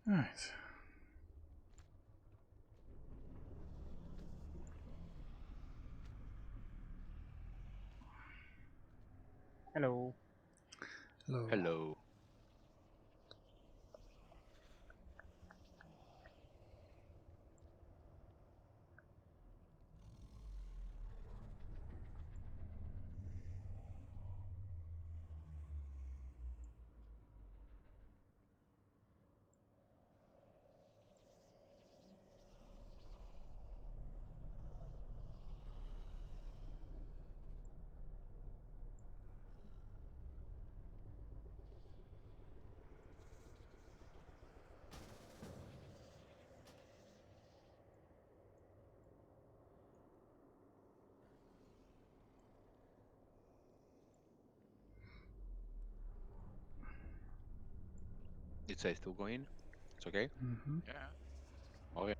Alright. Hello. Hello. Hello. It's still going? It's okay? Mm-hmm. Yeah. Okay.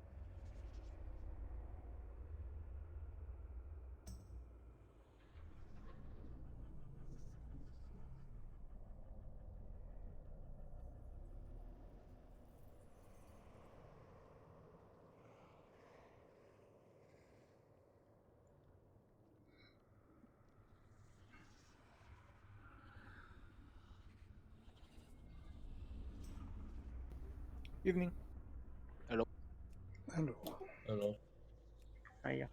Evening. Hello. Hello. Hello. Hiya.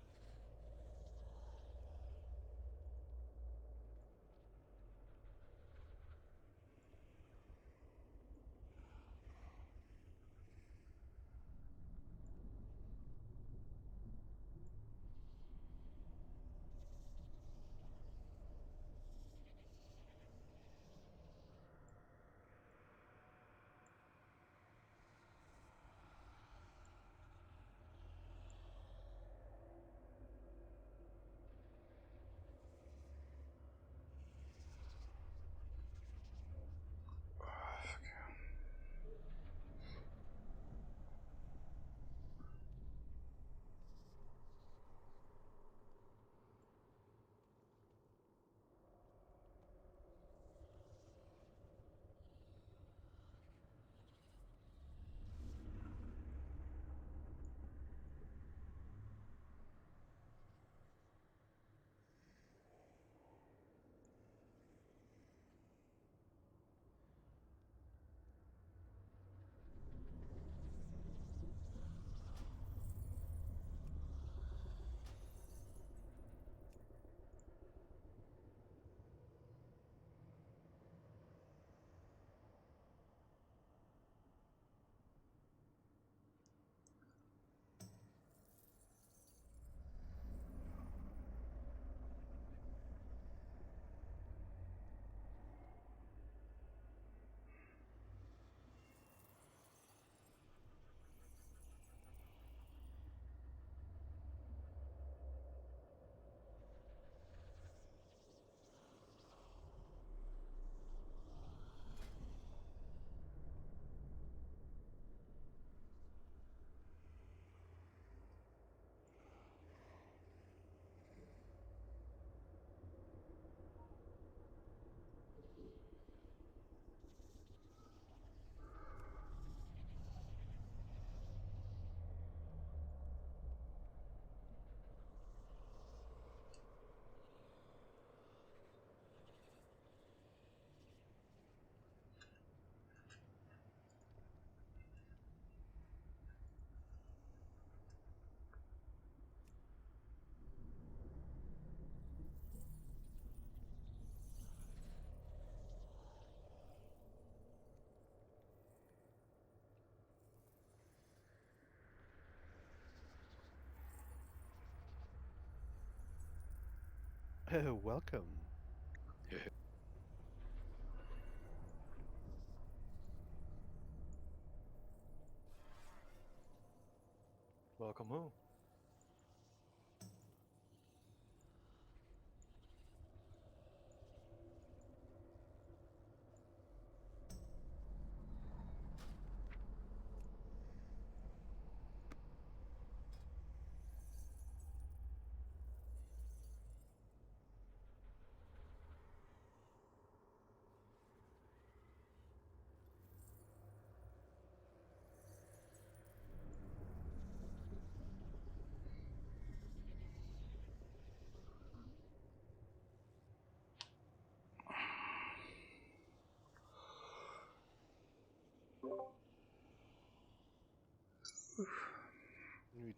Welcome. Welcome who?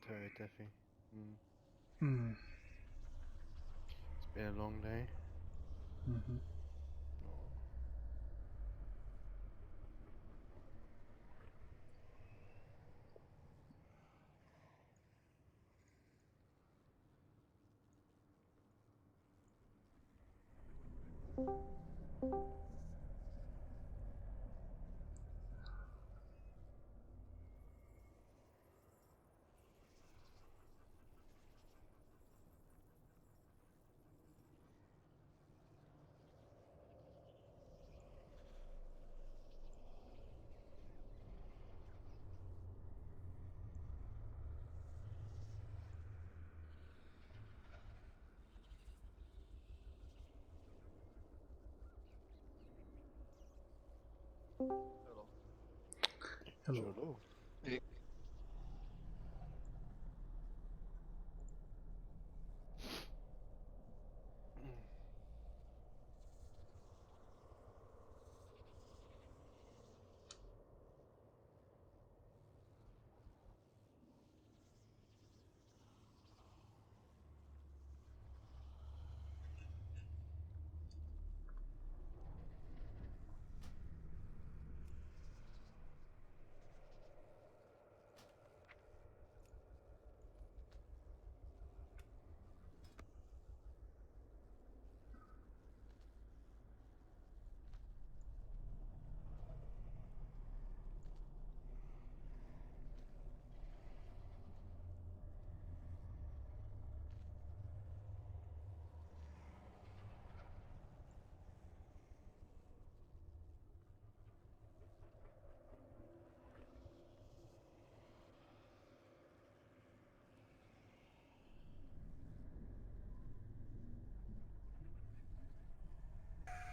TheRealTephy. Hmm. It's been a long day. Mm-hmm. Oh. Hello. Hello. Hello. Hey.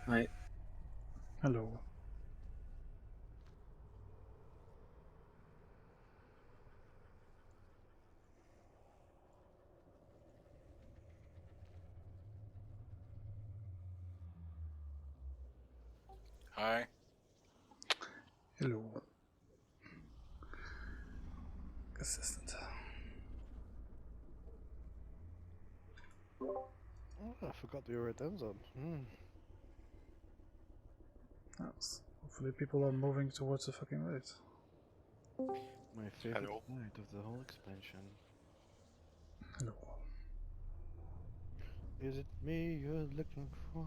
Hi. Hello. Hi. Hello. Assistant. Oh, I forgot we were at end zone. Yes. Hopefully people are moving towards the fucking right. My favorite Hello. night of the whole expansion. Hello. Is it me you're looking for?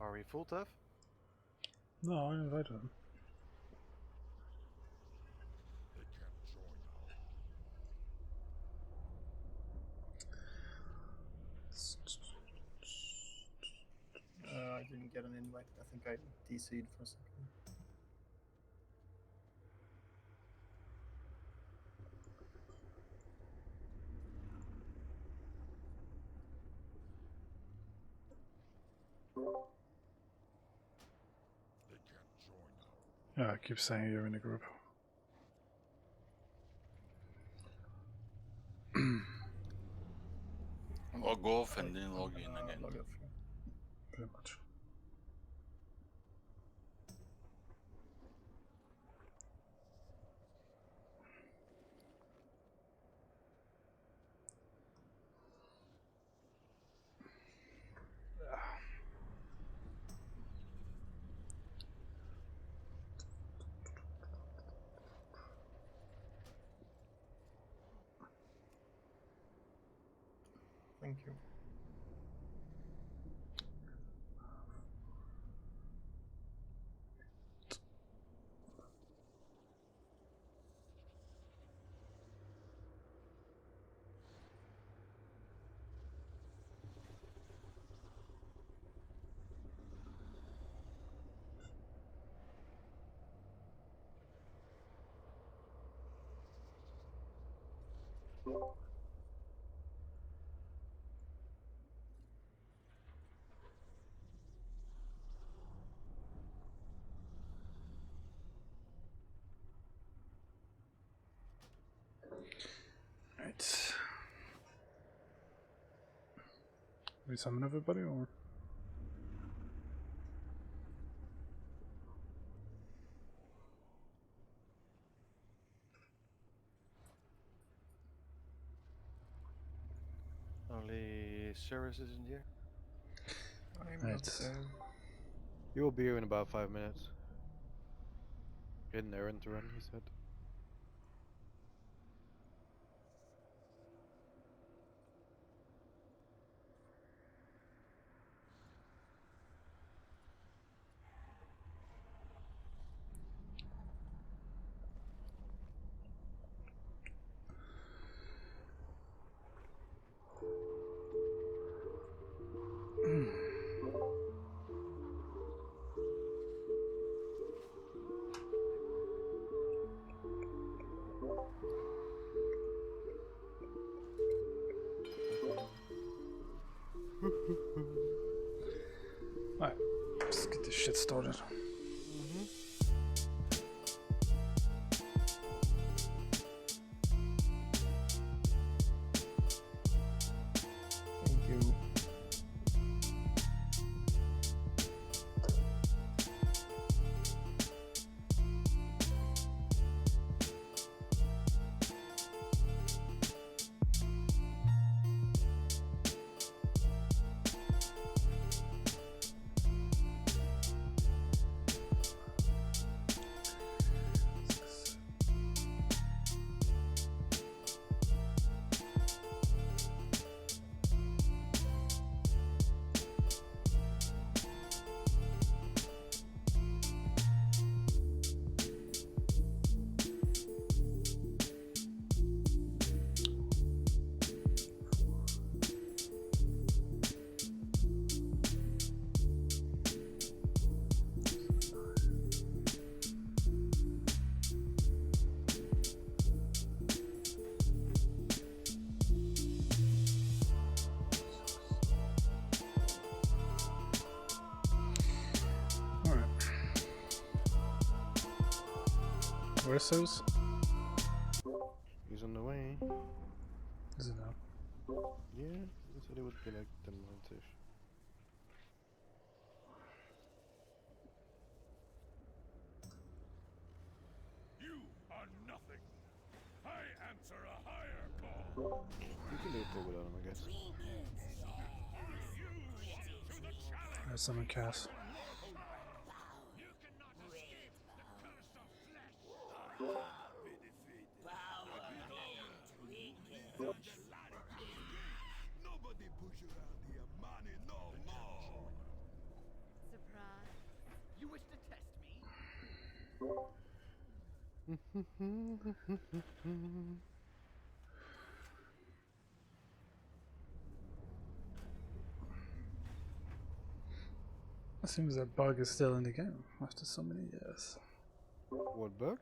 Are we full tough? No, I invited him. I didn't get an invite. I think I DC'd for a second. Yeah, I keep saying you're in a group. Log off and then log in again. Log off, yeah. Pretty much. Thank you. Right. We summon everybody, or? Only services in here. I'm Right. You will be here in about 5 minutes. Get an errand to run, he said. Alright, let's get this shit started. Thank you. Alright. Where's Sos? He's on the way. Is it now? Yeah, he said it would be like 10 minutes-ish. You are nothing. I answer a higher call. You can do it without him, I guess. Refuse to the challenge. I summon Cass. You cannot escape the curse of flesh. Nobody push around here money no more. It seems that bug is still in the game after so many years. What bug?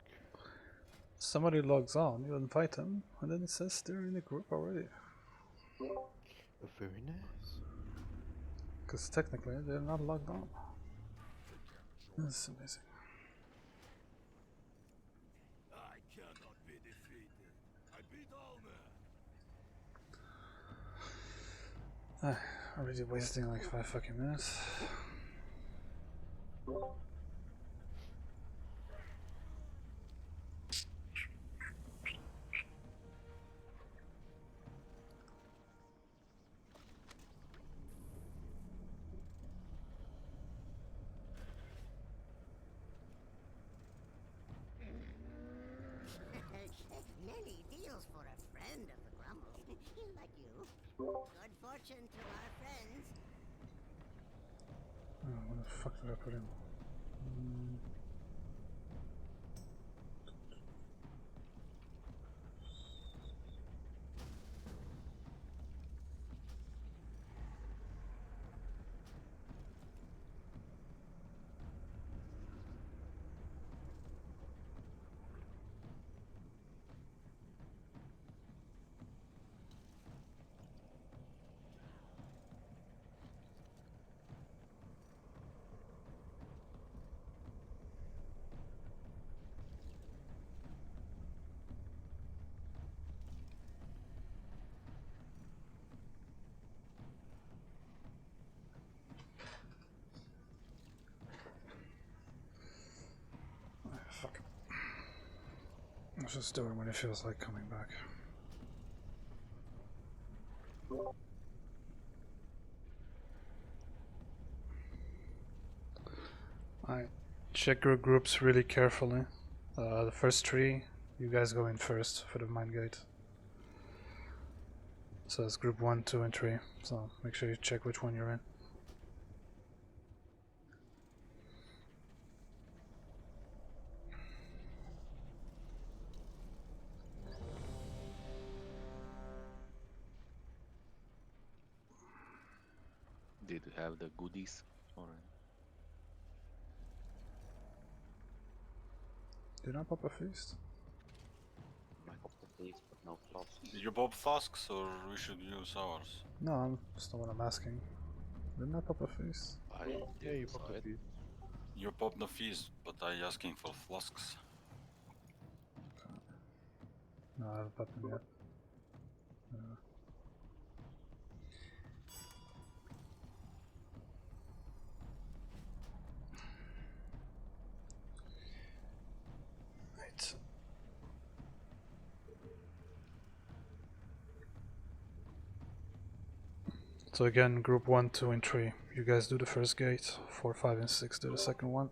Somebody logs on, you invite them, and then it says they're in the group already. Very nice. Because technically they're not logged on. That's amazing. I cannot be defeated. I beat all men. Already wasting like 5 fucking minutes. Many deals for a friend of the grumble. Like you. Good fortune to our friends. Oh, what the fuck did I put in? Fuck. Let's just do it when it feels like coming back. Alright, check your groups really carefully. The first 3, you guys go in first for the mine gate. So it's group 1, 2, and 3. So make sure you check which one you're in. Did you have the goodies? Or Did I pop a feast? might pop the feast, but no flasks. Did you pop flasks or we should use ours? No, that's not what I'm asking. Didn't I pop a feast? I Yeah, you did popped saw a it. few. You popped the feast, but I asking for flasks. No, I haven't popped them yet. Right. So again, group 1, 2, and 3. You guys do the first gate. 4, 5, and 6 do the second one.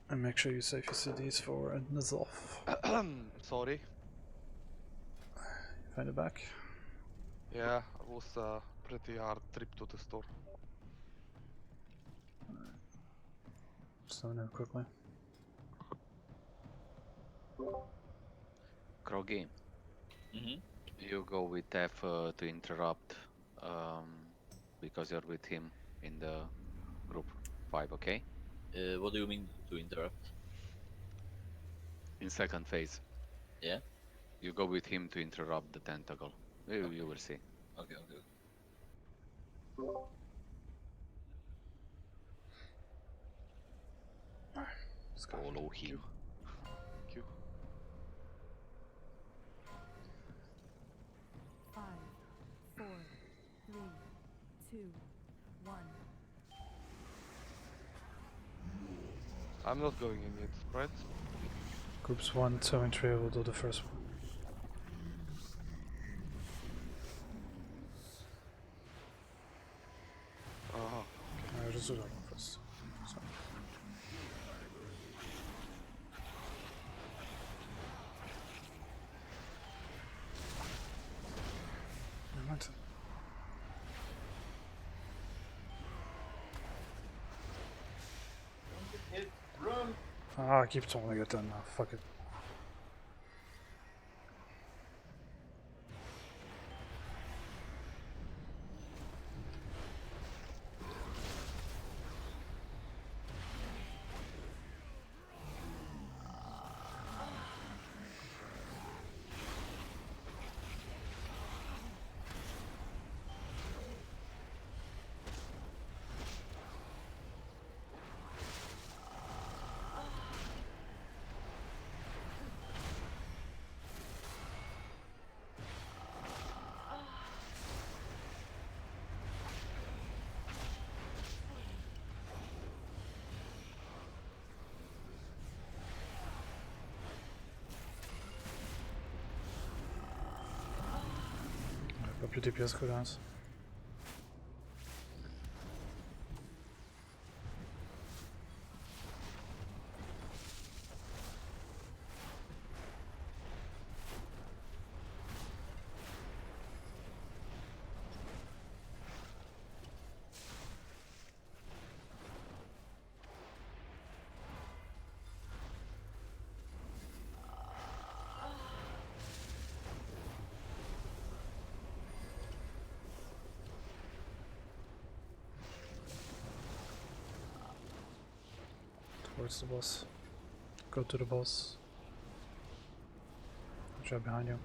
And make sure you save your CDs for Ny'alotha. Sorry. Find it back. Yeah, it was a pretty hard trip to the store. Just let me know quickly. Kroggy, Mm-hmm. you go with F to interrupt because you're with him in the group 5, okay? What do you mean to interrupt? In second phase. Yeah? You go with him to interrupt the tentacle. You will see. Okay, okay. Follow him. Q. 5, 4, 3, 2, 1. I'm not going in yet, right? Groups 1, 2, and 3 will do the first one. I'll just do that one first. Sorry. What? Run! Ah, I keep trying to get done now. Fuck it. Drop your DPS cooldowns. Towards the boss. Go to the boss. Watch out behind you.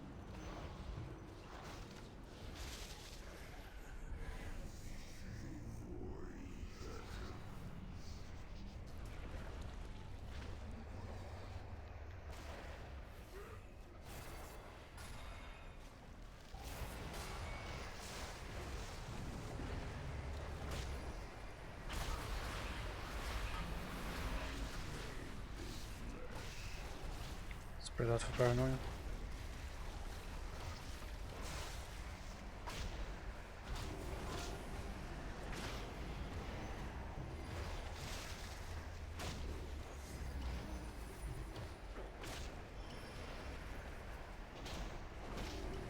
Spread out for paranoia.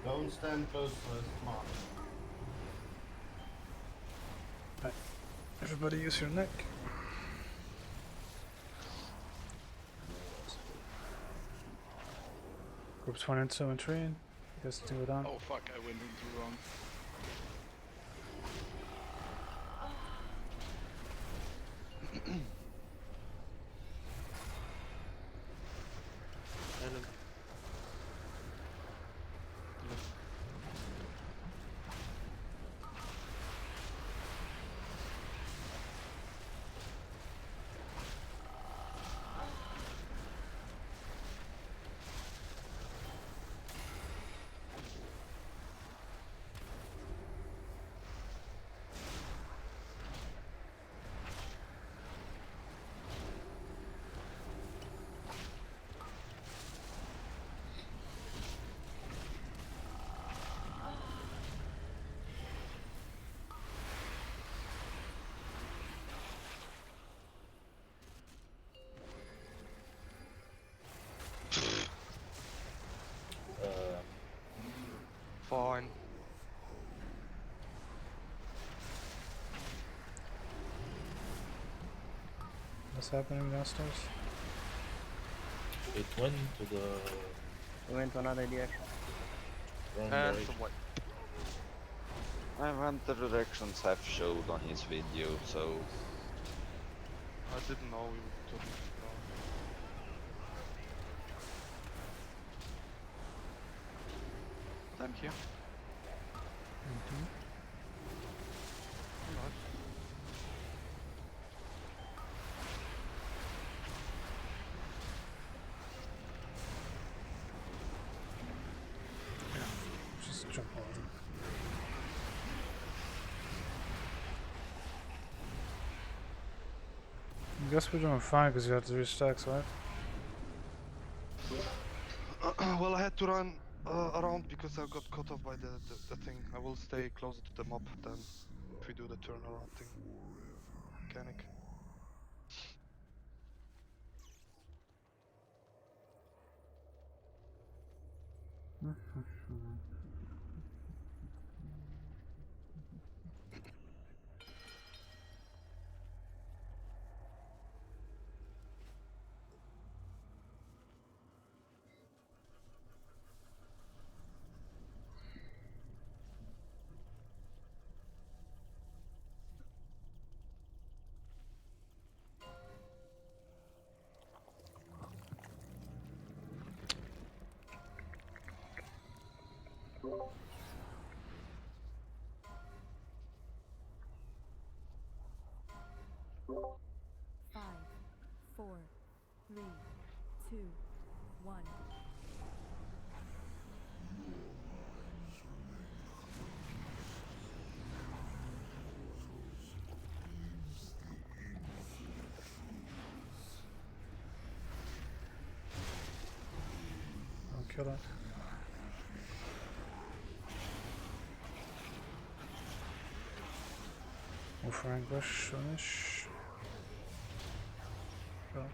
Don't stand close to us, come on. Everybody use your neck. Groups 1 and 2 and 3. You guys do it down. Oh fuck, I went into wrong. Ellen. Fine. What's happening downstairs? It went to the We went to another direction. wrong And direction. what? I went the directions have showed on his video, so I didn't know we took it. Thank you. Alright. Just jump over them. I guess we're doing fine because you have 3 stacks, right? Well, I had to run around because I got caught off by the thing. I will stay closer to the mob then if we do the turnaround thing. Mechanic. Five, four, three, two, one. Don't kill it. for English, soonish. Go.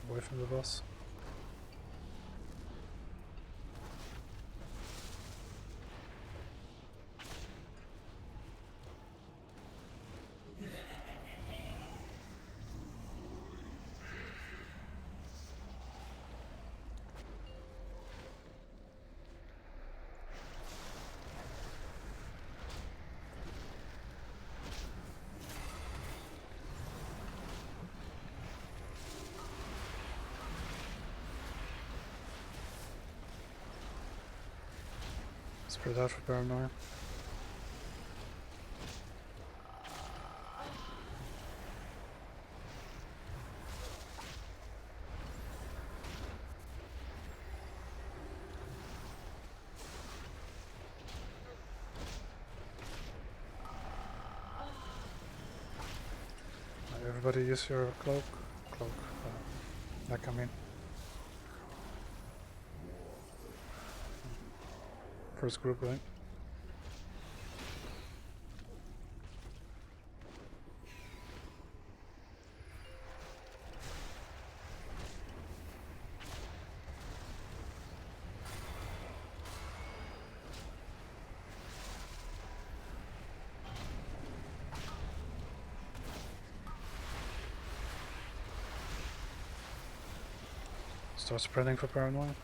Away from the boss. Spread out for paranoia. Everybody use your cloak. Cloak. Like I mean. First group, right? Start spreading for paranoia.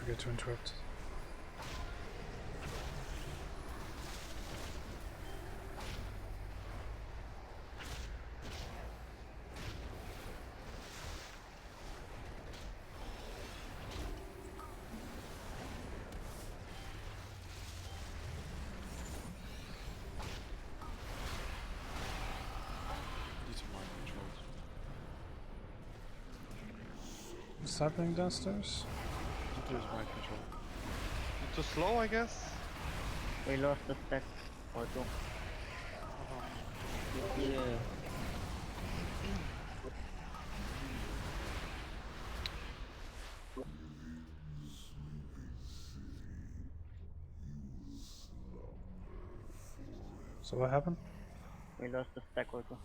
Forget to interrupt. What's happening downstairs? There's mind control. Too slow, I guess. We lost the stack or two. Yeah. So what happened? We lost the stack or two.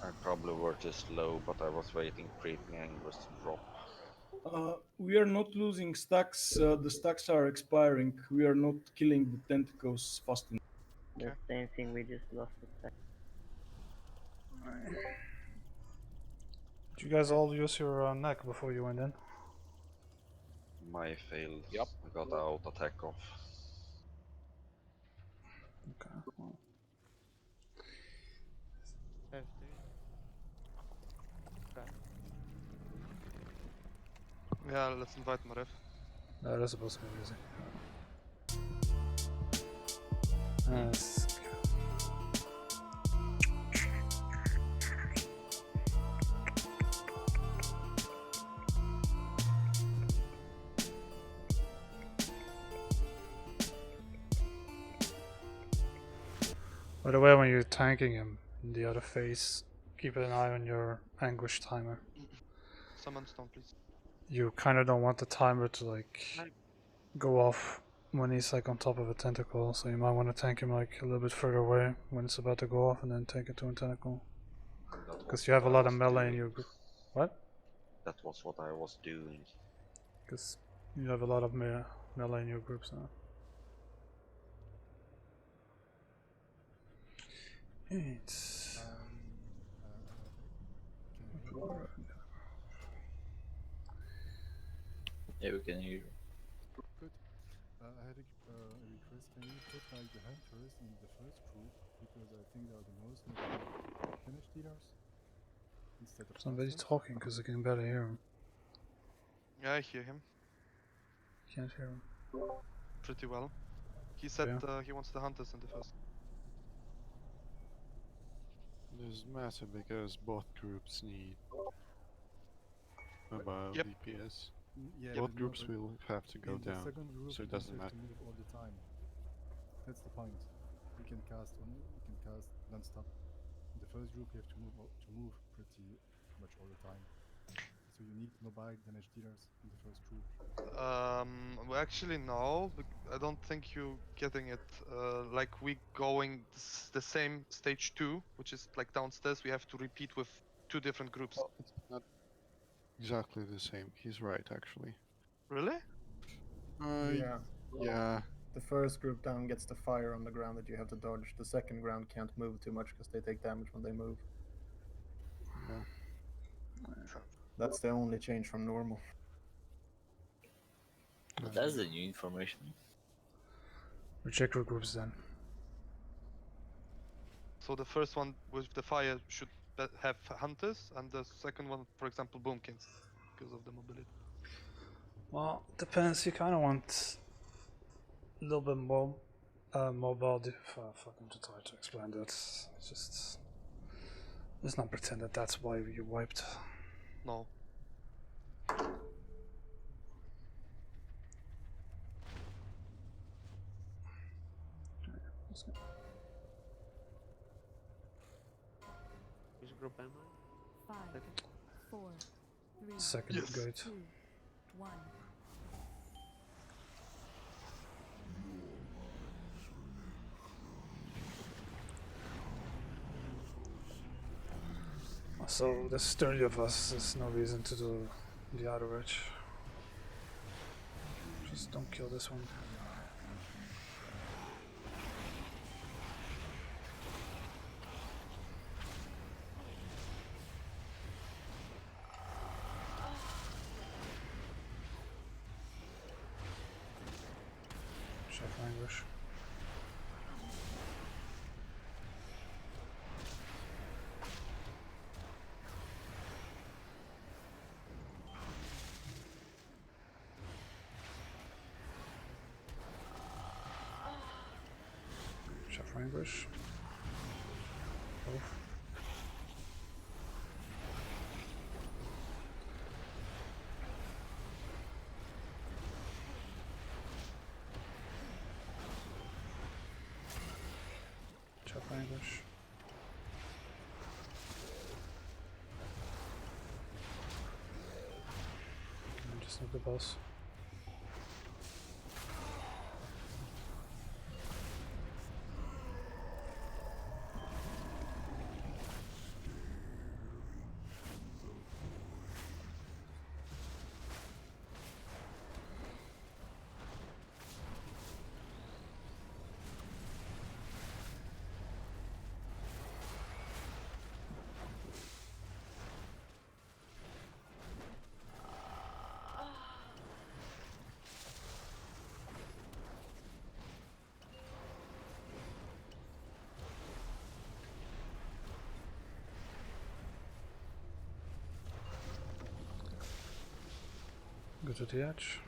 I probably were too slow, but I was waiting for it angles to drop. We are not losing stacks. The stacks are expiring. We are not killing the tentacles fast enough. The same thing, we just lost the stack. Did you guys all use your neck before you went in? My failed. Yep. I got out attack off. Okay. Well, Yeah, let's invite Maref. that is supposed to be easy. Yes. By the way, when you're tanking him in the other phase, keep an eye on your anguish timer. Summon stone, please. You kind of don't want the timer to like go off when he's like on top of a tentacle, so you might want to tank him like a little bit further away when it's about to go off, and then tank it to a tentacle. Because you have a lot of melee in your group. What? That was what I was doing. Because you have a lot of melee in your groups now. It's Yeah, we can hear you. Good. I had a request. Can you put like the hunters in the first group, because I think they are the most finish dealers instead of somebody's casters? talking because I can barely hear him. Yeah, I hear him Can't hear him. pretty well. He said Yeah. he wants the hunters in the first. This matter because both groups need mobile Yep. DPS. Yeah, Both but groups no, will have to go in the down, second group, so you it don't doesn't have matter. to move all the time. That's the point. You can cast non-stop. In the first group, you have to move pretty much all the time. So you need mobile damage dealers in the first group. Well, actually, no. I don't think you're getting it. Like we going the same stage 2, which is like downstairs. We have to repeat with 2 different groups. Well, it's not exactly the same. He's right, actually. Really? Yeah. Yeah. The first group down gets the fire on the ground that you have to dodge. The second ground can't move too much because they take damage when they move. Yeah. That's the only change from normal. That's the new information. We check your groups then. So the first one with the fire should have hunters, and the second one, for example, boomkins, because of the mobility. Well, depends. You kind of want a little bit more mobile. Fucking too tired to explain that. It's just let's not pretend that that's why you wiped. No. Let's go. Which group am I? 5, 4, 3, Second Yes. gate. 2, 1. So there's 30 of us. There's no reason to do the outer edge. Just don't kill this one. Chef language. Chef language. Both. Chef language. And just need the boss. Go to the edge.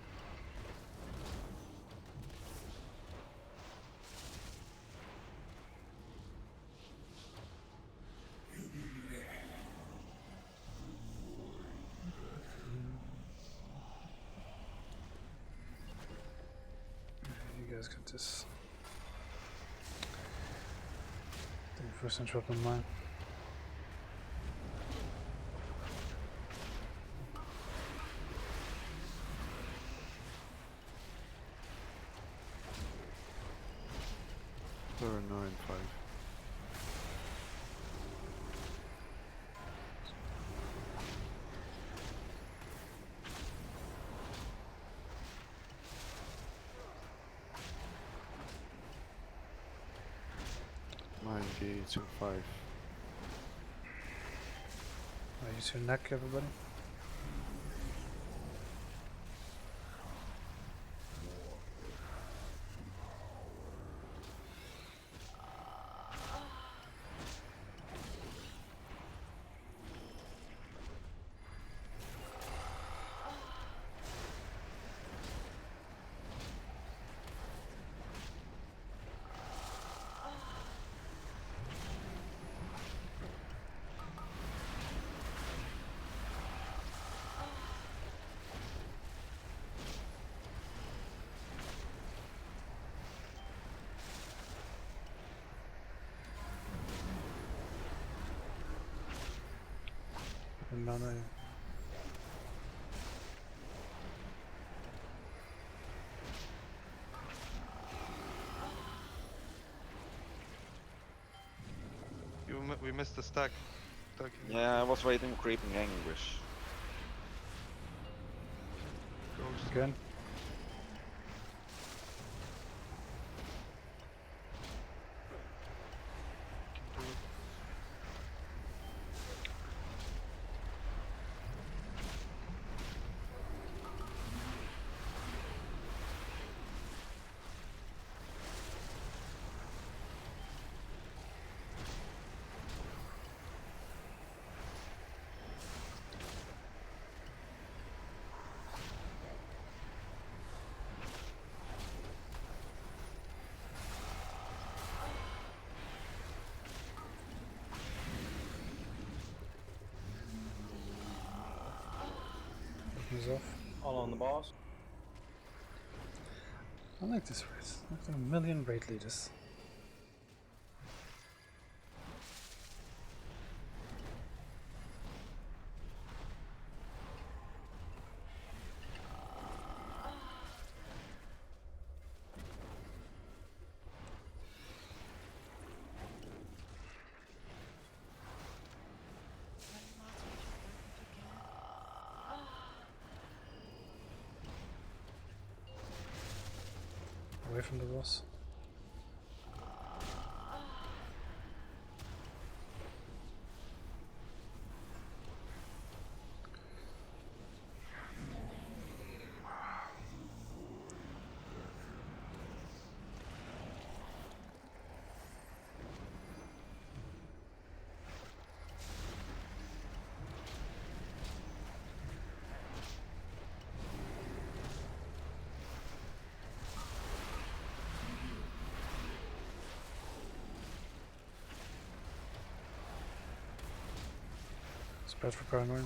You guys get this. Take first interrupt on mine. Or 9-5. Mine gates and 5. Use your neck, everybody. Mana. We missed the stack. Yeah, I was waiting creeping anguish. Ghost. Again. Can do it. He's off. All on the boss. I like this race. After a million raid leaders. Away from the boss. It's bad for paranoid.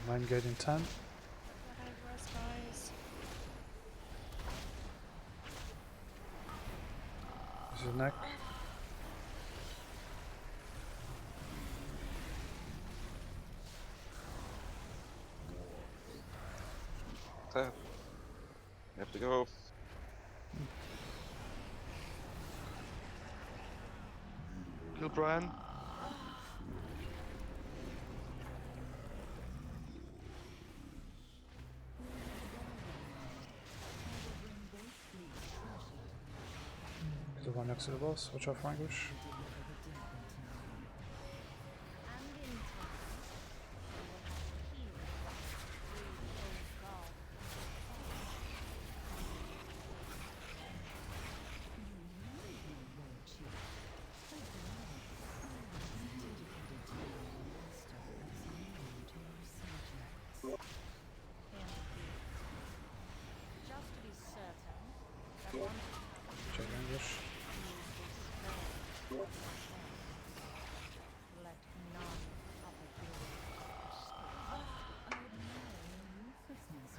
Mine gate in 10. This is neck. You have to go. Kill Brian. The one next to the boss. Watch out for anguish.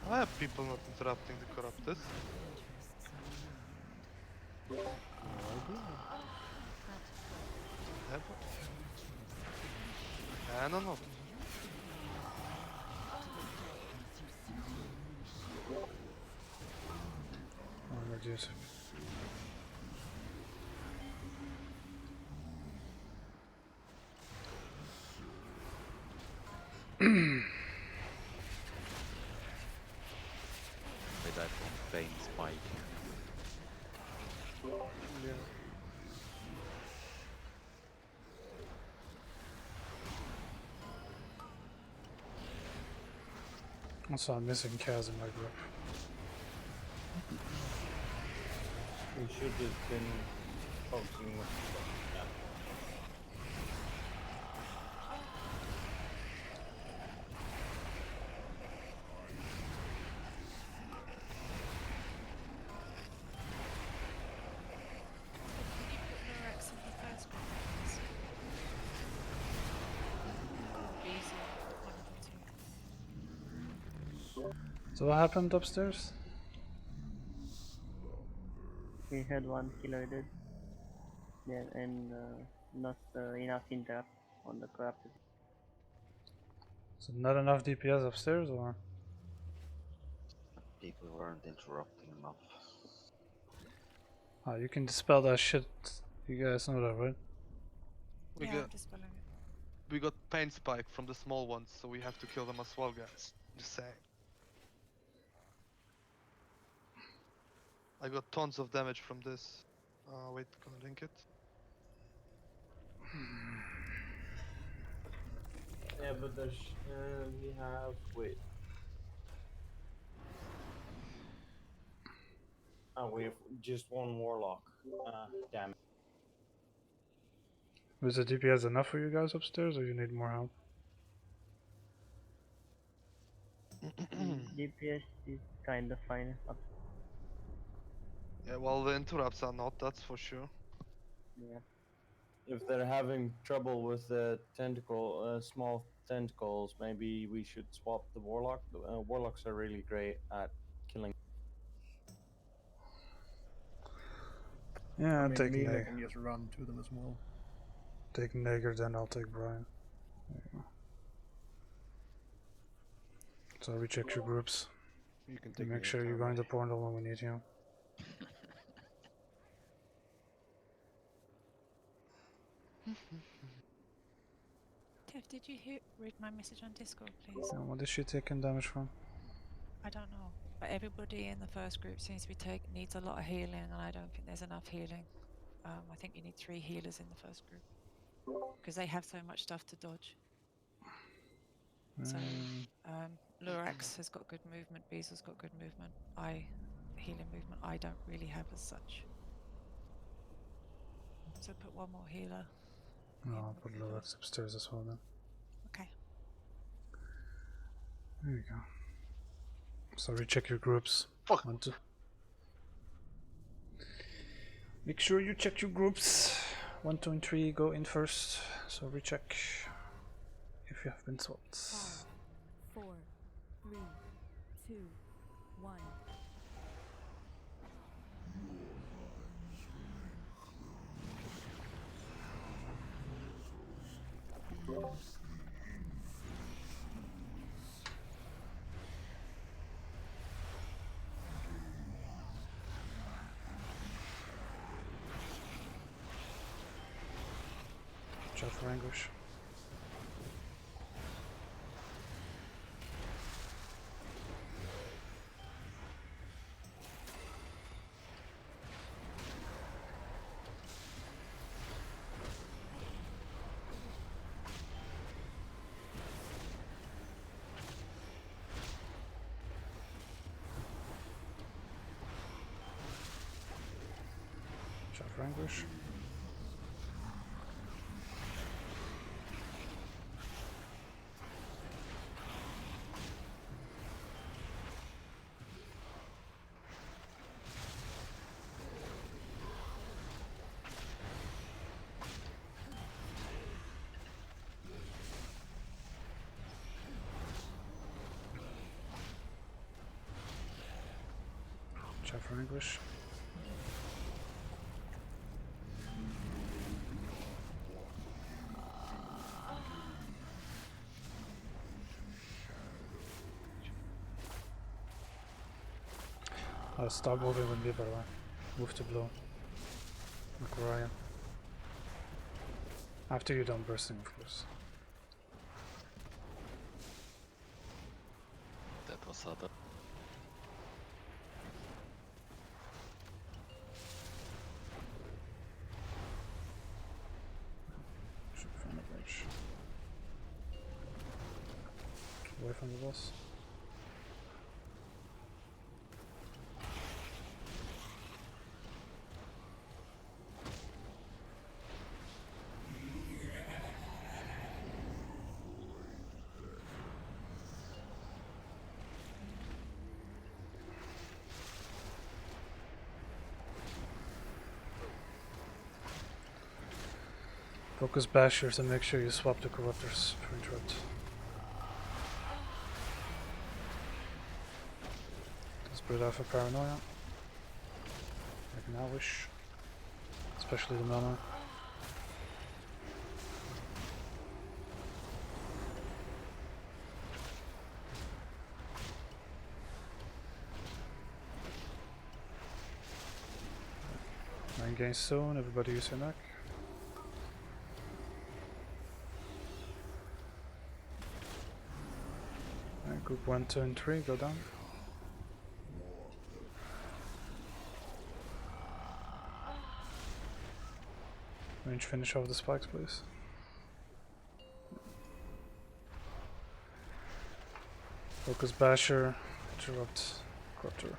Why are people not interrupting the corruptors? I don't know. Oh, reduce. They died from pain spike. Yeah. Also, I'm missing Kaz in my group. We should have been focusing with Can you put Lorax in the first group, please? Or Beezy, one of the two. So what happened upstairs? We had one killer dead. Yeah, and not enough interrupt on the corrupted. So not enough DPS upstairs, or? People weren't interrupting enough. Ah, you can dispel that shit. You guys know that, right? We Yeah, got I'm dispelling it. we got pain spike from the small ones, so we have to kill them as well, guys. Just saying. I got tons of damage from this. Wait, gonna link it. yeah, but there's we have wait. Oh, we have just one warlock. Damn it. Was the DPS enough for you guys upstairs, or you need more help? DPS is kind of fine. Up. Yeah, well, the interrupts are not, that's for sure. Yeah. If they're having trouble with the small tentacles, maybe we should swap the warlock. Warlocks are really great at killing. Yeah, I I'll mean, take melee Neg. can just run to them as well. Take Nager, then I'll take Brian. There you go. So recheck your groups. You can And take make me sure you're anytime, going to mate. Portal when we need you. Tev, did you read my message on Discord, please? What is she taking damage from? I don't know, but everybody in the first group seems to be needs a lot of healing, and I don't think there's enough healing. I think you need 3 healers in the first group because they have so much stuff to dodge. So Lurax has got good movement, Beezel's got good movement. Healing movement I don't really have as such. So put one more healer. No, I'll put Lorax upstairs as well then. Okay. There you go. So recheck your groups. Want to make sure you check your groups. 1, 2, and 3 go in first. So recheck if you have been swapped. 5, 4, 3, 2, 1. Watch out for Anguish. Watch out for Anguish. for English. Start moving with me, by the way. Move to blue. Like Ryan. After you're done bursting, of course. That was other. Should find a bridge. Away from the boss. Focus bashers and make sure you swap the corruptors for interrupt. Spread out for paranoia. Like an Elvish. Especially the mana. Main game soon, everybody use your neck. Alright, group 1, 2 and 3, go down. Range finish off the spikes, please. Focus basher, interrupt corruptor.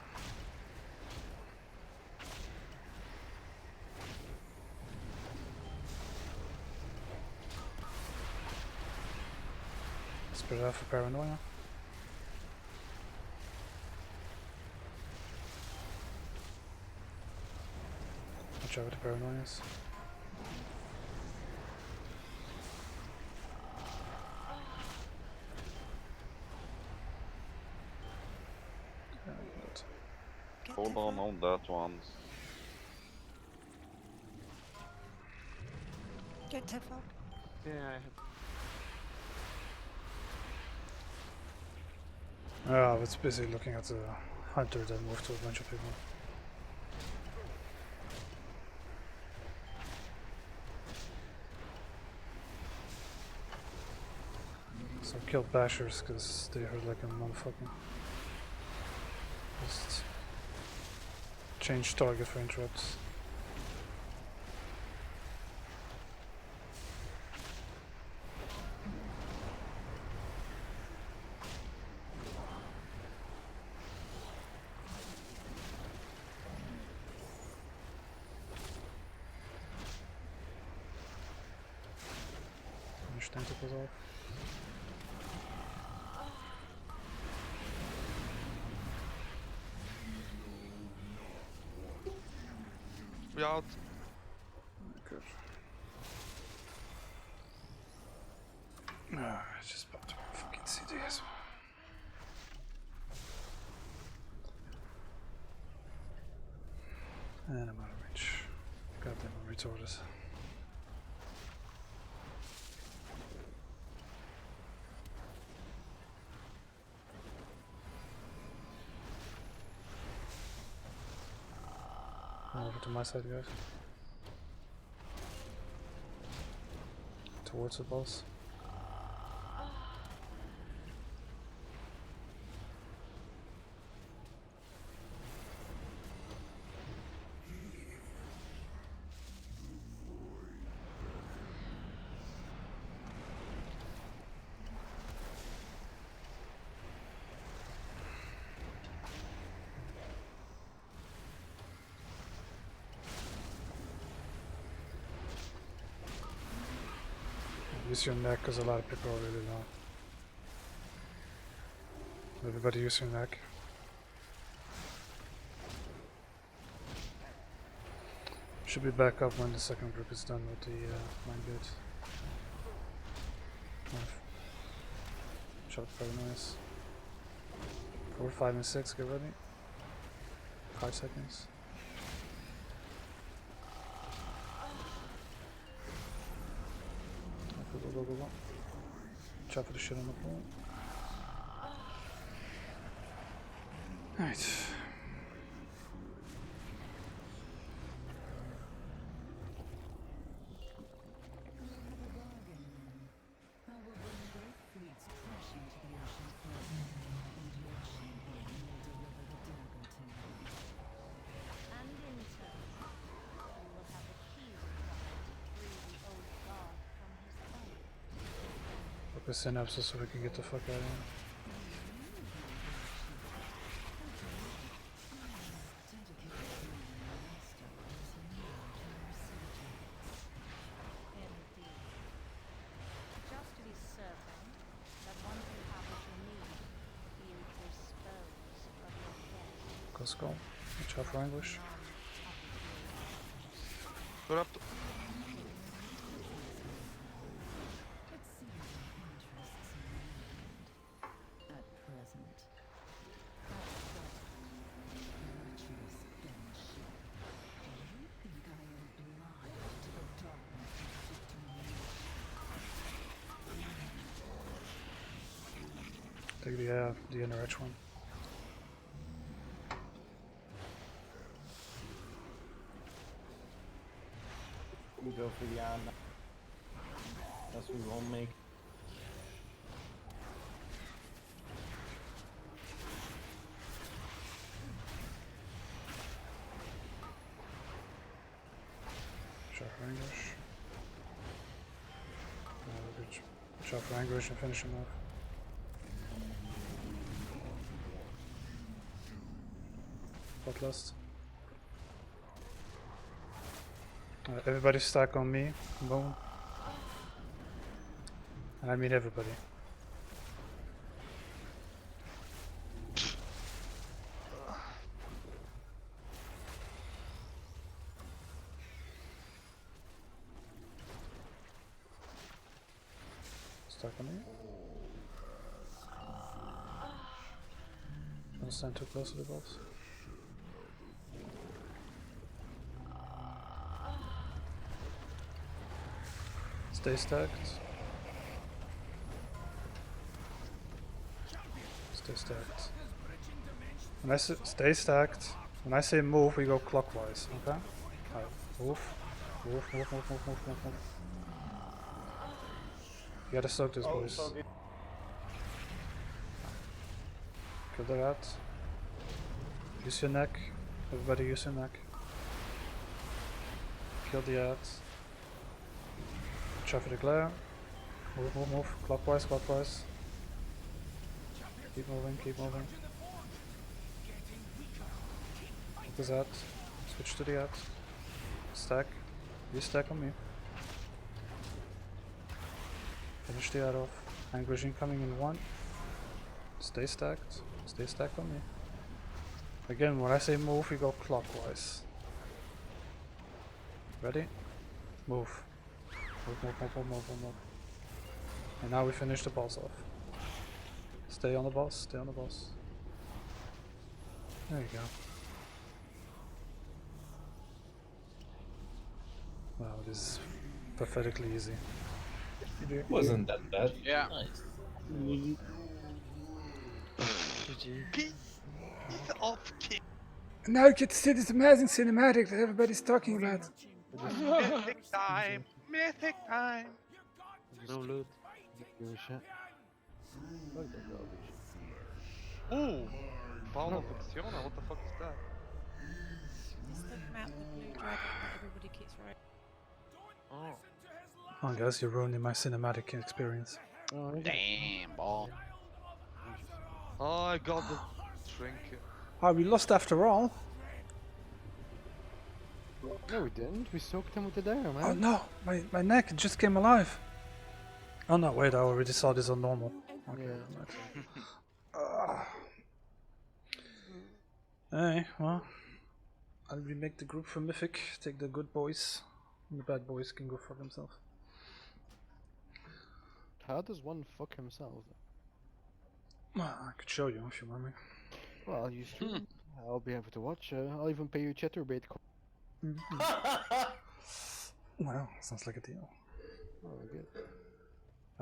Spread out for paranoia. Watch out with the paranoias. Hold on that one. Get Tefal. Yeah, I have. I was busy looking at the hunter that moved to a bunch of people. So kill bashers because they hurt like a motherfucker. Just change target for interrupts. Finish tentacles off. We out. Good. I just popped my fucking CD as well. And I'm out of reach. Goddamn, I'm retarded. Over to my side, guys. Towards the boss. Use your neck because a lot of people are really low. Everybody use your neck. Should be back up when the second group is done with the mine gate. Shot very nice. 4, 5 and 6, get ready. 5 seconds. Go. Chop the shit on the pool. Alright. And in turn, you will have the key required to free the old god from his own. Fuck the synapses so we can get the fuck out of here. Indeed. Just to be certain that once you have what you need, you dispose of your guests. Let's go. Watch out for English. Corrupt. Take the inner edge one. We go for the ad. That's we won't make. Shot for English. Shot for English and finish him off. Bloodlust. Everybody stack on me. Boom. And I mean everybody. Stack on me. Don't stand too close to the boss. Stay stacked. Stay stacked. When I say stay stacked, when I say move, we go clockwise, okay? Alright, move. Move. You gotta soak this, boys. Kill the rat. Use your neck. Everybody use your neck. Kill the rat. Try for the glare. Move. Clockwise. Keep moving. What is that? Switch to the ad. Stack. You stack on me. Finish the ad off. Anguish incoming in 1. Stay stacked. Stay stacked on me. Again, when I say move, we go clockwise. Ready? Move. Move. And now we finish the boss off. Stay on the boss. There you go. Wow, this is pathetically easy. Wasn't that bad? Yeah. Nice. Piece of cake. Now you get to see this amazing cinematic that everybody's talking about. Mythic time. No loot. Give a shit. Fuck that garbage. Ooh. Bound of Acciona, what the fuck is that? It's the Maut, the blue dragon that everybody keeps right. Oh. Oh, guys, you're ruining my cinematic experience. Oh, Damn, ball. Oh, I got the trinket. Oh, we lost after all. no, we didn't. We soaked him with the dare, man. Oh no, my neck just came alive. Oh no, wait, I already saw this on normal. Okay, Hey, well, I'll remake the group for Mythic, take the good boys, and the bad boys can go fuck themselves. How does one fuck himself? Well, I could show you if you want me. Well, you stream. I'll be happy to watch. I'll even pay you chatterbait. Well, sounds like a deal. Oh, good.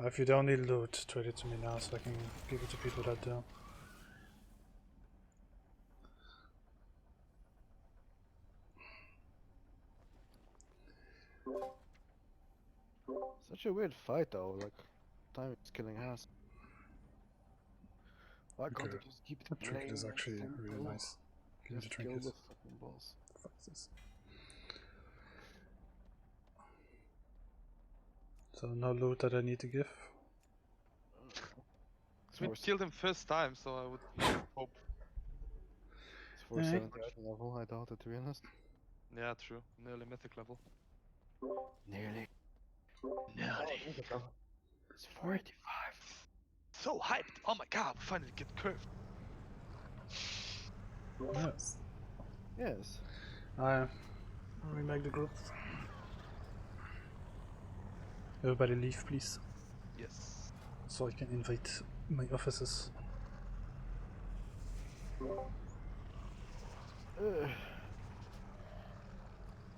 If you don't need loot, trade it to me now so I can give it to people that do. Such a weird fight though. Like, time is killing us. Why can't Okay. I just keep The it trinket plain is and actually simple? really nice. Give me the Just kill trinket. the fucking boss. Fuck this. So no loot that I need to give. We killed him first time, so I would hope. It's for Alright. 7,000 level, I doubt it, to be honest. Yeah, true. Nearly mythic level. Nearly. Oh, look at that. It's 45. So hyped! Oh my god, we finally get curved. Yes. Yes. Remake the group. Everybody leave, please. Yes. So I can invite my officers.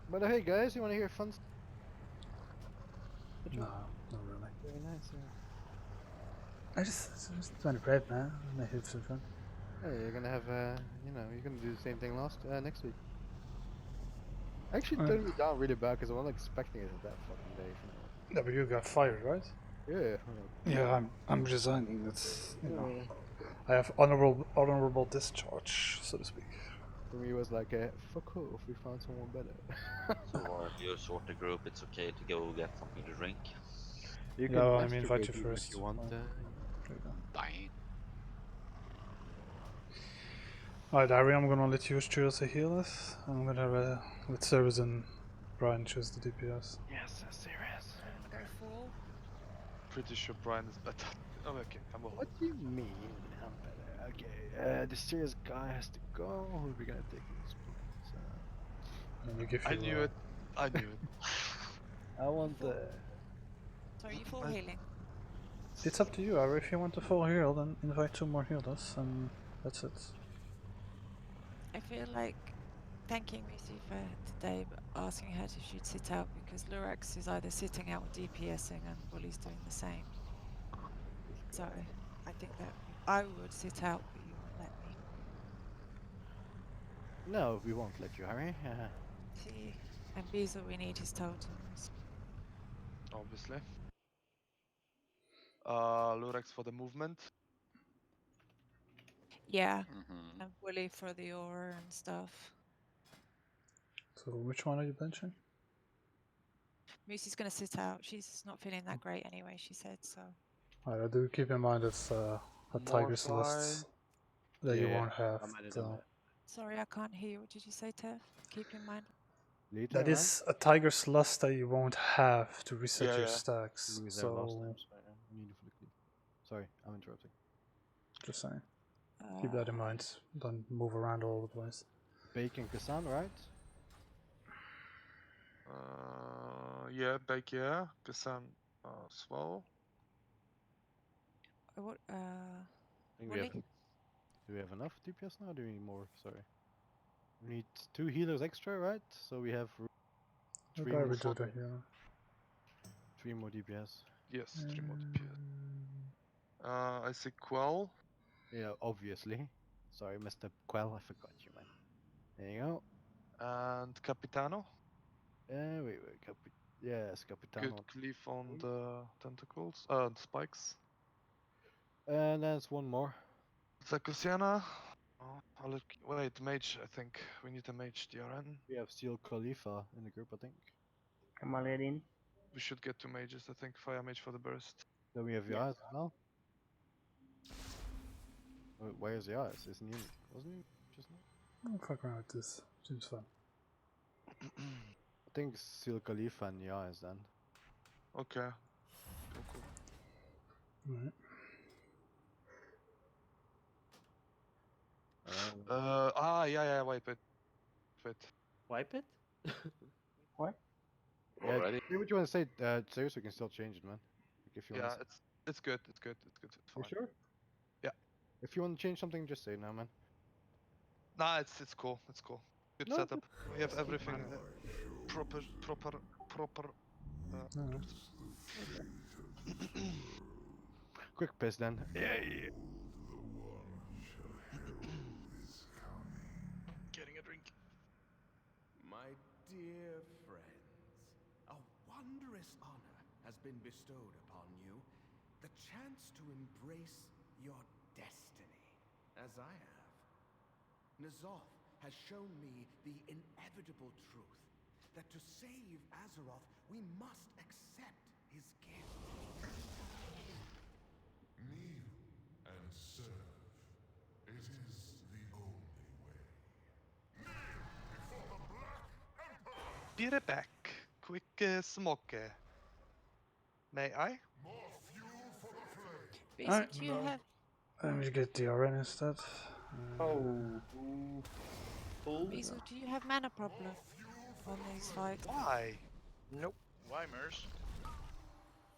But hey guys, you wanna hear fun stuff? No, not really. Very nice, yeah. I just want to prep, man. I have some fun. Hey, you're gonna have, you know, you're gonna do the same thing next week. Actually, Alright. turned me down really bad because I wasn't expecting it that fucking day. Yeah, but you got fired, right? Yeah. Yeah, I'm resigning. That's, you know, Yeah. I have honorable discharge, so to speak. For me, it was like, fuck off, we found someone better. So you sort the group, it's okay to go get something to drink. You Yeah, can well, I mean, invite masturbate you even first. if you want. There you go. Bang. Alright, Ari, I'm gonna let you choose a healer. I'm gonna let Service and Brian choose the DPS. Yes, serious. Go full. Pretty sure Brian is better. Oh, okay, I'm all. What do you mean I'm better? Okay, the serious guy has to go. Who are we gonna take in this place? Let me give you. I knew it. I knew it. I want the. So are you full healing? It's up to you, Ari. If you want a full heal, then invite 2 more healers, and that's it. I feel like thanking Lucy for today, but asking her if she'd sit out because Lurex is either sitting out or DPSing and Bully's doing the same. So I think that I would sit out, but you won't let me. No, we won't let you, Harry. See, and Beezer, we need his totems. Obviously. Lurex for the movement. Yeah, Mm-hmm. and Bully for the aura and stuff. So which one are you benching? Moosey's going to sit out. She's not feeling that great anyway, she said, so. Alright, do keep in mind it's a Tiger's list that you won't have. Sorry, I can't hear you. What did you say, Tev? Keep in mind. Later, That is a Tiger's Lust that you won't have to reset your yeah. stacks. We were there last time, so we need to fully clear. Sorry, I'm interrupting. Just saying. Keep that in mind. Don't move around all over the place. Bacon Kassan, right? Yeah, Bake, yeah. Kassan as well. What, I think we Bully? have. Do we have enough DPS now? Or do we need more? Sorry. We need 2 healers extra, right? So we have 3 Gotta more. redo the healer. 3 more DPS. Yes, 3 more DPS. I see Quell. Yeah, obviously. Sorry, Mr. Quell, I forgot you, man. There you go. And Capitano. Wait, yes, Capitano. Good cleave on the tentacles. Spikes. And there's one more. Zakusiana. Oh, wait, mage, I think. We need a mage DRN. We have Steel Khalifa in the group, I think. Kamaledin. We should get 2 mages, I think. Fire mage for the burst. Then we have Yaz as well. Where's Yaz? Isn't he? Wasn't he just now? I'll fuck around with this. Seems fun. I think Steel Khalifa and Yaz then. Okay. Cool. Alright. Yeah, wait. Wipe it? What? Yeah, Already? say what you want to say, seriously, we can still change it, man. Like if you Yeah, want it's good. It's fine. You sure? Yeah. If you want to change something, just say now, man. Nah, it's cool. It's cool. Good No, setup. We have just keep everything mana. proper. No. Quick piss then. Yeah. Getting a drink. My dear friends, a wondrous honor has been bestowed upon you. The chance to embrace your destiny, as I have. Ny'alotha has shown me the inevitable truth that to save Azeroth, we must accept his gift. Kneel and serve. It is the only way. Kneel before the Black Emperor! Be right back. Quick smoke. May I? More fuel for the flame. Beezer, Alright. do you have Let me get the RN instead. Oh. Pull. Beezer, do you have mana problem on these fights? Why? Nope. Why, Mers?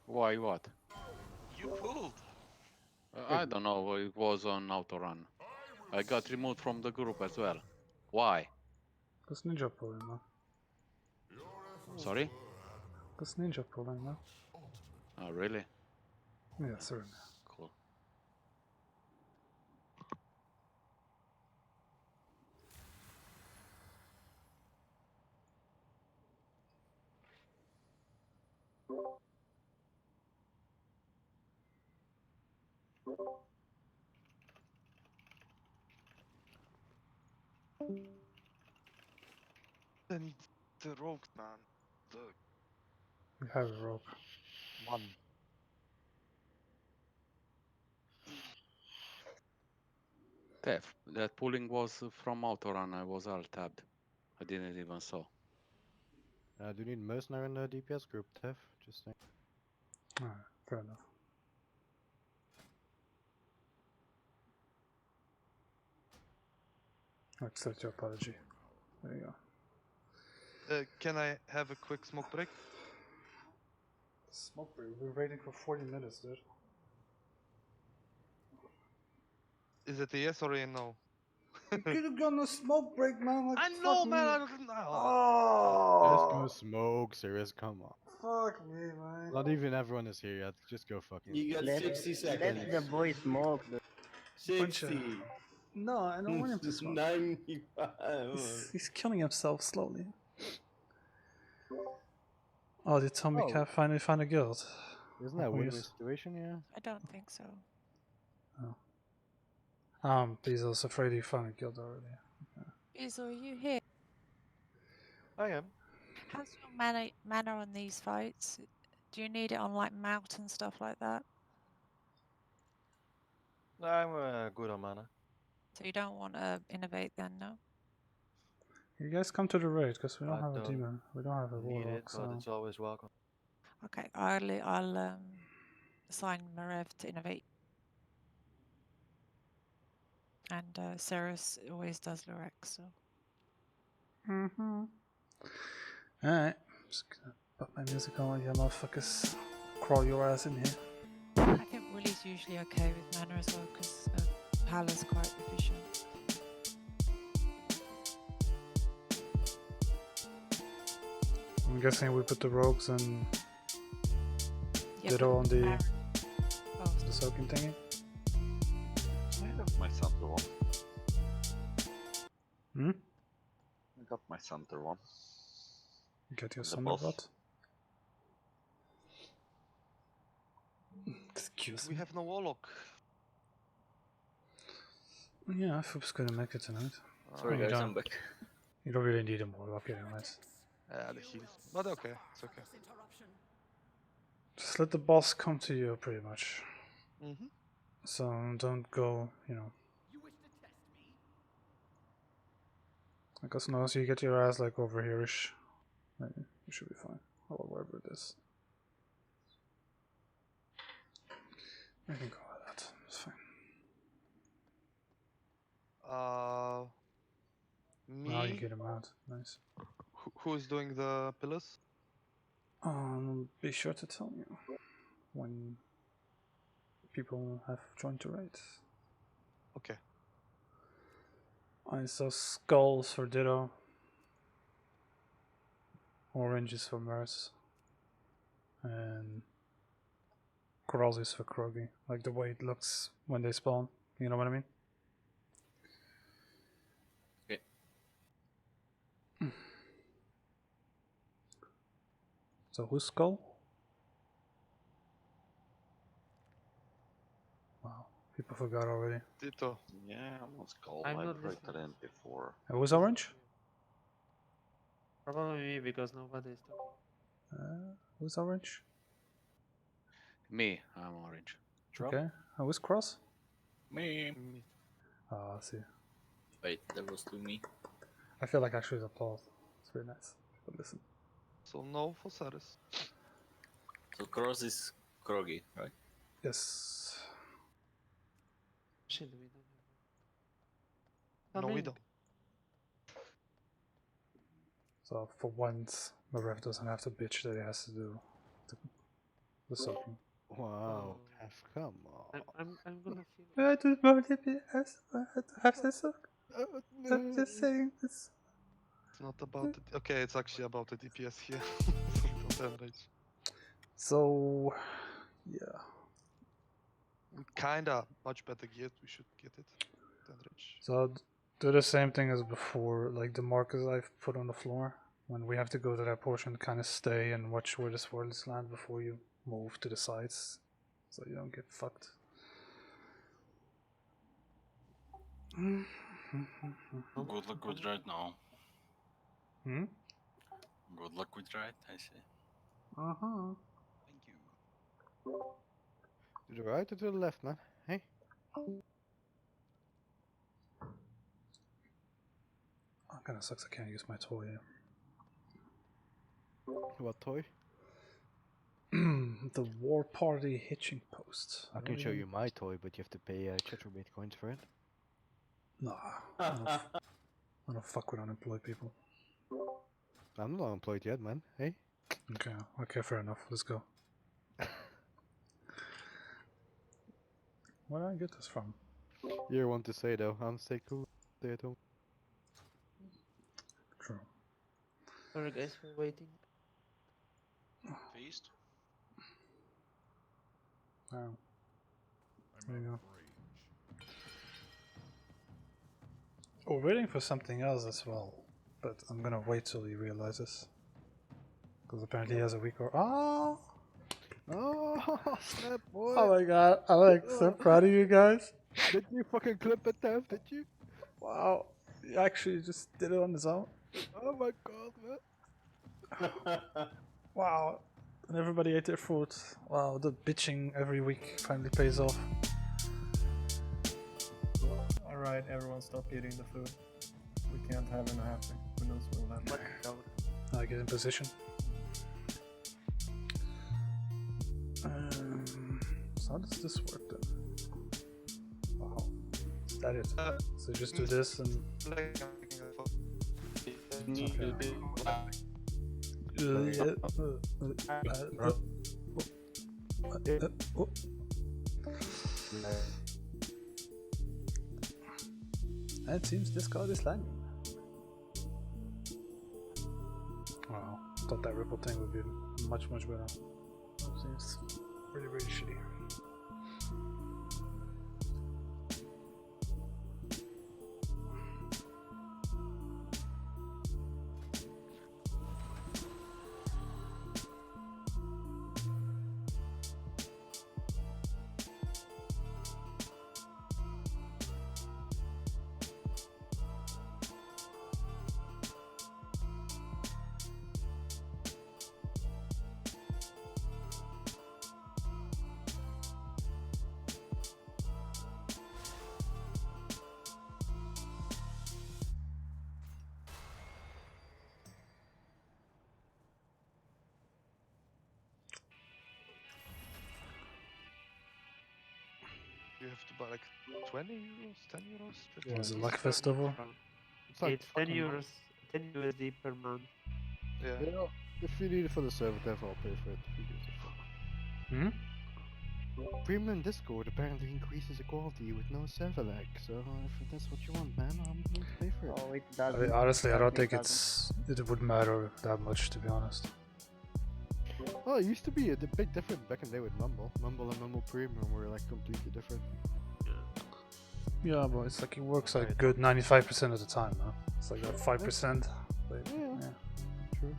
Why what? You pulled. I don't know, it was on autorun. I got removed from the group as well. Why? Cause ninja pulling, man. Sorry? Cause ninja pulling, man. Oh, really? Yeah, sorry. Cool. I need the rogue, man. Look. We have a rope. One. Tef, that pulling was from autorun, I was alt tabbed. I didn't even saw. Do you need mercenary in the DPS group, Tef? Just saying. Alright, fair enough. Accept your apology. There you go. Can I have a quick smoke break? Smoke break. We're waiting for 40 minutes, dude. Is it a yes or a no? You could have gone a smoke break, man. Like, I know, man. I don't know. Just Oh, go smoke, serious. Come on. fuck me, man. Not even everyone is here yet. Just go fucking. You got Let 60 seconds. the boy smoke. 60. No, I don't want him to smoke. 95. He's killing himself slowly. Oh, did Tommy Oh. Cat finally find a guild? Isn't that a Oh, win-win yes. situation? Yeah. I don't think so. Beezel's afraid he found a guild already. Beezer, are you here? I am. How's your mana on these fights? Do you need it on like Maut and stuff like that? I'm good on mana. So you don't want to innovate then, no? You guys come to the raid, because we don't I have a don't demon. We don't have a Need it, warlock, but so... it's always welcome. Okay, I'll assign Marev to innovate. And Ceres always does Lurex, so... Mm-hmm. Alright. Just gonna put my music on, you motherfuckers. Crawl your ass in here. I think Willie's usually okay with mana as well, because Hala's quite efficient. I'm guessing we put the rogues and Yeah, ditto on the Oh, soaking thingy. I got my center one. Hmm? I got my center one. Get your The son boss. what? Excuse We me. have no warlock. Yeah, Foop's gonna make it tonight. Sorry you guys, don't, I'm back. You don't really need a warlock anyways. The heal. But okay, it's okay. Just let the boss come to you, pretty much. Mm-hmm. So don't go, Like as long as you get your ass like over here-ish, you should be fine. Or wherever it is. I can go with that. It's fine. Me. Now you get him out. Nice. Who is doing the pillars? Be sure to tell me when people have joined the raid. Okay. I saw skulls for Ditto. Oranges for Merce. And Crozzies for Kroggy. Like the way it looks when they spawn. You know what I mean? Okay. So whose skull? Wow, people forgot already. Ditto. Yeah, let's call. I'm I've not heard listening. that before. Who's orange? Probably me because nobody is talking. Who's orange? Me, I'm orange. Okay. Who's cross? Me. Ah, I see. Wait, there was to me. I feel like I should applaud. It's very nice. But listen. So no for Saris. So Cross is Kroggy, right? Yes. Shit, we don't No, we Coming. don't. So for once, the ref doesn't have to bitch that he has to do the soaking. Wow, come on. I'm gonna feel. I just want to have to soak. I'm just saying this. It's not about the. Okay, it's actually about the DPS here. Don't enrage. So, yeah. We kinda much better geared. We should get it. Don't enrage. So do the same thing as before, like the markers I've put on the floor. When we have to go to that portion, kind of stay and watch where the swirlies land before you move to the sides, so you don't get fucked. Good luck with right now. Hmm? Good luck with right, I say. Uh-huh. Thank you. To the right or to the left, man? Hey? Oh, kinda sucks I can't use my toy. What toy? The War Party hitching post. I can show you my toy, but you have to pay Chatrobait coins for it. Nah, I don't fuck with unemployed people. I'm not unemployed yet, man. Hey? Okay, fair enough. Let's go. Where did I get this from? You want to say though, I'm stay cool, stay at home. True. Sorry guys for waiting. Feast. Oh. There you go. Oh, we're waiting for something else as well, but I'm gonna wait till he realizes. Because apparently he has a week or. Oh! Oh, snap, boy! Oh my god, I'm like so proud of you guys. Did you fucking clip it, Tav? Did you? Wow, he actually just did it on his own. Oh my god, man. Wow, and everybody ate their food. Wow, the bitching every week finally pays off. Alright, everyone stop eating the food. We can't have enough happen. Who knows what will happen. I get in position. So how does this work then? Wow, is that it? So just do this and. It seems this card is lagging. Wow, thought that ripple thing would be much better. Seems really shitty. You have to buy like 20 euros, 10 euros. 15 Was it euros. Luck Festival? It's like It's 10 fucking- euros, 10 USD per month. Yeah. Yeah, if you need it for the server, Tav, I'll pay for it. Who gives a fuck? Hmm? Premium Discord apparently increases the quality with no server lag, so if that's what you want, man, I'm willing to pay for it. Oh, it I doesn't. mean, honestly, I don't Sadly, think it would matter that much, to be honest. Well, it used to be a big difference back in the day with Mumble. Mumble and Mumble Premium were like completely different. Yeah, but it's like it works like good 95% of the time, no? It's like that 5%. Like, Yeah. True.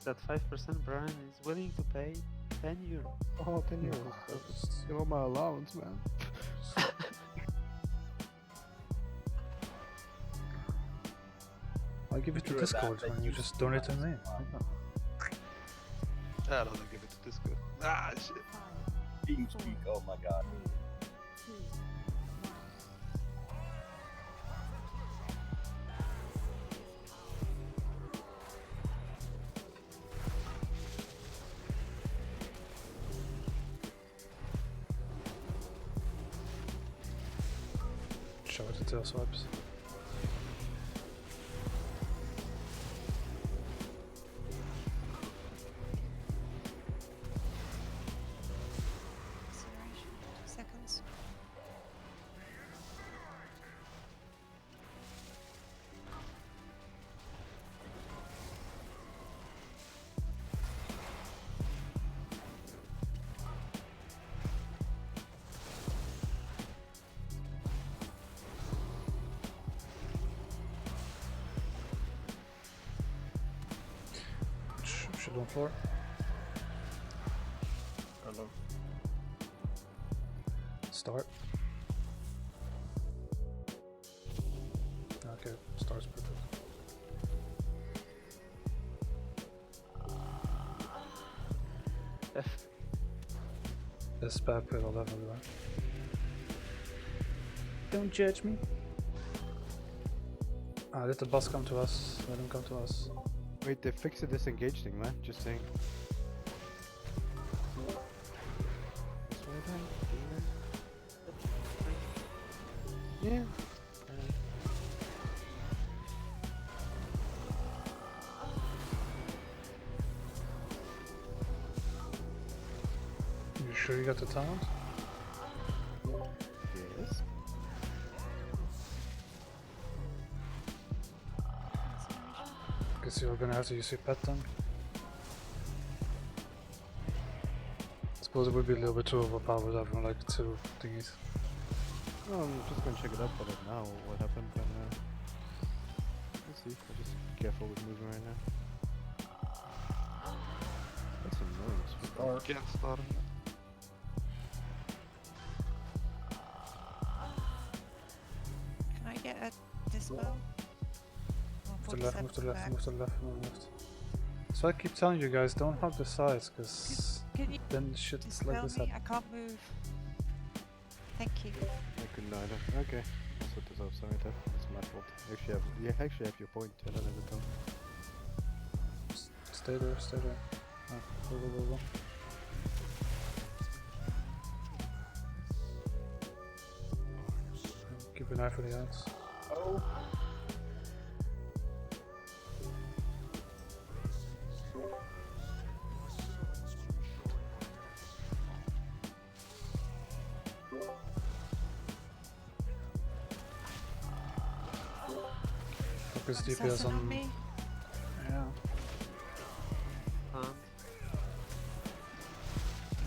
That 5% Brian is willing to pay 10 euro. Oh, 10 euros. That's you know, my allowance, man. I'll give it to True, Discord that when you used just to be donate to nice. me. I don't give it to Discord. Ah, shit. TeamSpeak, oh my god. Show it to tail swipes. Acceleration, 2 seconds. Should on floor. Hello. Start. Okay, start's perfect. This bad pit 11 everywhere. Don't judge me. Let the boss come to us. Let him come to us. Wait, they fixed the disengage thing, man. Just saying. Yeah. You sure you got the talent? Yes. Guess you're gonna have to use your pet then. Suppose it would be a little bit too overpowered having like 2 thingies. No, I'm just gonna check it up for it now, what happened, and let's see. I'm just careful with moving right now. That's annoying. Get started. Can I get a dispel? Move to the left, move to the left, move to the left, move to the left. So I keep telling you guys, don't hug the sides, cause Can you then shit like dispel this me? happens. I can't move. Thank you. I couldn't either. Okay. I'll sort this out, sorry, Tef. It's my fault. You actually have your point. I don't have it done. Stay there, stay there. Oh, go, go, go, go. Keep an eye for the outs. Oh. Focus DPS Assassin on on... me. Yeah. And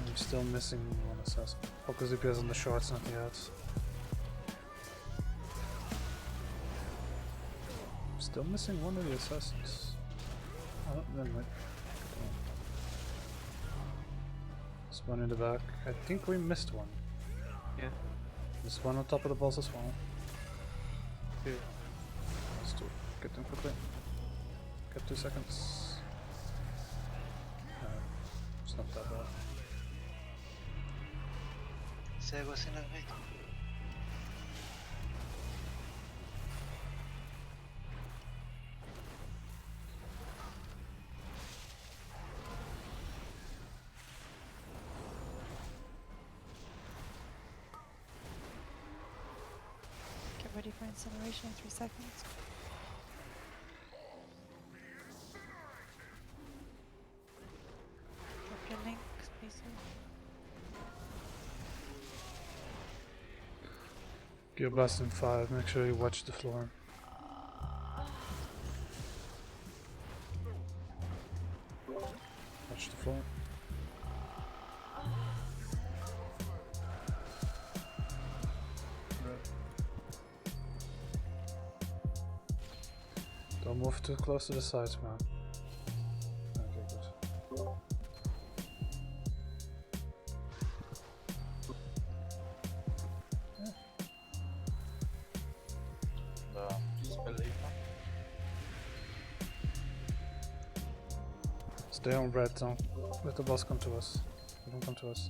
I'm still missing one assassin. Focus DPS on the shorts, not the outs. Still missing one of the assassins. Oh, never mind. There's one in the back. I think we missed one. yeah, There's one on top of the boss as well. 2. Let's do it. Get them quickly. Get 2 seconds. It's not that bad. Säg oss innan vi... Get ready for incineration in 3 seconds. Drop your links, please. Gear blast in 5, make sure you watch the floor. Watch the floor. Don't move too close to the sides, man. Okay, good. Stay on red, don't let the boss come to us. They don't come to us.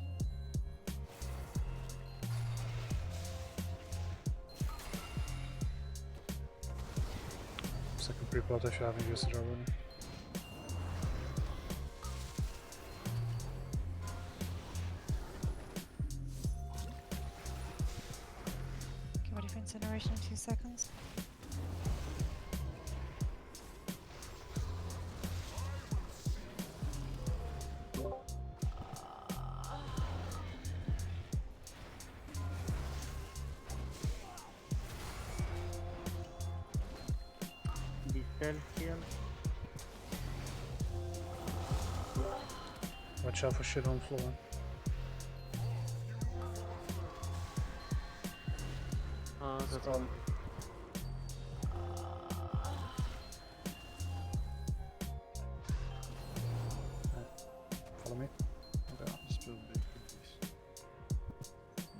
Second pre-plot if you haven't used it already. Get ready for incineration in 2 seconds. Dispel heal. Watch out for shit on the floor. That's all. Follow me. Okay. Spill bacon, please.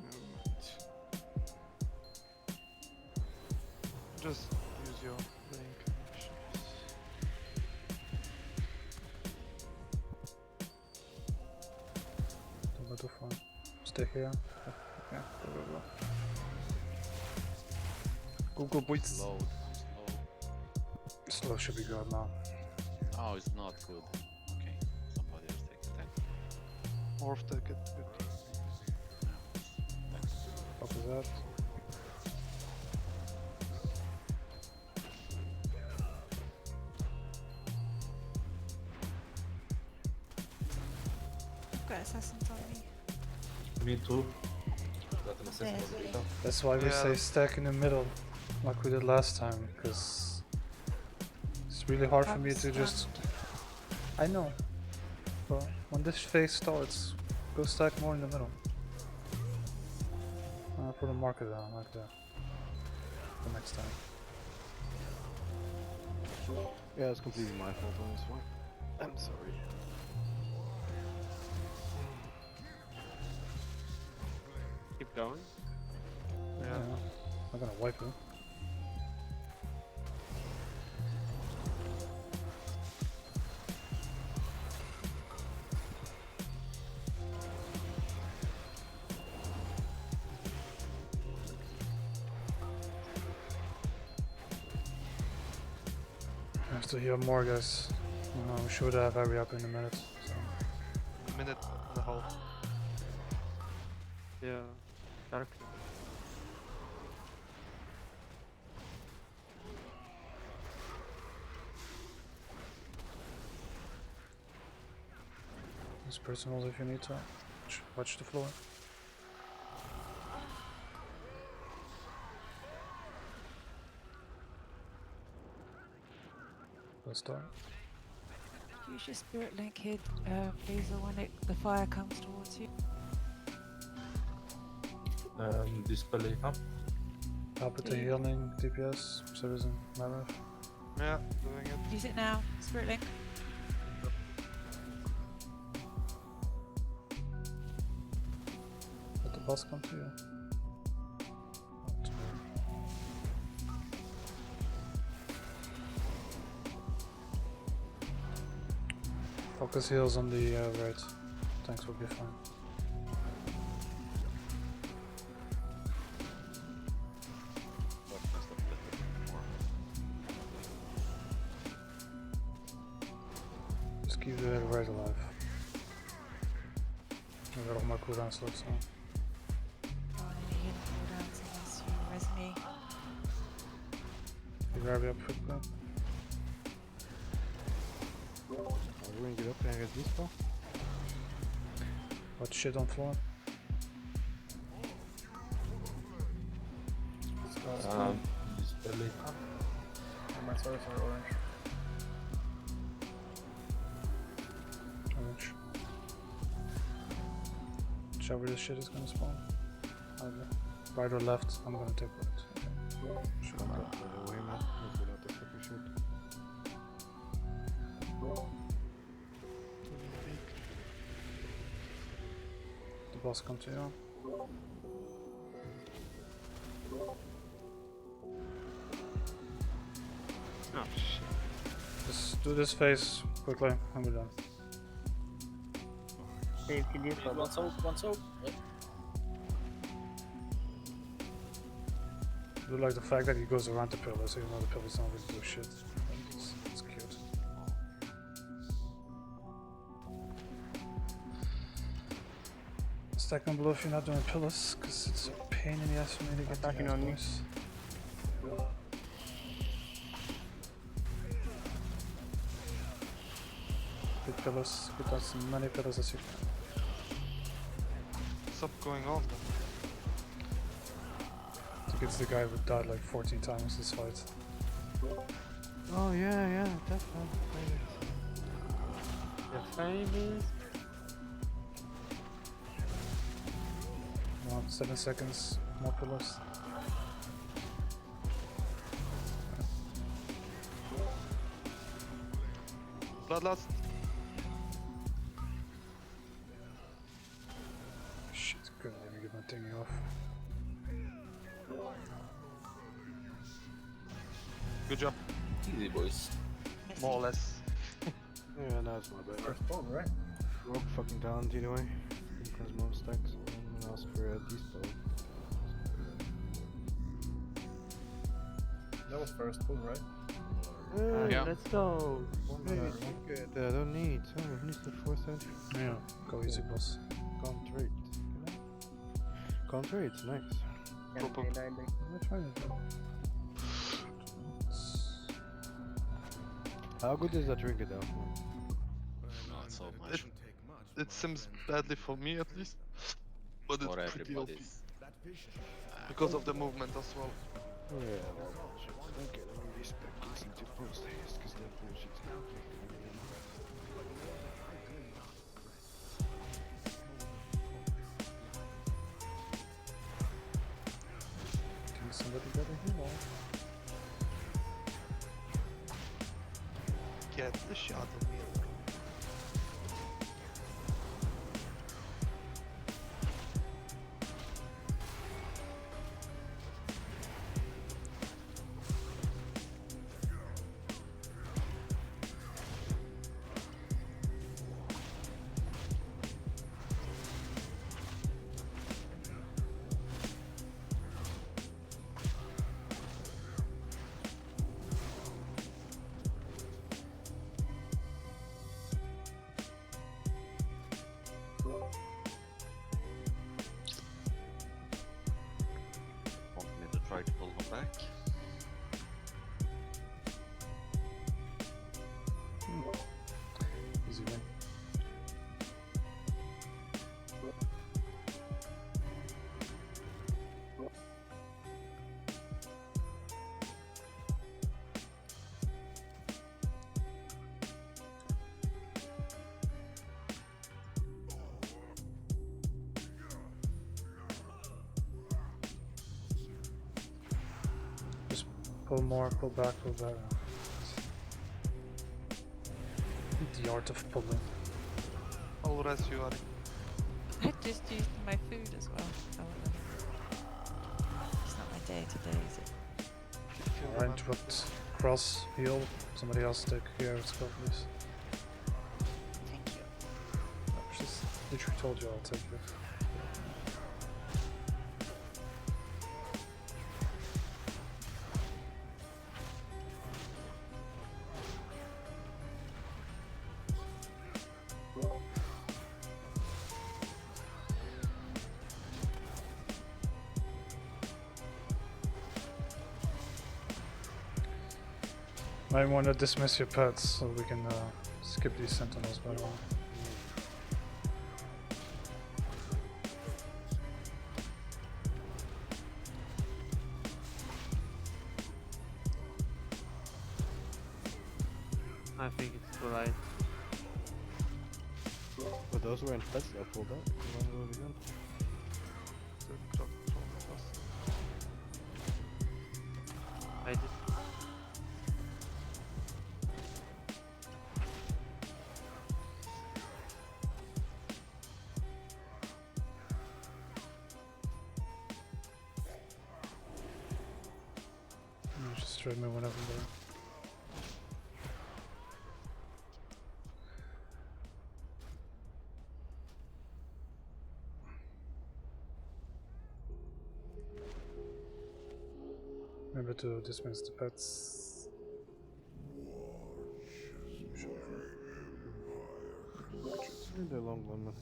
Movement. Just use your link. Don't go too far. Stay here. Yeah, go. Go, boys. Slow. Slow should be good now. Oh, it's not good. Okay, somebody else take the tank. Morph take it. What was that? I've got assassins on me. Me too. There's That's why we Yeah. say stack in the middle, like we did last time, because it's really hard for me to just... I know, but when this phase starts, go stack more in the middle. I'll put a marker down like that for next time. Yeah, it's completely my fault on this one. I'm sorry. Keep going. Yeah. I'm gonna wipe it. I have to heal more, guys. We should have hurry up in a minute. So. A minute and a half. Yeah. Darkly. Use personals if you need to. Watch the floor. Let's start. Use your spirit link here, please, or when the fire comes towards you. Dispel up. Palpate healing, DPS, Citizen, Mara. Yeah, doing it. Use it now, spirit link. Let the boss come to you. Focus heals on the right. Tanks will be fine. Just keep the right alive. I got all my cooldowns left, so. Oh, I need healing cooldowns unless you res me. You grab you up quickly. We're gonna get up and get this spell. Watch shit on floor. Use Billy. And my stars are orange. Orange. Whichever this shit is gonna spawn. Either right or left, I'm gonna take right. Should have got the way, man. Not without the fucking shoot. The boss come to you. Oh shit. Just do this phase quickly and we're done. Save kill for One soap, one soap. I do like the fact that he goes around the pillar, so you know the pillars don't really do shit. It's cute. Stack them below if you're not doing pillars, because it's a pain in the ass for me to get Attacking the on me. boys. Get pillars, get as many pillars as you can. What's up going on? I think it's the guy who died like 14 times this fight. Oh yeah, definitely. The famous. 7 seconds, more pillars. Bloodlust. Shit, couldn't even get my thingy off. Good job. Easy, boys. More or less. Yeah, no, it's my bad. First ball, right? Rogue fucking talent either way. He has more stacks. I'm gonna ask for a D-spell. That was first pull, right? Yeah. Let's go. Hey, good. I don't need. Oh, who needs the 4th entry? Yeah, go easy, boss. Can't trade. Can I? Can't trade, nice. Can't trade either. I'm trying to do. How good is that drink it out? Not so much. It seems badly for me at least, but it's For pretty OP. everybody's. Because of the movement as well. Oh yeah, well, shit. Okay, let me respect this into post haste, because that bullshit's not Can somebody get a heal? Get the shot of me. Want me to try to pull him back? Easy win. Just pull more, pull back, pull back. The art of pulling. I'll res you, Ari. I just used my food as well. So, it's not my day today, is it? I interrupt, cross, heal. Somebody else take care of Skull, please. Thank you. I just literally told you I'll take it. Might want to dismiss your pets so we can skip these sentinels, by the way. I think it's too late. But those were in pets that pulled up. You wanna do it again? I just You just trade me whenever there. Remember to dismiss the pets. The long one.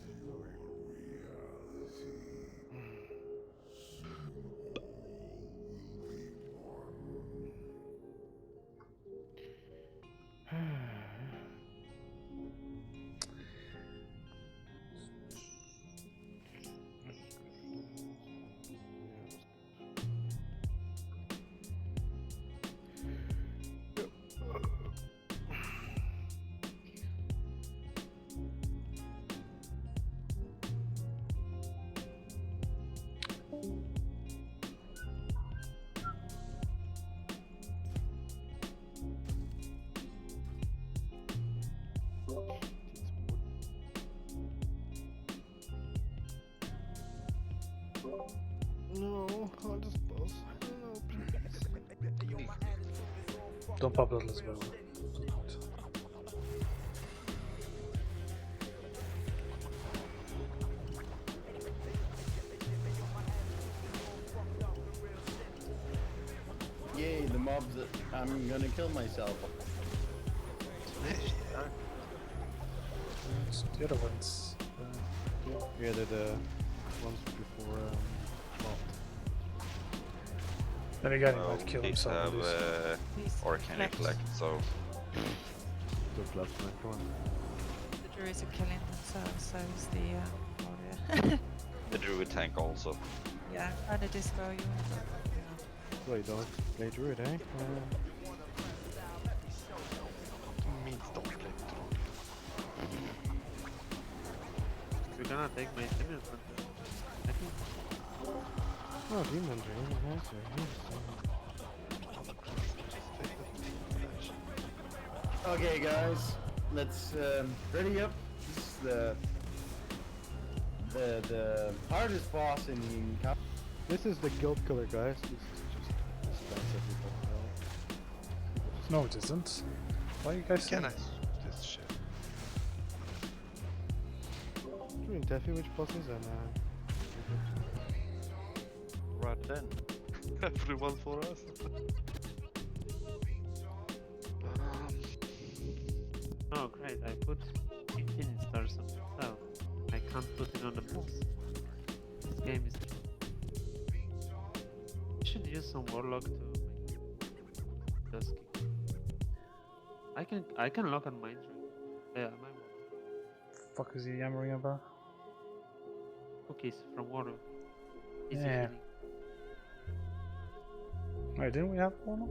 No, I'll just pause. No, please. Don't pop that as well. Yay, the mobs that I'm gonna kill myself. It's the other ones. Yeah, the ones before Maut. Then again, he might kill himself. Have organic left, so The left one, come on. The druids are killing themselves, so is the warrior. the druid tank also. Yeah, and a disco you. Well, you don't play druid, eh? Means don't play druid. We're gonna take my demons, but I think Oh, demons are even nicer. Okay, guys, let's ready up. This is the hardest boss in the encounter. This is the guild killer, guys. This is just slice everybody out. No, it isn't. Why are you guys saying? Can I this shit? TheRealTephy, which bosses and Right then. Everyone for us. oh great, I put 15 stars on myself. I can't put it on the boss. This game is I should use some warlock to make dusky. I can lock on mind trick. Yeah, my Fuck is he yammering about? cookies from warlock. Easy Yeah. healing. Wait, didn't we have one?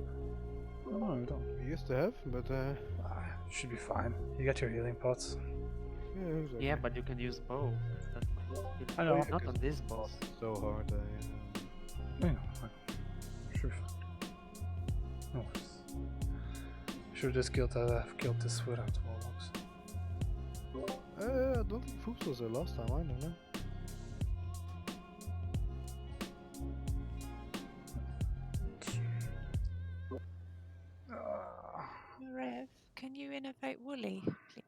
No, we don't. we used to have, but Should be fine. You got your healing pots. yeah, it was okay. Yeah, but you can use bow. That's I know. Not on this boss. So hard. Yeah, should be fine. No worries. Should this guild have killed this without warlocks? I don't think Foops was there last time, I don't know. Rev, can you innovate Wooly, please?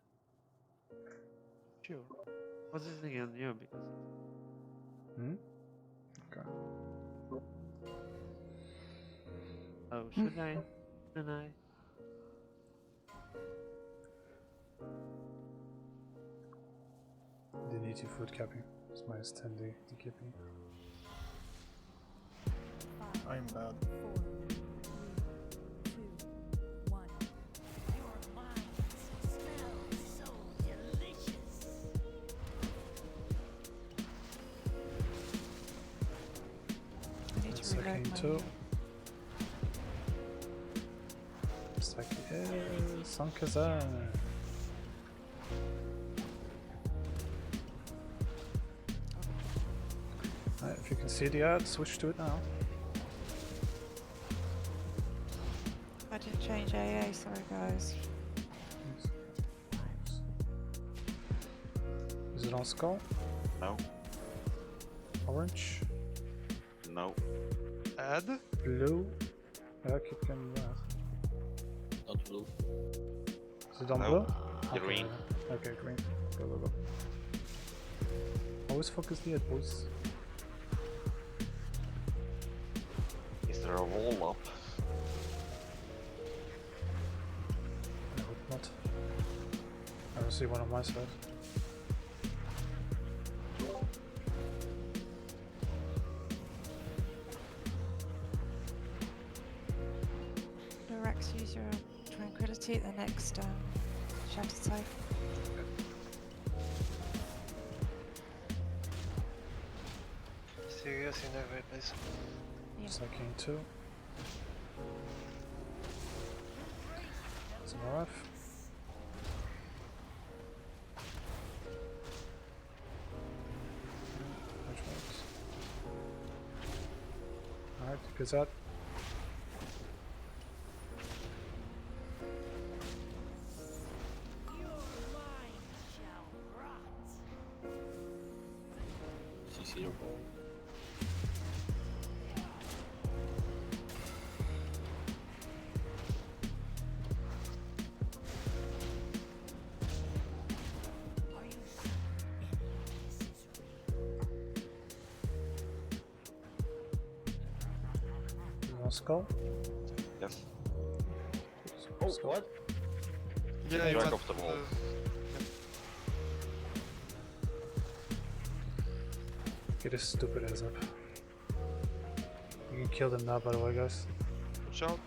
Sure. What's this thing on you? Because Okay. oh, should I? Shouldn't I? They need your food capping. It's minus 10 the keeping. I'm bad. 4, 3, 2, 1. Your minds smell so delicious. I need to reload Second my two. Stacky is. Sankazan. If you can see the ad, switch to it now. I didn't change AA, sorry guys. Is it on skull? No. Orange? No. Add? Blue? Yeah, keep going red. Not blue. Is it on No. blue? Green. Okay, green. Go, go, go. Always focus the ad, boys. Is there a wall up? I hope not. I don't see one on my side. Rex, use your tranquility at the next shattered side. Serious in every place. Yeah. Psyking 2. Some RF. Alright, good that. CC your ball. Skull? Yes. Oh, what? Yeah, Drag you went, off the wall. Get his stupid ass up. You can kill them now, by the way, guys. Watch out.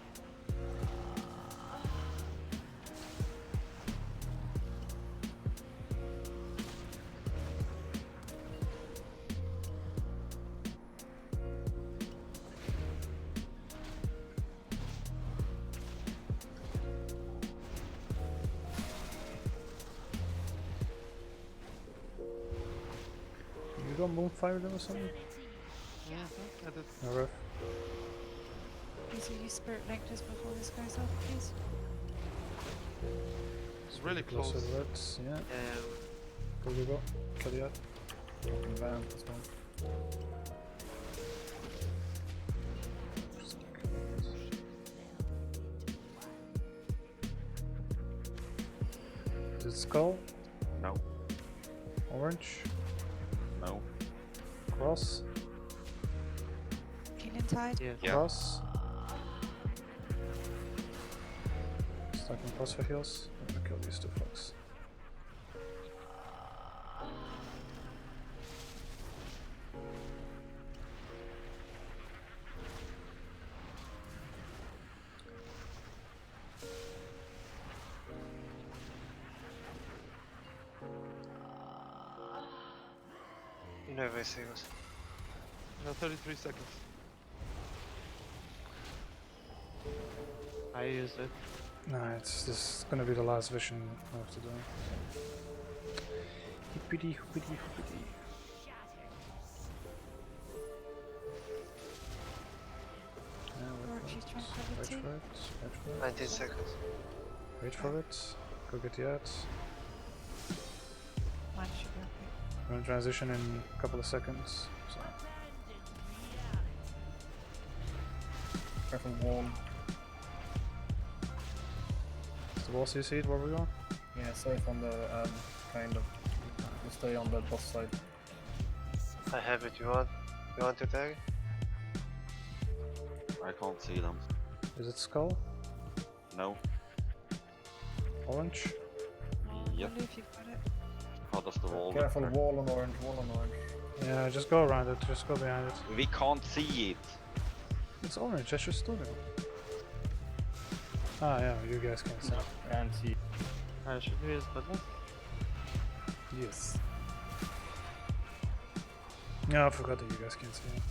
You don't moonfire them or something? I did. No ref. Please use spirit nectars before this goes off, please. It's really Close close. to the reds, yeah. Go, go, go. Kill the ad. Van as well. Is it skull? No. Orange? No. Cross? Healing tide? Yeah. Cross? Stacking cross for heals. I'm gonna kill these two fucks. You know where Serious. No, 33 seconds. I used it. Nah, this is gonna be the last vision I have to do. Hippity hoopity hoopity. Roxy's Wait tranquility. for it, wait for it. 19 seconds. Wait for it. Go get the ads. Mine should be okay. We're gonna transition in a couple of seconds. So. Careful wall. Is the wall CC'd where we are? Yeah, safe on the kind of. We'll stay on the boss side. I have it. You want? You want to tag? I can't see them. Is it skull? No. Orange? Yep. If you've got it. How does the wall Careful, look? wall on orange, wall on orange. Yeah, just go around it, just go behind it. We can't see it. It's orange, I just stood it. Ah yeah, you guys can see. And see. I should use button. Yes. Yeah, I forgot that you guys can't see it.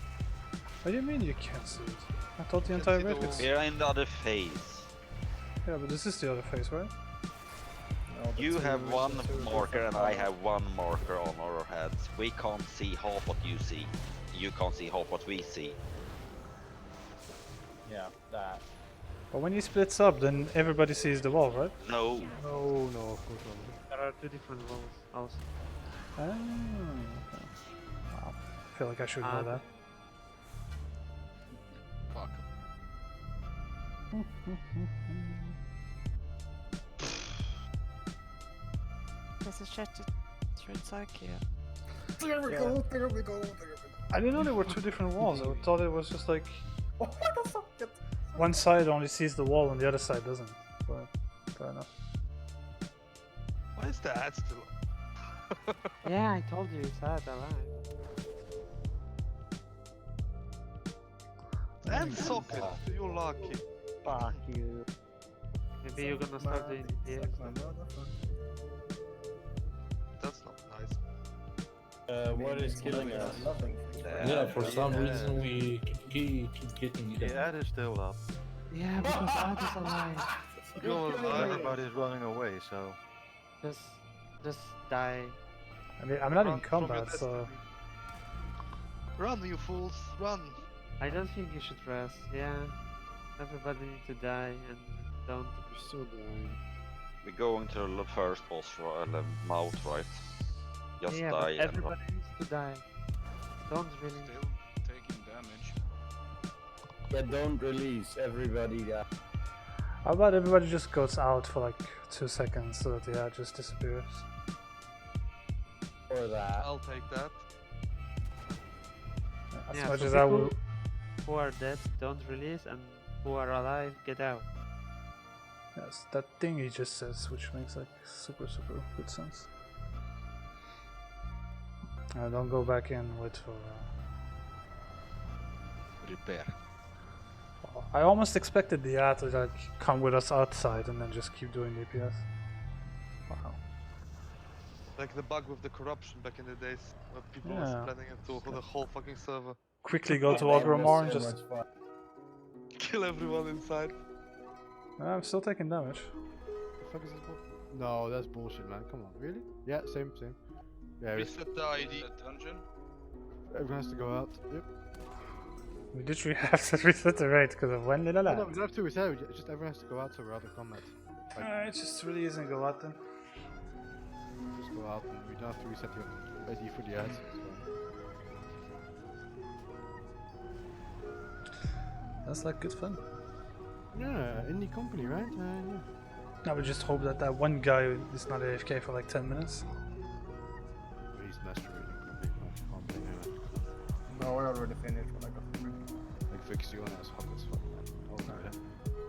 What do you mean you can't see it? I thought the Can't entire see the red could wall. see. We're in the other phase. Yeah, but this is the other phase, right? No, the You two have is one the two marker different and I colors. have one marker on our heads. We can't see half what you see. You can't see half what we see. Yeah, that. But when he splits up, then everybody sees the wall, right? No. No, no, of course not. There are 2 different walls also. Oh, okay. Wow. I feel like I should know that. Fuck. There's a shattered psyche. There we go, there we go, there we go. I didn't know there were 2 different walls. I thought it was just like one side only sees the wall and the other side doesn't. But fair enough. Why is the ad still up? Yeah, I told you it's hard alive. And socket, you're lucky. Fuck you. Maybe you're gonna start doing DPS. That's not nice. What is killing us? Nothing. Yeah, for some reason we keep getting The ad is still up. Yeah, because Ad is alive. You're alive. Everybody's running away, so. Just die. I mean, I'm not in Run from your combat, so... destiny. Run, you fools, run! I don't think you should rest. Yeah, everybody need to die and don't. We're still dying. We're going to the first boss, Maut, right? Just Yeah, die but and everybody needs to die. Don't really. Still taking damage. Yeah, don't release everybody. How about everybody just goes out for like 2 seconds so that the ad just disappears? Or that. I'll take that. As Yeah, much so as I people will... who are dead don't release, and who are alive get out. Yes, that thing he just says, which makes like super good sense. Don't go back in, wait for... Repair. I almost expected the ad to like come with us outside and then just keep doing DPS. Wow. Like the bug with the corruption back in the days, where people Yeah. was planning it to the whole fucking server. Quickly go to Ogrimmar and just... Kill everyone inside. I'm still taking damage. The fuck is this bullshit? No, that's bullshit, man. Come on, really? Yeah, same. Yeah, Reset the ID. Dungeon? everyone has to go out. Yep. We literally have to reset the rate because of when No, we don't have to reset. Just everyone has to go out so we're out of combat. Like, Alright, just really isn't go out then. just go out and we don't have to reset your ID for the ads. That's like good fun. Yeah, indie company, right? Yeah. I would just hope that that one guy is not AFK for like 10 minutes. He's masturbating probably. No, we already finished when I got free. Like fix you on as hot as fuck, man. Oh yeah.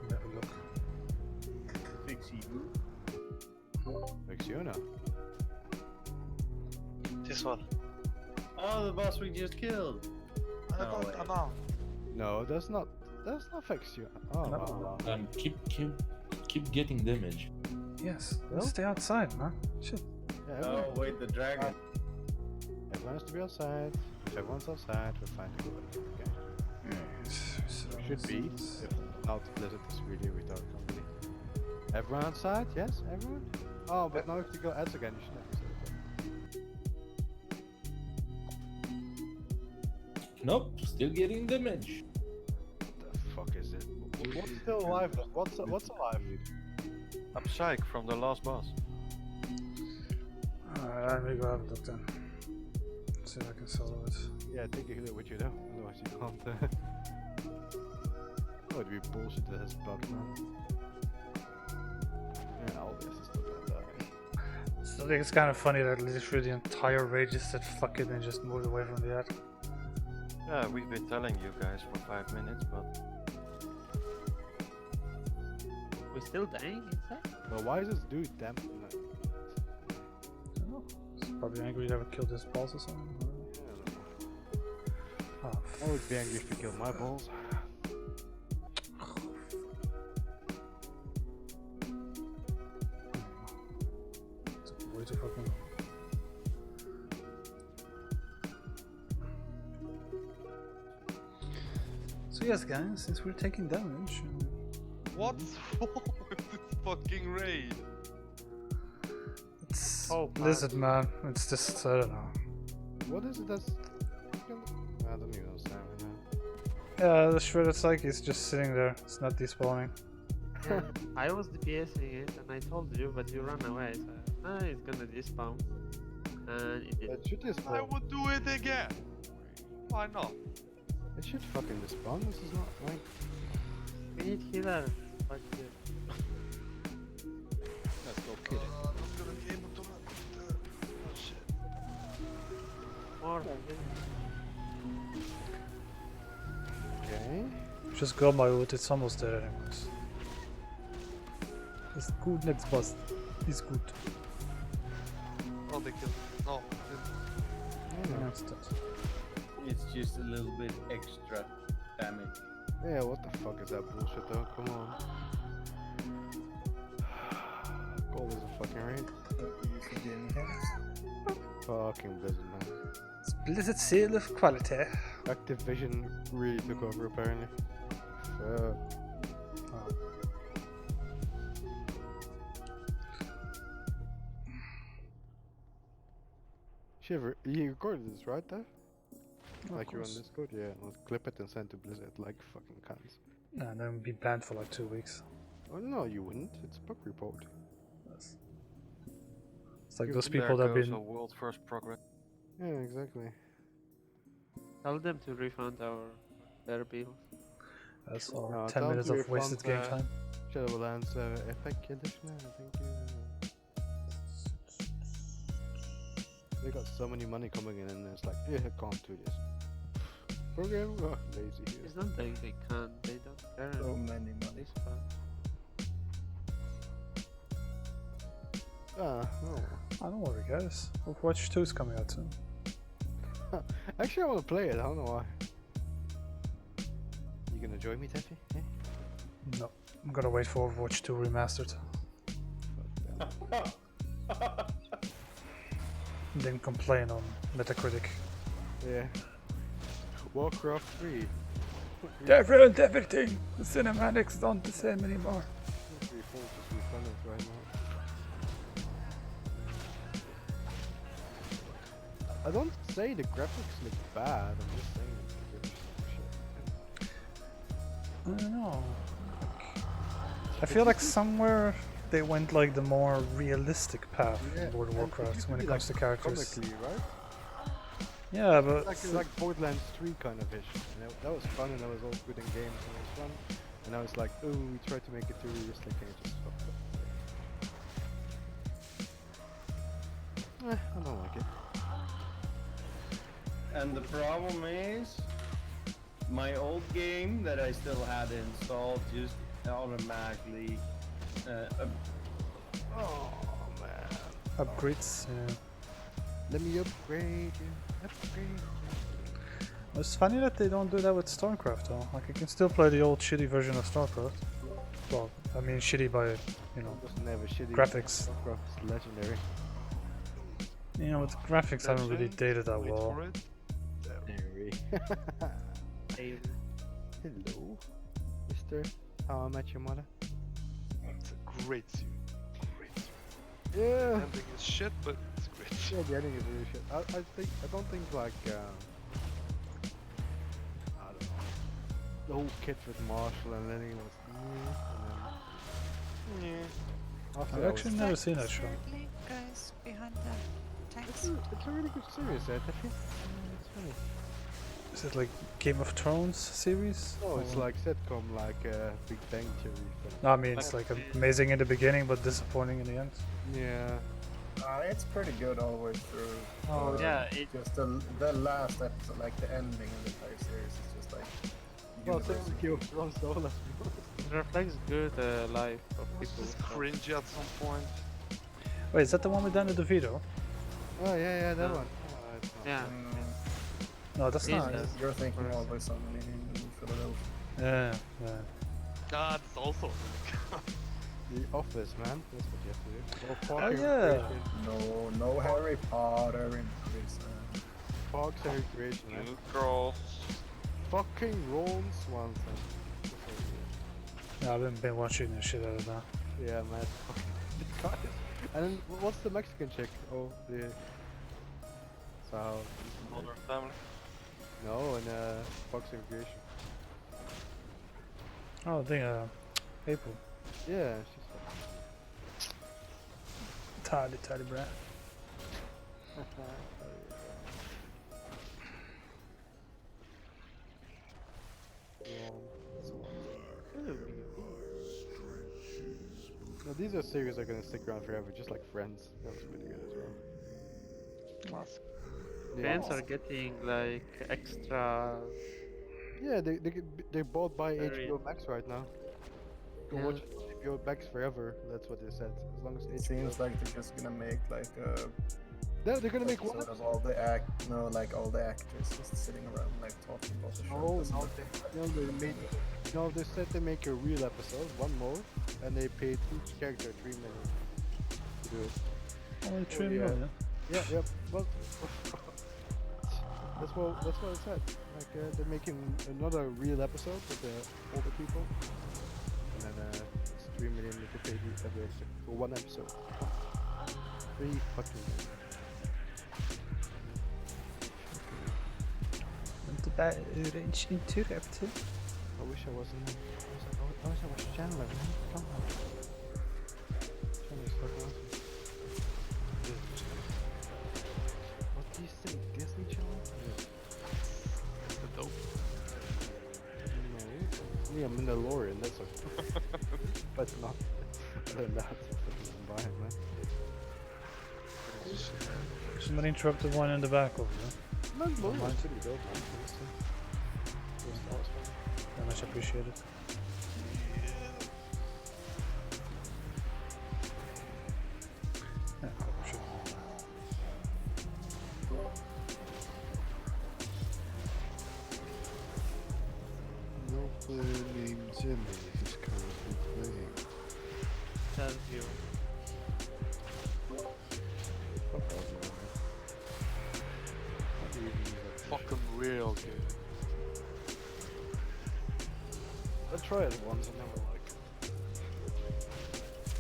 Never look. Fix you. Fix you now. This one. Oh, the boss we just killed. No way. No, that's not fix you. Oh No. wow. And keep getting damage. Yes, No? let's stay outside, man. Shit. Yeah, Oh, everyone, wait, the dragon. everyone has to be outside. If everyone's outside, we're fine to go back. Okay. Should be. If not, Blizzard is really a retarded company. Everyone outside? Yes, everyone? Oh, but now if you go ads again, you shouldn't have to say Nope, still getting damage. What the fuck is it? What's still alive? What's alive? I'm Psych from the last boss. Alright, let me go have a look then. See if I can solo it. Yeah, take a healer with you though, otherwise you can't. That would be bullshit that has bugged, man. Yeah, all this is still gonna die. So I think it's kind of funny that literally the entire rage just said fuck it and just moved away from the ad. Yeah, we've been telling you guys for 5 minutes, but We're still dying inside? Well, why is this dude damn? Like, I don't know. He's probably angry he never killed his balls or something. Oh, I would be angry if you killed my balls. Took way too fucking long. So yes guys, since we're taking damage, What's wrong with this fucking raid? It's Oh, Blizzard, man. It's just, I don't know. What is it that's... I don't even understand right now. Yeah, the Shredded Psyche is just sitting there. It's not despawning. Yeah, I was DPSing it and I told you, but you ran away. So it's gonna despawn. And it did. It should despawn. I would do it again. Why not? It should fucking despawn. This is not like... We need healer. Fuck you. Let's go kill it. I'm not gonna be able to run with oh shit. More. Okay. Just got my ult, it's almost there anyways. It's good next boss. It's good. Oh, they killed. No. Yeah, it's dead. It's just a little bit extra damage. Yeah, what the fuck is that bullshit though? Come on. Gold is a fucking raid. Fucking Blizzard, man. It's Blizzard seal of quality. Activision really took over apparently. Fuck. Shiver, you recorded this, right, Dev? Like you're on Discord? Yeah, let's clip it and send to Blizzard like fucking cunts. And then be banned for like 2 weeks. Oh no, you wouldn't. It's bug report. Yes. It's like those people that have been... world first progress. Yeah, exactly. Tell them to refund their bills. That's all. No, 10 minutes of wasted game time. Shadowlands Epic Edition, thank you. They got so many money coming in and it's like, yeah, I can't do this. Program? Oh, lazy here. It's not like they can't, they don't care. So many money. Ah, no. I don't worry, guys. Overwatch 2 is coming out soon. Actually, I want to play it, I don't know why. You gonna join me, Teffy? Yeah? No. I'm gonna wait for Overwatch 2 remastered. Then complain on Metacritic. Yeah. Warcraft 3. They've ruined everything! The cinematics aren't the same anymore. Just refund it right now. I don't say the graphics look bad, I'm just saying it's I don't know. I feel like somewhere they went like the more realistic path in World of Warcraft when it comes to characters. comically, right? Yeah, but Like Borderlands 3 kind of ish. And that was fun and that was all good in games and it was fun. And I was like, oh, we tried to make it too realistic and it just fucked up. I don't like it. And the problem is, my old game that I still had installed just automatically oh man. upgrades, yeah. Let me upgrade you. Upgrade. It's funny that they don't do that with StarCraft though. Like you can still play the old shitty version of StarCraft. Well, I mean shitty by, you know, Never shitty. graphics. Warcraft's legendary. You know, the graphics haven't really dated that well. Legendary. Hello, Mr. How I Met Your Mother. It's a great series. Great series. Yeah. The ending is shit, but it's great. Yeah, the ending is really shit. I don't think like I don't know. The whole kit with Marshall and then he was and then after I've that actually was, never seen that show. Goes behind the tanks. it's a really good series, Teffy. It's funny. Is it like Game of Thrones series? No, it's Or- like sitcom, like Big Bang Theory. No, I mean it's like amazing in the beginning but disappointing in the end. Yeah. It's pretty good all the way through. Oh, yeah, Just the last episode, like the ending of the entire series, is just like. Well, same with Game of Thrones, though. Let's be honest. It reflects good life of It's people. just cringy at some point. Wait, is that the one with Danny DeVito? Oh yeah, that No. one. Oh, it's not Yeah. No, that's He's not. the- You're thinking always on in Philadelphia. Yeah, yeah. That's also. The Office, man. That's what you have to do. Or Oh Parks and yeah. Recreation. No Harry Potter in prison. Parks and Recreation, man. Girls. Fucking Ron Swanson. Yeah, I've been watching the shit out of that. Yeah, man. Guys. And then what's the Mexican chick? Oh, the. So. Modern Family. No, in boxing creation. Oh, I think April. Yeah, she's Tally, bruh. No, these are series that are gonna stick around forever, just like Friends. That was pretty good as well. Classic. Fans are getting like extra. Yeah, they're bought by Very- HBO Max right now. You can watch it on HBO Max forever. That's what they said. As long as HBO. Seems like they're just gonna make like a. They're gonna make one episode of all the like all the actors just sitting around like talking about the show. Oh, Doesn't no, look they made. No, they said they make a real episode, one more, and they paid each character $3 million to do it. Only 3 million. Yeah, yep. Well, that's what it said. Like they're making another real episode with the older people, and then it's $3 million if they pay every extra for one episode. 3 fucking million. About Orange Interrupted. I wish I wasn't. I wish I was Chandler, man. Come on. Chandler's fucking awesome. What do you think? Disney Channel? It's the dope. No. Yeah, Mandalorian, that's okay. But not. Other than that, I'm buying, man. Somebody interrupted one in the back over there. Mandalorian's pretty dope, man. Very much appreciated. Yeah, cover shit. No player named Jimmy is currently playing. Tell you. Fucking real good. I tried it once, I never liked it.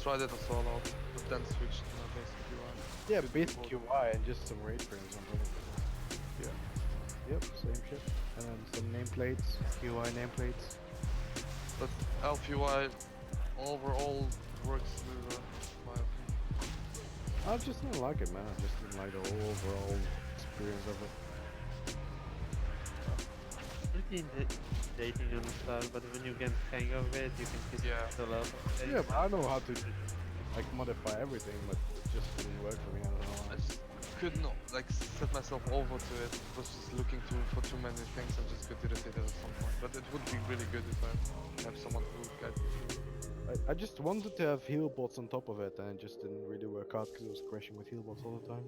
Tried it as all out, but then switched to my basic UI. Yeah, basic UI and just some rate frames on top of it. Yeah. Yep, same shit. And then some nameplates, UI nameplates. But Elf UI overall works smoother, in my opinion. I just didn't like it, man. I just didn't like the whole overall experience of it. Pretty dating on the start, but when you get hang of it, you can piss it a lot. Yeah, but I know how to like modify everything, but it just didn't work for me. I don't know. I just could not like set myself over to it. I was just looking for too many things and just got irritated at some point. But it would be really good if I have someone who would guide me through. I just wanted to have heal bots on top of it, and it just didn't really work out because it was crashing with heal bots all the time.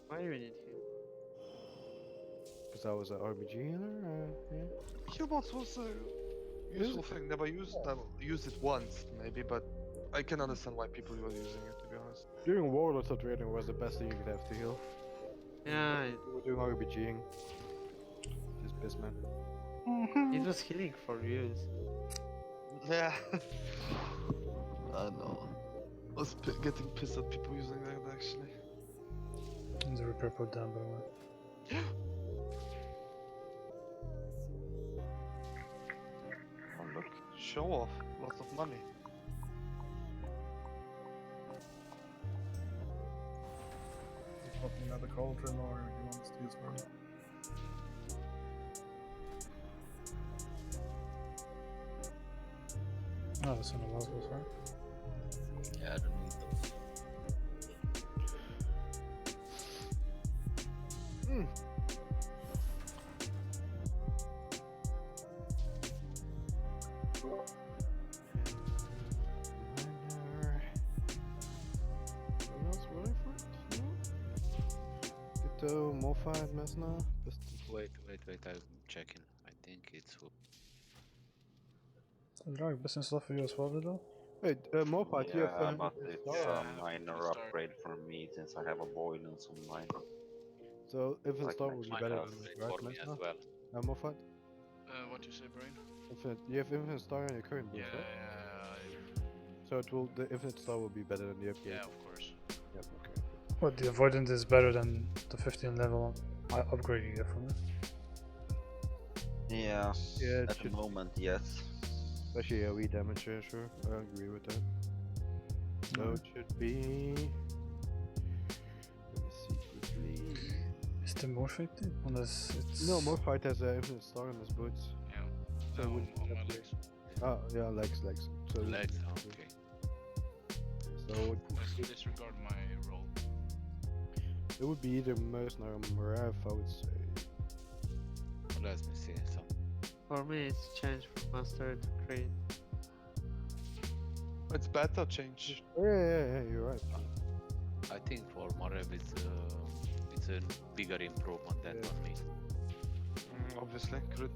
Why do you need heal? Because I was an RBG healer. Yeah. Healbots was a useful thing. Never used it once maybe, but I can understand why people were using it, to be honest. During Warlords of Trading was the best thing you could have to heal. Yeah, We were doing RBGing. Just piss, man. it was healing for years. Yeah. I know. I was getting pissed at people using that actually. There's a repair put down, by the way. Oh look, show off. Lots of money. Fucking another cauldron, or do you want us to use one? Oh, that's one of those was right. Yeah, I don't need those. Anyone else running for it? No? Get Moffat, Mesna, Wait, I'm checking. I think it's who. Drag business stuff for you as well, though? Wait, Moffat, you Yeah, have but it's installed. a minor upgrade for me since I have a boil and some mine. So if Like installed would be next better class. than right, For me as Mesna? well. Moffat? What you say, Brain? Infinite. You have infinite star in your current build, right? So it will. The infinite star will be better than the upgrade. Yeah, of course. Yep. Okay. What, the avoidance is better than the 15 level upgrade you get from it? Yeah, Yeah, it at the should. moment, yes. Especially AoE damage, yeah, sure. I agree with that. So it should be. Let me see quickly. Is the Morphite thing? Unless it's... No, Morphite has an infinite star in his boots. Yeah. So No, it wouldn't on my upgrade. legs. Ah, yeah, legs. So it Legs, wouldn't upgrade. okay. So Let's disregard my roll. it would be either Mercenary or Marav, I would say. Let me see some. For me, it's changed from master to crane. It's beta change. Yeah, you're right. I think for Marev it's a bigger improvement than for me. Obviously, crit.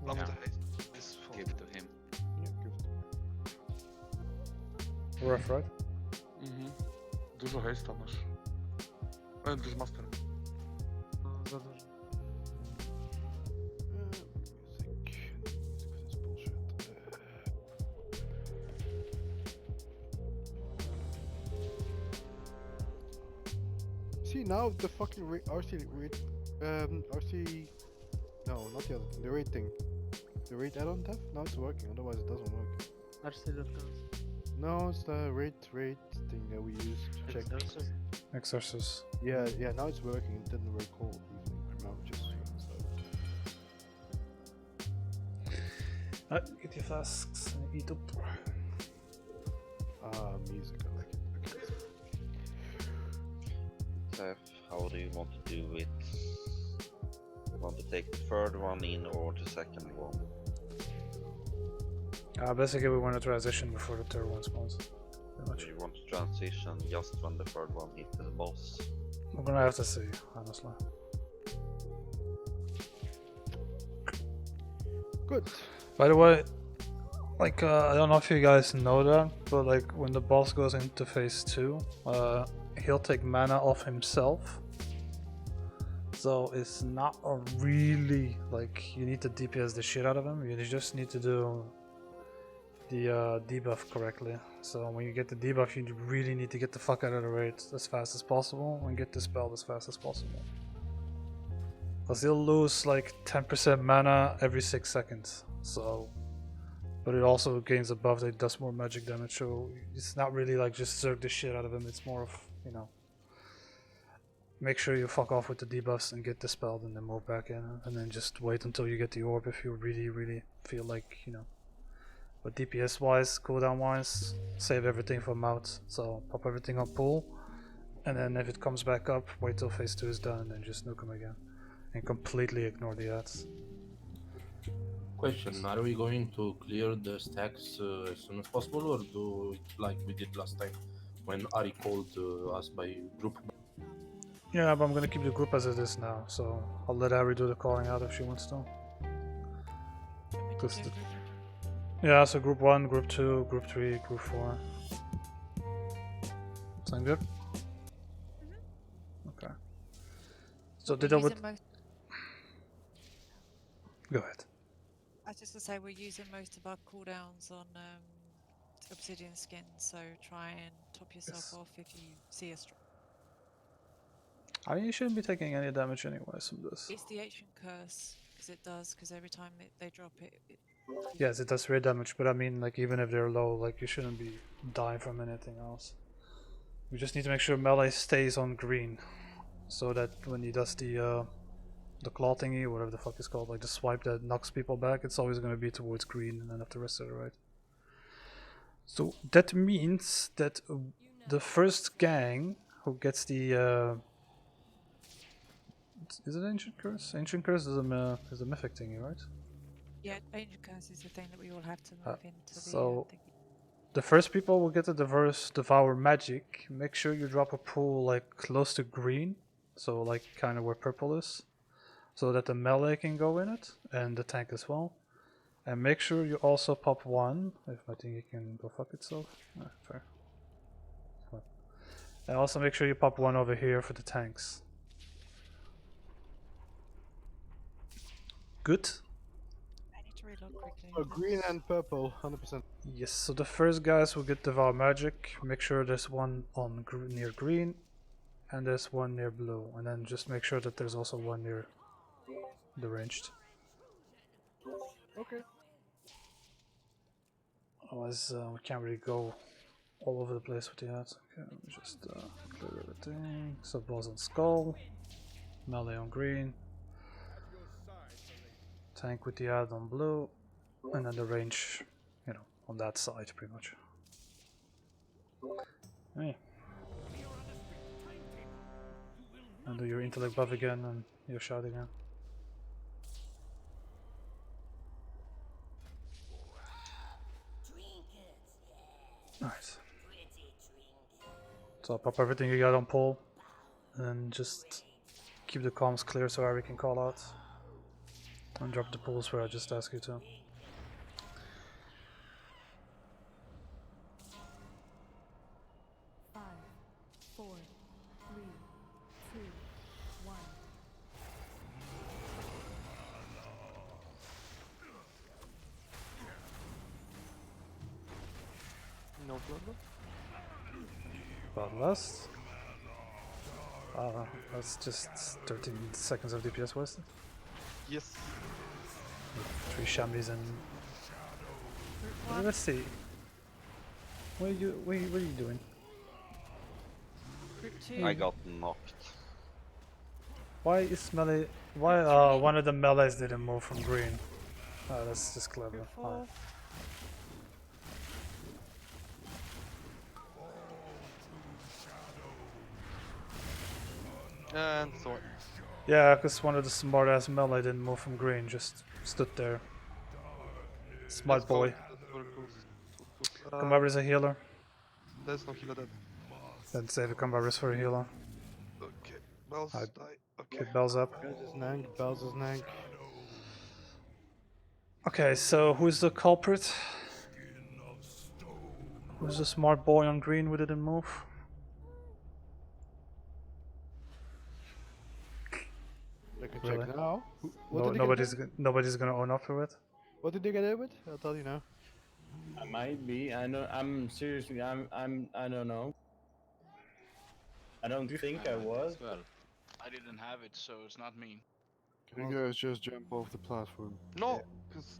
Yeah. After haste is full. Give to him. Yeah, give it Rough, right? Dużo haste'a masz. Dużo master. No, za dużo. See now the fucking RC no, not the other thing, the raid thing. The raid add-on tab? Now it's working, otherwise it doesn't work. No, it's the raid thing that we use to check. Exorcist. Yeah, now it's working. It didn't work all evening. Now it just Get your flasks and eat up. Music, I like it. Okay. How do you want to do it? Want to take the third one in or the second one? Basically we want to transition before the third one spawns. Do you want to transition just when the third one hits the boss? We're gonna have to see, honestly. Good. By the way, like I don't know if you guys know that, but like when the boss goes into phase 2, he'll take mana off himself. So it's not a really like you need to DPS the shit out of him. You just need to do the debuff correctly. So when you get the debuff, you really need to get the fuck out of the raid as fast as possible and get dispelled as fast as possible. Because he'll lose like 10% mana every 6 seconds. So, but it also gains a buff that does more magic damage. So it's not really like just zerg the shit out of him. It's more of, you know, make sure you fuck off with the debuffs and get dispelled and then move back in. And then just wait until you get the orb if you really feel like, you know. But DPS wise, cooldown wise, save everything for Maut. So pop everything on pool. And then if it comes back up, wait till phase 2 is done and then just nuke him again. And completely ignore the ads. Question, are we going to clear the stacks as soon as possible or do it like we did last time when Ari called us by group? Yeah, but I'm gonna keep the group as it is now, so I'll let Ari do the calling out if she wants to. Yeah, so group 1, group 2, group 3, group 4. Sound good? Okay. So did I would... Go ahead. I was just gonna say we're using most of our cooldowns on obsidian skin, so try and top yourself off if you see a strong. I mean, you shouldn't be taking any damage anyways from this. It's the ancient curse, because every time they drop it. Yes, it does raid damage, but I mean, like, even if they're low, like, you shouldn't be dying from anything else. We just need to make sure melee stays on green, so that when he does the claw thingy, whatever the fuck it's called, like the swipe that knocks people back, it's always going to be towards green and then up the rest of the right. So that means that the first gang who gets the is it Ancient Curse? Ancient Curse is a mythic thingy, right? Yeah, ancient curse is the thing that we all have to move into. So the first people will get to devour magic. Make sure you drop a pool like close to green, so like kind of where purple is, so that the melee can go in it and the tank as well. And make sure you also pop one. If I think it can go fuck itself. Fair. And also make sure you pop one over here for the tanks. Good. I need to reload quickly. Oh, green and purple, 100%. Yes, so the first guys will get Devour Magic. Make sure there's one on near green, and there's one near blue, and then just make sure that there's also one near the ranged. Okay. Otherwise, we can't really go all over the place with the ads. Okay, let me just clear everything. So balls on skull, melee on green, tank with the ad on blue, and then the range, you know, on that side pretty much. Hey. And do your intellect buff again and your shout again. Nice. So I'll pop everything you got on pull and just keep the comms clear so Ari can call out. And drop the pulls where I just asked you to. No bloodlust? Bloodlust? That's just 13 seconds of DPS wasted. Yes. With 3 Shambis and... Let's see. What are you doing? Group 2. I got knocked. Why is melee... Why one of the melees didn't move from green? Oh, that's just clever. Group 4. And sword. Yeah, because one of the smart ass melee didn't move from green, just stood there. Smart boy. Combaber is a healer. There's no healer dead. Then save the Combaber for a healer. Okay. Bells die. Okay. Get bells up. Bells is nank. Okay, so who's the culprit? Who's the smart boy on green who didn't move? I can Really? check now. No, nobody's gonna own up to it. What did you get away with? I'll tell you now. I might be. I know. I'm seriously. I don't know. I don't think I was. Well, I didn't have it, so it's not me. Can you guys just jump off the platform? No, because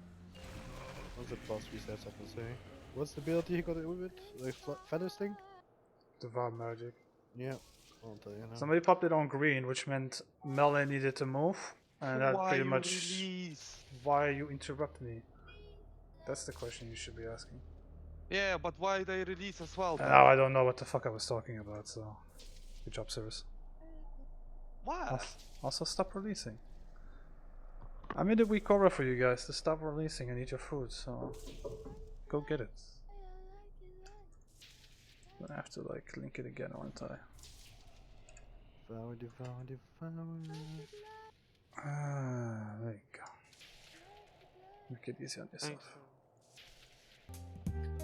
Once the boss resets, I will say. What's the ability he got away with? The feathers thing? Devour Magic. Yeah, I'll tell you now. Somebody popped it on green, which meant melee needed to move, and that why pretty you much. release? Why you interrupt me? That's the question you should be asking. Yeah, but why they release as well? And now I don't know what the fuck I was talking about, so good job, Service. Why? Also, stop releasing. I made a week aura for you guys to stop releasing and eat your food, so go get it. I have to like link it again, aren't I? There you go. Make it easy on yourself.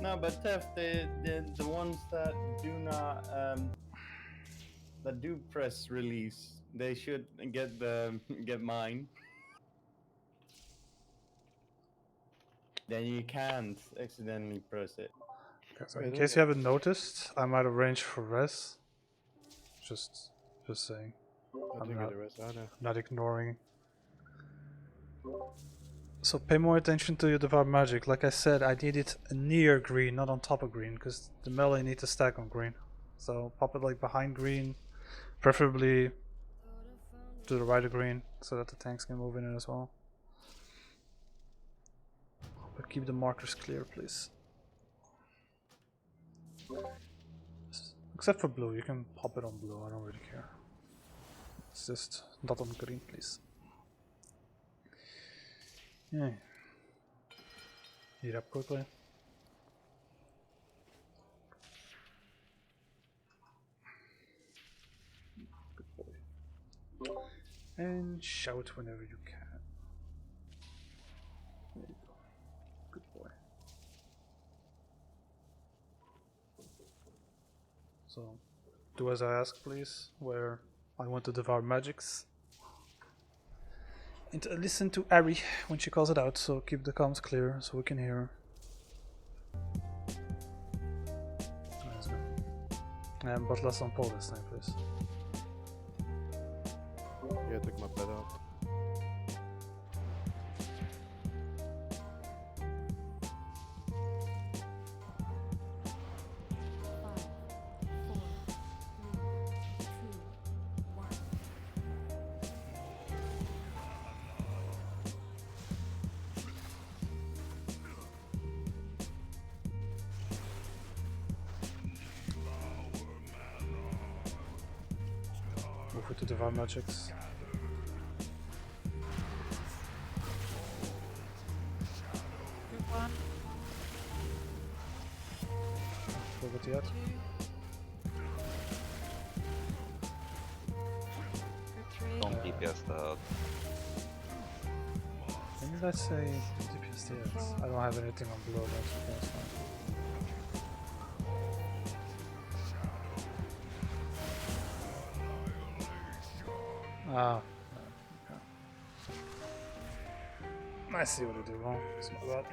No, but Tef, the ones that do not that do press release, they should get mine. Then you can't accidentally press it. Okay, so in case you haven't noticed, I'm out of range for res. Just saying. I'm not ignoring. So pay more attention to your Devour Magic. Like I said, I need it near green, not on top of green, because the melee need to stack on green. So pop it like behind green, preferably to the right of green, so that the tanks can move in it as well. But keep the markers clear, please. Except for blue, you can pop it on blue, I don't really care. It's just not on green, please. Yeah. Heat up quickly. Good boy. And shout whenever you can. There you go. Good boy. So, do as I ask, please, where I want to devour magics. And listen to Ari when she calls it out, so keep the comms clear so we can hear her. But less on pole this time, please. Yeah, I took my bed out. Move with the Divine Magics. Group 1. Move with the yet. Group 3. Don't DPS that. When did I say DPS the yet? I don't have anything on below, that's fine. Ah. Okay. I see what I did wrong. It's not bad.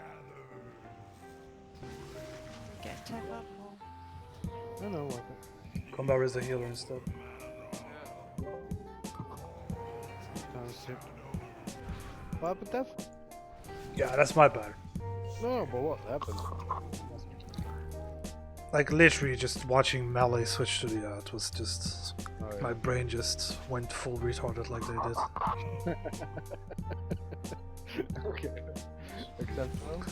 Get tap up more. No, okay. Combat is the healer instead. What happened, Dev? Yeah, that's my bad. No, but what happened? Like literally just watching melee switch to the it was just my brain just went full retarded like they did. Okay. Acceptable.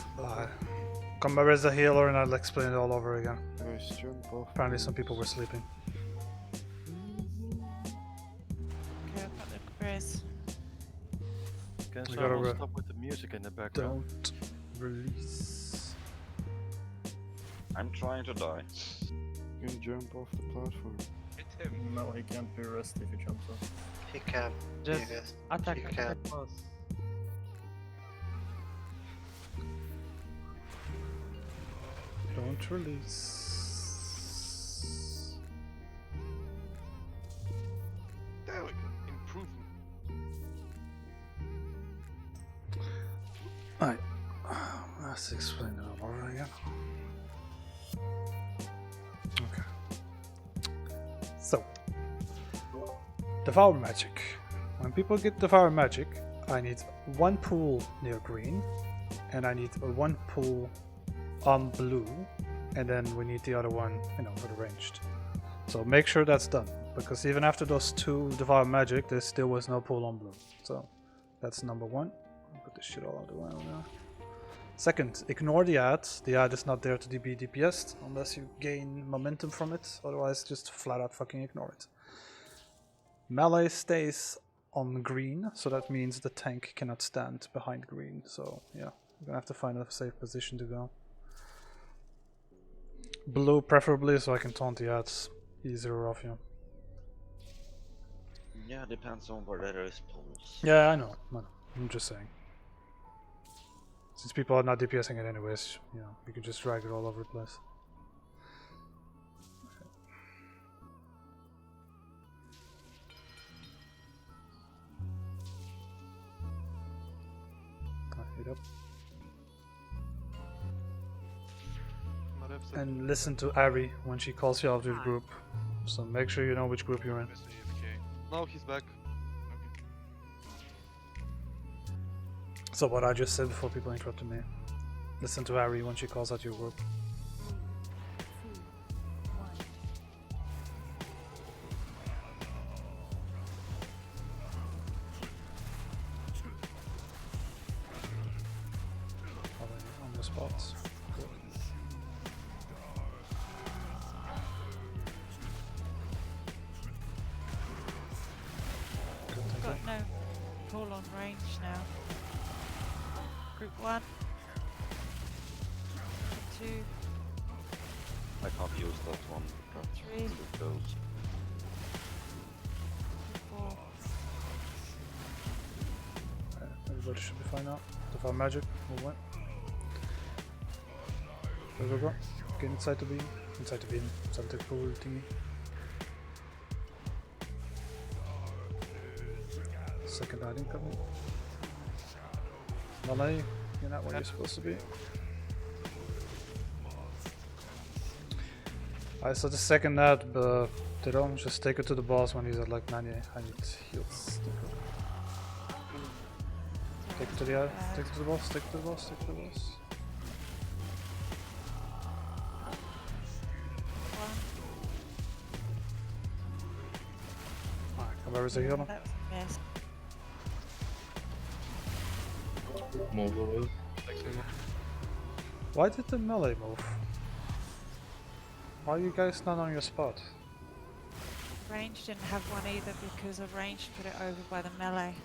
Combat is the healer and I'll explain it all over again. Nice jump off. Apparently some people were sleeping. Okay, I've got the Grizz. Can We gotta someone stop with the music in the background? Don't release. I'm trying to die. You can jump off the platform. Hit him. No, he can't be arrested if he jumps off. He can. Just Yes. attack, He attack can. boss. Don't release. There we go. Improvement. Alright. Let's explain it all over again. Okay. So, Devour Magic. When people get Devour Magic, I need one pool near green, and I need one pool on blue, and then we need the other one, for the ranged. So make sure that's done, because even after those 2 Devour Magic, there still was no pool on blue. So that's number 1. I'll put this shit all out of the way now. Second, ignore the ad. The ad is not there to be DPS'd unless you gain momentum from it. Otherwise, just flat out fucking ignore it. Melee stays on green, so that means the tank cannot stand behind green. So yeah, you're gonna have to find a safe position to go. Blue preferably, so I can taunt the ads easier off you. Yeah, depends on where there is pulls. Yeah, I know. I'm just saying. Since people are not DPSing it anyways, you can just drag it all over the place. Hit up. And listen to Ari when she calls you out to the group. So make sure you know which group you're in. Now he's back. So what I just said before people interrupted me. Listen to Ari when she calls out your group. On the spots. Good. I've got no pull on range now. Group 1. Group 2. I can't use that one. That's 3. too close. Group 4. Everybody should be fine now. Devour Magic, move away. Go. Get inside the beam. Inside the beam. Inside the pool thingy. Second item coming. Melee, you're not where you're supposed to be. Alright, so the second that, but they don't just take it to the boss when he's at like 90. I need heals. Take it to the take it to the boss, take it to the boss, take it to the boss. Alright, come over to heal him. Move away. Why did the melee move? Why are you guys not on your spot? Range didn't have one either because of range put it over by the melee.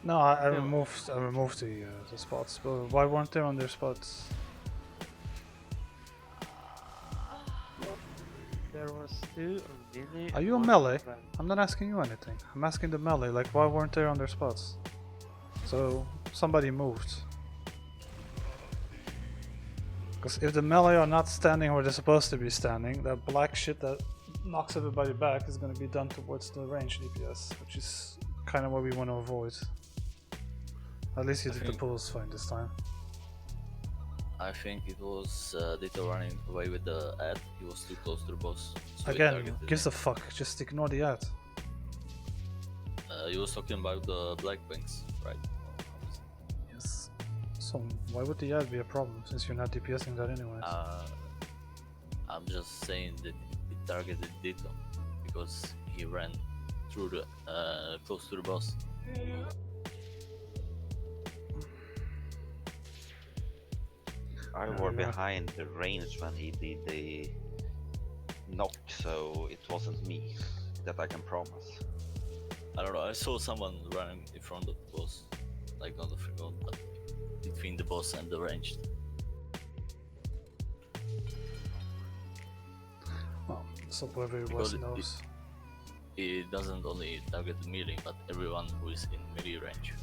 No, I removed the spots, but why weren't they on their spots? There was two on melee. Are you a and one melee? on range. I'm not asking you anything. I'm asking the melee, like why weren't they on their spots? So somebody moved. Because if the melee are not standing where they're supposed to be standing, that black shit that knocks everybody back is going to be done towards the range DPS, which is kind of what we want to avoid. At least you did the pulls fine this time. I think it was Dito running away with the ad. He was too close to the boss. So he Again, targeted gives him. a fuck. Just ignore the ad. He was talking about the black wings, right? Yes. So why would the ad be a problem since you're not DPSing that anyways? I'm just saying that he targeted Dito because he ran through the close to the boss. I were behind the range when he did the knock, so it wasn't me. That I can promise. I don't know, I saw someone running in front of the boss, like not the front, but between the boss and the ranged. Well, so whoever it Because was knows. It doesn't only target the melee, but everyone who is in melee range.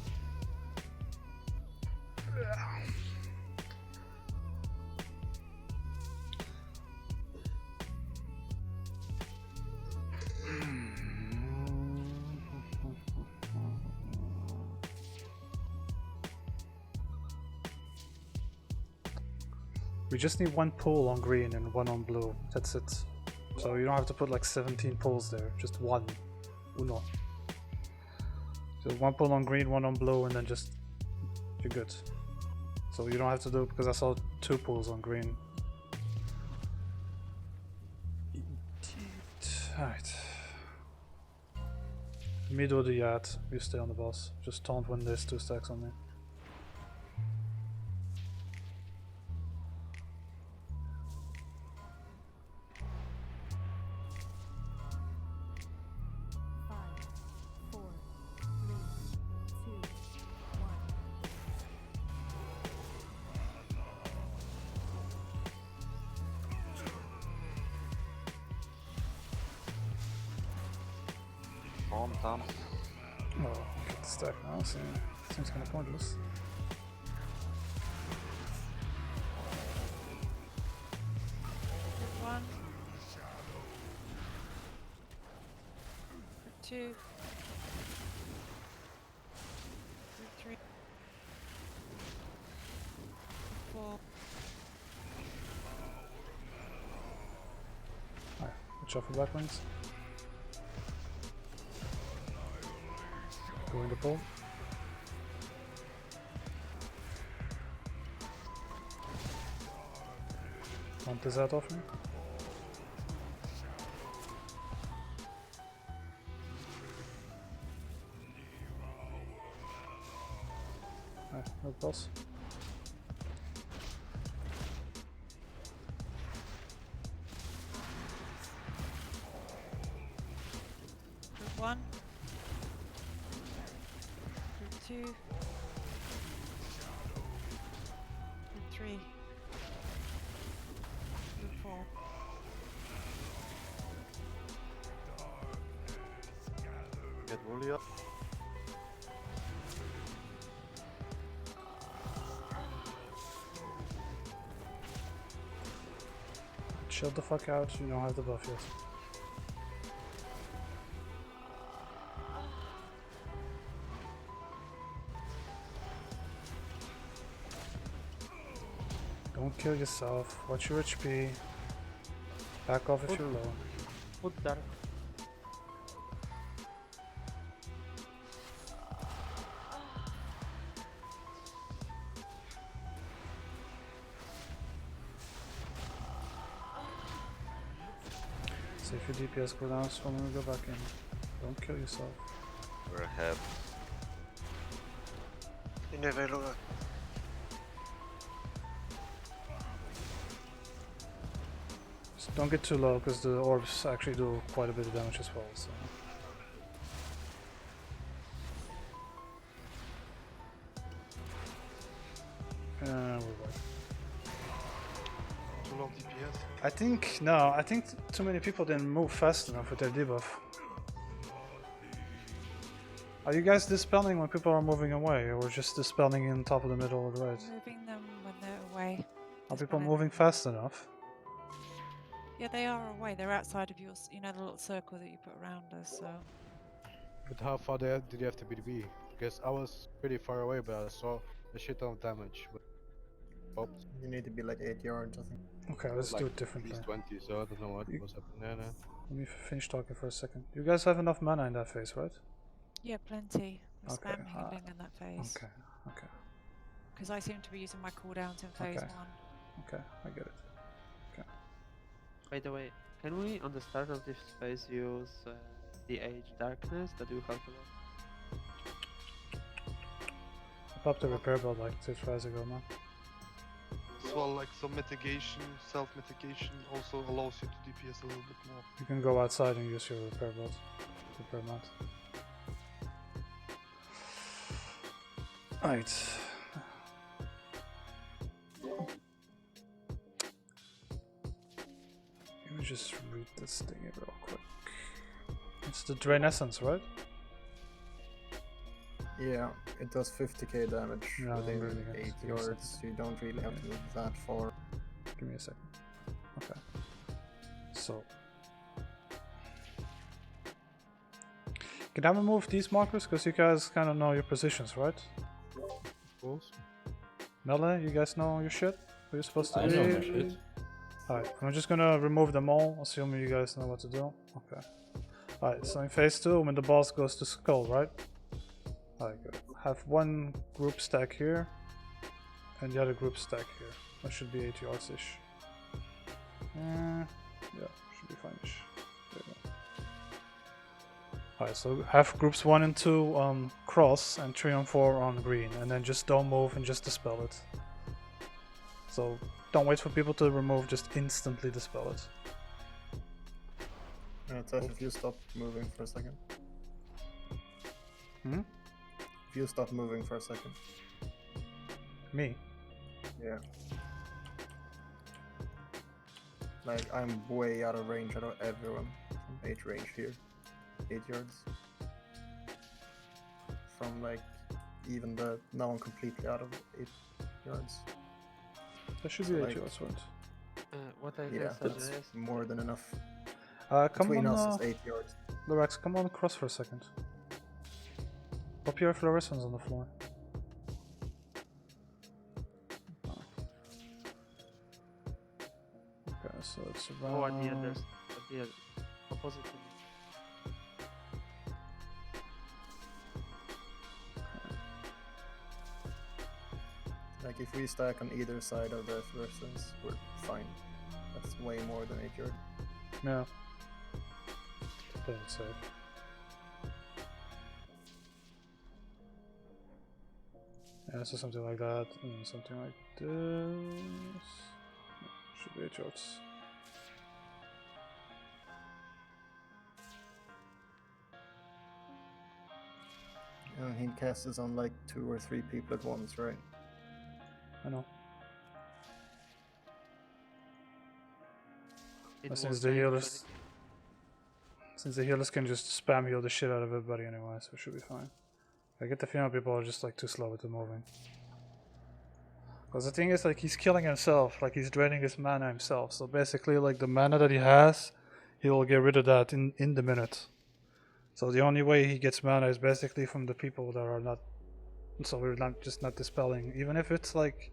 We just need one pull on green and one on blue. That's it. So you don't have to put like 17 pulls there. Just one. Uno. So one pull on green, one on blue, and then just you're good. So you don't have to do it because I saw 2 pulls on green. Alright. Me do the yacht. You stay on the boss. Just taunt when there's 2 stacks on me. Calm down. Oh, get the stack now, so seems kind of pointless. One. Two. Three. 4. Alright, watch out for black wings. Going to pull. Want this out off me? Alright, no boss. Group 1. Group 2. Group 3. Group 4. Get Wooly up. Chill the fuck out, you don't have the buff yet. kill yourself. Watch your HP. Back off if you're low. Put dark. See if your DPS cooldowns when we go back in. Don't kill yourself. We're ahead. Ny'alotha. Just don't get too low because the orbs actually do quite a bit of damage as well. So. We're right. Too low DPS. I think too many people didn't move fast enough with their debuff. Are you guys dispelling when people are moving away, or just dispelling in top of the middle or the right? Moving them when they're away. Are people Dispelling moving them. fast enough? Yeah, they are away. They're outside of your, you know, the little circle that you put around us. So. But how far did you have to be? Because I was pretty far away, but I saw a shit ton of damage. But popped. You need to be like 8 yards, I think. Okay, It let's was do like it differently. At least 20, so I don't know what was happening there. No. Let me finish talking for a second. You guys have enough mana in that phase, right? Yeah, plenty. We Okay, spam healing in that phase. Okay. Because I seem to be using my cooldowns in phase 1. Okay, I get it. Okay. By the way, can we on the start of this phase use the Age Darkness? That will help a lot. I popped a repair build like 6 tries ago, man. As well, like some mitigation, self-mitigation also allows you to DPS a little bit more. You can go outside and use your repair build. Repair mount. Alright. Let me just read this thing real quick. It's the Drain Essence, right? Yeah, it does 50k damage Yeah, within really good. 8 Give me a yards, second. so you don't really have to move that far. Give me a second. Okay. So. Can I remove these markers? Because you guys kind of know your positions, right? Of course. Melee, you guys know your shit? Where you're supposed to I be? know my shit. Alright, I'm just gonna remove them all, assuming you guys know what to do. Okay. Alright, so in phase 2, when the boss goes to skull, right? Alright, good. Have one group stack here, and the other group stack here. That should be 8 yards-ish. Yeah, should be fine-ish. There you go. Alright, so have groups 1 and 2 on cross, and 3 and 4 on green, and then just don't move and just dispel it. So don't wait for people to remove, just instantly dispel it. Tef, if you stop moving for a second. Hmm? If you stop moving for a second. Me? Yeah. Like, I'm way out of range out of everyone. From 8 range here. 8 yards. From like, even the, now I'm completely out of 8 yards. That should So, be 8 like, yards, right? What I yeah, can that's suggest. more than enough. Come Between on, us, it's 8 yards. Lorax, come on cross for a second. Pop your fluorescence on the floor. Oh. Okay, so it's around... Oh, at the others. At the opposite to me. Like, if we stack on either side of the fluorescence, we're fine. That's way more than 8 yards. Yeah. Playing safe. Yeah, so something like that, and something like this. Should be 8 yards. And he casts on like 2 or 3 people at once, right? I know. It But since was the 9 healers... Since the healers can just spam heal the shit out of everybody anyway, so it should be fine. I get the feeling people are just like too slow with the moving. Because the thing is, like, he's killing himself, like he's draining his mana himself. So basically, like, the mana that he has, he will get rid of that in the minute. So the only way he gets mana is basically from the people that are not... So we're not dispelling. Even if it's like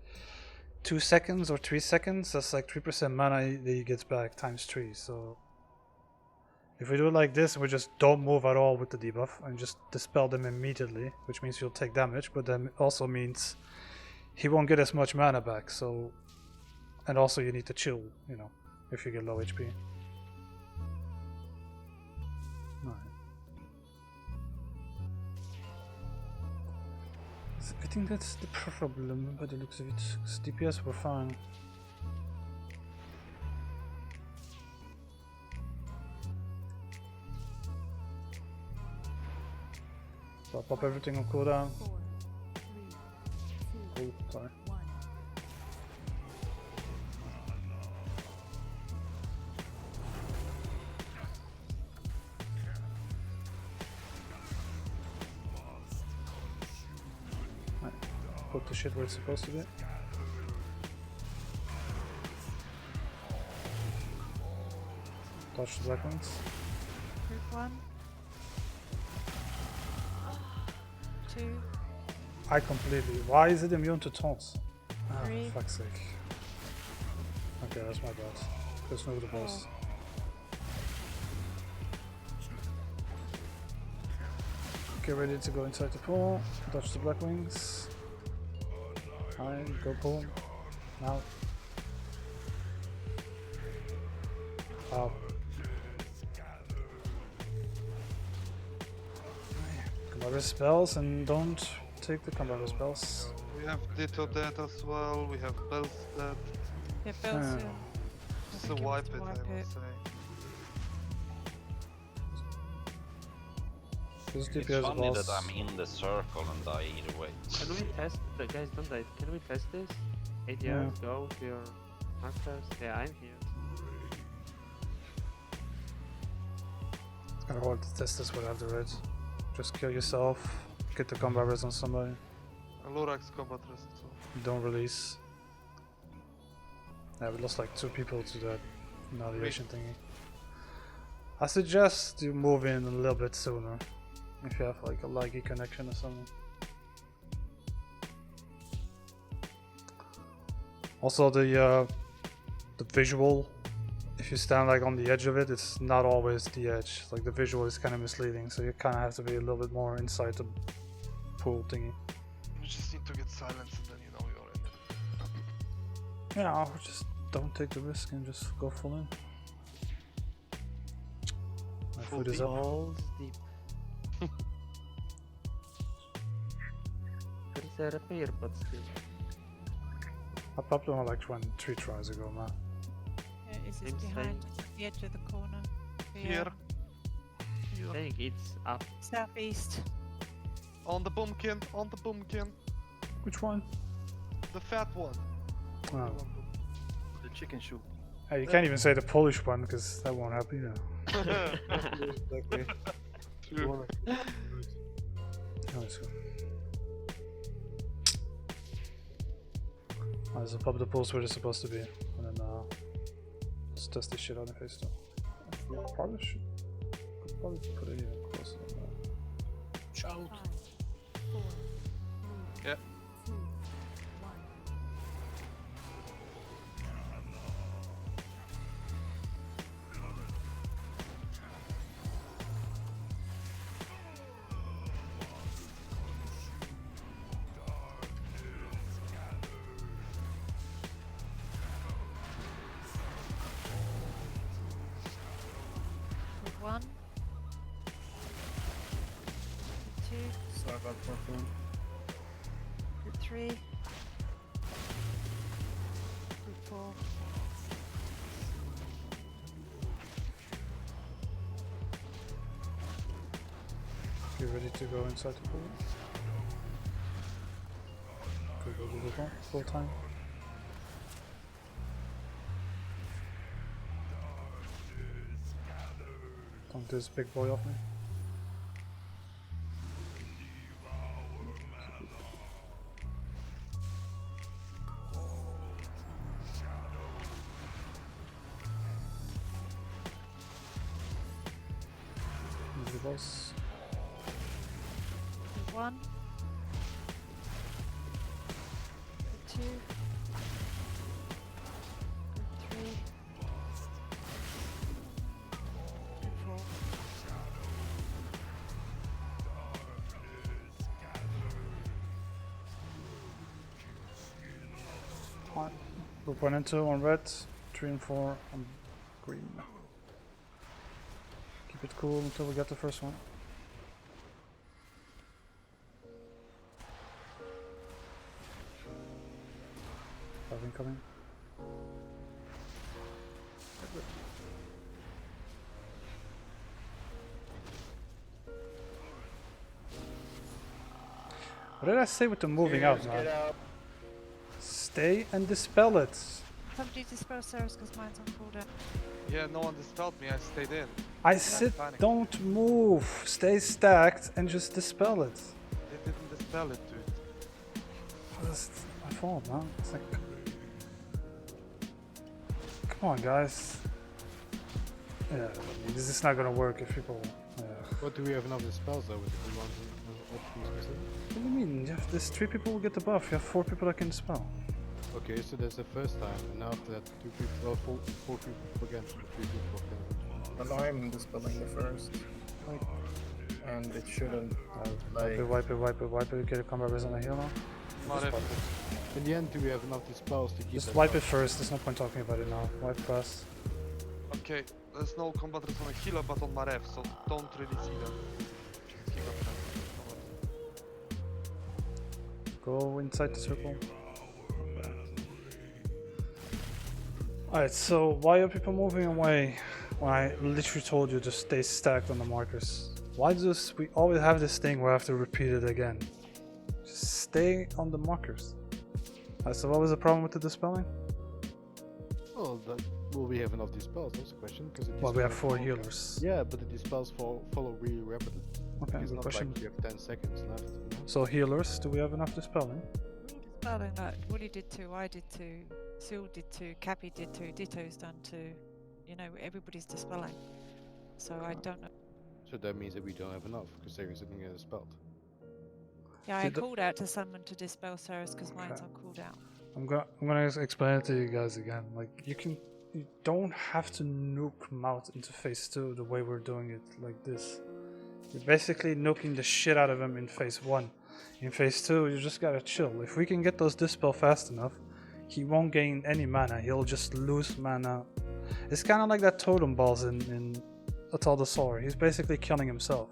2 seconds or 3 seconds, that's like 3% mana that he gets back times 3. So if we do it like this, we just don't move at all with the debuff and just dispel them immediately, which means you'll take damage, but then also means he won't get as much mana back. So, and also you need to chill, you know, if you get low HP. Alright. I think that's the problem by the looks of it, because DPS were fine. So I'll pop everything on cooldown. Oh, sorry. Right. Put the shit where it's supposed to be. Touch the black ones. Group 1. 2. I completely. Why is it immune to taunts? Ah, 3. for fuck's sake. Okay, that's my bad. Let's move the boss. Get ready to go inside the pool. Dodge the black wings. Alright, go pool. Now. Oh. Combat spells and don't take the combat spells. We have Ditto dead as well, we have Bells dead. Yeah, Bells, yeah. Just a wipe it, I would say. This It's DPS funny boss. that I'm in the circle and die either way. Can we test the guys? Don't die. Can we test this? ADR, Yeah. go to your markers. Yeah, I'm here. It's kinda hard to test this without the red. Just kill yourself, get the combat res on somebody, Lorax combat rest, so. don't release. Yeah, we lost like 2 people to that annihilation thingy. I suggest you move in a little bit sooner if you have like a laggy connection or something. Also the visual, if you stand like on the edge of it, it's not always the edge. Like the visual is kind of misleading, so you kind of have to be a little bit more inside the pool thingy. You just need to get silence and then you know you're in it. Yeah, or just don't take the risk and just go full in. My Full foot is deep. up. Balls deep. There is a repair, but still. I popped on like 3 tries ago, man. Yeah, is this Same behind side. at the edge of the corner? Here. I think it's up. Southeast. On the pumpkin, on the pumpkin. Which one? The fat one. Oh. The chicken soup. Hey, you can't even say the Polish one because that won't help either. Exactly. True. Oh, let's go. Alright, so pop the pulse where it's supposed to be, and then let's test this shit out in face too. Probably should. Could probably put it even closer than that. Shout. Yeah. Group 1. Group 2. Sorry about that. Group 3. Group 4. Get ready to go inside the pool. Go, full time. Don't this big boy off me. Move the boss. Group 1. Group 2. Alright. Group 1 and 2 on red, 3 and 4 on green. Keep it cool until we get the first one. Incoming. What did I say with the moving out, man? Stay and dispel it. Somebody dispel Sarah's because mine's on cooldown. Yeah, no one dispelled me. I stayed in. I said don't move. Stay stacked and just dispel it. They didn't dispel it, dude. That's my fault, man. It's like, come on, guys. Yeah, this is not gonna work if people. What do we have enough spells though with the good ones? What do you mean? You have this 3 people will get the buff. You have 4 people that can dispel. Okay, so that's the first time, and after that, 2 people, well, 4 people again, 3 people again. Well, I'm dispelling the first. And it shouldn't have, Wipe it, get a combat res on the heal now. In the end, do we have enough dispels to keep Just that wipe up? it first, there's no point talking about it now. Wipe fast. Okay, there's no combat res on a healer but on Marev, so don't really see them. Keep up time. Go inside the circle. Alright, so why are people moving away when I literally told you to stay stacked on the markers? Why does we always have this thing where I have to repeat it again? Just stay on the markers. Alright, so what was the problem with the dispelling? Well, will we have enough dispels? That's the question. Well, we have 4 healers. Yeah, but the dispels follow really rapidly. Okay, it's good not question. like you have 10 seconds left. You know? So healers, do we have enough dispelling? Dispelling that Wooly did 2, I did 2, Seal did 2, Cappy did 2, Ditto's done 2. You know, everybody's dispelling. So I don't know. So that means that we don't have enough because there isn't get dispelled. Yeah, I See, the- called out to someone to dispel Sarah's because mine's on cooldown. I'm gonna explain it to you guys again. Like you don't have to nuke Maut into phase 2 the way we're doing it like this. You're basically nuking the shit out of him in phase 1. In phase 2, you just gotta chill. If we can get those dispel fast enough, he won't gain any mana. He'll just lose mana. It's kind of like that totem balls in Atal the Solar. He's basically killing himself.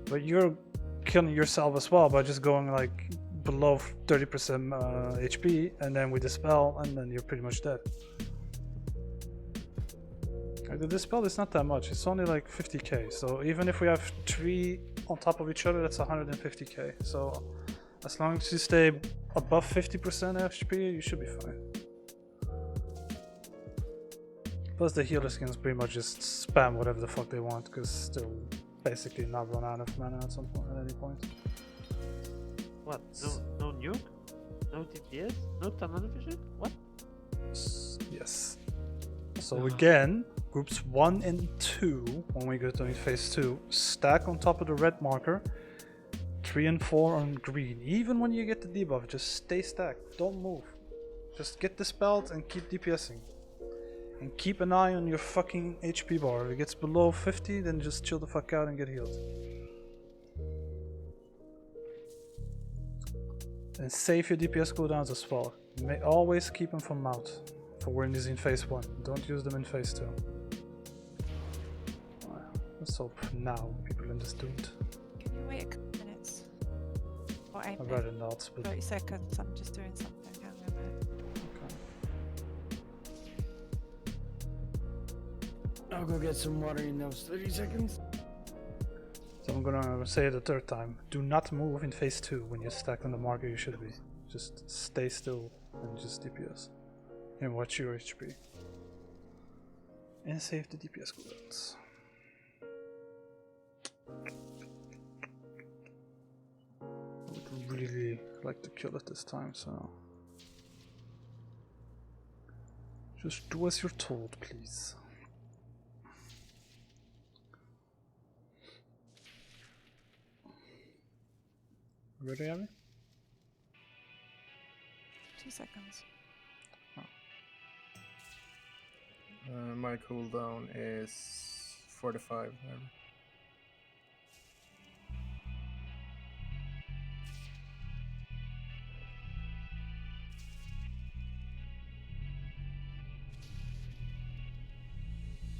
But you're killing yourself as well by just going like below 30% HP, and then we dispel, and then you're pretty much dead. Like the dispel is not that much. It's only like 50k. So even if we have 3 on top of each other, that's 150k. So as long as you stay above 50% HP, you should be fine. Plus the healer skins pretty much just spam whatever the fuck they want, because they'll basically not run out of mana at some point, at any point. What? No nuke? No DPS? No tunnel vision? What? Yes. So again, groups 1 and 2, when we go to phase 2, stack on top of the red marker, 3 and 4 on green. Even when you get the debuff, just stay stacked, don't move. Just get dispelled and keep DPSing. And keep an eye on your fucking HP bar. If it gets below 50, then just chill the fuck out and get healed. And save your DPS cooldowns as well. Always keep them from Maut. For when he's in phase 1. Don't use them in phase 2. Let's hope now people in this doomed. Can you wait a couple minutes? Or 8 I'd minutes? rather not, but 30 seconds, I'm just doing something. Hang on a minute. I'll go get some water in those 30 seconds. So I'm gonna say it a third time. Do not move in phase 2 when you're stacked on the marker you should be. Just stay still and just DPS. And watch your HP. And save the DPS cooldowns. I would really like to kill it this time, so... just do as you're told, please. Ready, Abby? 2 seconds. My cooldown is 45.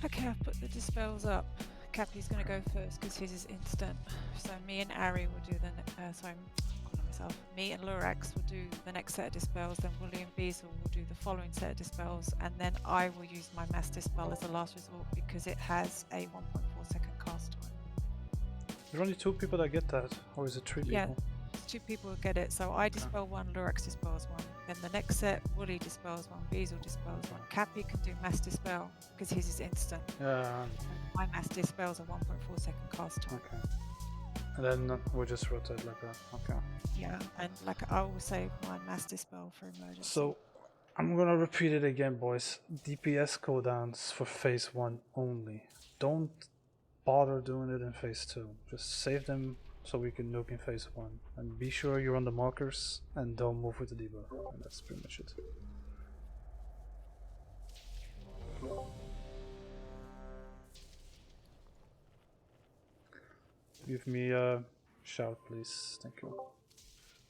Okay, I've put the dispels up. Cappy's going to go first because his is instant. So me and Ari will do the. Sorry, I'm calling myself. Me and Lorax will do the next set of dispels. Then Wooly and Beazle will do the following set of dispels, and then I will use my mass dispel as a last resort because it has a 1.4-second cast time. There are only 2 people that get that, or is it 3 Yeah, people? 2 people will get it. So I dispel 1, Lorax dispels 1. Then the next set, Wooly dispels 1, Beazle dispels 1. Cappy can do mass dispel because his is instant. Yeah. My mass dispels a 1.4-second cast time. Okay. And then we'll just rotate like that. Okay. Yeah, and like I will save my mass dispel for emergency. So I'm gonna repeat it again, boys. DPS cooldowns for phase 1 only. Don't bother doing it in phase 2. Just save them so we can nuke in phase 1. And be sure you're on the markers and don't move with the debuff. And that's pretty much it. Give me a shout, please. Thank you.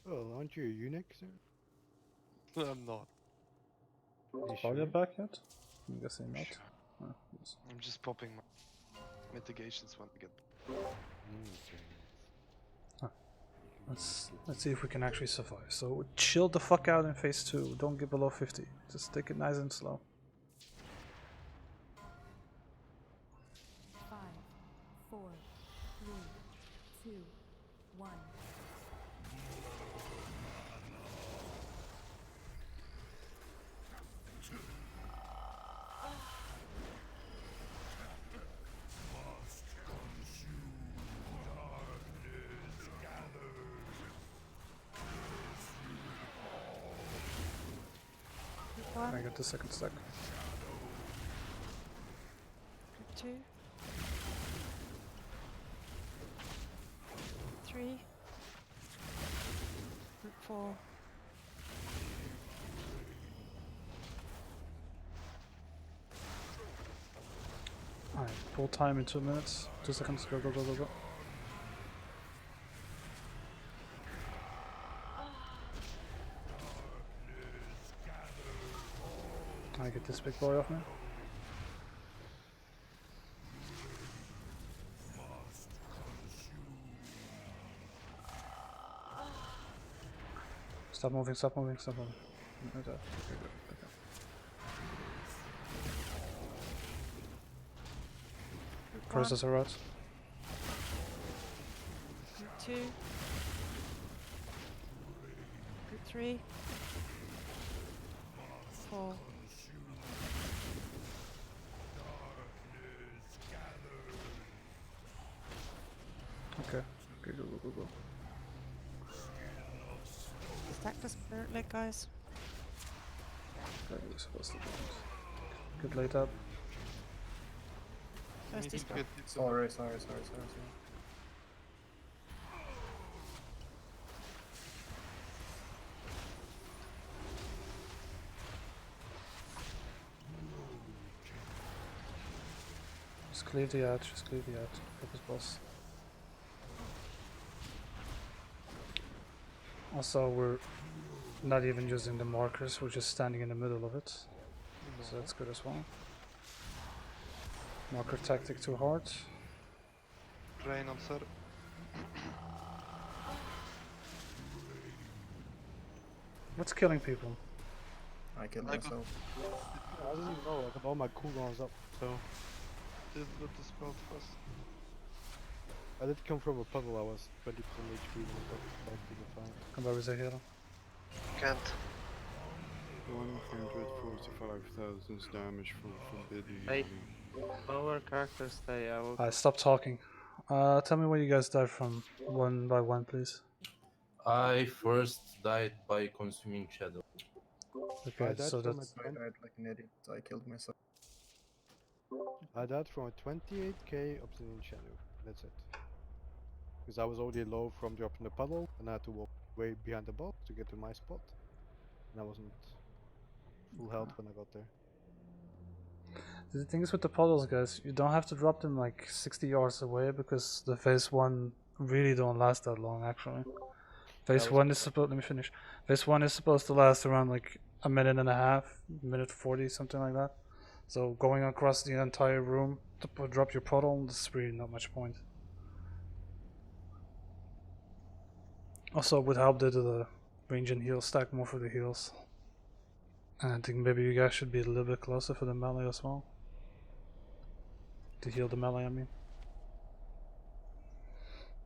Oh, aren't you a eunuch, sir? I'm not. Are you back yet? I'm guessing not. Oh, yes. I'm just popping my mitigations when I get. Let's see if we can actually survive. So chill the fuck out in phase 2. Don't get below 50. Just take it nice and slow. 5, 4, 3, 2, 1. I got the second stack. 2, 3, group 4. Alright, full time in 2 minutes. 2 seconds. Go, go, go, go, go. I get this big boy off me. Stop moving, stop moving, stop moving. Okay, good, okay. Processor route. Group 2. Group 3. 4. Okay, go, go, go, go. Stack the spirit leg, guys. Okay, we're supposed to do it. Get laid up. First dispel. Sorry. Just clear the out, just clear the out. Focus boss. Also, we're not even using the markers, we're just standing in the middle of it. So that's good as well. Marker tactic too hard. Rain on sir. What's killing people? I killed I got- myself. I don't even know, I got all my cooldowns up, so... Did the dispel first. I did come from a puddle, I was 20% HP when I got back to the fight. Come back with a hero. Can't. 145,000 damage from forbidden. Hey, our characters stay out. Alright, stop talking. Tell me where you guys died from, one by one, please. I first died by consuming shadow. Okay, so that's... I died like an idiot. I killed myself. I died from a 28k obsidian shadow, that's it. Because I was already low from dropping the puddle, and I had to walk way behind the boss to get to my spot. And I wasn't full health when I got there. The thing is with the puddles, guys, you don't have to drop them like 60 yards away because the phase 1 really don't last that long, actually. Phase 1 is supposed... Let me finish. Phase 1 is supposed to last around like a minute and a half, minute 40, something like that. So going across the entire room to drop your portal, there's really not much point. Also, it would help to do the range and heal stack more for the heals. And I think maybe you guys should be a little bit closer for the melee as well. To heal the melee, I mean.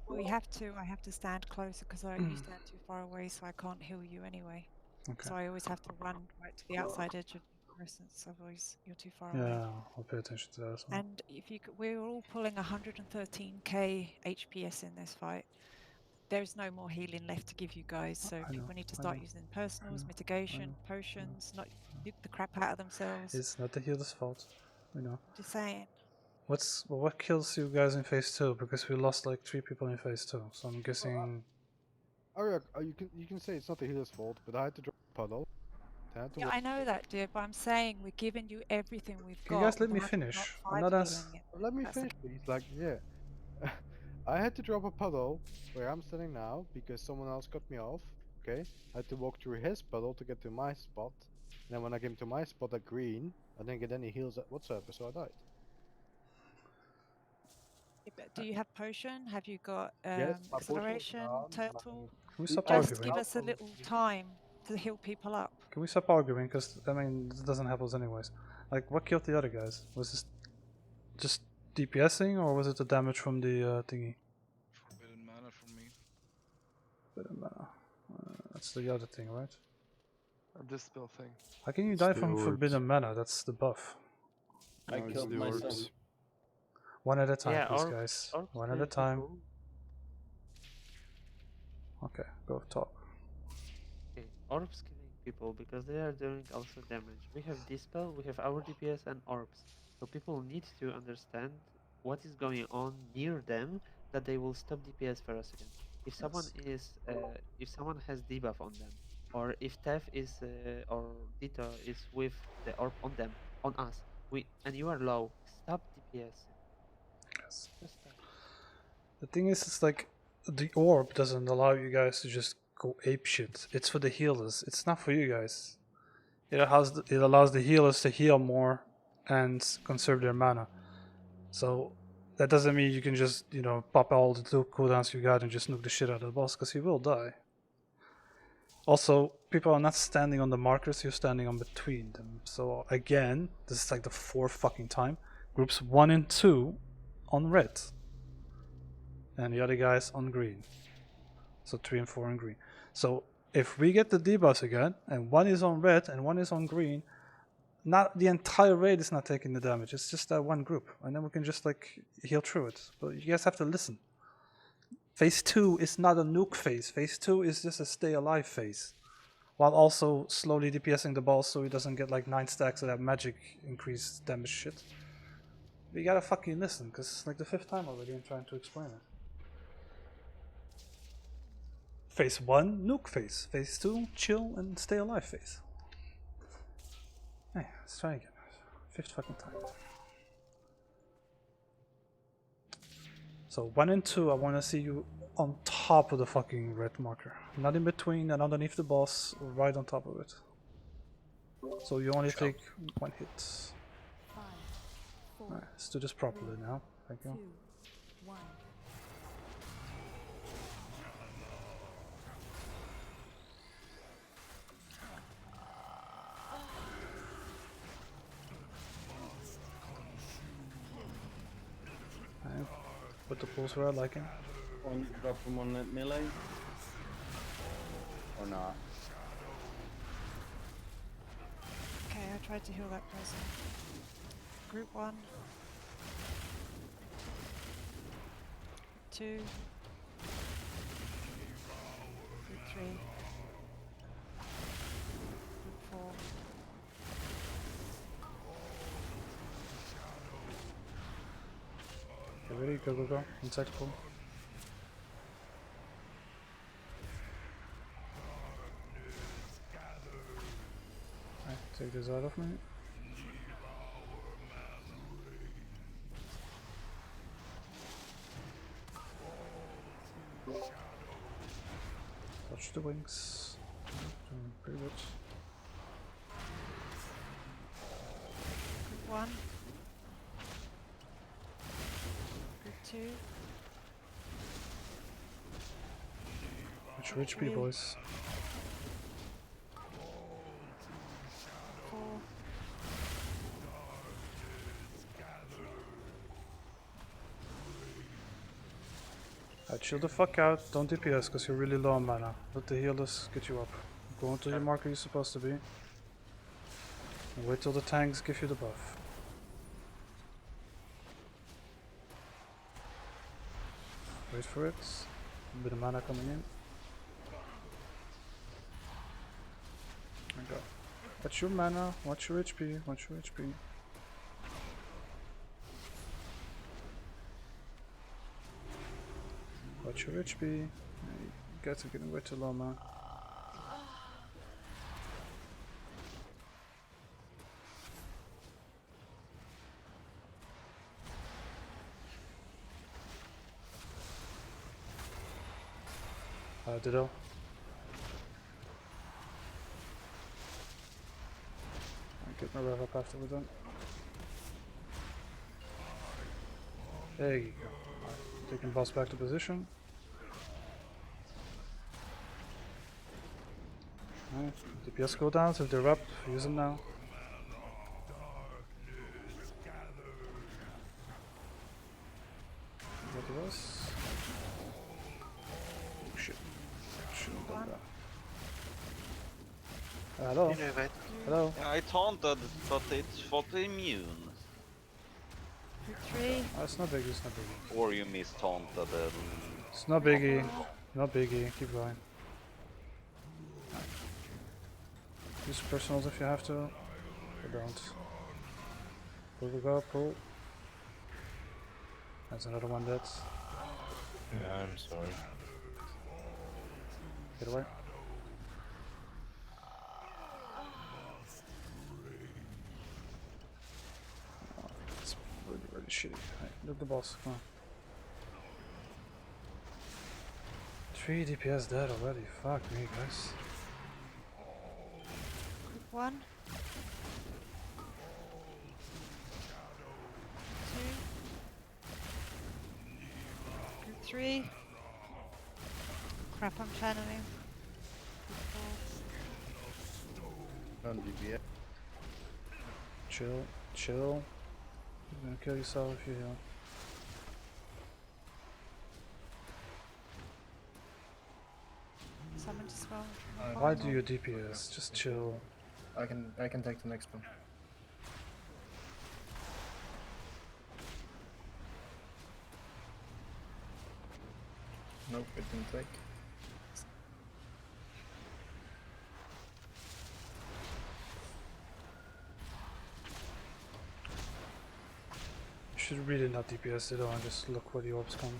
Well, you have to. I have to stand closer because you stand too far away, so I can't heal you anyway. Okay. So I always have to run right to the outside edge of the presence, otherwise you're too far away. Yeah, I'll pay attention to that as well. And if we're all pulling 113k HPS in this fight. There's no more healing left to give you guys, so people need to start using personals, mitigation, potions, not nuke the crap out of themselves. It's not the healer's fault, we know. I'm just saying. What kills you guys in phase 2? Because we lost like 3 people in phase 2, so I'm guessing. You can say it's not the healer's fault, but I had to drop a puddle. Yeah, I know that, dear, but I'm saying we're giving you everything we've Can got. you guys let me without finish? not I'm not as. Let me finish, please. Like, yeah. I had to drop a puddle where I'm standing now because someone else cut me off. Okay, I had to walk through his puddle to get to my spot. And then when I came to my spot at green, I didn't get any heals whatsoever, so I died. Do you have potion? Have you got Yes, my potion was acceleration, gone, turtle? Can we stop Just arguing? give us a little time to heal people up. Can we stop arguing? Because, I mean, this doesn't help us anyways. Like, what killed the other guys? Was this just DPSing, or was it the damage from the thingy? Forbidden mana from me. Forbidden mana. That's the other thing, right? This spell thing. How can you It's die the from orbs. forbidden mana? That's the buff. I No, it's killed the myself. orbs. One at a time, Yeah, please, orbs- guys. orbs One at kill a time. people. Okay, go talk. Okay, orbs killing people because they are doing also damage. We have dispel, we have our DPS and orbs. So people need to understand what is going on near them that they will stop DPS for a second. If someone is, if someone has debuff on them, or if Tef is or Dito is with the orb on them, on us, and you are low, stop DPS. Yes. Just stop. The thing is, it's like the orb doesn't allow you guys to just go ape shit. It's for the healers. It's not for you guys. It allows the healers to heal more and conserve their mana. So that doesn't mean you can just, you know, pop all the cooldowns you got and just nuke the shit out of the boss, because you will die. Also, people are not standing on the markers, you're standing on between them. So again, this is like the 4th fucking time. Groups 1 and 2 on red. And the other guys on green. So 3 and 4 on green. So if we get the debuffs again, and one is on red and one is on green, not the entire raid is not taking the damage. It's just that one group, and then we can just like heal through it. But you guys have to listen. Phase 2 is not a nuke phase. Phase 2 is just a stay alive phase, while also slowly DPSing the boss so he doesn't get like 9 stacks of that magic increased damage shit. But you gotta fucking listen, because it's like the 5th time already I'm trying to explain it. Phase 1, nuke phase. Phase 2, chill and stay alive phase. Hey, let's try again. 5th fucking time. So 1 and 2, I want to see you on top of the fucking red marker. Not in between and underneath the boss, right on top of it. So you only take 1 hit. 5, 4, Alright, let's do this properly now. Thank you. 2, 1. Alright, put the pulls where I like him. Drop him on that melee. Or not. Okay, I tried to heal that person. Group 1. 2. Group 3. Group 4. Okay, ready? Go, go, go. Insect pull. Alright, take this out of me. Touch the wings. Doing pretty good. Group 1. Group 2. Which HP, boys? 4. Chill the fuck out, don't DPS because you're really low on mana. Let the healers get you up. Go into your marker you're supposed to be. And wait till the tanks give you the buff. Wait for it. A bit of mana coming in. There you go. Watch your mana, watch your HP, watch your HP. Watch your HP. You guys are getting way too low, man. Ditto. I'll get my rev up after we're done. There you go. Right. Taking boss back to position. Alright, DPS go down, so if they're up, use them now. What it was? Oh shit. Shouldn't have done that. Hello? Hello? I taunted, but it's for the immune. Group 3. Oh, it's not biggie, it's not biggie. Or you mistaunted. It's not biggie. Not biggie, keep going. Use personals if you have to, or don't. Pull the go, pull. That's another one that's. Yeah, I'm sorry. Get away. Oh, that's really, really shitty. Hey, look the boss, come on. 3 DPS dead already, fuck me guys. Group 1. 2. Group 3. Crap, I'm channeling. Group 4. On DPS. Chill, chill. You're gonna kill yourself if you heal. Someone just spell. Why do you DPS? Just chill. I can take the next one. Nope, it didn't take. You should really not DPS it and just look where the orbs come.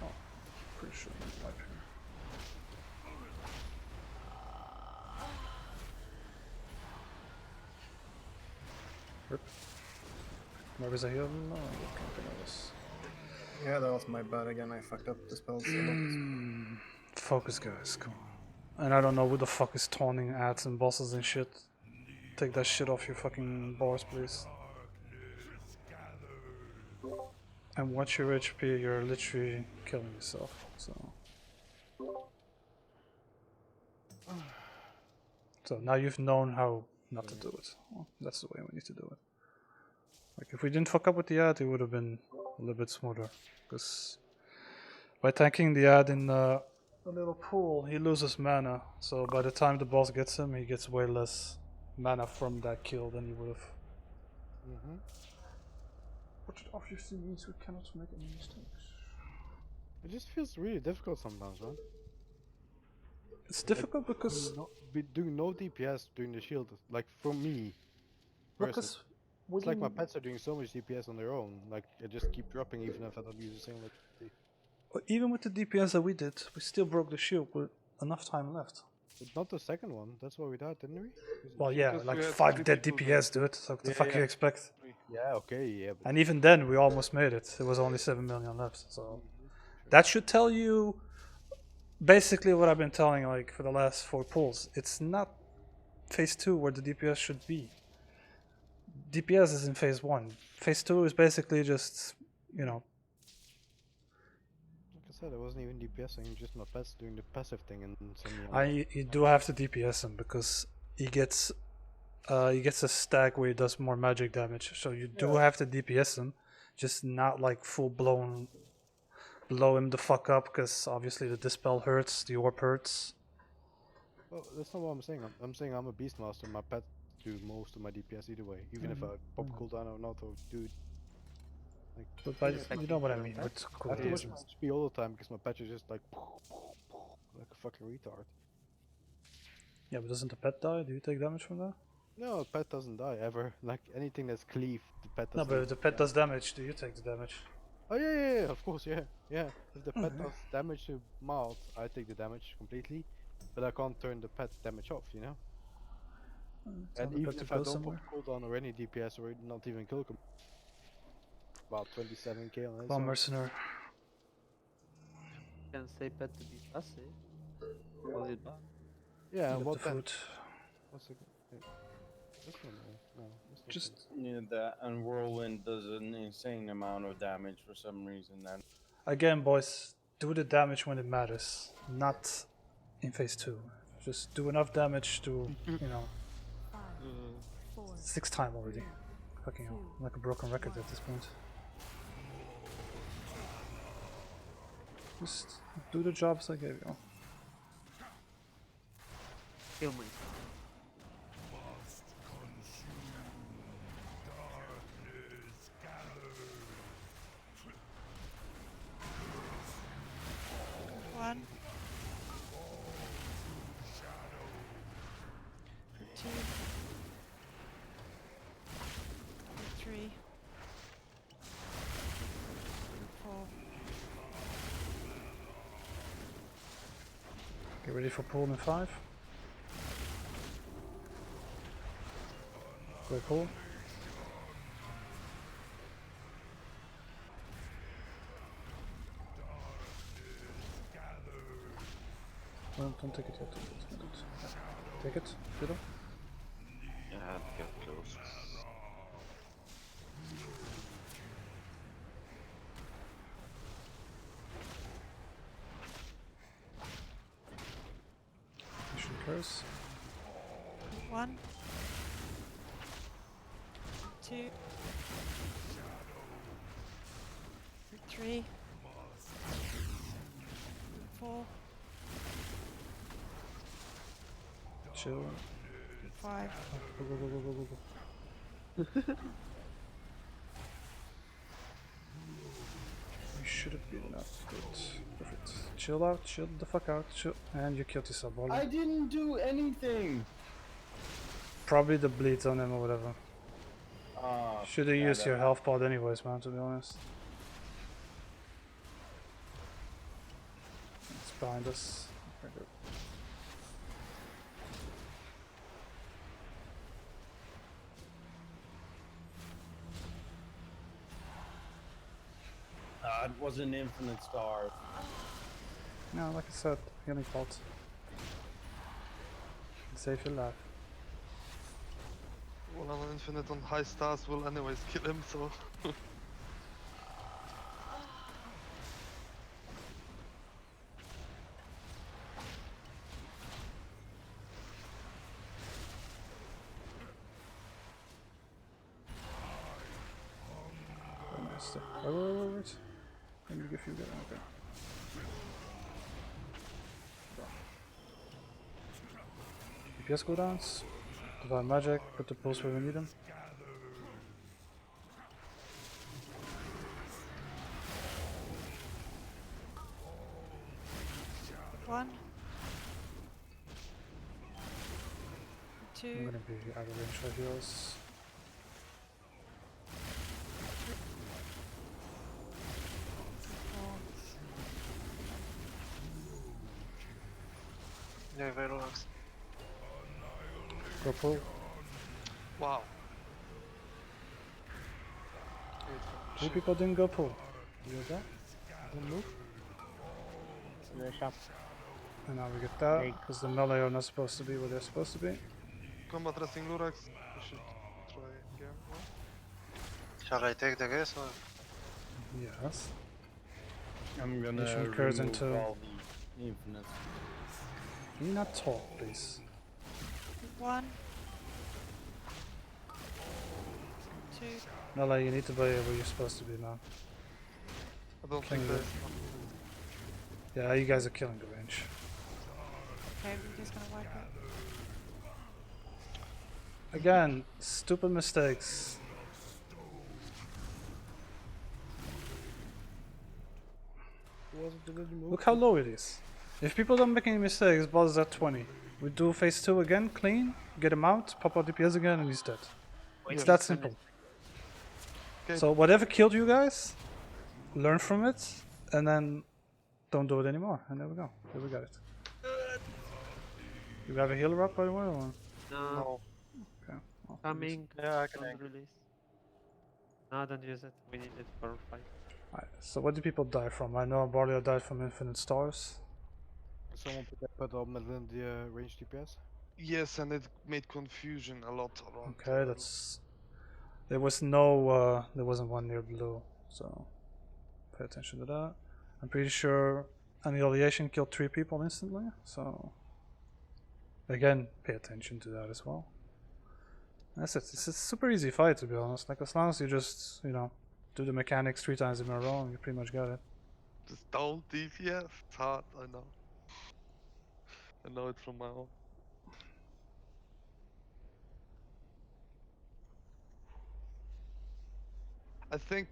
Oh, pretty sure I'm wipe here. Rip. Where is I heal? No, I can't think of this. Yeah, that was my bad again. I fucked up the spells a lot. Focus, guys, come on. And I don't know who the fuck is taunting ads and bosses and shit. Take that shit off your fucking bars, please. And watch your HP, you're literally killing yourself, so... So now you've known how not to do it. Well, that's the way we need to do it. Like, if we didn't fuck up with the ad, it would have been a little bit smoother. Because by tanking the ad in a little pool, he loses mana. So by the time the boss gets him, he gets way less mana from that kill than he would have. Which obviously means we cannot make any mistakes. It just feels really difficult sometimes, man. It's difficult because... doing no DPS doing the shield, like for me. Because it's like my pets are doing so much DPS on their own, like I just keep dropping even if I don't use the same electricity. Even with the DPS that we did, we still broke the shield with enough time left. But not the second one, that's what we died, didn't we? Well, yeah, like 5 dead DPS, dude. So what the fuck you expect? Yeah, okay, yeah. But and even then, we almost made it. There was only 7 million left, so... That should tell you basically what I've been telling like for the last 4 pulls. It's not phase 2 where the DPS should be. DPS is in phase 1. Phase 2 is basically just, you know. Like I said, I wasn't even DPSing, just my pet's doing the passive thing and suddenly I'm You do have to DPS him because he gets a stack where he does more magic damage. So you do Yeah. have to DPS him, just not like full blown blow him the fuck up because obviously the dispel hurts, the orb hurts. Well, that's not what I'm saying. I'm saying I'm a beastmaster. My pet do most of my DPS either way, even if I pop cooldown or not, or do. Like, But by, yeah, you know what I mean with I have too much cooldown. HP all the time because my pet is just like like a fucking retard. Yeah, but doesn't the pet die? Do you take damage from that? No, pet doesn't die ever. Like anything that's cleave, the pet No, does. but if the pet does damage, do you take the damage? Oh yeah, of course, yeah. If the pet does damage to Maut, I take the damage completely, but I can't turn the pet damage off, you know. Tell And the even pet to if I go don't somewhere. put cooldown or any DPS or not even kill him, about 27k on his Come on, own. mercenary. You can say pet to be passive. Call it back. Yeah, Get what the then? food. What's it? This one, no, this one. Just Yeah, that and whirlwind does an insane amount of damage for some reason. Then again, boys, do the damage when it matters, not in phase 2. Just do enough damage to, you know, 6th time already. Fucking hell, I'm like a broken record at this point. Just do the jobs I gave you. Kill me. One. 2. 3. 4. Get ready for pull in 5. Go pull. Don't take it yet. Take it, Fiddle. Yeah, get close. Mission curse. 1. 2. 3. 4. Chill. 5. Go. You should have been enough. Good. Perfect. Chill out, chill the fuck out, chill. And you killed yourself, Bolly. I didn't do anything. Probably the bleeds on him or whatever. Should have used your health pod anyways, man, to be honest. It's behind us. Okay, good. It was an infinite star. No, like I said, healing pot. Save your life. Well, an infinite on high stars will anyways kill him, so. Very nice. Wait. Let me give you that. Okay. DPS cooldowns. Divine magic. Put the pulse where we need them. One. I'm 2. gonna be out of range for heals. Yeah, very relaxed. Go pull. Wow. Two people didn't go pull. You heard that? Didn't move? the shop. And now we get that, Like- because the melee are not supposed to be where they're supposed to be. Combat wrestling Lurax. We should try again. No? Shall I take the guess or? Yes. I'm gonna Nation curse remove into... all the infinites. Can you not talk, please? 1, 2. Melee, you need to be where you're supposed to be now. I don't Killing think there's. Yeah, you guys are killing the range. Okay, we're just gonna wipe it. Again, stupid mistakes. Look how low it is. If people don't make any mistakes, boss is at 20. We do phase 2 again, clean, get him out, pop out DPS again, and he's dead. It's that simple. Okay. So whatever killed you guys, learn from it, and then don't do it anymore. And there we go. There we got it. You have a healer up, by the way? Or? No. Okay. Well, Coming. Yeah, I can on release. No, don't use it. We need it for fight. Alright, so what do people die from? I know Barley died from infinite stars. Someone put on the range DPS? Yes, and it made confusion a lot around. Okay, that's... There was no, there wasn't one near blue, so pay attention to that. I'm pretty sure Annihilation killed 3 people instantly, so again, pay attention to that as well. That's it. It's a super easy fight, to be honest. Like, as long as you just, you know, do the mechanics 3 times in a row, and you pretty much got it. Just don't DPS. It's hard, I know. I know it from my own. I think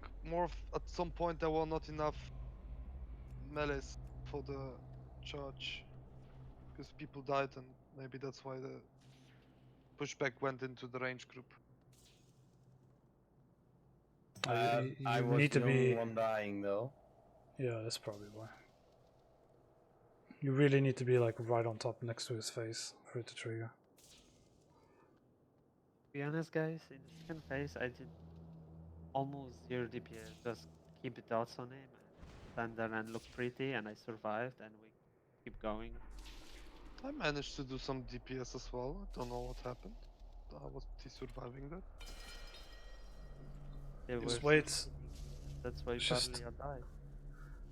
at some point there were not enough melees for the charge. Because people died and maybe that's why the pushback went into the range group. I You was need to the only be... one dying though. Yeah, that's probably why. You really need to be like right on top next to his face for it to trigger. To be honest, guys, in the second phase, I did almost 0 DPS. Just keep the dots on him and stand there and look pretty, and I survived, and we keep going. I managed to do some DPS as well. I don't know what happened. I was surviving that. They Just were wait. succeeding. That's why Just- Barley died.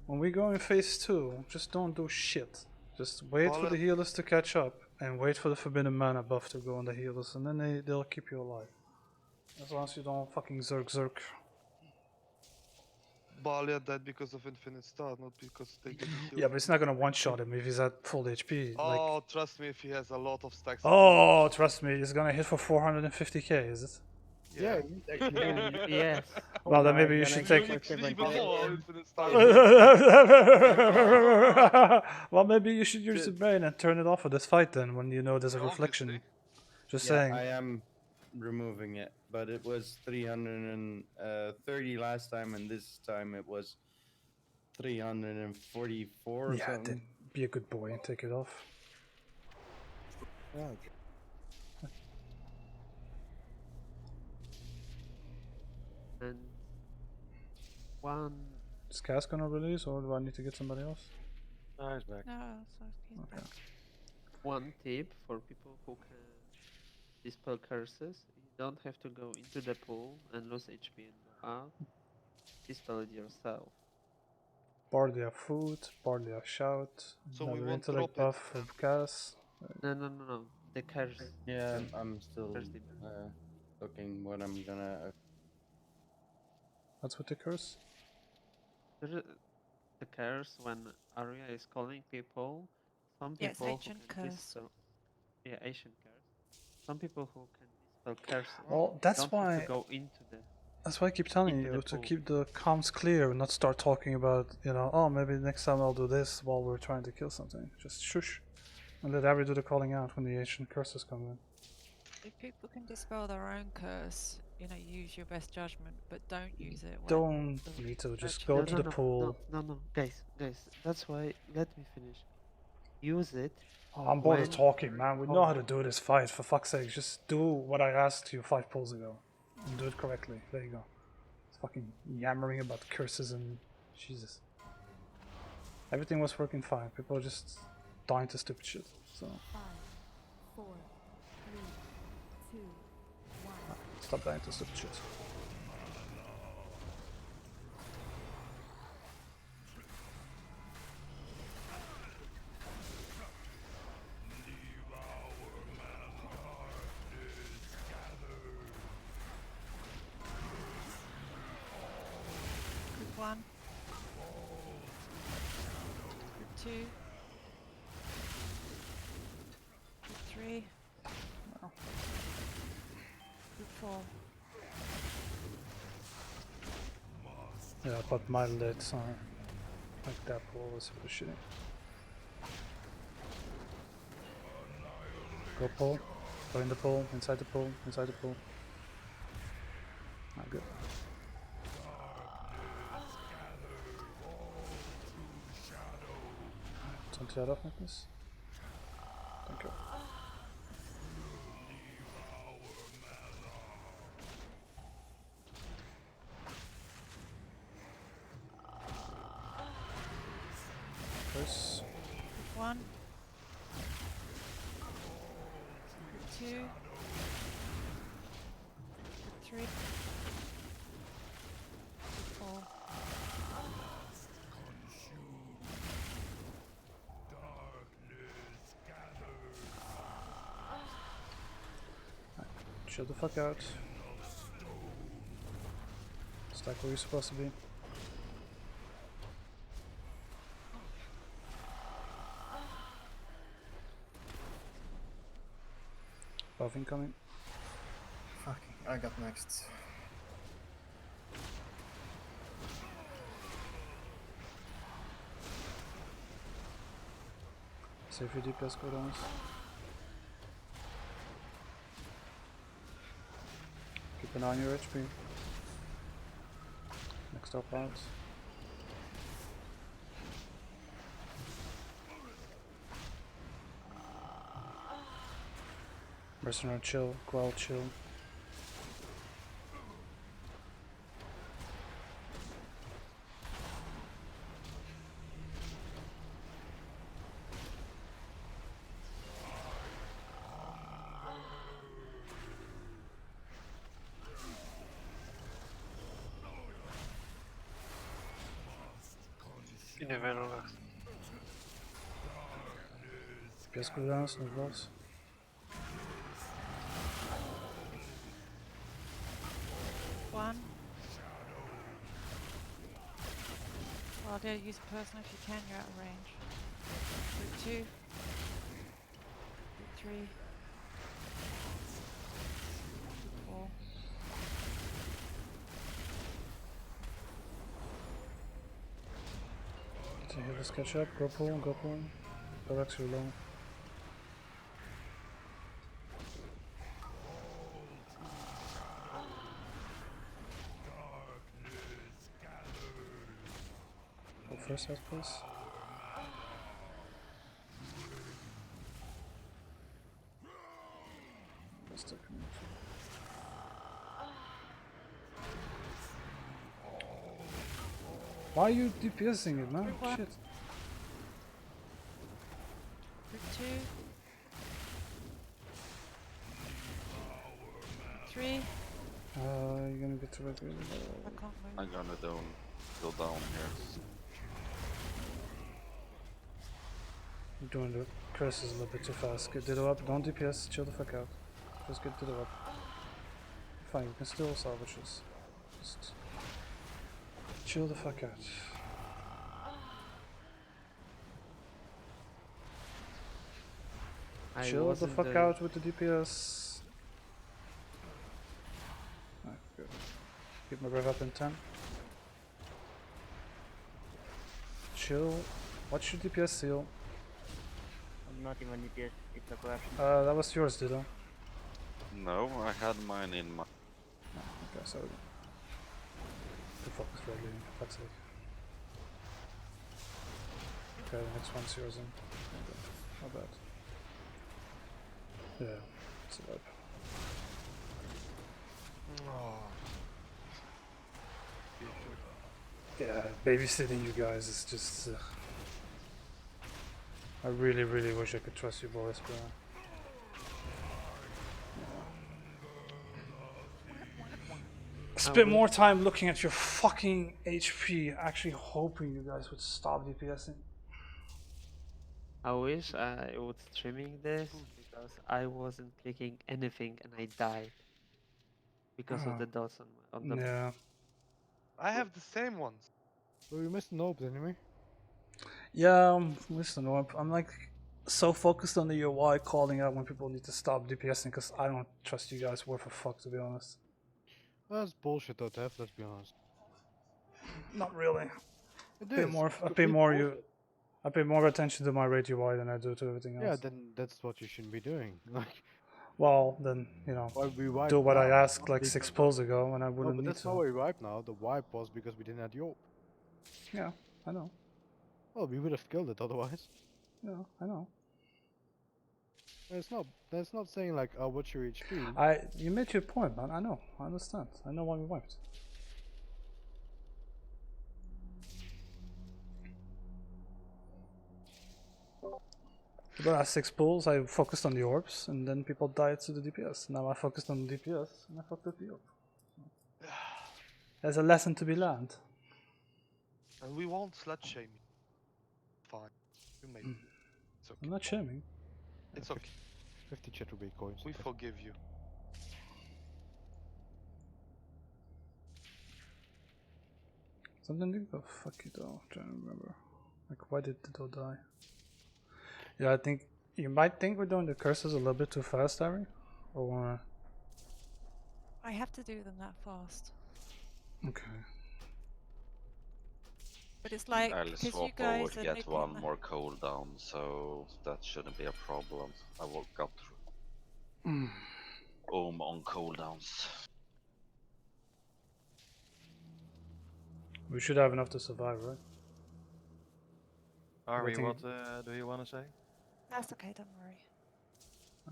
When we go in phase 2, just don't do shit. Just wait for the healers to catch up and wait for the forbidden mana buff to go on the healers, and then they'll keep you alive. As long as you don't fucking zerk. Balia died because of Infinite Star, not because they didn't heal. Yeah, but it's not gonna one-shot him if he's at full HP. Like, Oh, trust me, if he has a lot of stacks. oh, trust me, it's gonna hit for 450k, is it? Yeah, Yes. Well, then maybe you should take... Well, maybe you should use the brain and turn it off for this fight then, when you know there's a reflection. Just saying. I am removing it, but it was 330 last time, and this time it was 344 or Yeah, something. then be a good boy and take it off. Yeah. And one. Is Cass gonna release, or do I need to get somebody else? No, he's back. No, so he's back. One tip for people who can dispel curses: you don't have to go into the pool and lose HP and go out. Dispel it yourself. Barley have food, Barley have shout, So we another won't intellect drop it. buff for Cass. No. The curse. Yeah, I'm still Curse demon. looking what I'm gonna. What's with the curse? The curse when Arya is calling people. Some Yeah, it's people ancient who can curse. dispel. Yeah, ancient curse. Some people who can dispel curses. Well, that's don't have why- to go into the. That's why I keep telling Into you the to pool. keep the comms clear and not start talking about, you know, oh, maybe next time I'll do this while we're trying to kill something. Just shush. And let Abby do the calling out when the ancient curses come in. If people can dispel their own curse, you know, use your best judgment, but don't use it. When Don't the need to, just virtue- go No, to no, the no, pool. No, guys. That's why. Let me finish. Use it. Oh, I'm bored of when- talking, man. We know how to do this fight, for fuck's sake. Just do what I asked you 5 pulls ago. And do it correctly. There you go. It's fucking yammering about curses and... Jesus. Everything was working fine. People were just dying to stupid shit. So 5, 4, 3, 2, 1. stop dying to stupid shit. Group 1. Group 2. Group 3. Group 4. Yeah, but my lids are like that pool was super shitty. Go pull. Go in the pool, inside the pool, inside the pool. Not good. 20 out of this. Thank you. First. Group 1. Group 2. Group 3. Group 4. Chill the fuck out. Stack where you're supposed to be. Buff incoming. Fucking, I got next. Save your DPS cooldowns. Keep an eye on your HP. Next up out. Mercenary chill, Quell chill. In a very relaxed. DPS cooldowns, no buffs. One. Well, there, use a person if you can, you're out of range. Group 2. Group 3. Group 4. So here, let's catch up. Go pull, go pull. Relax your low. Go first, I suppose. Let's take him. Why are you DPSing it, man? Group 1. Shit. Group 2. Group 3. You're gonna get to red really I low. can't move. I'm gonna go down here. You're doing the curses a little bit too fast. Get Ditto up, don't DPS, chill the fuck out. Just get Ditto up. Fine, you can still salvage this. Just chill the fuck out. I Chill the wasn't fuck out with the DPS. Alright, good. Keep my rev up in 10. Chill. Watch your DPS seal. Not even DPS, it's a corruption. That was yours, Ditto. No, I had mine in my. Okay, sorry. The focus regularly, for fuck's sake. Okay, the next one's yours then. Okay, not bad. Yeah, it's a vibe. Yeah, babysitting you guys is just I really, really wish I could trust you boys, but spend more time looking at your fucking HP, actually hoping you guys would stop DPSing. I wish I was streaming this because I wasn't clicking anything and I died because of the dots on the. Yeah. I have the same ones. Well, we missed an orb anyway. Yeah, listen, I'm like so focused on the UI calling out when people need to stop DPSing because I don't trust you guys worth a fuck, to be honest. That's bullshit though, Tef, let's be honest. Not really. It I pay is. more. It's I pay complete more. bullshit. I pay more attention to my rate UI than I do to everything else. Yeah, then that's what you shouldn't be doing. Like, well, then you know, why we wipe do what I now, asked not like because 6 polls ago when I No, wouldn't but need that's not to. why we wipe now. The wipe was because we didn't have the orb. Yeah, I know. Well, we would have killed it otherwise. Yeah, I know. It's not. That's not saying like, oh, what's your HP? You made your point, man. I know. I understand. I know why we wiped. The last 6 pulls, I focused on the orbs, and then people died to the DPS. Now I focused on the DPS, and I fucked up the orb. There's a lesson to be learned. And we won't slut shame you. Fine. You made it. It's okay. I'm not shaming. It's okay. 50 Chatterbait coins. We forgive you. Something did go fuck you though. I'm trying to remember. Like, why did Ditto die? Yeah, I think you might think we're doing the curses a little bit too fast, Harry. Or I have to do them that fast. okay. But it's like I'll because you swap over guys to are get nicking one the- more cooldown, so that shouldn't be a problem. I woke up on cooldowns. We should have enough to survive, right? Army, Waiting- what do you want to say? That's okay, don't worry.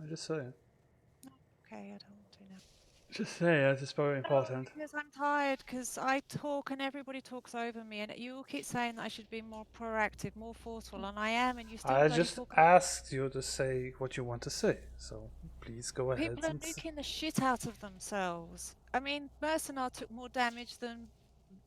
I just say it. Okay, I don't want to now. Just say it. It's very important. Because I'm tired, because I talk and everybody talks over me, and you all keep saying that I should be more proactive, more forceful, and I am, and you still I bloody just talk. asked you to say what you want to say, so please go ahead. People are and nuking the shit out of themselves. I mean, Mercenar took more damage than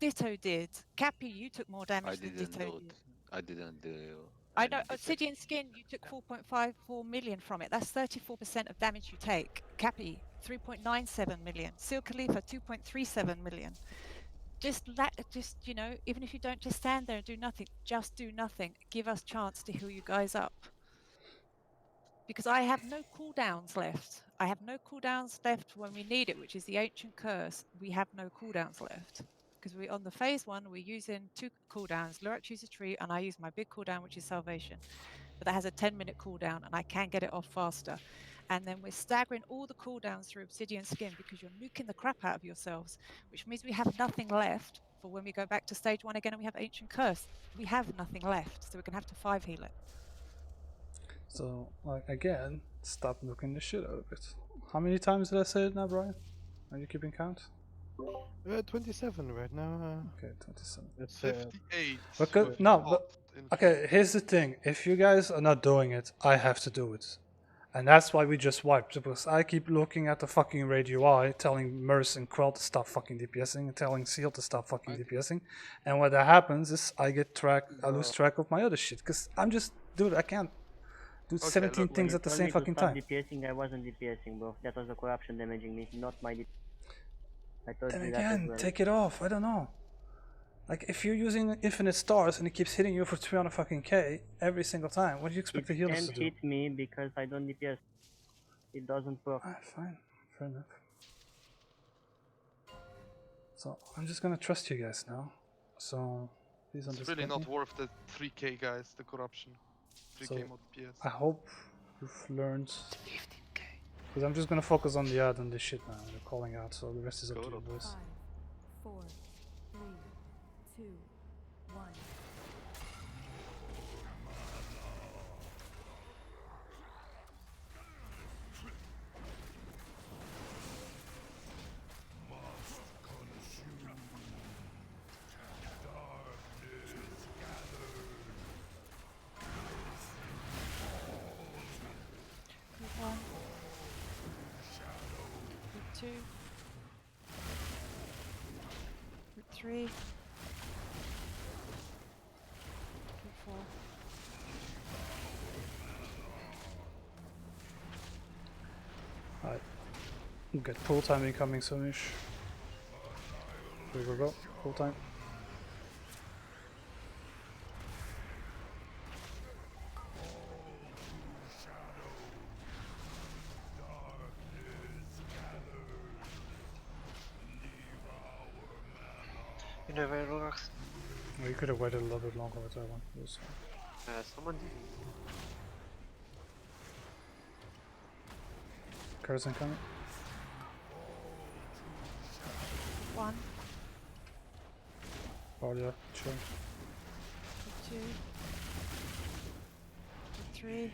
Ditto did. Cappy, you took more damage than Ditto did. I didn't do. I know, Obsidian Skin, you took 4.54 million from it. That's 34% of damage you take. Cappy, 3.97 million. Seal Khalifa, 2.37 million. Just, you know, even if you don't just stand there and do nothing, just do nothing. Give us chance to heal you guys up. Because I have no cooldowns left. I have no cooldowns left when we need it, which is the Ancient Curse. We have no cooldowns left. Because we on the phase 1, we're using 2 cooldowns. Lurk uses Tree, and I use my big cooldown, which is Salvation. But that has a 10-minute cooldown, and I can get it off faster. And then we're staggering all the cooldowns through Obsidian Skin because you're nuking the crap out of yourselves, which means we have nothing left for when we go back to stage 1 again and we have Ancient Curse. We have nothing left, so we're going to have to 5 heal it. So, like, again, stop looking the shit out of it. How many times did I say it now, Brian? Are you keeping count? 27 right now. Okay, 27. It's 58. Because, no, but, okay, here's the thing. If you guys are not doing it, I have to do it. And that's why we just wiped, because I keep looking at the fucking raid UI, telling Merce and Quell to stop fucking DPSing, and telling Seal to stop fucking DPSing. And what that happens is I lose track of my other shit, because I'm just, dude, I can't do 17 things at the same fucking time. DPSing, I wasn't DPSing, bro. That was the corruption damaging me, not my DPS. I told Then you that as again, well. take it off. I don't know. Like, if you're using infinite stars and it keeps hitting you for 300 fucking K every single time, what do you expect the healers to Can't do? hit me because I don't DPS. It doesn't work. Fine, fair enough. So I'm just gonna trust you guys now. So please It's understand really not me. worth the 3k, guys, the corruption. 3k So mod PS. I hope you've learned. Because I'm just gonna focus on the ad and this shit now. They're calling out, so the rest is up to you boys. 5, 4, 3, 2, 1. 2. Group 3. Group 4. Alright. Get pull time incoming soonish. Go. Pull time. You know where Rorax? Well, you could have waited a little bit longer with that one. It was fine. Someone didn't. Curse incoming. 1. Oh yeah, sure. Group 2. Group 3. Group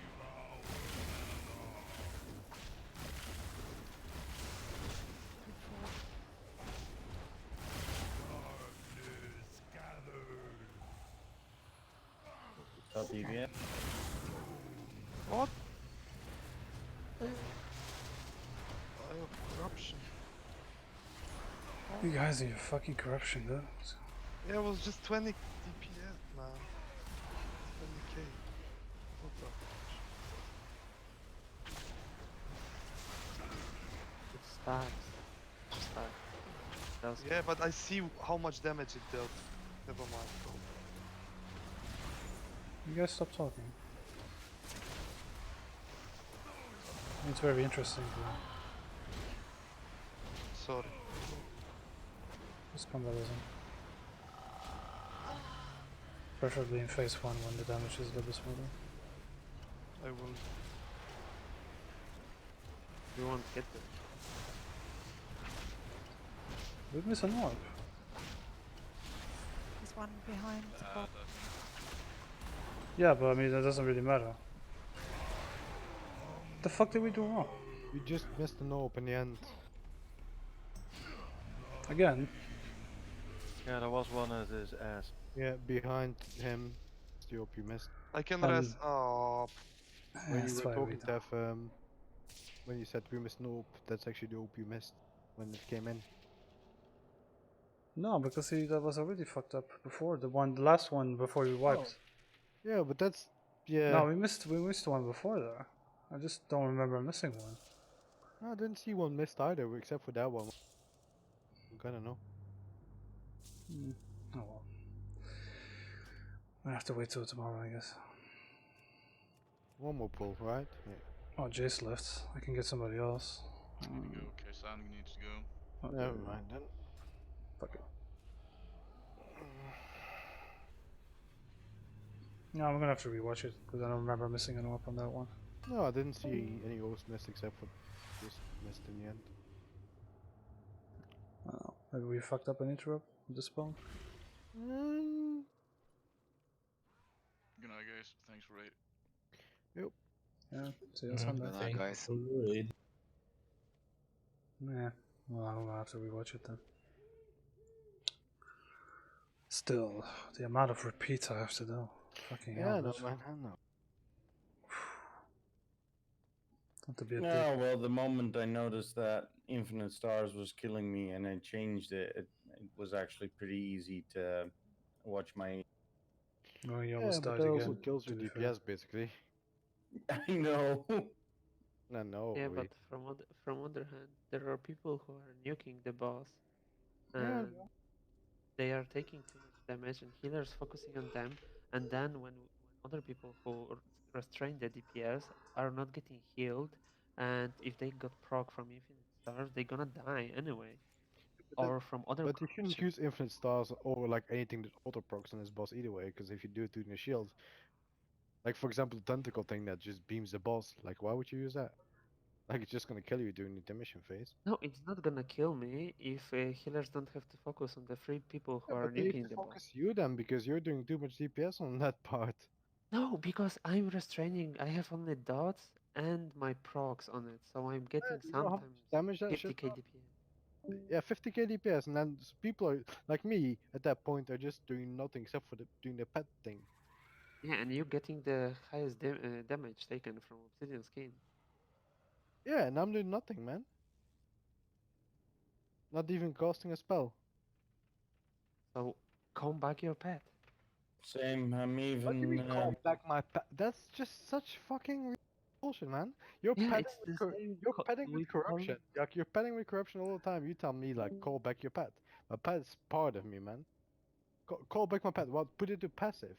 4. Stop DBS. What? I have corruption. You guys and your fucking corruption, dude. Yeah, it was just 20 DPS, man. 20k. What the? It stacks. Stack. That's Yeah, but I see how much damage it dealt. Never mind. Bro. You guys stop talking. It's very interesting, bro. Sorry. This combat isn't. Preferably in phase 1 when the damage is a little bit smoother. I will. You won't get there. We miss an orb. There's one behind the bot. Yeah, but I mean, that doesn't really matter. The fuck did we do wrong? You just missed an orb in the end. Again? Yeah, there was one at his ass. Yeah, behind him. It's the orb you missed. I can rest. Oh. When you That's were why we talking, Tev, when you said we missed an orb, that's actually the orb you missed when it came in. No, because see, that was already fucked up before. The last one before we wiped. Yeah, but that's yeah. No, we missed one before there. I just don't remember missing one. No, I didn't see one missed either, except for that one. I'm gonna know. Oh well. I have to wait till tomorrow, I guess. One more pull, right? Yeah. Oh, Jace left. I can get somebody else. I need to go. Kasani needs to go. Okay. Never mind then. Fuck it. No, I'm gonna have to rewatch it because I don't remember missing an orb on that one. No, I didn't see any orbs missed except for just missed in the end. I don't know. Maybe we fucked up an interrupt with the spawn. Good night, guys. Thanks for it. Yep. Yeah, see you on Sunday. Good night, guys. Yeah, well, I'm gonna have to rewatch it then. Still, the amount of repeats I have to do. Fucking hell, Yeah, no, dude. man, I know. Not to be a No, dick. well, the moment I noticed that Infinite Stars was killing me and I changed it, it was actually pretty easy to watch my. Oh, you Yeah, almost but died that again. also kills your to be DPS fair. basically. I know. I know. Yeah, we- but from other hand, there are people who are nuking the boss, Yeah. and they are taking too much damage, and healers focusing on them. And then when other people who restrain the DPS are not getting healed, and if they got proc from Infinite Stars, they're gonna die anyway. Or from other. But you shouldn't use Infinite Stars or like anything that auto procs on this boss either way, because if you do it to the shield, like for example the tentacle thing that just beams the boss, like why would you use that? Like it's just gonna kill you during the intermission phase. No, it's not gonna kill me if healers don't have to focus on the 3 people who Yeah, are but they have nuking to the boss. focus you then because you're doing too much DPS on that part. No, because I'm restraining. I have only dots and my procs on it, so I'm getting You know how much sometimes damage that 50k shit does? DPS. Yeah, 50k DPS, and then people are like me at that point are just doing nothing except for doing the pet thing. Yeah, and you're getting the highest damage taken from Obsidian Skin. Yeah, and I'm doing nothing, man. Not even casting a spell. So comb back your pet. Same. I'm What do you even. mean call back my pet? That's just such fucking bullshit, man. You're Yeah, petting it's with the same. you're petting with With corruption. Like you're petting with corruption all the time. You tell me like call back your pet. My pet is part of me, man. Call back my pet. What? Put it to passive.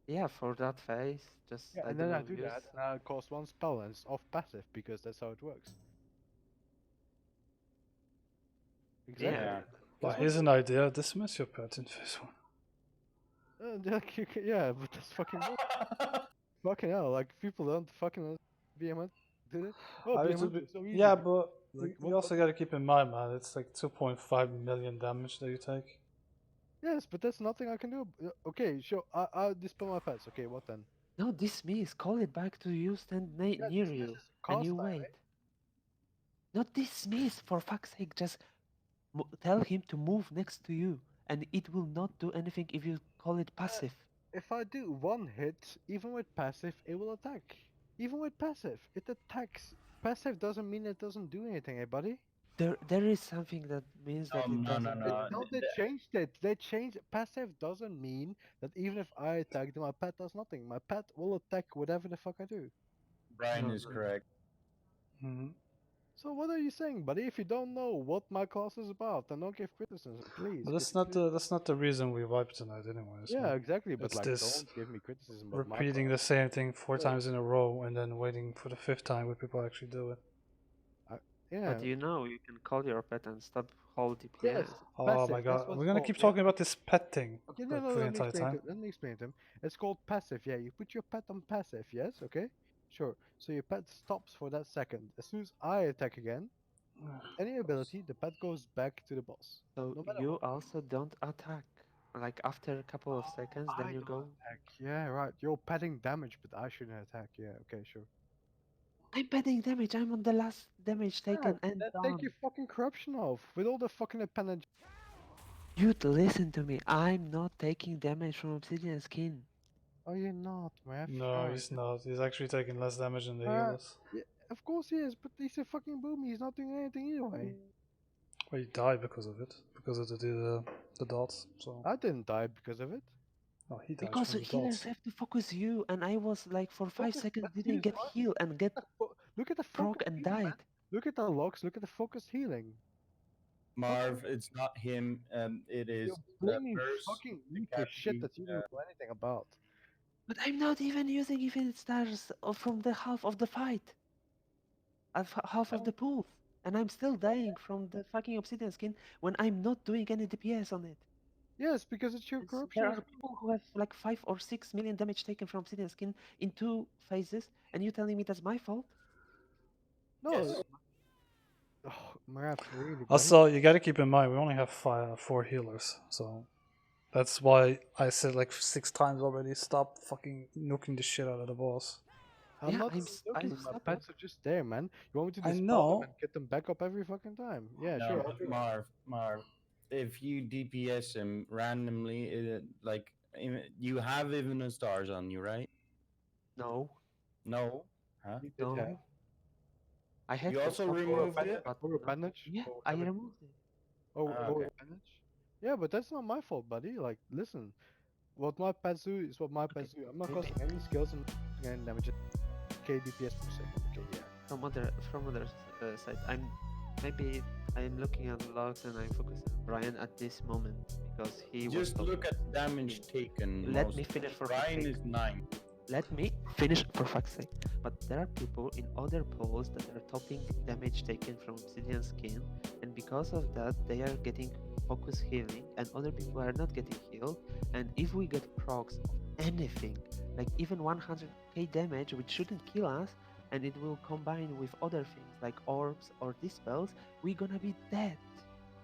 Yeah, for that phase, just Yeah, I and do then I not do use. that, and I cast one spell, and it's off passive because that's how it works. Exactly. Yeah. Well, That's what here's an idea. Dismiss your pet in phase 1. yeah, but that's fucking fucking hell. Like people don't fucking BMS did it. Oh, I mean, BMS is so easy. yeah, but Like you what? also gotta keep in mind, man, it's like 2.5 million damage that you take. Yes, but that's nothing I can do. Okay, sure. I'll dispel my pets. Okay, what then? No, dismiss. Call it back to you. Stand Yeah, near dismiss you, is and cast you time, wait. Not dismiss. For fuck's sake, just tell him to move next to you, and it will not do anything if you call it passive. If I do one hit, even with passive, it will attack. Even with passive, it attacks. Passive doesn't mean it doesn't do anything, eh, buddy? There is something that means that it doesn't do anything. No, they changed it. They changed passive doesn't mean that even if I attack, then my pet does nothing. My pet will attack whatever the fuck I do. Brian is correct. Mm-hmm. So what are you saying, buddy? If you don't know what my class is about, then don't give criticism, please. But that's not the reason we wiped tonight, anyways. Yeah, man. exactly. But It's like, this don't give me criticism about my repeating class. the same thing 4 Yeah. times in a row and then waiting for the 5th time when people actually do it. Yeah. But you know, you can call your pet and stop whole DPS. Yes. Oh Passive, my that's god, what's we're gonna called, keep yeah? talking about this pet thing Okay, like, no, for the let me entire explain time. to let me explain to him. It's called passive. Yeah, you put your pet on passive. Yes, okay, sure. So your pet stops for that second. As soon as I attack again, with any ability, the pet goes back to the boss. So No matter you what. also don't attack. Like after a couple of seconds, then I you don't go. attack. Yeah, right. You're petting damage, but I shouldn't attack. Yeah, okay, sure. I'm petting damage. I'm on the last damage taken and Then done. take your fucking corruption off with all the fucking appendage. You'd listen to me. I'm not taking damage from obsidian skin. Oh, you're not, man. No, he's not. He's actually taking less damage than the healers. Yeah, of course he is, but he's a fucking boomy. He's not doing anything either way. Well, he died because of it, because of the dots. So I didn't die because of it. oh, he died Because from the healers dots. have to focus you, and I was like for 5 seconds Let's didn't use get what? heal and get Look at the proc focus and healing, man. died. Look at the logs. Look at the focused healing. Marv, it's not him. It is You're blaming Burst, fucking the me for shit Cappy, that you don't know anything about. But I'm not even using even stars from the half of the fight. Half of the pool. And I'm still dying from the fucking obsidian skin when I'm not doing any DPS on it. Yes, because it's your corruption. There are people who have like 5 or 6 million damage taken from obsidian skin in 2 phases, and you telling me that's my fault? No. Oh, Marv, really, buddy? Also, you gotta keep in mind we only have 4 healers, so that's why I said like 6 times already. Stop fucking nuking the shit out of the boss. I'm not looking. My pets are just there, man. You want me to I dispel them know. and get them back up every fucking time? Yeah, No, sure. but Marv, if you DPS him randomly, like you have even the stars on you, right? No. No. Huh? You did have. I had You for also some removed reason, it. but Or a bandage? yeah, Or I whatever. removed it. Oh, Ah, or okay. a bandage? Yeah, but that's not my fault, buddy. Like, listen. What my pets do is what my pets do. I'm not maybe- causing any skills and any damage. KDPS per second. Okay, yeah. From other side, maybe I'm looking at logs and I'm focusing on Brian at this moment because he was Just look at damage taken. Let most me of finish it. for fuck's Brian sake. is 9. Let me finish for fuck's sake. But there are people in other polls that are topping damage taken from obsidian skin, and because of that, they are getting focus healing, and other people are not getting healed. And if we get procs of anything, like even 100k damage, which shouldn't kill us, and it will combine with other things like orbs or dispels, we're gonna be dead.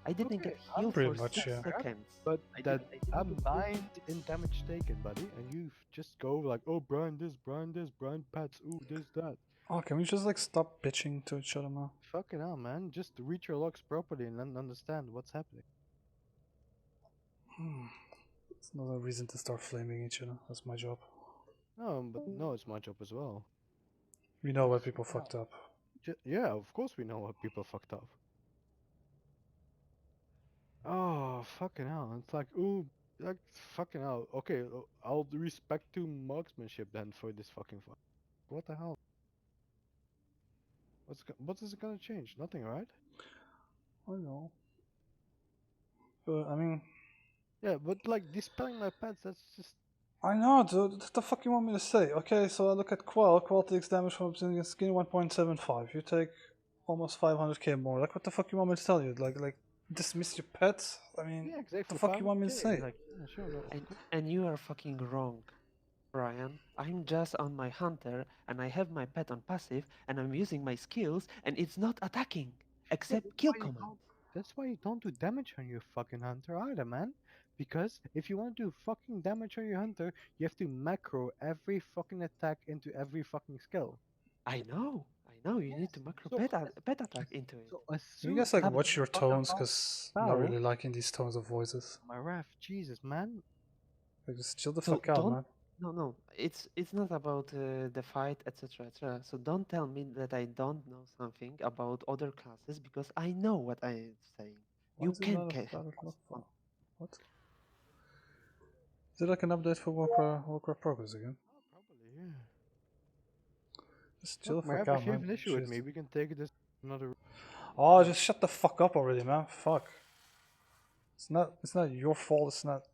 I didn't get healed pretty for much, 6 yeah. seconds. But didn't I'm get 9 in damage taken, buddy, and you just go like, oh, Brian this, Brian pets, ooh, this, that. Oh, can we just like stop bitching to each other now? Fucking hell, man. Just read your logs properly and then understand what's happening. It's not a reason to start flaming each other. That's my job. No, but no, it's my job as well. We know where people fucked up. Yeah, of course we know what people fucked up. Oh, fucking hell. It's like, ooh, like, fucking hell. Okay, I'll respect to marksmanship then for this fucking fight. What the hell? What is it gonna change? Nothing, right? I know. But, I mean... Yeah, but like, dispelling my pets, that's just... I know, dude. What the fuck you want me to say? Okay, so I look at Quell. Quell takes damage from obsidian skin 1.75. You take almost 500k more. Like, what the fuck you want me to tell you? Like, dismiss your pets? I mean, Yeah, what exactly. the fuck you want me to 500k. say? Like, yeah, sure, no, of course. And you are fucking wrong, Brian. I'm just on my hunter, and I have my pet on passive, and I'm using my skills, and it's not attacking, Yeah, except kill command. that's why you don't do damage on your fucking hunter either, man. Because if you want to do fucking damage on your hunter, you have to macro every fucking attack into every fucking skill. I know. You need to macro So, pet attack into it. So as Can you soon guys, like, as watch your fucking tones? Because I'm not foul, really liking these tones of voices. my ref, Jesus, man. Like, just chill the So fuck out, don't. man. No. It's not about the fight, etc., etc. So don't tell me that I don't know something about other classes because I know what I am saying. Why You is it can not a have battle plus look for? one. What? Is it like an update for Warcraft Progress again? Probably, yeah. Just chill Look, the my fuck ref, if out, you have man. an issue with Jeez. me, we can take this another. Oh, just shut the fuck up already, man. Fuck. It's not your fault. It's not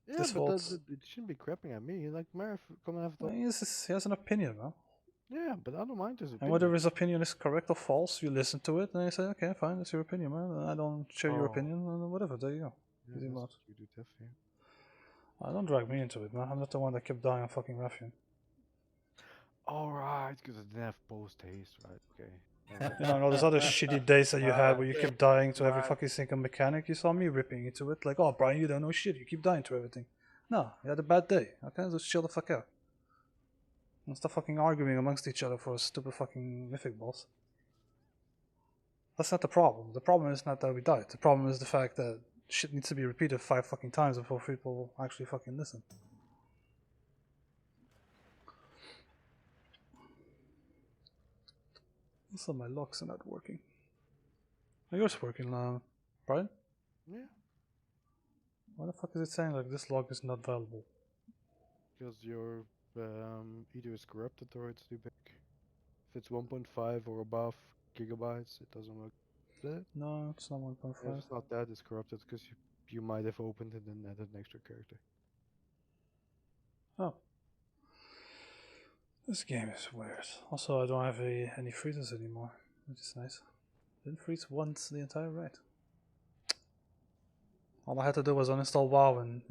Yeah, his but fault. it shouldn't be crapping at me. Like, my ref, come and have I the. mean, he has an opinion, man. Yeah, but I don't mind his And opinion. whether his opinion is correct or false, you listen to it and you say, okay, fine, that's your opinion, man. I don't share your Oh. opinion, and whatever. There you go. Yeah, Easy that's mode. what you do, Tephy. Don't drag me into it, man. I'm not the one that kept dying on fucking Raffian. Alright, because I didn't have post haste, right? Okay. You know, and all those other shitty days that you had where you kept dying to every fucking single mechanic, you saw me ripping into it. Like, oh, Brian, you don't know shit. You keep dying to everything. No, you had a bad day. Okay, just chill the fuck out. And stop fucking arguing amongst each other for a stupid fucking mythic boss. That's not the problem. The problem is not that we died. The problem is the fact that shit needs to be repeated 5 fucking times before people actually fucking listen. Also, my locks are not working. Are yours working, Brian? Yeah. Why the fuck is it saying like this log is not valuable? Because your either is corrupted or it's too big. If it's 1.5 or above gigabytes, it doesn't work. Is it? No, it's not 1.5. If it's not that, it's corrupted because you might have opened it and added an extra character. Oh. This game is weird. Also, I don't have any freezes anymore, which is nice. Didn't freeze once the entire raid. All I had to do was uninstall WoW and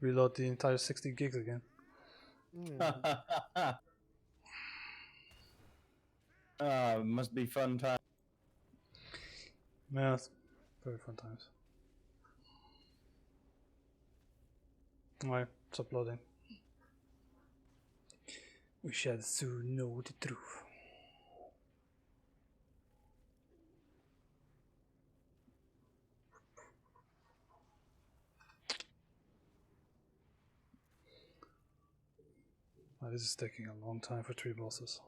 reload the entire 60 gigs again. Must be fun time. Yeah, it's very fun times. Alright, it's uploading. We shall soon know the truth. Oh, this is taking a long time for 3 bosses.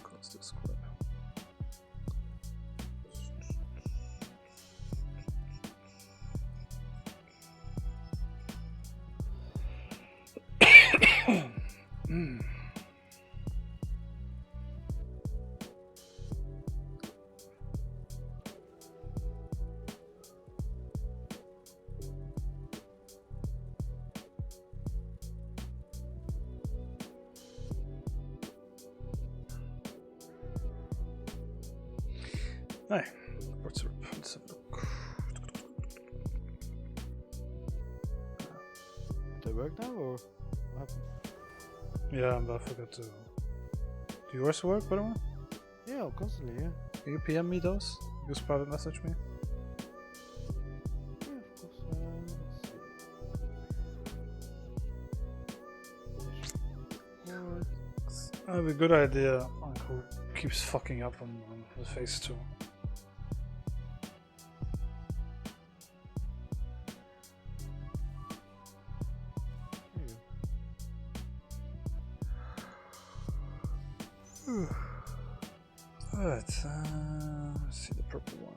Close this crap. Hey, let's have a look. Does it work now or what happened? Yeah, but I forgot to. Do yours work, by the way? Yeah, constantly, yeah. Can you PM me those? Just private message me? Yeah, of course. Let's see. I have a good idea on who keeps fucking up on the phase 2. Alright, let's see the purple one.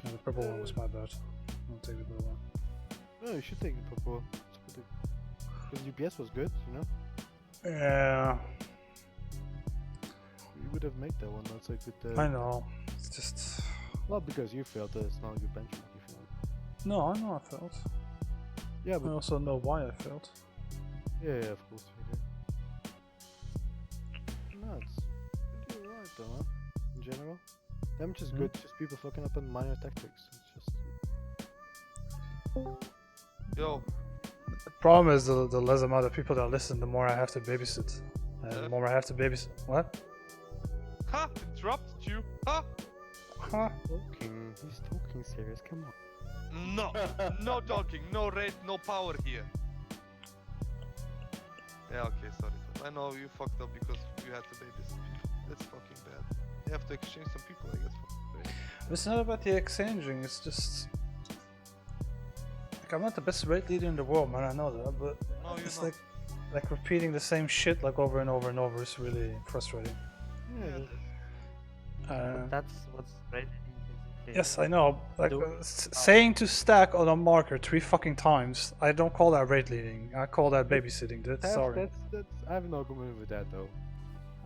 No, the purple one was my bad. I'll take the blue one. No, you should take the purple. Because UPS was good, you know? Yeah. You would have made that one, that's a good... I know. It's just... Not because you failed, it's not a good benchmark if you know. No, I know I failed. Yeah, but... I also know why I failed. Yeah, of course you do. No, it's... You're doing right though, huh? In general. Damage is good, just people fucking up on minor tactics. It's just... Yo. The problem is the less amount of people that listen, the more I have to babysit. And the more I have to babysit... What? Ha! Interrupted you! Ha! Huh? He's talking serious, come on. No! No talking, no rate, no power here. Yeah, okay, sorry. I know you fucked up because you had to babysit people. That's fucking bad. You have to exchange some people, I guess. It's not about the exchanging, it's just... Like, I'm not the best rate leader in the world, man, I know that, but no, it's like repeating the same shit like over and over and over is really frustrating. Yeah. That's what's right. Yes, I know. Like saying to stack on a marker 3 fucking times, I don't call that rate leading. I call that babysitting. Dude. Sorry. That's I have no argument with that though.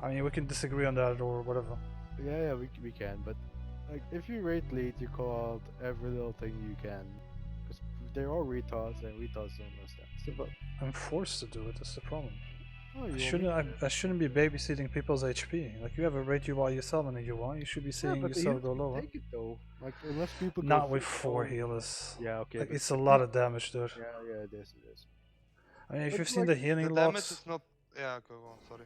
I mean, we can disagree on that or whatever. Yeah, we can. But like, if you rate lead, you call out every little thing you can, because they're all retards and retards don't understand. Yeah, but I'm forced to do it. That's the problem. Oh, I shouldn't be babysitting people's HP. Like, you have a rate UI yourself and a UI, you should be seeing yourself go lower. Take it though. Like, unless people not with 4 healers. Yeah, okay. Like, it's a lot of damage, dude. Yeah, it is. I mean, if you've seen the healing the logs. damage is not. Yeah, go on. Sorry.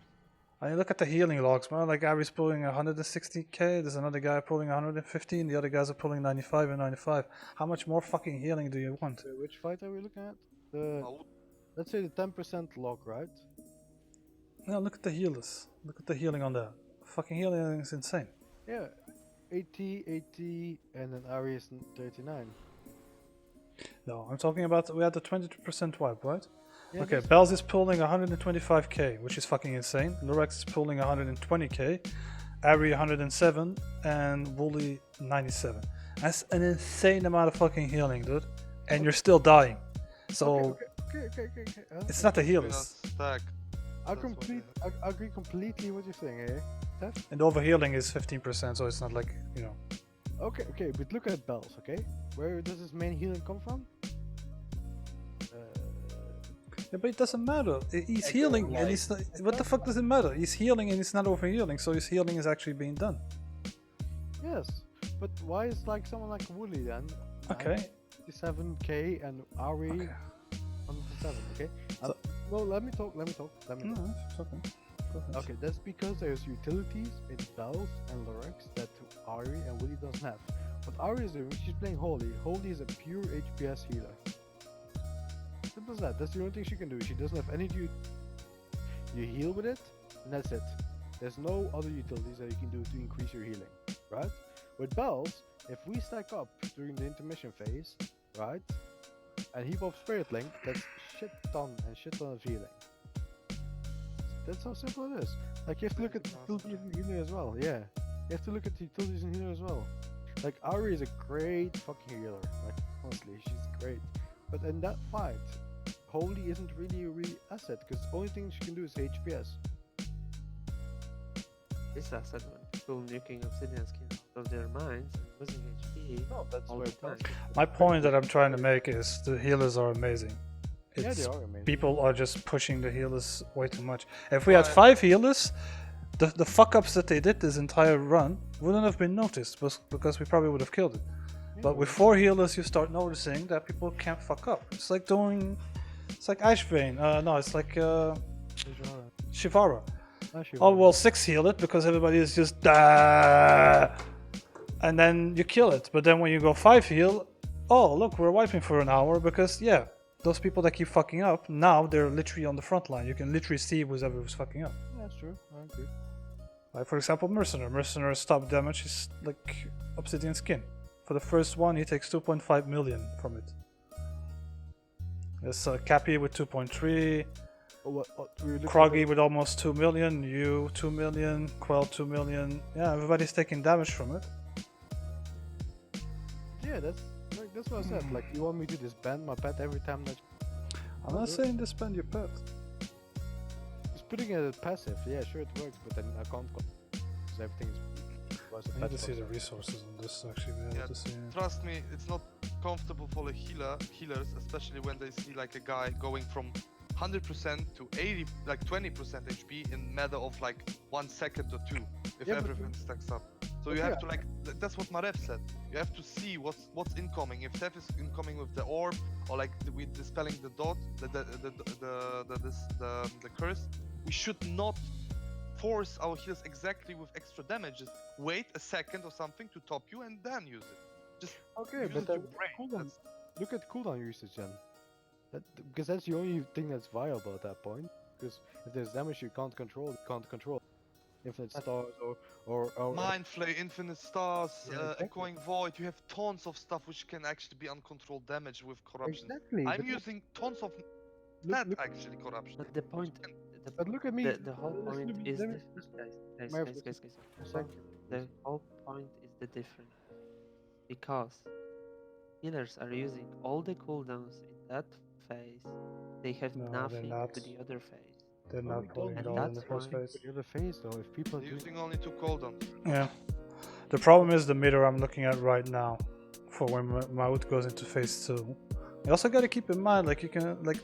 I mean, look at the healing logs, man. Like, Ari's pulling 160k. There's another guy pulling 115. The other guys are pulling 95 and 95. How much more fucking healing do you want? Which fight are we looking at? Let's say the 10% log, right? No, look at the healers. Look at the healing on that. Fucking healing is insane. Yeah, 80, and then Ari is 39. No, I'm talking about, we had the 22% wipe, right? Yeah, okay, Bells is pulling 125k, which is fucking insane. Lurex is pulling 120k. Ari 107, and Wooly 97. That's an insane amount of fucking healing, dude. And you're still dying. So, Okay. it's not the healers. I agree completely with you're saying, eh? Tef? And overhealing is 15%, so it's not like, you know. Okay, but look at Bells, okay? Where does his main healing come from? Yeah, but it doesn't matter. He's healing, and he's not, what the fuck does it matter? He's healing and he's not overhealing, so his healing is actually being done. Yes, but why is like someone like Wooly then? Okay. 57k and Ari 107, okay? No, let me talk. It's okay. Okay, that's because there's utilities in Bells and Lurex that Ari and Wooly doesn't have. What Ari is doing, she's playing Holy. Holy is a pure HPS healer. Simple as that. That's the only thing she can do. She doesn't have energy. You heal with it, and that's it. There's no other utilities that you can do to increase your healing, right? With Bells, if we stack up during the intermission phase, right, and heap up Spirit Link, that's shit ton of healing. That's how simple it is. Like, you have to look at the utilities in healer as well, yeah. You have to look at the utilities in healer as well. Like, Ari is a great fucking healer. Like, honestly, she's great. But in that fight, Holy isn't really a real asset, because the only thing she can do is HPS. This asset when people nuking Obsidian skin out of their minds and losing HP. No, that's all where the time. My point that I'm trying to make is the healers are amazing. Yeah, they are amazing. People are just pushing the healers way too much. If we had 5 healers, the fuck ups that they did this entire run wouldn't have been noticed, because we probably would have killed it. But with 4 healers, you start noticing that people can't fuck up. It's like doing, it's like Ashbane. No, it's like Shivara. Oh well, 6 heal it because everybody is just and then you kill it. But then when you go 5 heal, oh look, we're wiping for an hour because yeah, those people that keep fucking up now they're literally on the front line. You can literally see who's fucking up. Yeah, that's true. I agree. Like for example, Mercenary. Mercenary's top damage is like Obsidian Skin. For the first one, he takes 2.5 million from it. There's Cappy with 2.3. What we look Kroggy with almost 2 million, you 2 million, Quell 2 million. Yeah, everybody's taking damage from it. Yeah, that's what I said. Like, you want me to disband my pet every time that? I'm not saying disband your pet. Just putting it as passive. Yeah, sure it works, but then I can't because everything is. I need to see the resources on this actually. Be able to see. Trust me, it's not comfortable for the healers, especially when they see like a guy going from 100% to 80, like 20% HP in matter of like 1 second or 2, if everything stacks up. So you have to like, that's what Marev said. You have to see what's incoming. If Tef is incoming with the orb, or like with dispelling the dot, the curse, we should not force our heals exactly with extra damage. Just wait a second or something to top you and then use it. Just okay, use but it your brain. Look at cooldown usage then. Because that's the only thing that's viable at that point. Because if there's damage you can't control, Infinite stars or Mind Flay, Infinite Stars, Echoing Void, you have tons of stuff which can actually be uncontrolled damage with corruption. Exactly. I'm using tons of that actually corruption. But the point, but look at me. The whole point is guys. The whole point is the difference because healers are using all the cooldowns in that phase. They have nothing to the other phase. They're not putting it all in the first phase. The other phase though, if people using only 2 cooldowns. Yeah. The problem is the meter I'm looking at right now for when Maut goes into phase 2. You also got to keep in mind, like you can, like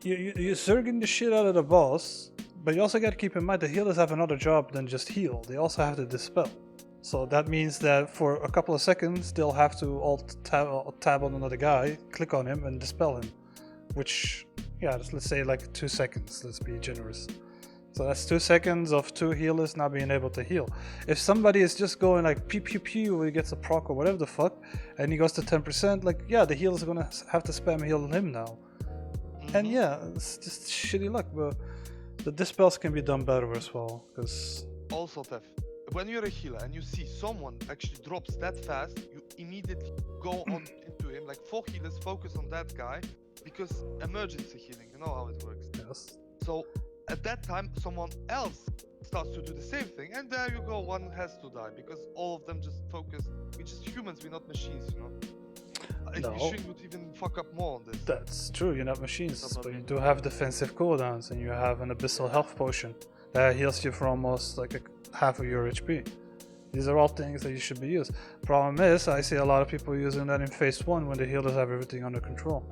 you're zerging the shit out of the boss, but you also got to keep in mind the healers have another job than just heal. They also have to dispel. So that means that for a couple of seconds they'll have to alt tab on another guy, click on him, and dispel him. Which, yeah, let's say like 2 seconds. Let's be generous. So that's 2 seconds of 2 healers not being able to heal. If somebody is just going like pew pew pew, he gets a proc or whatever the fuck, and he goes to 10%, like yeah, the healer's gonna have to spam heal him now. And yeah, it's just shitty luck, but the dispels can be done better as well. Because also, Tef, when you're a healer and you see someone actually drops that fast, you immediately go on into him. Like 4 healers focus on that guy because emergency healing. You know how it works. Yes. So at that time, someone else starts to do the same thing, and there you go. One has to die because all of them just focus. We're just humans. We're not machines, you know. No. Machine would even fuck up more on this. That's true, you're not machines, but you do have defensive cooldowns, and you have an abyssal health potion that heals you for almost like half of your HP. These are all things that you should be used. Problem is, I see a lot of people using that in phase 1 when the healers have everything under control.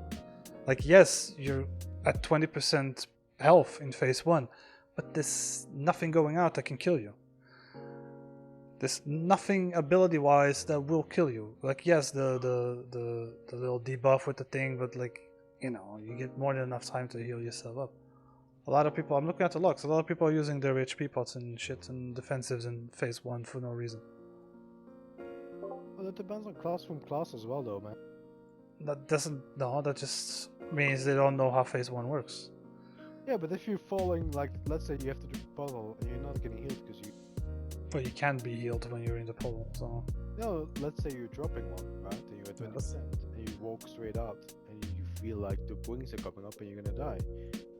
Like yes, you're at 20% health in phase 1, but there's nothing going out that can kill you. There's nothing ability-wise that will kill you. Like yes, the little debuff with the thing, but like, you know, you get more than enough time to heal yourself up. A lot of people, I'm looking at the logs, a lot of people are using their HP pots and shit and defensives in phase 1 for no reason. Well, that depends on class from class as well though, man. That just means they don't know how phase 1 works. Yeah, but if you're falling, like, let's say you have to do a puzzle and you're not getting healed because you... But you can be healed when you're in the puzzle, so... No, let's say you're dropping one, right? And you're at 20%, and you walk straight out, and you feel like the wings are coming up and you're gonna die.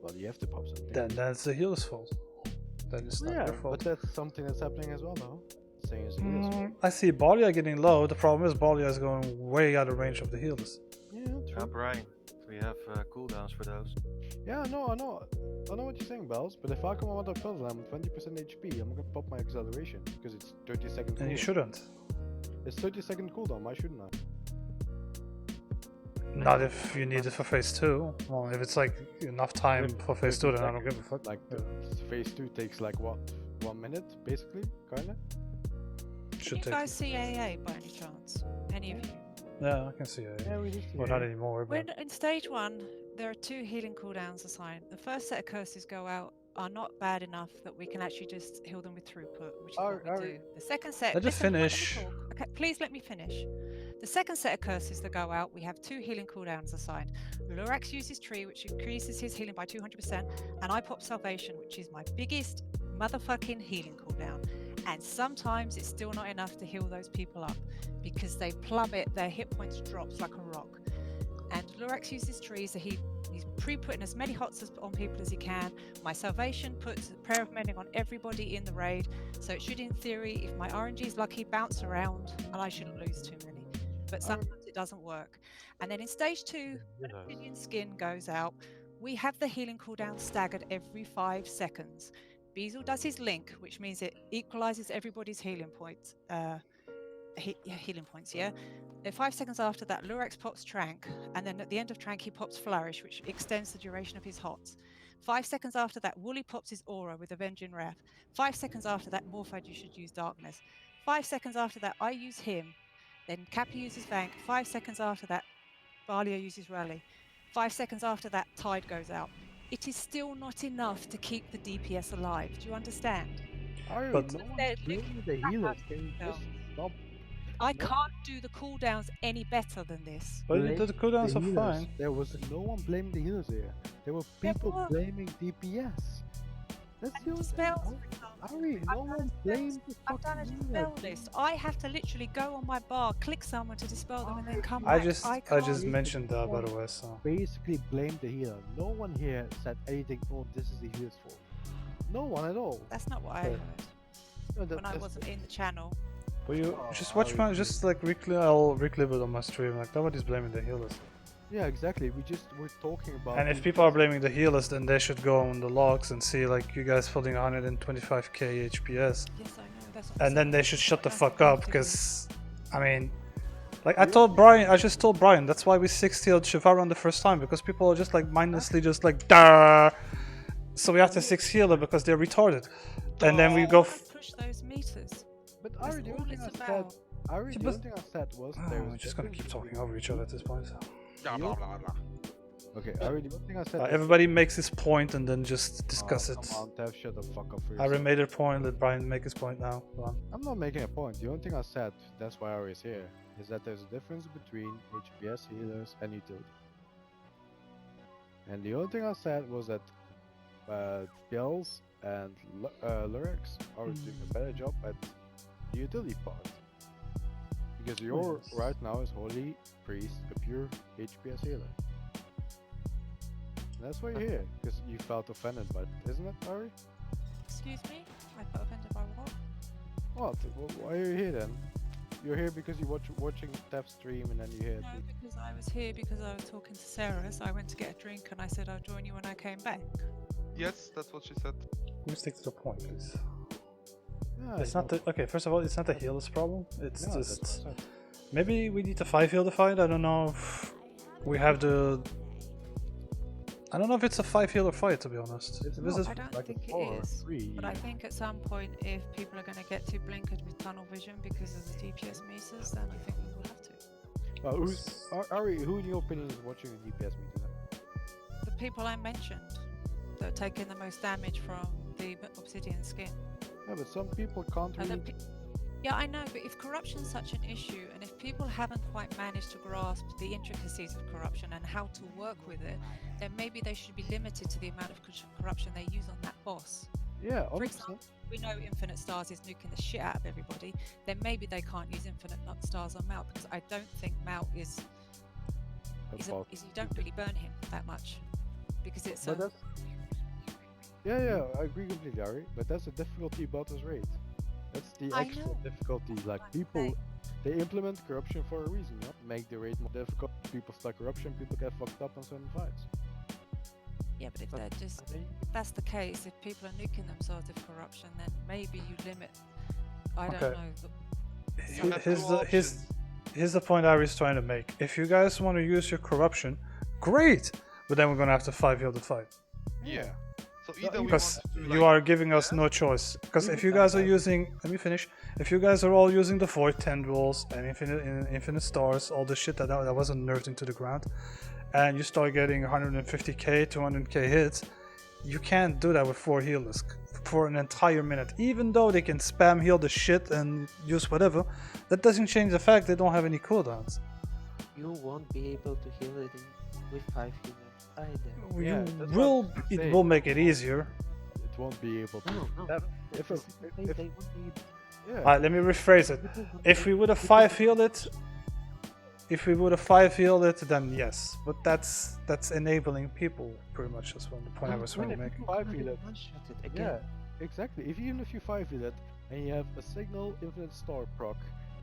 Well, you have to pop something. Then that's the healer's fault. That is not your fault. But that's something that's happening as well now. Saying it's the healer's fault. I see Balia getting low. The problem is Balia is going way out of range of the healers. Yeah, true. Brian, we have cooldowns for those. Yeah, I know what you're saying, Bells, but if I come out of puzzle, I'm 20% HP, I'm gonna pop my acceleration, because it's 30 seconds cooldown. And you shouldn't. It's 30-second cooldown, why shouldn't I? Not if you need it for phase 2. Well, if it's like enough time for phase 2, then I don't give a fuck. Like, phase 2 takes like what? 1 minute, basically? Kinda? Can you guys see AA by any chance? Any of you? Yeah, I can see it. Yeah, we do see well, not anymore. But... In stage 1, there are 2 healing cooldowns assigned. The first set of curses go out are not bad enough that we can actually just heal them with throughput, which is what we do. The second set... Let us finish. Okay, please let me finish. The second set of curses that go out, we have 2 healing cooldowns assigned. Lurax uses Tree, which increases his healing by 200%, and I pop Salvation, which is my biggest motherfucking healing cooldown. And sometimes it's still not enough to heal those people up because they plummet, their hit points drops like a rock. And Lurax uses Tree, so he He's pre-putting as many hots on people as he can. My salvation puts prayer of mending on everybody in the raid, so it should, in theory, if my RNG is lucky, bounce around, and I shouldn't lose too many. But sometimes it doesn't work. And then in stage 2, when Obsidian Skin goes out, we have the healing cooldown staggered every 5 seconds. Beazle does his link, which means it equalizes everybody's healing points. Healing points, yeah. 5 seconds after that, Lurex pops Trank, and then at the end of Trank, he pops Flourish, which extends the duration of his hots. 5 seconds after that, Wooly pops his Aura with Avenging Wrath. 5 seconds after that, Morphide, you should use Darkness. 5 seconds after that, I use him. Then Cappy uses Vank. 5 seconds after that, Balia uses Rally. 5 seconds after that, Tide goes out. It is still not enough to keep the DPS alive. Do you understand? But no one's blaming the healers. Can you just stop? I can't do the cooldowns any better than this. But you did the cooldowns The are healers. fine. There was no one blaming the healers here. There were people blaming DPS. That's the only Spells, Ari, no one blamed the I've done a dispel list. I have to literally go on my bar, click someone to dispel them, and then come I back. just mentioned that, by the way. So basically blamed the healer. No one here said anything. Oh, this is the healer's fault. No one at all. That's not what I heard. When I wasn't in the channel. But you just watch my I'll reclip it on my stream. Like nobody's blaming the healers. Yeah, exactly. We're talking about. And if people are blaming the healers, then they should go on the logs and see like you guys holding 125k HPS. Yes, I know. That's what And then they should shut the fuck up because, I mean, like I just told Brian, that's why we 6-healed Shivara on the first time, because people are just like mindlessly just like duh. So we have to 6-heal it because they're retarded. And then we go. Push those meters. But Ari, the only thing I said. Ari, the only thing I said was there was. We're just gonna keep talking over each other at this point. Okay, Ari, the only thing I said. Everybody makes his point and then just discuss it. Come on, Tev, shut the fuck up for yourself. Ari made her point. Let Brian make his point now. Go on. I'm not making a point. The only thing I said, that's why Ari is here, is that there's a difference between HPS healers and utility. And the only thing I said was that Gels and Lyrics are doing a better job at the utility part. Because your right now is Holy Priest, a pure HPS healer. That's why you're here, because you felt offended by it, isn't it, Ari? Excuse me? I felt offended by what? What? Why are you here then? You're here because you're watching Tev's stream and then you're here. No, because I was here because I was talking to Sarah, so I went to get a drink and I said I'll join you when I came back. Yes, that's what she said. Can we stick to the point, please? Yeah, it's not the okay. First of all, it's not the healer's problem. It's No, that's just what I said. maybe we need to 5-heal the fight. I don't know if we have the. I don't know if it's a 5-healer fight, to be honest. It's This not. is I don't like think a 4 it or is. 3. But I think at some point, if people are going to get too blinkered with tunnel vision because of the DPS meters, then I think we will have to. Ari, who in your opinion is watching the DPS meter? The people I mentioned that are taking the most damage from the obsidian skin. Yeah, but some people can't And really. yeah, I know, but if corruption's such an issue, and if people haven't quite managed to grasp the intricacies of corruption and how to work with it, then maybe they should be limited to the amount of corruption they use on that boss. Yeah, For 100%. example, we know Infinite Stars is nuking the shit out of everybody, then maybe they can't use Infinite Stars on Maut, because I don't think Maut is you don't really burn him that much. Because it's But that's. Yeah, I agree completely, Ari. But that's the difficulty about this raid. That's the I extra know. difficulty. Like people, they implement corruption for a reason. You know? Make the raid more difficult. People start corruption. People get fucked up on certain fights. Yeah, but if that's the case, if people are nuking themselves with corruption, then maybe you limit. I don't know. Here's the point Ari's trying to make. If you guys want to use your corruption, great. But then we're gonna have to 5-heal the fight. Yeah. So either we Because want to do you like are giving us no choice. Because if you guys are using, let me finish. If you guys are all using the Void Tendrils and Infinite Stars, all the shit that wasn't nerfed into the ground, and you start getting 150k, 200k hits, you can't do that with 4 healers for an entire minute. Even though they can spam heal the shit and use whatever, that doesn't change the fact they don't have any cooldowns. You won't be able to heal it with 5 healers either. It will make it easier. It won't be able to. No. If they won't be. Yeah. Alright, let me rephrase it. If we would have 5-healed it, if we would have 5-healed it, then yes. But that's enabling people pretty much. That's what the point I was trying to make. Yeah, exactly. Even if you 5-heal it and you have a signal infinite star proc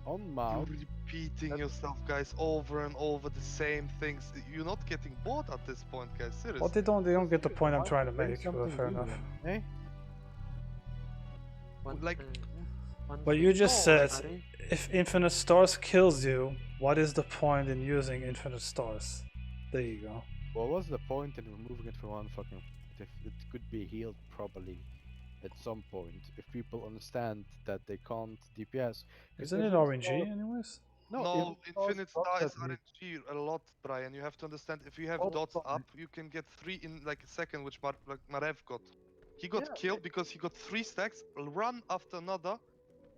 on Maut, You're repeating yourself, guys, over and over the same things. You're not getting bored at this point, guys. Seriously. Well, they don't get the point I'm trying to bring make. But something fair new enough. in, eh? Like, But you just no, said if infinite stars kills you, what is the point in using infinite stars? There you go. What was the point in removing it from one fucking point if it could be healed properly at some point? If people understand that they can't DPS. 'Cause Isn't it infinite RNG stars- anyways? No, Infinite proc Star is that hit. RNG a lot, Brian. You have to understand, if you have All dots the time. up, you can get 3 in like a second, which like Marev got. He got Yeah, killed because he got 3 stacks, run after another,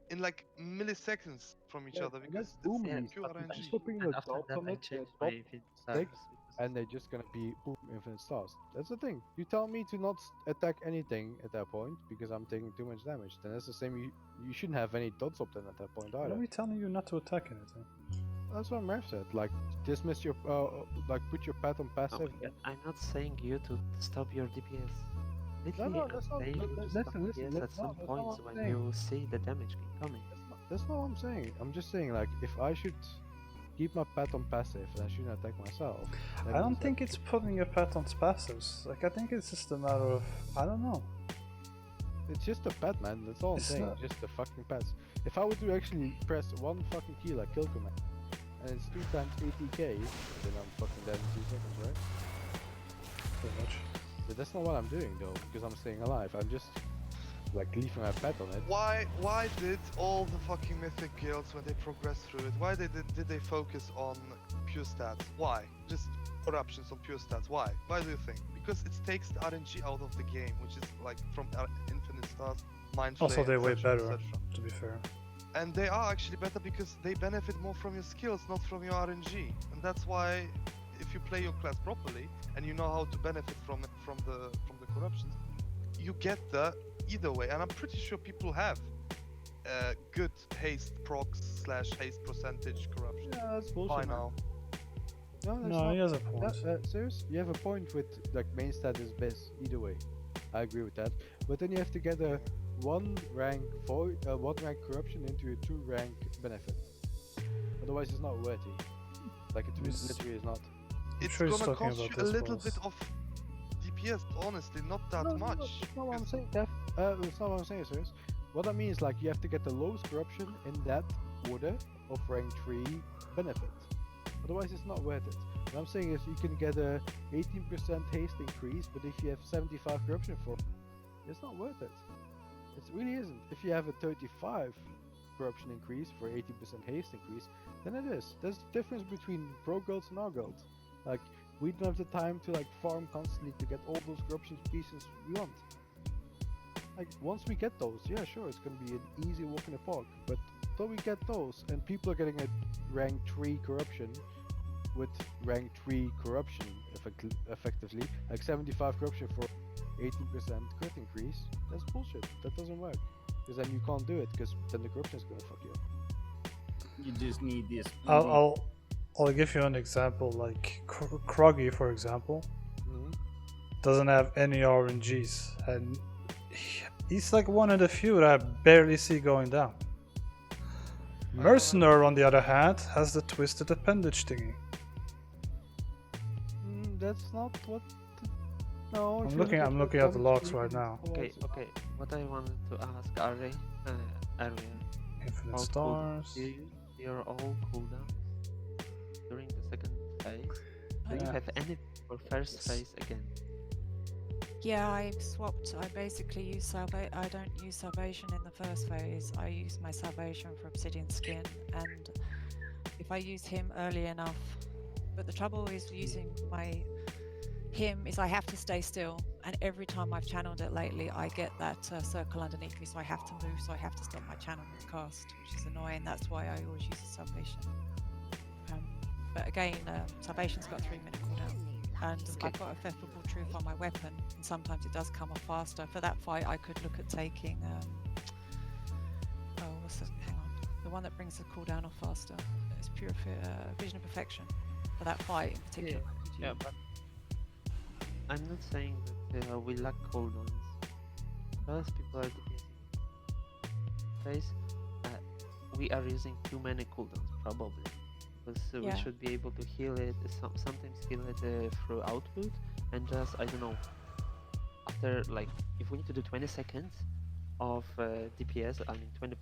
in like milliseconds from each Yeah, other, and because that's boom it's these pure fucking RNG. flipping the after dots that on I it, the changed my top infinite six, stars and they're just gonna be boom infinite stars. That's the thing. You tell me to not attack anything at that point because I'm taking too much damage. Then that's the same. You shouldn't have any dots up then at that point What either. are we telling you not to attack anything? That's what Murph said. Like dismiss your like put your pet on Oh passive. my god, I'm not saying you to stop your DPS. Literally, no, I'm that's not. saying you to Listen, stop listen. DPS at some That's not points what I'm when saying. you see the damage coming. That's not what I'm saying. I'm just saying like if I should keep my pet on passive and I shouldn't attack myself. I don't think it's putting your pet on passives. Like I think it's just a matter of I don't know. It's just a pet, man. That's all I'm It's saying. not- Just a fucking pet. If I were to actually press one fucking key like kill command, and it's 2 times 80k, then I'm fucking dead in 2 seconds, right? Pretty much. But that's not what I'm doing though, because I'm staying alive. I'm just like leaving my pet on it. Why did all the fucking mythic guilds, when they progressed through it, why did they focus on pure stats? Why? Just corruptions on pure stats. Why? Why do you think? Because it takes the RNG out of the game, which is like from infinite stars, mind Also, flare, they're way etc., better. etc. To be fair. And they are actually better because they benefit more from your skills, not from your RNG. And that's why, if you play your class properly and you know how to benefit from the corruptions, you get there either way. And I'm pretty sure people have good haste procs / haste percentage corruption. Yeah, that's bullshit. By man. now. No, that's No, not. he has a point. Serious? You have a point with like main stat is best either way. I agree with that. But then you have to get a 1 rank void, 1 rank corruption into a 2 rank benefit. Otherwise, it's not worthy. Like it literally is not. It's sure he's gonna talking cost about you a this little once. bit of DPS, honestly, not that No, much. that's not what I'm saying, Def. That's not what I'm saying, serious. What I mean is like you have to get the lowest corruption in that order of rank 3 benefit. Otherwise, it's not worth it. What I'm saying is you can get a 18% haste increase, but if you have 75 corruption for, it's not worth it. It really isn't. If you have a 35 corruption increase for 18% haste increase, then it is. There's the difference between pro guilds and our guilds. Like we don't have the time to like farm constantly to get all those corruption pieces we want. Like once we get those, yeah, sure, it's gonna be an easy walk in the park. But until we get those, and people are getting a rank 3 corruption with rank 3 corruption effectively, like 75 corruption for 18% crit increase, that's bullshit. That doesn't work. Because then you can't do it, because then the corruption is gonna fuck you up. You just need this. I'll give you an example. Like Kroggy, for example, doesn't have any RNGs, and he's like one of the few that I barely see going down. Mercenary, on the other hand, has the twisted appendage thingy. That's not what. No. I'm looking at the logs right now. Okay. What I wanted to ask Ari earlier. Infinite All stars. You're all cooldowns during the second phase. Do you Yeah. have any for first phase again? Yeah, I've swapped. I basically use I don't use salvation in the first phase. I use my salvation for obsidian skin, and if I use him early enough. But the trouble is using him is I have to stay still, and every time I've channeled it lately, I get that circle underneath me, so I have to move, so I have to stop my channel cast, which is annoying. That's why I always use the salvation. But again, salvation's got 3-minute cooldown, and I've got a Thefable Truth on my weapon, and sometimes it does come off faster. For that fight, I could look at taking hang on, the one that brings the cooldown off faster. It's Vision of Perfection for that fight in particular. Yeah, but I'm not saying that we lack cooldowns. Most people are DPSing phase. We are using too many cooldowns probably, because we Yeah. should be able to heal it. Sometimes heal it through output, and just I don't know. After like, if we need to do 20 seconds of DPS, I mean 20%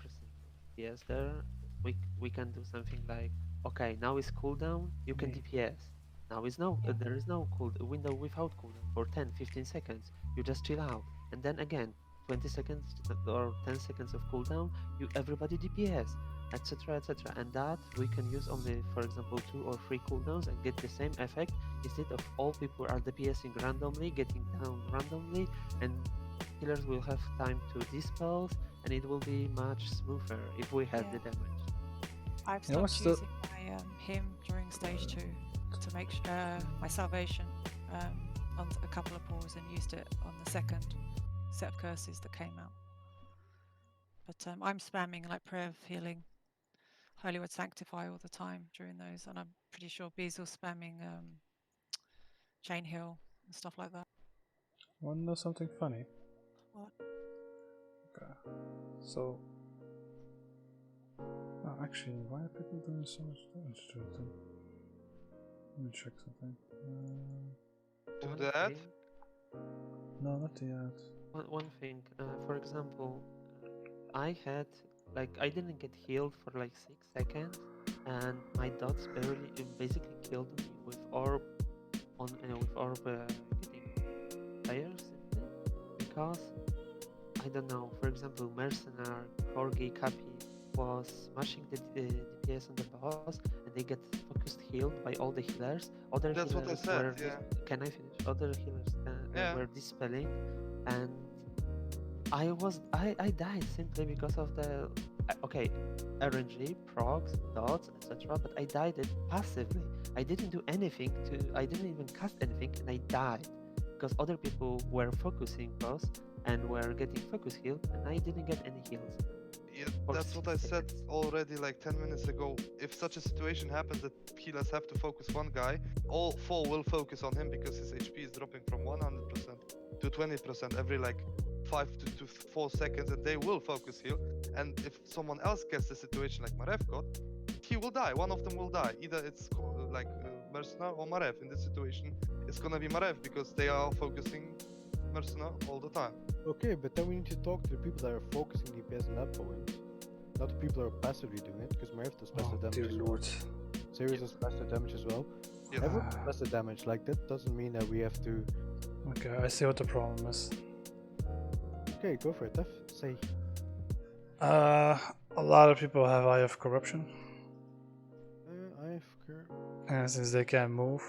DPS there, we can do something like, okay, now is cooldown, you can DPS. Now is no, there is no window without cooldown for 10-15 seconds. You just chill out, and then again 20 seconds or 10 seconds of cooldown, everybody DPS, etc, etc, and that we can use only, for example, 2 or 3 cooldowns and get the same effect instead of all people are DPSing randomly, getting down randomly, and healers will have time to dispel, and it will be much smoother if we had the damage. I've stopped using my him during stage 2 to make my salvation on a couple of pulls, and used it on the second set of curses that came out. But I'm spamming like prayer of healing, Holy Word Sanctify all the time during those, and I'm pretty sure Beasel's spamming Chain Heal and stuff like that. Want to know something funny? What? Okay. So, actually, why are people doing so much damage to it then? Let me check something. Do that? No, not yet. One thing, for example, I had like I didn't get healed for like 6 seconds, and my dots basically killed me with orb getting fires because I don't know. For example, Mercenary, Corgi, Cappy was smashing the DPS on the boss, and they get focused healed by all the healers. Other That's healers what I said, were can I finish? Other healers were dispelling, and I died simply because of the RNG, procs, dots, etc. But I died it passively. I didn't do anything I didn't even cast anything, and I died because other people were focusing boss and were getting focus healed, and I didn't get any heals. Yeah, that's what I said already like 10 minutes ago. If such a situation happens that healers have to focus one guy, all 4 will focus on him because his HP is dropping from 100% to 20% every like 5 to 4 seconds, and they will focus heal. And if someone else gets the situation like Marev got, he will die. One of them will die. Either it's like Mercenary or Marev. In this situation, it's gonna be Marev because they are focusing Mercenary all the time. Okay, but then we need to talk to the people that are focusing DPS on that point. Not the people that are passively doing it, because Marev does passive damage dear as well. lord. Serious does passive damage as well. Yeah. Everyone does passive damage, like that doesn't mean that we have to... Okay, I see what the problem is. Okay, go for it, Tef. Say. A lot of people have Eye of Corruption. And since they can't move...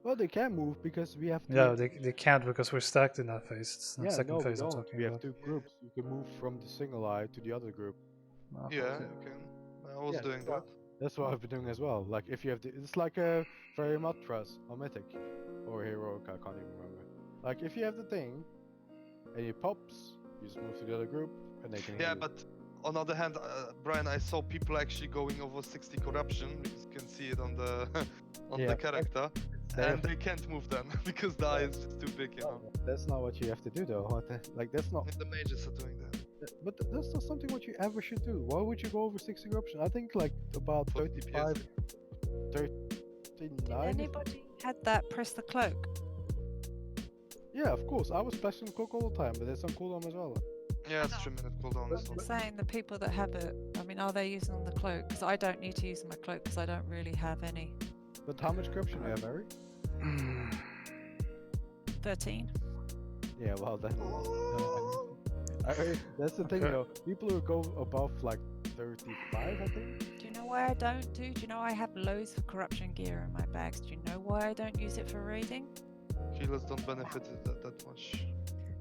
Well, they can move because we have... Yeah, they can't because we're stacked in that phase. It's the second phase I'm talking we about. have 2 groups. You can move from the single eye to the other group. Yeah, you can. I was doing that. That's what I've been doing as well. Like, if you have it's like a very Matras or Mythic or Heroic, I can't even remember. Like, if you have the thing and it pops, you just move to the other group and they can heal you. But on the other hand, Brian, I saw people actually going over 60 corruption because you can see it on the the character, and they can't move then because the eye is just too big, you know. That's not what you have to do, though. Like, that's not. The mages are doing that. But that's not something what you ever should do. Why would you go over 60 corruption? I think like about 35, 39. Anybody had that press the cloak? Yeah, of course. I was splashing cloak all the time, but there's some cooldown as well. Yeah, it's 3-minute cooldown. I'm saying the people that have it, I mean, are they using the cloak? Because I don't need to use my cloak because I don't really have any. But how much corruption do you have, Mary? 13. Yeah, well then. That's the thing though. People who go above like 35, I think. Do you know why I don't do? Do you know I have loads of corruption gear in my bags? Do you know why I don't use it for raiding? Healers don't benefit that much.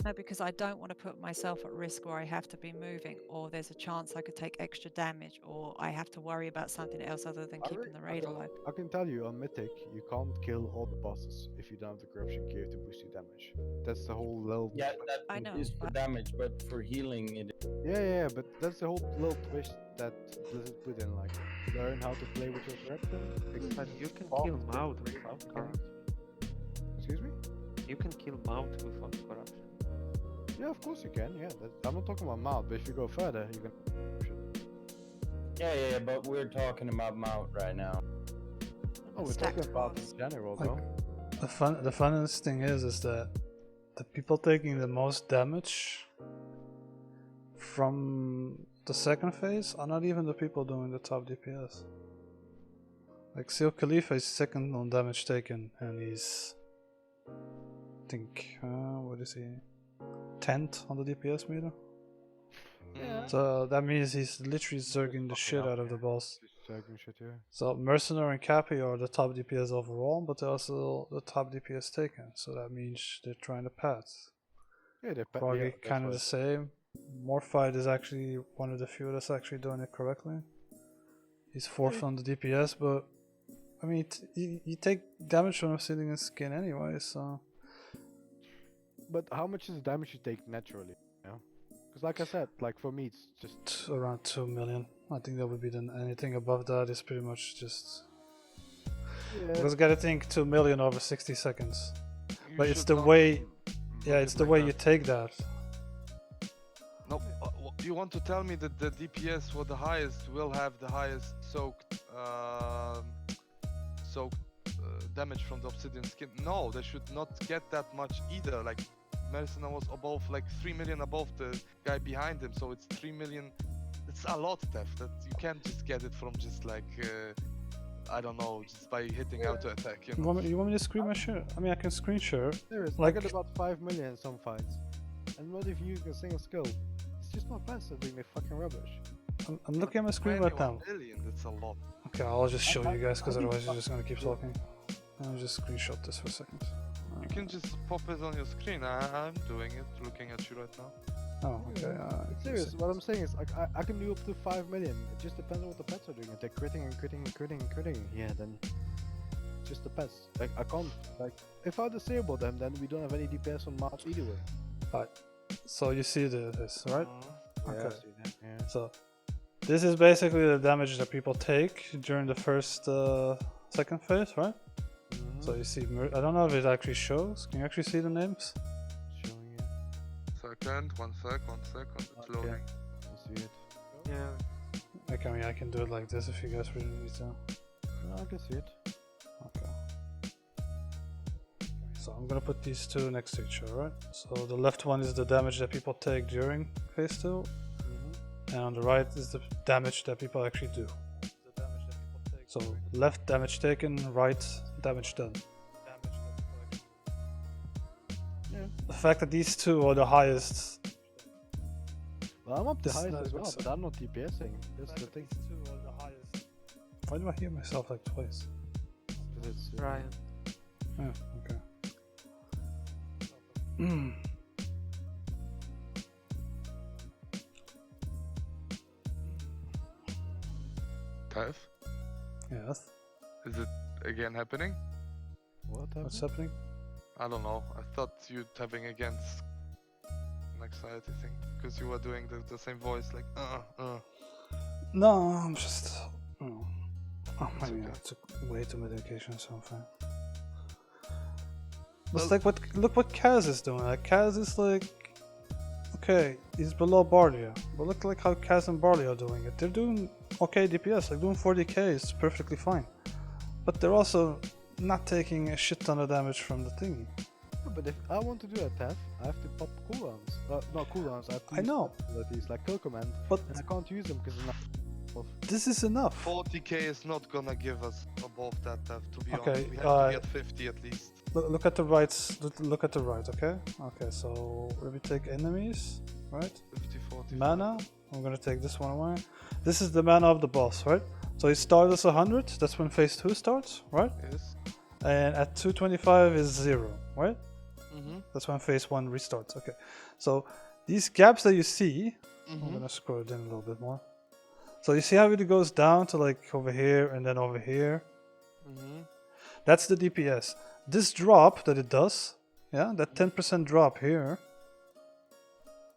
No, because I don't want to put myself at risk where I have to be moving, or there's a chance I could take extra damage, or I have to worry about something else other than keeping the raid alive. I can tell you on Mythic, you can't kill all the bosses if you don't have the corruption gear to boost your damage. That's the whole little. Yeah, that I know, is for damage, but for healing it. Yeah, but that's the whole little twist that Blizzard put in. Like, learn how to play with your corruption. But you can kill Maut without corruption. Excuse me? You can kill Maut without corruption. Yeah, of course you can. Yeah, I'm not talking about Maut, but if you go further, you can. Yeah, but we're talking about Maut right now. Oh, we're talking about in general, though. The funnest thing is that the people taking the most damage from the second phase are not even the people doing the top DPS. Like Seal Khalifa is second on damage taken, and he's, I think, what is he? 10th on the DPS meter. Yeah. So that means he's literally zerging the shit out of the boss. Zerging shit, yeah. So Mercenary and Cappy are the top DPS overall, but they're also the top DPS taken. So that means they're trying to pass. Yeah, they're Kroggy kind of the same. Morfight is actually one of the few that's actually doing it correctly. He's fourth on the DPS, but I mean, you take damage from sitting in skin anyway, so. But how much is the damage you take naturally? You know? Because like I said, like for me, it's just around 2 million. I think that would be then anything above that is pretty much just. Yeah. Because gotta think 2 million over 60 seconds. You But it's should the not way. Yeah, it's the like way that. you take that. No, you want to tell me that the DPS with the highest will have the highest soaked damage from the obsidian skin? No, they should not get that much either. Like Mercena was above, like 3 million above the guy behind him, so it's 3 million. It's a lot, Tef. That you can't just get it from just like I don't know, just by hitting auto attack. You know? You want me to screen my share? I mean, I can screen share. serious. Like, I got about 5 million in some fights, and what if you use a single skill? It's just not passive being the fucking rubbish. I'm looking at my screen right now. 21 million, that's a lot. Okay, I'll just show you guys because otherwise you're just gonna keep talking. I'll just screenshot this for a second. You can just pop it on your screen. I'm doing it, looking at you right now. Oh, okay. Serious, what I'm saying is, like, I can do up to 5 million. It just depends on what the pets are doing. If they're critting and critting and critting and critting, yeah, then it's just the pets. Like, I can't, like, if I disable them, then we don't have any DPS on Maut either way. Right. So you see this, right? Yeah, I Okay. see that, yeah. So this is basically the damage that people take during the first, second phase, right? So you see, I don't know if it actually shows. Can you actually see the names? Showing it. Second, one sec, it's loading. I see it. Yeah. I can do it like this if you guys really need to. No, I can see it. Okay. So I'm gonna put these two next to each other, right? So the left one is the damage that people take during phase 2, and on the right is the damage that people actually do. So left damage taken, right damage done. Yeah. The fact that these two are the highest. Well, I'm up the This is highest not as well, good. but I'm not DPSing. That's the thing. Why do I hear myself like twice? It's, Ryan. Oh, okay. Tef? Yes. Is it again happening? What's happening? I don't know. I thought you'd having again an anxiety thing because you were doing the same voice, like No, I'm just. Oh, I mean, I took way too much medication, so I'm fine. It's like look what Kaz is doing. Like Kaz is like, okay, he's below Barlia, but look like how Kaz and Barlia are doing it. They're doing okay DPS, like doing 40k is perfectly fine, but they're also not taking a shit ton of damage from the thingy. Yeah, but if I want to do a TEF, I have to pop cooldowns. Not cooldowns, I have to I know. abilities like kill command, but and I can't use them because I'm not. This is enough. 40k is not gonna give us above that Tef, to be Okay, honest. We have to be at 50 at least. Look at the right. Look at the right. Okay. Okay. So if we take enemies, right? 50, 40. Mana. I'm gonna take this one away. This is the mana of the boss, right? So he starts as 100. That's when phase 2 starts, right? Yes. And at 225 is 0, right? That's when phase 1 restarts. Okay, so these gaps that you see, I'm gonna scroll it in a little bit more. So you see how it goes down to like over here and then over here? That's the DPS. This drop that it does, yeah, that 10% drop here,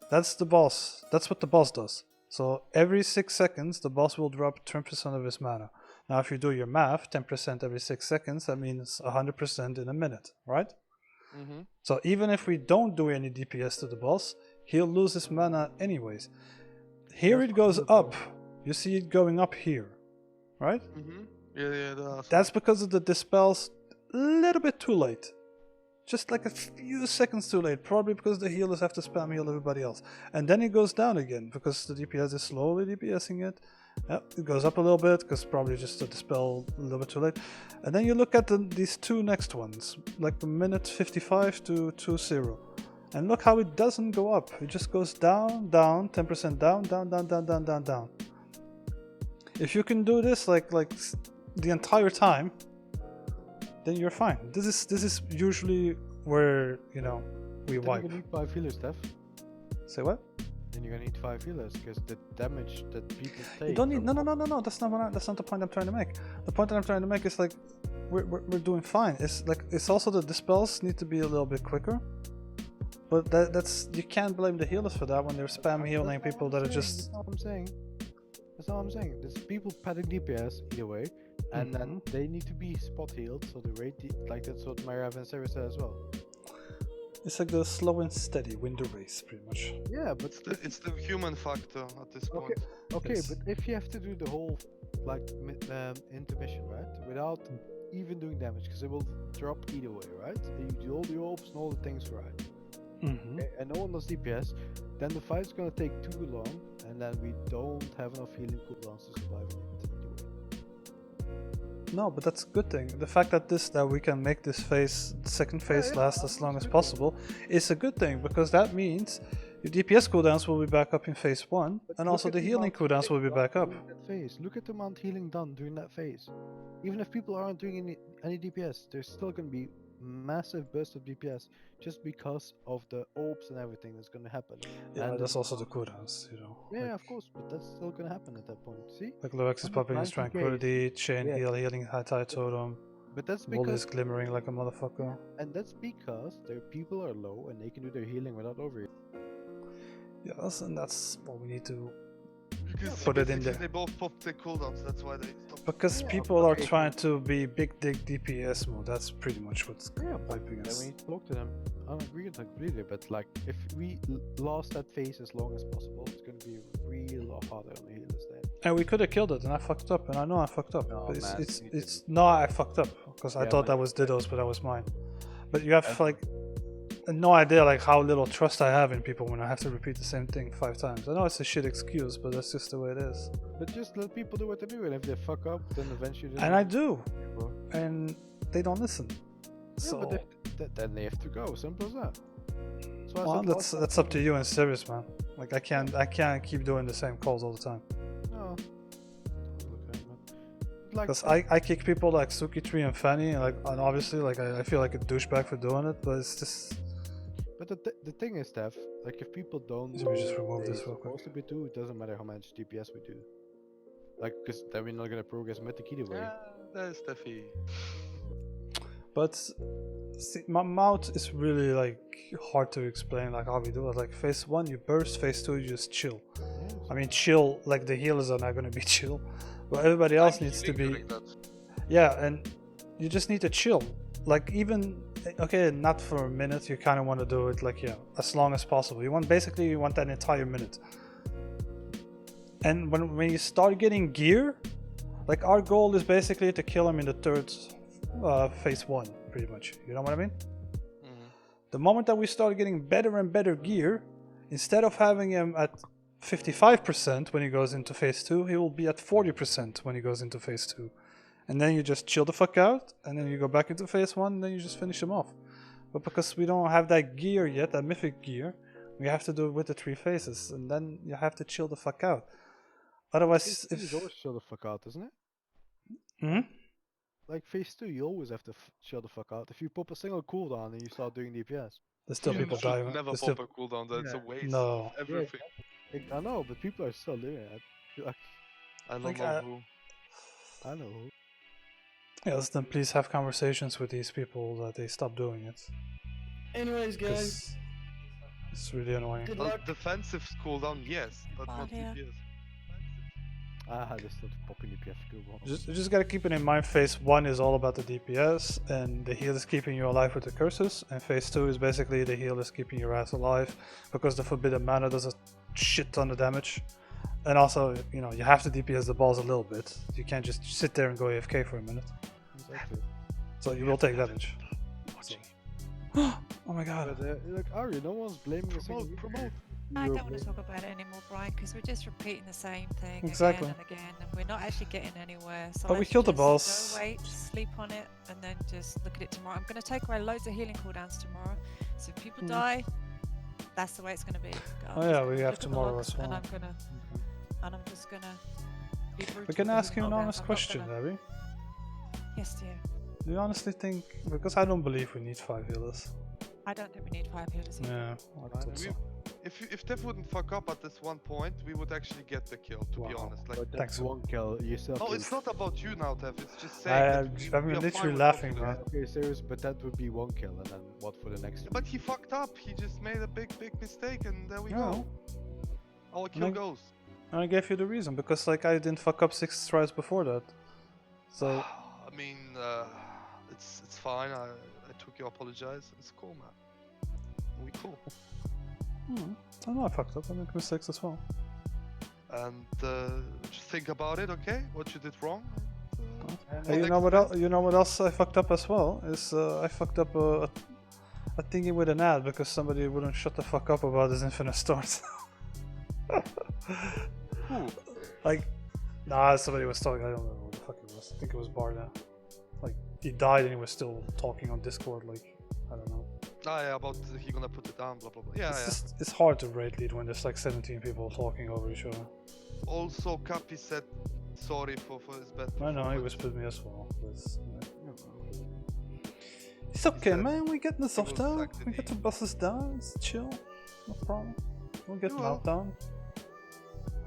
that's the boss. That's what the boss does. So every 6 seconds, the boss will drop 10% of his mana. Now, if you do your math, 10% every 6 seconds, that means 100% in a minute, right? So even if we don't do any DPS to the boss, he'll lose his mana anyways. Here it goes up. You see it going up here, right? Yeah. That's because of the dispels a little bit too late. Just like a few seconds too late, probably because the healers have to spam heal everybody else. And then it goes down again, because the DPS is slowly DPSing it. Yep, it goes up a little bit, because probably just the dispel a little bit too late. And then you look at these two next ones, like the minute 55 to 20. And look how it doesn't go up. It just goes down, down, 10% down, down, down, down, down, down, down. If you can do this like the entire time, then you're fine. This is usually where, you know, we wipe. You're gonna need 5 healers, Steph. Say what? Then you're gonna need 5 healers because the damage that people take. You don't need no. That's not the point I'm trying to make. The point that I'm trying to make is like we're doing fine. It's also the dispels need to be a little bit quicker. But that's you can't blame the healers for that when they're spam healing people that are just. That's all I'm saying. That's all I'm saying. There's people padding DPS either way, and then they need to be spot healed, so the rate like that's what Myra and Sarah said as well. It's like the slow and steady win the race, pretty much. Yeah, but it's the human factor at this point. Okay, Yes. but if you have to do the whole like intermission, right, without even doing damage, because it will drop either way, right? And you do all the orbs and all the things right. Okay, and no one does DPS, then the fight's gonna take too long, and then we don't have enough healing cooldowns to survive it. No, but that's a good thing. The fact that we can make this second phase last as long as possible is a good thing, because that means your DPS cooldowns will be back up in phase 1, and also the healing cooldowns will be back up. Look at the amount healing done during that phase. Even if people aren't doing any DPS, there's still gonna be massive burst of DPS just because of the orbs and everything that's going to happen. Yeah, and that's also the cooldowns, you know. Yeah, of course, but that's still going to happen at that point. See? Like Lorax is popping his Tranquility, Chain Heal, healing High Tide Totem. But that's Wall because is glimmering like a motherfucker. And that's because their people are low and they can do their healing without overheal. Yes, and that's what we need to Because put it in there. They both popped their cooldowns, that's why they stopped. Because people are trying to be big dig DPS mode. That's pretty much what's wiping us. Then we need to talk to them. I agree with that completely, but like if we lost that phase as long as possible, it's going to be real harder on the healers then. And we could have killed it, and I fucked up, and I know I fucked up. No, but man, it's no, I fucked up because I thought that was Ditto's, but that was mine. But you have like no idea like how little trust I have in people when I have to repeat the same thing 5 times. I know it's a shit excuse, but that's just the way it is. But just let people do what they do, and if they fuck up, then eventually. And I do, and they don't listen. Yeah, So but then they have to go. Simple as that. So well, that's up to you and Sirius, man. Like I can't keep doing the same calls all the time. No. Because I kick people like Suki Tree and Fanny, and obviously like I feel like a douchebag for doing it, but it's just. But the thing is, Steph, like if people don't, Let me just remove this real quick. supposed to be do, it doesn't matter how much DPS we do. Like, because then we're not gonna progress mythic either way. That's Steffi. But see, my Maut is really like hard to explain like how we do it. Like phase 1 you burst, phase 2 you just chill. I mean chill, like the healers are not gonna be chill, but everybody else needs to be. Yeah, and you just need to chill. Like even okay, not for a minute. You kind of want to do it like as long as possible. You want that entire minute. And when you start getting gear, like our goal is basically to kill him in the third phase 1, pretty much. You know what I mean? The moment that we start getting better and better gear, instead of having him at 55% when he goes into phase 2, he will be at 40% when he goes into phase 2. And then you just chill the fuck out, and then you go back into phase 1, and then you just finish him off. But because we don't have that gear yet, that mythic gear, we have to do it with the 3 phases, and then you have to chill the fuck out. Otherwise, It's always chill the fuck out, isn't it? Hmm? like phase 2, you always have to shut the fuck out. If you pop a single cooldown and you start doing DPS. There's still You people should dying. never There's pop still... a cooldown. That's a waste No. of everything. I know, but people are still doing it. Like, I don't Like, know who. I know who. Yes, then please have conversations with these people that they stop doing it. Anyways, guys. 'Cause it's really annoying. Good Well, luck. defensive cooldown, yes, but not Bye, DPS. They still popping DPS cooldown. You just gotta keep it in mind, phase 1 is all about the DPS, and the heal is keeping you alive with the curses, and phase 2 is basically the heal is keeping your ass alive, because the forbidden mana does a shit ton of damage. And also, you know, you have to DPS the balls a little bit. You can't just sit there and go AFK for a minute. Exactly. So you will take damage. So. Oh my god. But look, Ari, no one's blaming a single Promote. I don't want to talk about it anymore, Brian, because we're just repeating the same thing Exactly. again and again, and we're not actually getting anywhere. So But we let's killed the just boss. Go wait, sleep on it, and then just look at it tomorrow. I'm going to take away loads of healing cooldowns tomorrow. So if people die, that's the way it's going to be. Oh yeah, we have tomorrow as And well. I'm just gonna be brutal. We can with ask you healing an cooldowns. honest I'm not question, gonna- Abby. Yes, dear. Do you honestly think, because I don't believe we need 5 healers. I don't think we need 5 healers. either. Yeah, I thought so. If Tev wouldn't fuck up at this one point, we would actually get the kill. To be honest, like. But that's one kill. You still. No, it's not about you now, Tev. It's just saying. I'm that we are literally fine with laughing, what we man. do. Okay, serious, but that would be one kill, and then what for the next? But he fucked up. He just made a big mistake, and there we Yeah. go. Our kill And goes. And I gave you the reason, because like I didn't fuck up 6 tries before that. So, I mean, it's fine. I took your apologize. It's cool, man. We cool. I know I fucked up, I make mistakes as well. And just think about it, okay? What you did wrong. Hey, you know what else? You know what else I fucked up as well? Is I fucked up a thingy with an ad because somebody wouldn't shut the fuck up about his infinite stars. Who? Like, nah, somebody was talking. I don't remember what the fuck it was. I think it was Barda. Like, he died and he was still talking on Discord. Like, I don't know. Ah, yeah, about he gonna put it down, blah blah blah. Yeah, It's yeah. just, it's hard to raid lead when there's like 17 people talking over each other. Also, Cappy said sorry for his bad. I know, he was with me as well. It's okay, man. We get the soft down. We get the bosses down. It's chill. No problem. We'll get Maut down.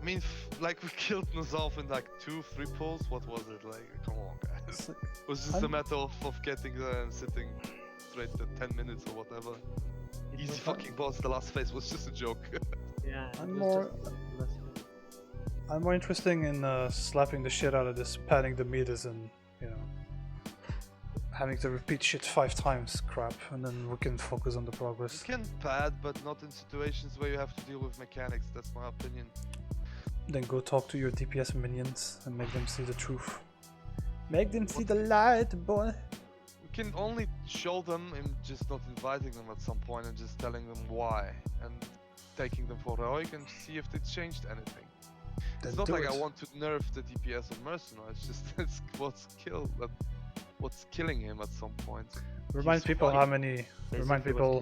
I mean, like we killed Nozalf in like 2-3 pulls. What was it like? Come on, guys. It was just a matter of getting there and sitting straight at 10 minutes or whatever. Easy fucking boss. The last phase was just a joke. Yeah. I'm more interested in slapping the shit out of this, padding the meters, and you know, having to repeat shit 5 times crap, and then we can focus on the progress. You can pad, but not in situations where you have to deal with mechanics. That's my opinion. Then go talk to your DPS minions and make them see the truth. Make them see the light, boy. We can only show them in just not inviting them at some point and just telling them why and taking them for heroic and see if they changed anything. Then It's not do like it. I want to nerf the DPS of Mercenary. It's just it's what's killing him at some point. Remind He's people fighting. how many. Remind people.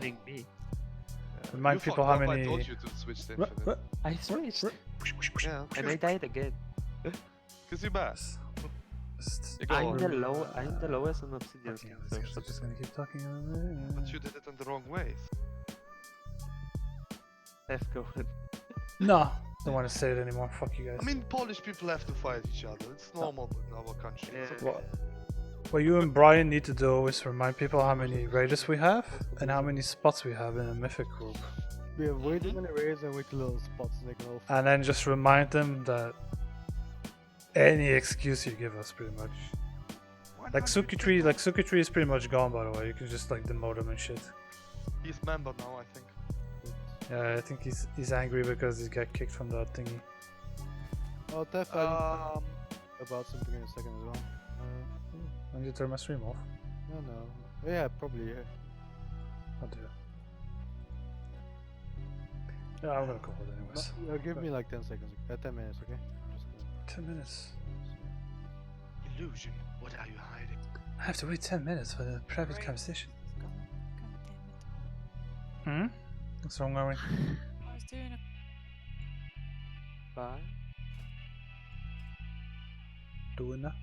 Remind You people fucked how up, many. I told you to switch to infinite. I switched. Yeah. And I died again. Cause you're bad. I'm the lowest on Obsidian King, so shut Just gonna keep talking. But you did it in the wrong way. Let's go. No, don't want to say it anymore. Fuck you guys. I mean, Polish people have to fight each other. It's normal in our country. It's okay. What you and Brian need to do is remind people how many raiders we have and how many spots we have in a mythic group. We have way too many raids and way too little spots they can all. And then just remind them that any excuse you give us, pretty much. Like Suki Tree is pretty much gone, by the way. You can just like demote him and shit. He's member now, I think. Yeah, I think he's angry because he got kicked from that thingy. Oh, Tef, about something in a second as well. I need to turn my stream off. No. Yeah, probably. Yeah. I'll do it. Yeah, I'm gonna call it anyways. Give me like 10 seconds. 10 minutes, okay? Just 10 minutes. Illusion, what are you hiding? I have to wait 10 minutes for the private conversation. What's wrong, Ari? I was doing a... Bye. Doing that?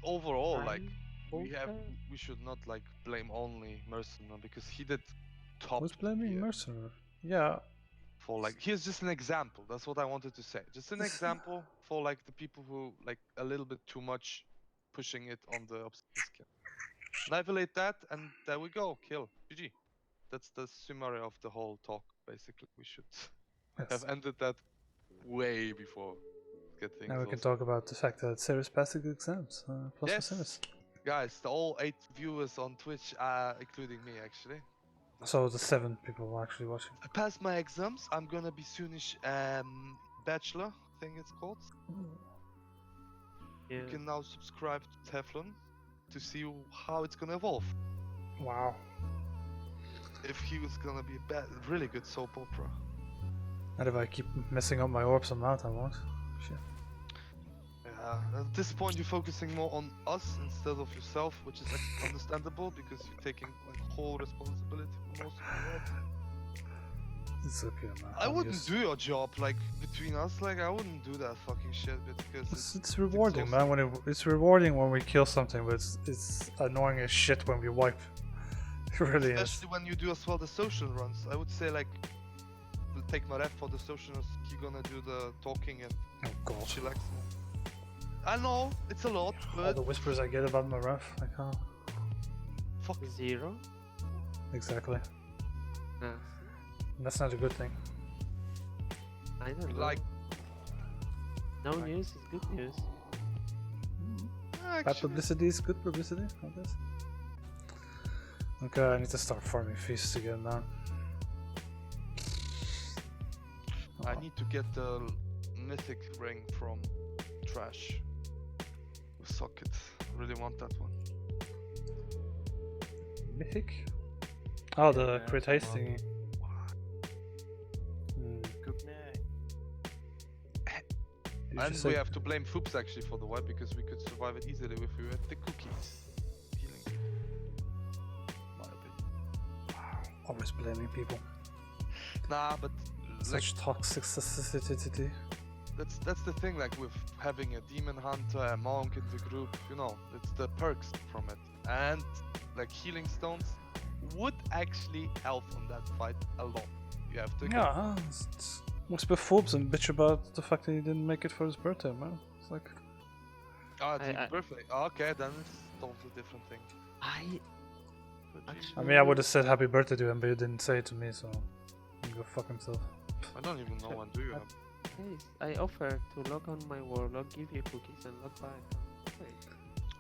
overall, I like hope that- we should not like blame only Mercenary because he did top Who's blaming tier Mercenary? Yeah. for like here's just an example. That's what I wanted to say. Just an example for like the people who like a little bit too much pushing it on the obsidian skin. Annihilate that, and there we go. Kill. GG. That's the summary of the whole talk. Basically, we should have ended that way before getting. Now we can talk about the fact that Sarah's passing the exams. Plus for Sarah's. Guys, the all 8 viewers on Twitch, including me actually. So the 7 people are actually watching. I passed my exams. I'm gonna be soonish bachelor, I think it's called. You can now subscribe to Teflon to see how it's gonna evolve. Wow. If he was gonna be a really good soap opera. And if I keep messing up my orbs on Maut, I won't. Shit. Yeah, at this point you're focusing more on us instead of yourself, which is understandable because you're taking like whole responsibility for most of the work. It's okay, man. I wouldn't do your job like between us. Like I wouldn't do that fucking shit because It's rewarding, man. It's rewarding when we kill something, but it's annoying as shit when we wipe. It really is. Especially when you do as well the social runs. I would say like, we'll take my ref for the socials. You're gonna do the talking and chillaxing. I know it's a lot, but all the whispers I get about my ref, I can't. Fuck 0. Exactly. Yeah. That's not a good thing. I don't know. Like, no news is good news. Bad publicity is good publicity, I guess. Okay, I need to start farming feasts again, man. I need to get the mythic ring from Trash. Socket. Really want that one. Mythic? Oh, the crit haste thingy. And we have to blame Foops actually for the wipe because we could survive it easily if we had the cookies. Healing. My opinion. Always blaming people. Nah, but Such toxicity. That's the thing, like with having a demon hunter, a monk in the group, you know, it's the perks from it. And like healing stones would actually help on that fight a lot. You have to Yeah, whisper Forbes and bitch about the fact that he didn't make it for his birthday, man. It's like... Oh, it's his birthday. Okay, then it's totally different thing. I mean, I would have said happy birthday to him, but you didn't say it to me, so... He can go fuck himself. I don't even know when do you have. Yes, I offer to log on my warlock, give you cookies, and log back. Wait.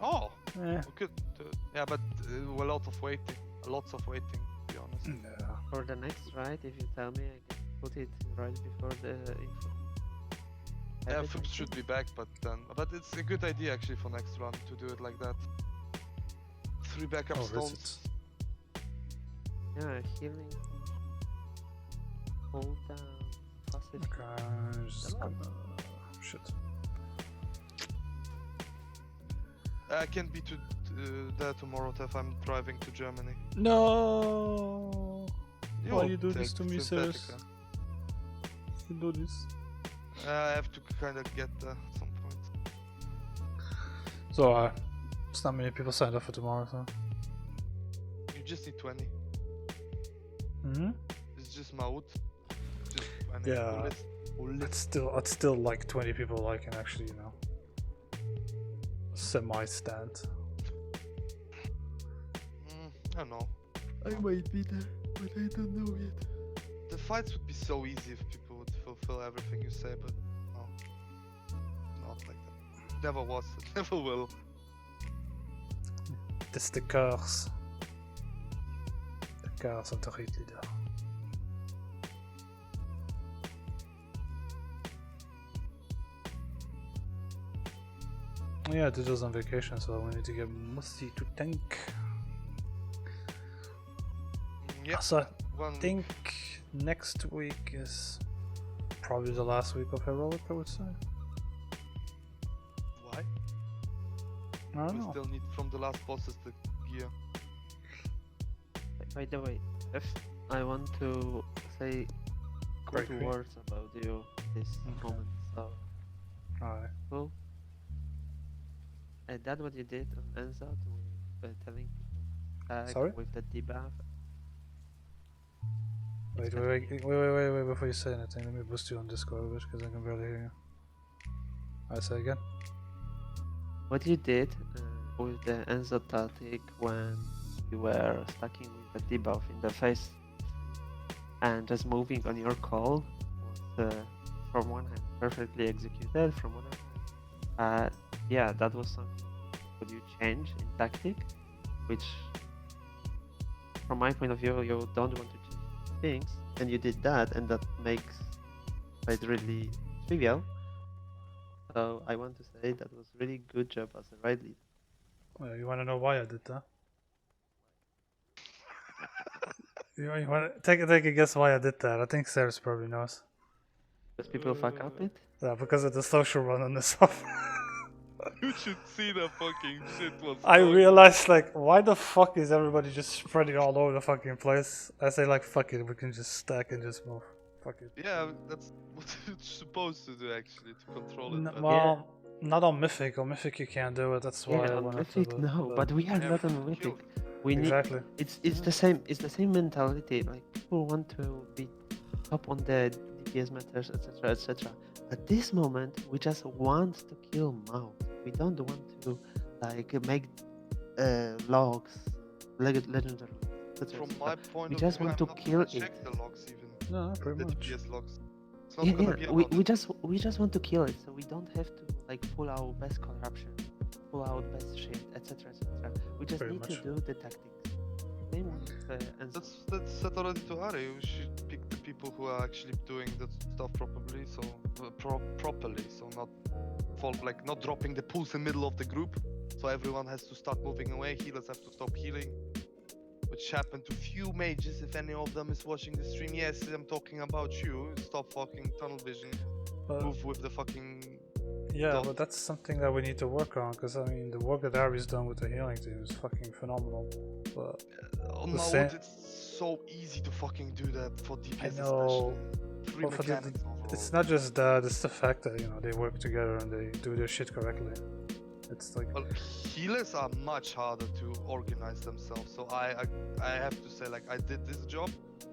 Oh, yeah. We could do it. Yeah, but a lot of waiting. Lots of waiting, to be honest. Yeah. For the next ride, if you tell me, I can put it right before the info. Yeah, Foops should be back, but it's a good idea actually for next run to do it like that. 3 backup stones. Yeah, healing. Hold down. Passive. Okay, just gonna... Shit. I can't be there tomorrow if I'm driving to Germany. No! You Why you do this to me, Synthetica. Cyrus? You do this. I have to kind of get there at some point. So, it's not many people signed up for tomorrow, so... You just need 20. Hmm? It's just Maut. Just 20. Yeah. It's still like 20 people like can actually, you know... semi-stand. I don't know. I might be there, but I don't know yet. The fights would be so easy if people would fulfill everything you say, but no. Not like that. Never was, never will. It's the curse. The curse of the great leader. Yeah, Dido's on vacation, so we need to get Musty to tank. Yeah, so I think next week is probably the last week of Heroic, I would say. Why? I don't We know. still need from the last bosses the gear. By the way, if I want to say good Great. words about you this moment, so Alright. cool. That what you did on Enzot with telling people tag Sorry? with the debuff. Wait, before you say anything, let me boost you on Discord a bit, because I can barely hear you. I say again? What you did with the Enzo tactic when you were stacking with the debuff in the face and just moving on your call was from one hand perfectly executed, from one hand. Yeah, that was something that you change in tactic, which from my point of view you don't want to change things, and you did that, and that makes it really trivial. So I want to say that was really good job as a raid leader. Well, you want to know why I did that? You want to take a guess why I did that? I think Sarah's probably knows. Because people fuck up it? Yeah, because of the social run on this software. You should see the fucking shit what's I going realized, like, why the fuck is everybody just spreading all over the fucking place? I say, like, fuck it, we can just stack and just move. Fuck it. Yeah, that's what it's supposed to do actually, to control it better. Well, not on Mythic. On Mythic you can't do it, that's why I on wanted Mythic, to. no, but we are Yeah, not but on Mythic. kill. We need Exactly. it's the same. It's the same mentality. Like people want to be top on the DPS matters, etc., etc. At this moment, we just want to kill Maut. We don't want to like make logs, legendary. From my point we of just view, want I'm to not kill gonna check it. the logs even. No, pretty the much. DPS logs. It's not gonna be we, about we it. just want to kill it, so we don't have to like pull out best corruption, pull out best shit, etc., etc. We just Pretty need much. to do the tactics. Same with That's set already to Ari. We should pick the people who are actually doing that stuff properly, so properly, so not not dropping the pulse in the middle of the group. So everyone has to start moving away. Healers have to stop healing, which happened to few mages. If any of them is watching the stream, yes, I'm talking about you. Stop fucking tunnel vision. Move with the fucking. Yeah, dot. but that's something that we need to work on, because I mean, the work that Ari's done with the healing team is fucking phenomenal. But On the Maut, same, it's so easy to fucking do that for DPS I know. especially. Free Well, for mechanics it's overall. not just that; it's the fact that they work together and they do their shit correctly. It's like Well, healers are much harder to organize themselves. So I have to say, like, I did this job,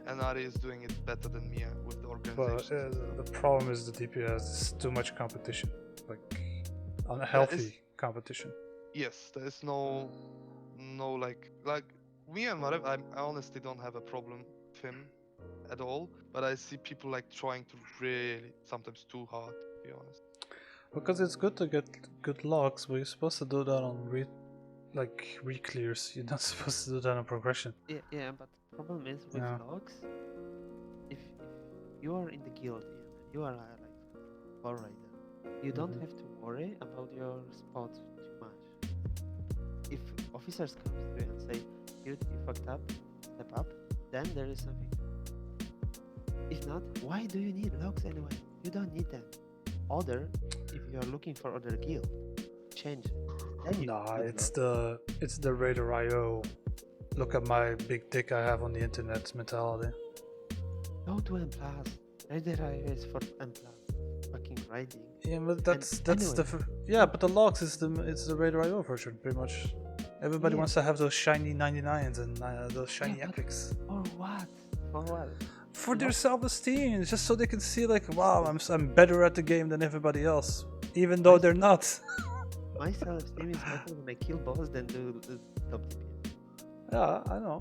and Ari is doing it better than me with the organization. But the problem is the DPS is too much competition, like unhealthy competition. Yes, there is no like me and Marev. I honestly don't have a problem with him at all. But I see people like trying to really sometimes too hard, to be honest. Because it's good to get good logs, but you're supposed to do that on re-clears. You're not supposed to do that on progression. Yeah, but the problem is with logs. If you are in the guild and you are like core rider, you don't have to worry about your spot too much. If officers come to you and say, "Dude, you fucked up, step up," then there is something. If not, why do you need logs anyway? You don't need them. Other, if you are looking for other guild, change it. Nah, it's the Raider IO. Look at my big dick I have on the internet mentality. Go to M+. Raider is for M+. Fucking riding. Yeah, but that's anyway. but the logs is the Raider IO version pretty much. Everybody wants to have those shiny 99s and those shiny epics. For what? For what? For their self-esteem, just so they can see like, wow, I'm better at the game than everybody else, even though they're not. My self-esteem is better when I kill boss than do top DPS. Yeah, I know.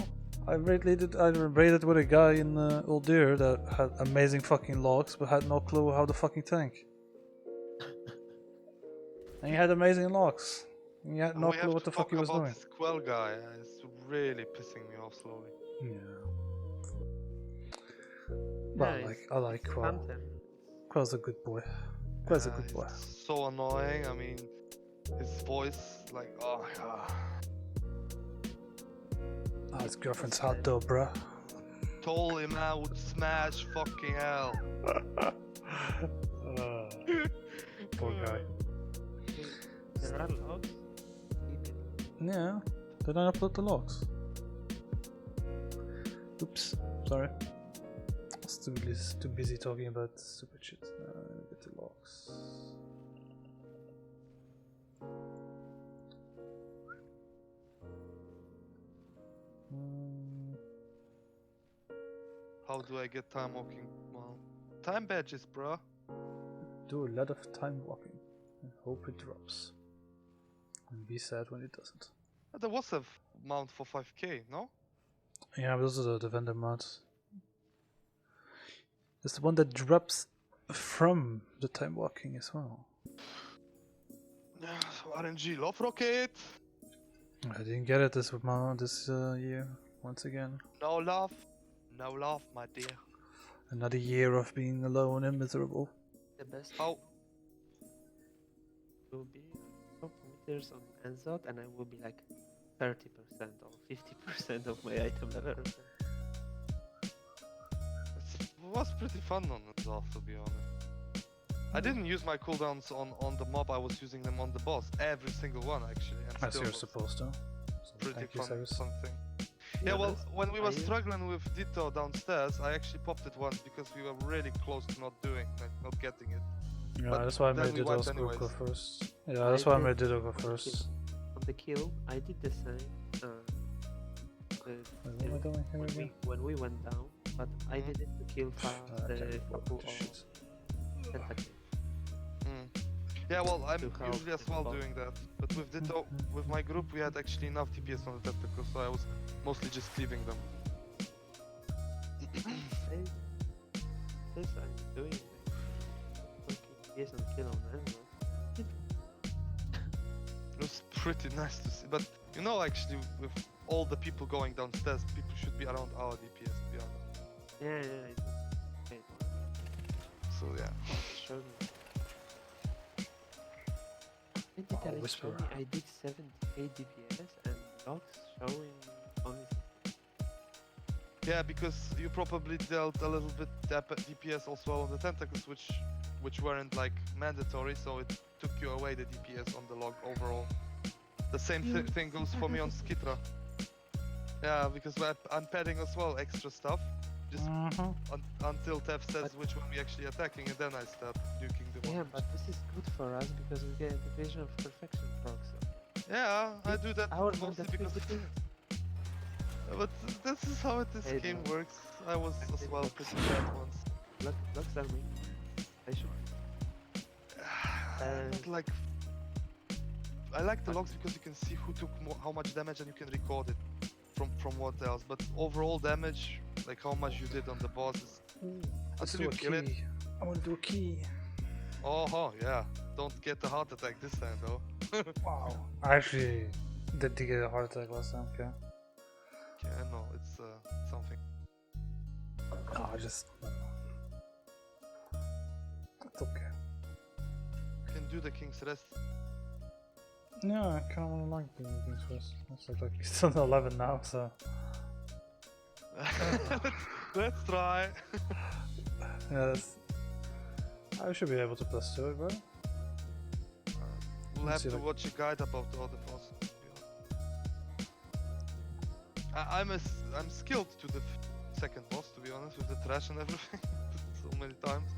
I raided with a guy in Uldir that had amazing fucking logs, but had no clue how to fucking tank. And he had amazing logs. He had no clue what the fuck he was doing. This Quell guy is really pissing me off slowly. Yeah. But I like Quell. Quell's a good boy. Quell's a good boy. So annoying. I mean, his voice, like, oh god. Oh, his girlfriend's hot though, bruh. Told him I would smash fucking hell. Poor guy. There are logs. Yeah, did I upload the logs? Oops, sorry. I was too busy talking about stupid shit. Get the logs. How do I get time walking? Well, time badges, bro. Do a lot of time walking and hope it drops. And be sad when it doesn't. There was a mount for 5k, no? Yeah, but those are the vendor mods. It's the one that drops from the time walking as well. RNG love rocket. I didn't get it this year once again. No love, my dear. Another year of being alone and miserable. The best How? will be 4 meters on Anzot, and I will be like 30% or 50% of my item level. It was pretty fun on it, off, to be honest. I didn't use my cooldowns on the mob. I was using them on the boss. Every single one, actually. And As still you're was supposed to. So pretty thank you, fun. Cyrus. Something. Yeah, Yeah, well, that's- when we I were use- struggling with Ditto downstairs, I actually popped it once because we were really close to not getting it. Yeah, But that's why I then made we Ditto's wiped go anyways. first. Yeah, that's why I did made Ditto go on the first. kill. On the kill, I did the same. Wait, what am I doing here again? When we went down, but I did it to kill fast the couple shit. of tentacles. Yeah, well, I'm To help usually as with well the doing that. But with Ditto, with my group, we had actually enough DPS on the tentacles, so I was mostly just cleaving them. This I'm doing yes and kill on Anzot. It was pretty nice to see. But you know, actually, with all the people going downstairs, people should be around our DPS, to be honest. Yeah, it was great. So yeah. Showed me. When did Alex show me I did 78 DPS and logs showing only 60. Yeah, because you probably dealt a little bit DPS also on the tentacles, which weren't like mandatory, so it took you away the DPS on the log overall. The same thing goes for me on Skitra. Yeah, because I'm padding as well extra stuff, just until Tef says which one we actually attacking, and then I start duking the one. Yeah, but this is good for us because we get a Division of Perfection procs. Yeah, I do that Our mostly because. But this is how this Hey, game no. works. I was as well pretty bad once. Logs are me. I should. But like, I like the logs because you can see who took how much damage and you can record it from what else. But overall damage, like how much you did on the bosses. Let's Until do you a kill key. it. I want to do a key. Oh yeah, don't get a heart attack this time though. Wow. I actually did get a heart attack last time, okay? Yeah, no, it's something. No, I just... It's okay. You can do the King's Rest. No, I kind of want to like doing things first. It's like it's on 11 now, so... Let's try. Yeah, that's... I should be able to plus 2 it, bro. We'll have see, to like- watch a guide about the other boss. I'm skilled to the second boss, to be honest, with the trash and everything. So many times.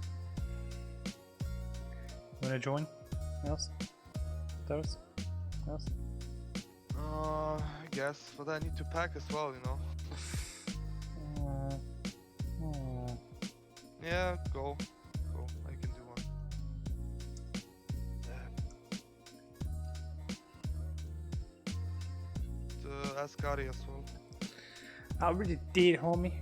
Wanna join? Yes? Those? Yes? I guess, but I need to pack as well, you know. Yeah, go. I can do one. Ask Ari as well. I really did, homie.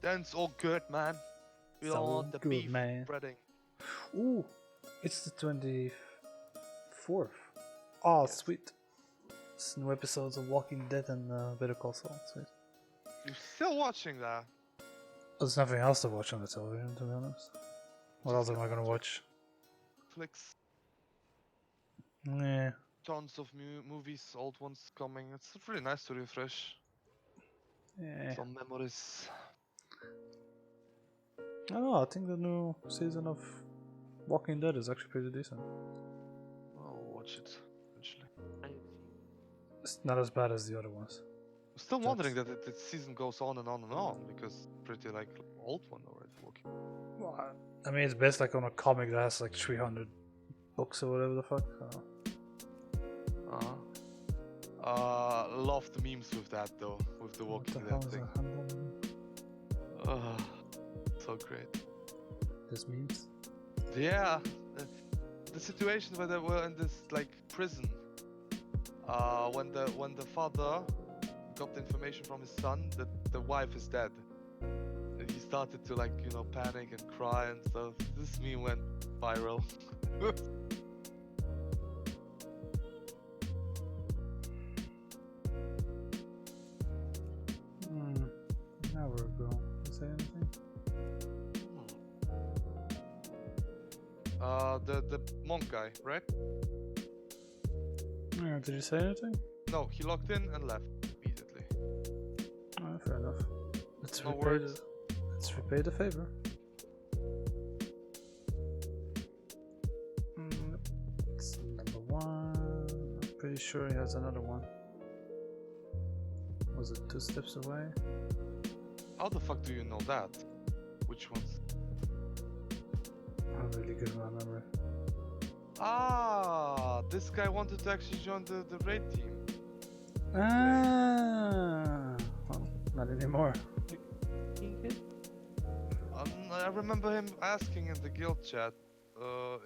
Then it's all good, man. We It's don't all want the good, beef man. spreading. Ooh, it's the 24th. Oh, sweet. It's new episodes of Walking Dead and Better Call Saul. Sweet. You're still watching that? There's nothing else to watch on the television, to be honest. What else am I gonna watch? Netflix. Yeah. Tons of movies, old ones coming. It's really nice to refresh Yeah. some memories. I don't know, I think the new season of Walking Dead is actually pretty decent. I'll watch it eventually. It's not as bad as the other ones. I'm still wondering that the season goes on and on and on because pretty like old one already. Walking. Well, I mean, it's based like on a comic that has like 300 books or whatever the fuck. So. Love the memes with that though, with the What the Walking hell Dead is thing. a handle? So great. This means? Yeah, the situation where they were in this like prison. When the father got the information from his son that the wife is dead, and he started to like panic and cry and stuff. This meme went viral. Now we're going. Say anything? The monk guy, right? Yeah, did you say anything? No, he logged in and left immediately. Fair enough. Let's No repay words. let's repay the favor. It's number 1. I'm pretty sure he has another one. Was it 2 steps away? How the fuck do you know that? Which ones? I'm really good with my memory. Ah, this guy wanted to actually join the raid team. Ah, well, not anymore. I remember him asking in the guild chat,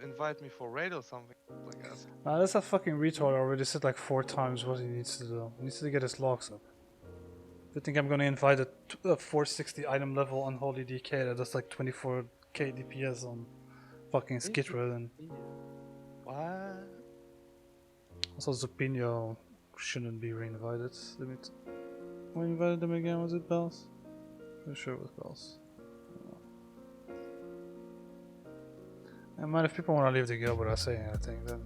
invite me for raid or something. Like asking. Nah, that's a fucking retard already said like 4 times what he needs to do. He needs to get his logs up. If you think I'm gonna invite a 460 item level unholy DK that does like 24k DPS on fucking Skid Row, and What? also Zupino shouldn't be re-invited. We invited them again, was it Bells? Pretty sure it was Bells. And man, if people want to leave the guild without saying anything, then,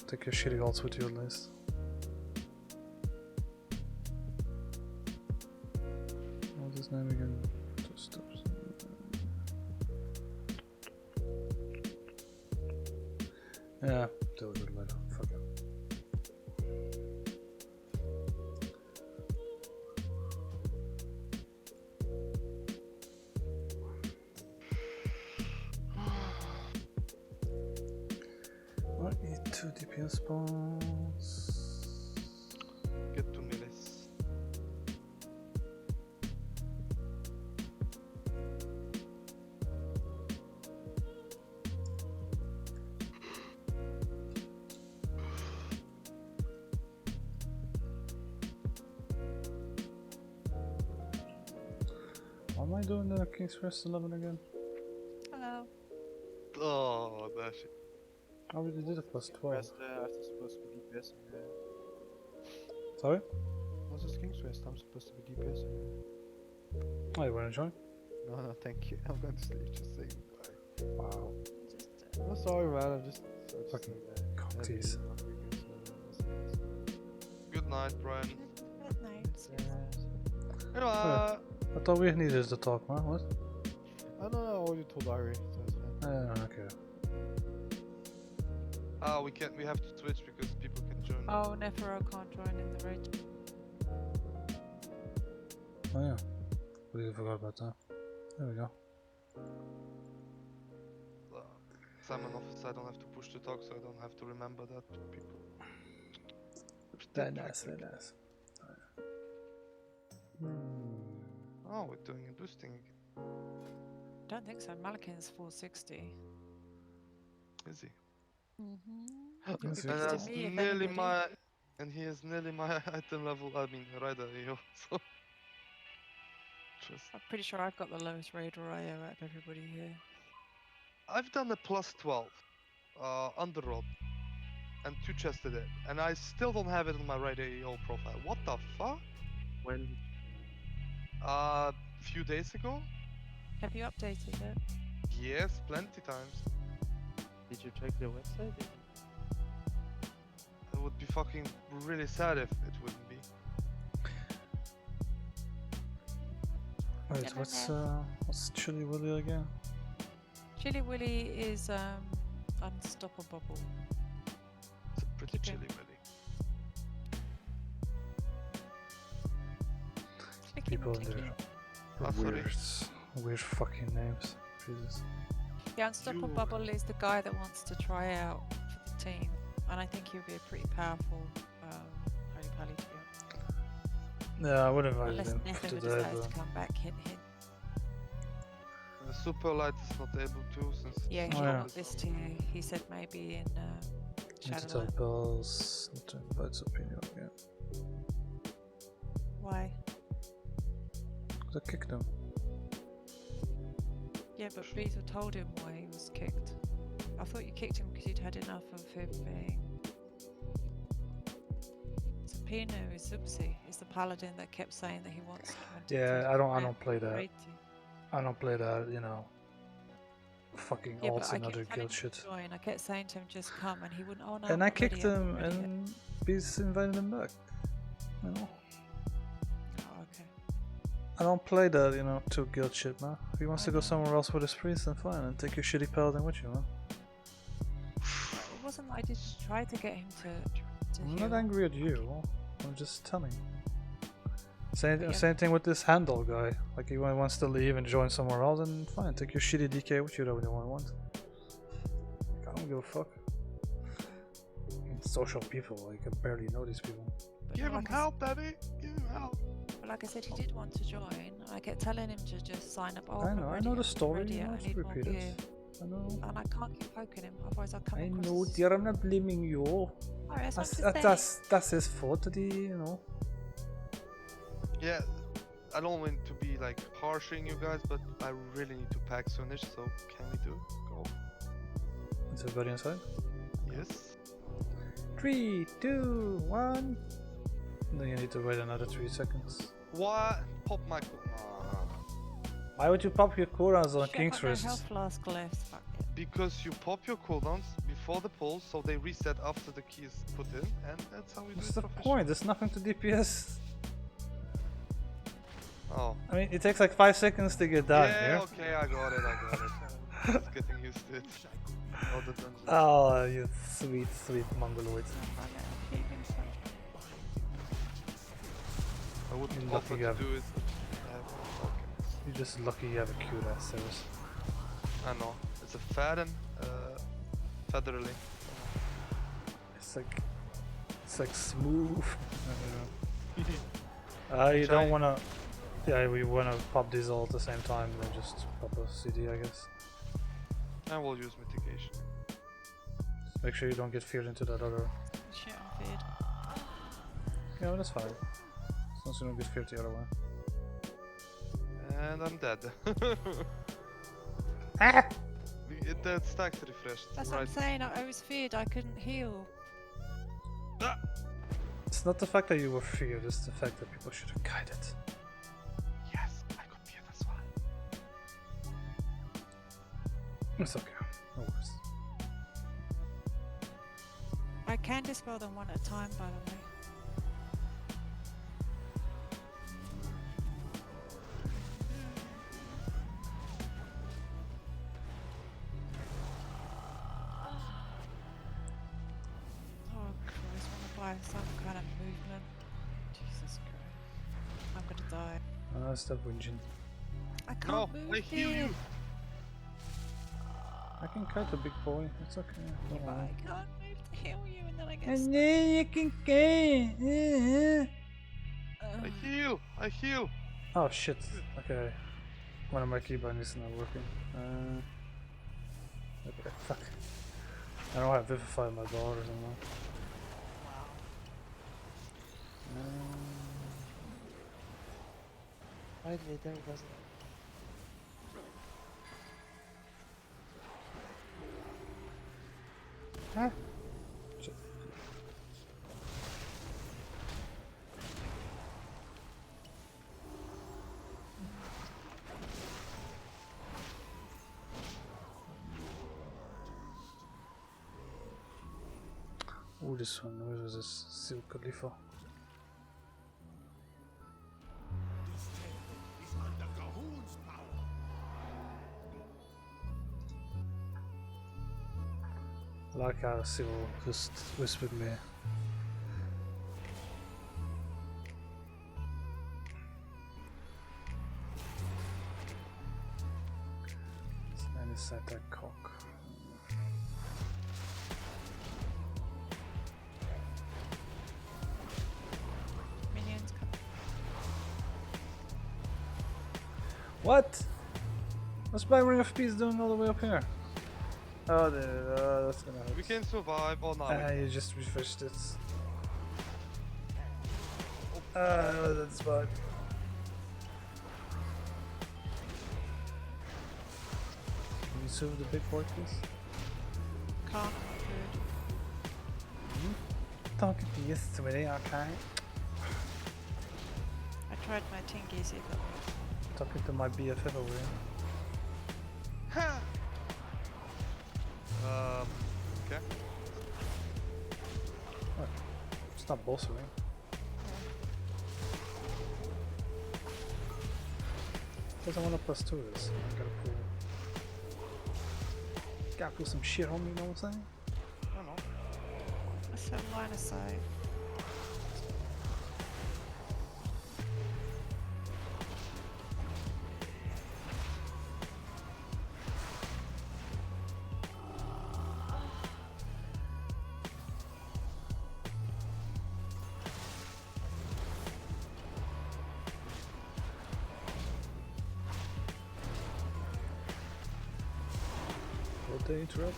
take your shitty alts with you at least. What's his name again? 2 steps. Yeah, do it later. Fuck it. I need 2 DPS spawns. Get 2 minutes. Why am I doing the King's Quest 11 again? Hello. Oh, that shit. I already did it plus 12. Quest after supposed to be DPS. Sorry? What's this King's Quest? I'm supposed to be DPS. Oh, you wanna join? No, thank you. I'm going to sleep. Just saying bye. Wow. I'm sorry, man. I'm just fucking cocktease. Good night, Brian. Good night. I thought we needed to talk, man. What? Oh no, I already told Ari, so it's fine. Okay. We have to switch because people can join. Oh, Nefero can't join in the raid. Oh yeah. Completely forgot about that. There we go. Simon office, I don't have to push to talk, so I don't have to remember that people. Very nice, very nice. Oh, we're doing a boosting. Don't think so. Malakin's 460. Is he? Mm-hmm. Is he? And that's To me, if nearly anybody. my, and he has nearly my item level. I mean, rider AO. So just. I'm pretty sure I've got the lowest raider IO out of everybody here. I've done a plus 12, under rod, and 2 chested it, and I still don't have it on my rider AO profile. What the fuck? When? Few days ago. Have you updated it? Yes, plenty times. Did you check the website? It would be fucking really sad if it wouldn't be. Wait, what's Chili Willy again? Chili Willy is unstoppable. It's a pretty chilly Willy. People in there. Weird fucking names. Jesus. Yeah, Unstoppable Bubble is the guy that wants to try out for the team, and I think he'll be a pretty powerful roly-poly, to be honest. Yeah, I would invite Unless him Never today, decides but to come back, hint, hint. Super Light is not able to since Yeah, it's he Oh, didn't yeah. want this to. He said maybe in need to tell Shadowland. Bells not to invite Opinion again. Why? Because I kicked him. Yeah, but Beetle told him why he was kicked. I thought you kicked him because you'd had enough of him being. Sapino is Zubsi. Is the paladin that kept saying that he wants 20. Yeah, I don't play that. 80. I don't play that, you know. Fucking Yeah, but alts I and other kept telling guild him shit. to join. I kept saying to him, just come, and he wouldn't. Oh no, And I'm I not kicked ready, I'm him not ready yet." and Beast invited him back. You know? Oh, okay. I don't play that, you know, to guild shit, man. If he wants I to go know. somewhere else with his priest, then fine, and take your shitty paladin with you, man. It wasn't like I didn't try to get him to I'm heal. not angry at you. I'm just telling. Same, But yeah. same thing with this handle guy. Like, he wants to leave and join somewhere else, then fine, take your shitty DK with you that we don't want. Like, I don't give a fuck. Social people, like, I barely know these people. But Give him like help, Daddy! Give him help! But like I said, he did want to join. I kept telling him to just sign up. Oh, I I'm know, not I ready know yet, the I'm not story, ready you yet, don't I have to need more repeat gear. it. I know. And I can't keep poking him, otherwise I'll come I across know, as... dear, I'm not blaming you. Alright, that's what I'm just saying. That's his fault that he, you know. Yeah, I don't want to be like harshing you guys, but I really need to pack soonish, so can we do? Go. Is everybody inside? Yes. 3, 2, 1. Then you need to wait another 3 seconds. What? Pop my... Why would you pop your cooldowns on Shit, King's I've got no Wrist? health flask left, fuck it. Because you pop your cooldowns before the pulls, so they reset after the key is put in, and that's how we do What's it the professionally. point? There's nothing to DPS. Oh. I mean, it takes like 5 seconds to get down Yeah, here. okay, I got it. Just getting used to it. Oh, the dungeon. Oh, you sweet, sweet mongoloid. I wouldn't You're offer lucky you to have. do it, but I have no tokens. You're just lucky you have a cute ass service. I know. It's a Faden, federally. It's like smooth. You don't wanna. Yeah, we wanna pop these all at the same time, and then just pop a CD, I guess. I will use mitigation. Just make sure you don't get feared into that other. Shit, I'm feared. Yeah, well, that's fine. As long as you don't get feared the other way. And I'm dead. The stacks refreshed. That's what I'm saying, I was feared, I couldn't heal. It's not the fact that you were feared, it's the fact that people should have guided. Yes, I got feared as well. It's okay. No worries. I can dispel them one at a time, by the way. Oh Christ, I want to buy some kind of movement. Jesus Christ. I'm gonna die. Stop whinging. I can't move I heal here. you. I can cut the big boy. It's okay. Don't But worry. I can't move to heal you and then I get And then you can get. I heal. Oh shit. Okay. One of my keybinds is not working. Okay, fuck. I don't have Vivify in my bar or something. Right there doesn't. Huh? Shit. Oh, this one. Where was this? Seal Khalifa. I like how Seal just whispered me. And inside that cock. What? What's Black Ring of Peace doing all the way up here? Oh, that's gonna hurt. We can survive. Oh no. You just refreshed it. That's bad. Can you serve the big boy, please? Can't. Don't get used to it, okay? I tried my tingies, it got me. Talking to my BFF over here. Okay. What? It's not boss ring. Doesn't want to plus 2 this. I gotta pull some shit on me, you know what I'm saying? I don't know. Let's have line of sight.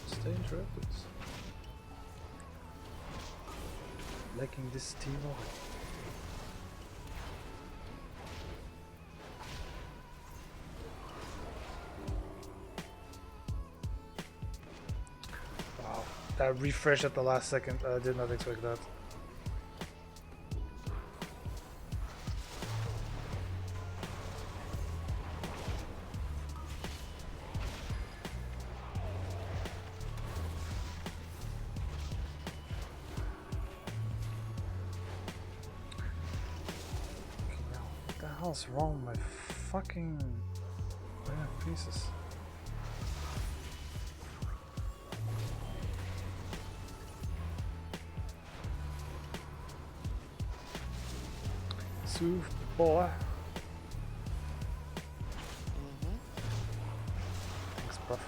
Stay interrupted. Liking this team over. Wow, that refresh at the last second, I did not expect that. What's wrong with my fucking pieces? Sooth boy. Thanks, buff.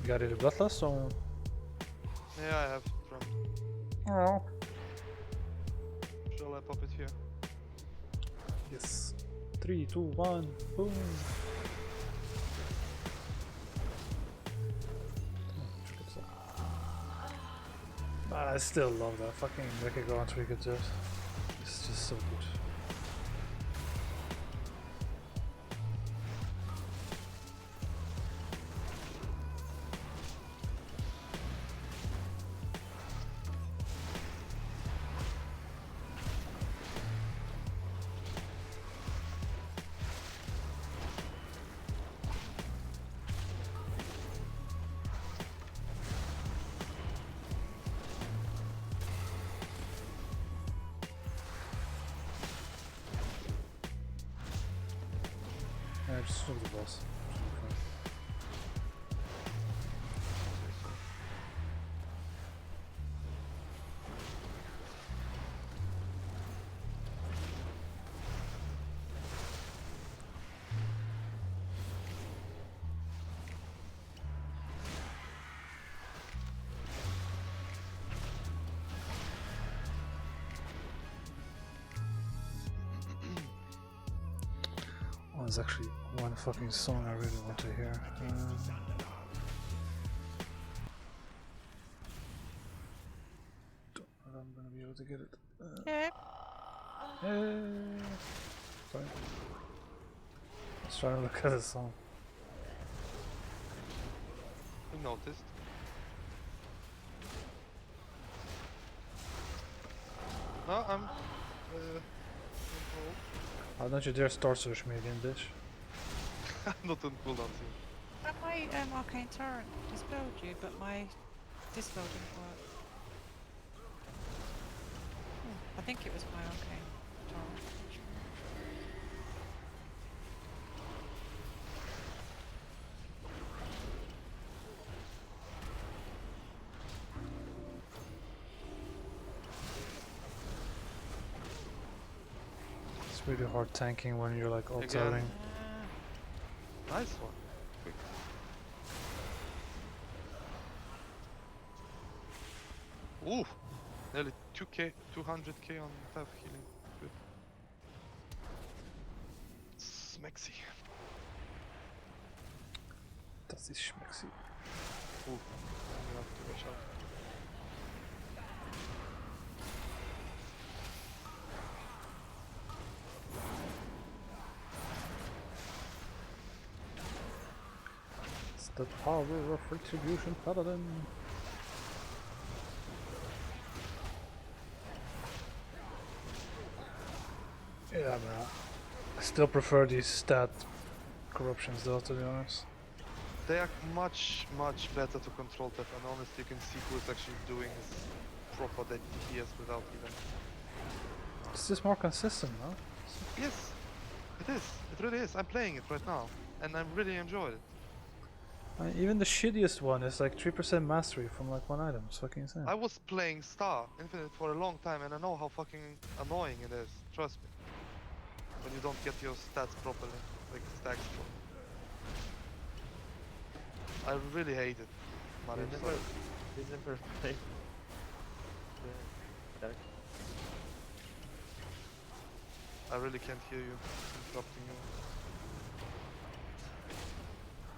You got it a bloodlust or? Yeah, I have from. Oh. Shall I pop it here? Yes. 3, 2, 1, boom. I still love that fucking Mechago on Trigger Jet. It's just so good. Yeah, just look at the boss. Oh, there's actually one fucking song I really want to hear. Don't know if I'm gonna be able to get it. Yeah. Hey. Sorry. Let's try to look at the song. I noticed. No, I'm. How don't you dare star search me again, bitch? I'm not on cooldown soon. My arcane torrent dispelled you, but my dispel didn't work. I think it was my arcane torrent. really hard tanking when you're like Again. alt-outing. Nice one. Quick. Ooh, nearly 2k, 200k on tough healing. Good. Smexy. Das ist schmexy. Ooh, you have to watch out. It's the power of Retribution Paladin. Yeah, but I still prefer these stat corruptions though, to be honest. They are much better to control that, and honestly you can see who is actually doing his proper DPS without even... It's just more consistent, no? Yes, it is. It really is. I'm playing it right now, and I really enjoyed it. Even the shittiest one is like 3% mastery from like one item. It's fucking insane. I was playing Star Infinite for a long time, and I know how fucking annoying it is. Trust me. When you don't get your stats properly, like stacks properly. I really hate it. Mario, sorry. We never played. Dark. I really can't hear you. Interrupting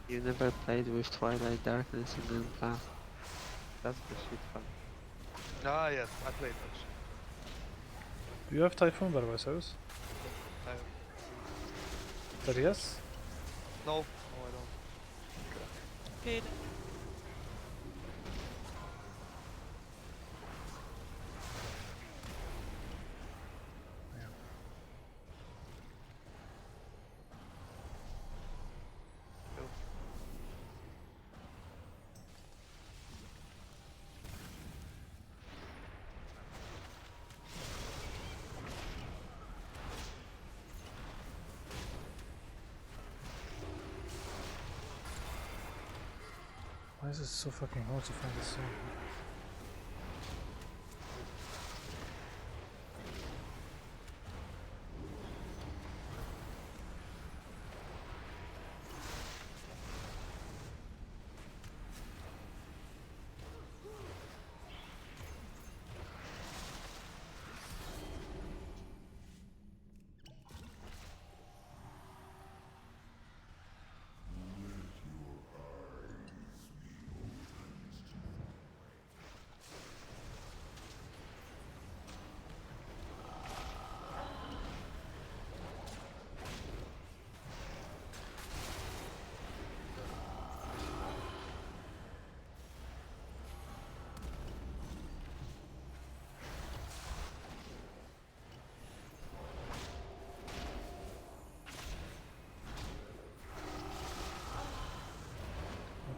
you. You never played with Twilight Darkness and then Path. That's the shit fun. Ah yes, I played actually. Do you have Typhoon by the way, Cyrus? I... That yes? No, no I don't. Good. Why is it so fucking hard to find this song?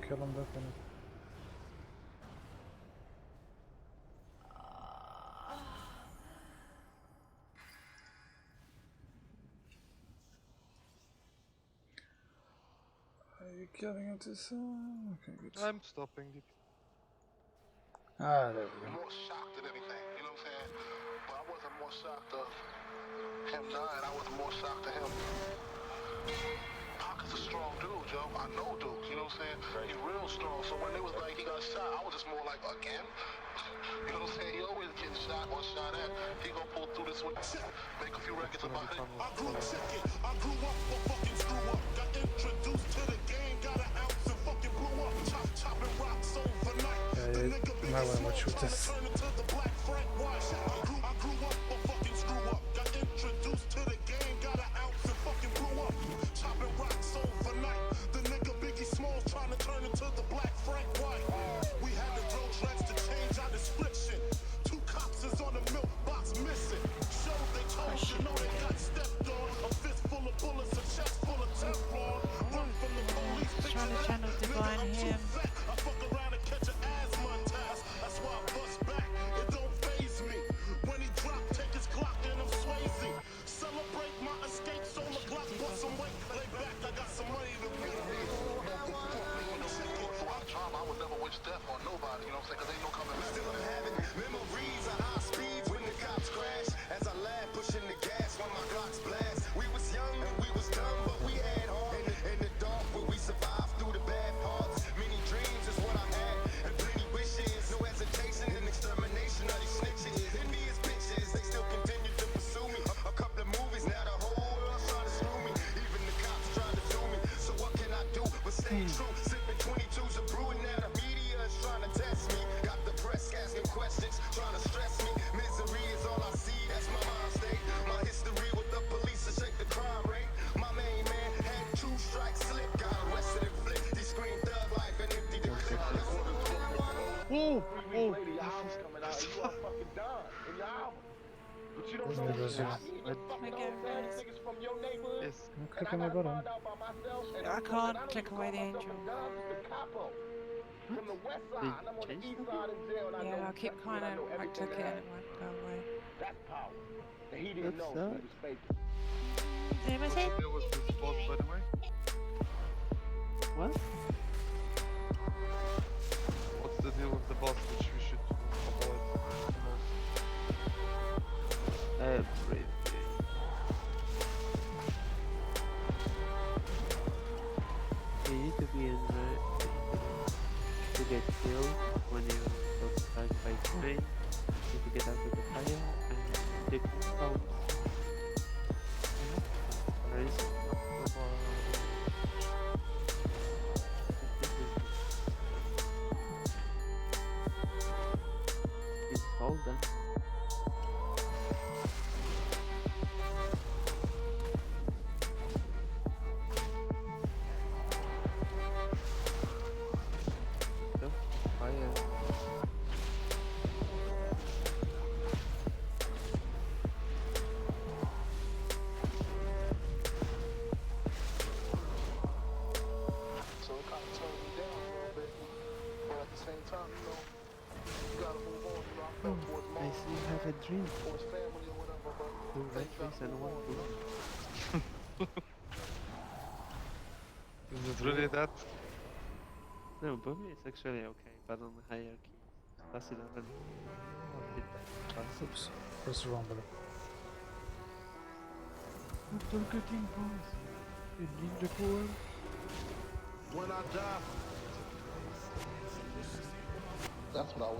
Kill him definitely. Are you killing him to some? Okay, good. I'm stopping it. Ah, there we go. More shocked than anything, you know what I'm saying? But I wasn't more shocked of him dying, I was more shocked of him. Pac is a strong dude, Joe. I know dude, you know what I'm saying? He's real strong. So when they was like he got shot, I was just more like, again? You know what I'm saying? He always getting shot or shot at. He gonna pull through this with make a few records about it. I grew chicken. I grew up for fucking screw up. Got introduced to the game, got an ounce and fucking blew up. Chopping rocks overnight. The nigga big small trying to turn into the black Frank White. I grew up for fucking screw up. Got introduced to the game, got an ounce and fucking blew up. Chopping rocks overnight. The nigga Biggie Smalls trying to turn into the black Frank White. We had to throw dreads to change our description. 2 cops is on the milk box missing. Shows they told you know they got stepped on. A fist full of bullets, a chest full of Teflon. Run from the police, Trying to channel divine him. I fuck around and catch an asthma attack. That's why I bust back. It don't faze me. You are fucking done in your album. But you don't Doesn't know it shit. Brazil? I need them fucking old fast niggas from your neighborhood. Yes. I'm And I clicking my gotta button. find out by myself. And I don't know that I can't don't click even away call the myself a angel. dime, just a capo. From the west Did side, and I'm on the change east something? side in jail, and I know Yeah, I keep exactly what I trying to know right everything click that it and it happened. won't go away. That's power. And he That didn't know, so he sucks. was faking. What's the deal with this bot, by the way? What? What's the deal with the bot which we should avoid the most? Everything. You need to be in to get killed when you're outside by train. You need to get out of the fire and take sounds. There is it's all done. Go fire. So it kind of turned me down a little bit. But at the same time, you know, you gotta move on. You know, I felt towards I mom, see you have a dream. towards family or whatever, but 2 red things trees gotta and move 1 on, blue. you know? Is it really that? No, Boomy is actually okay, but on the hierarchy, plus 11. Not hit by plus. Oops, press the wrong button. I'm targeting both. In ninja form. When I die, that's what I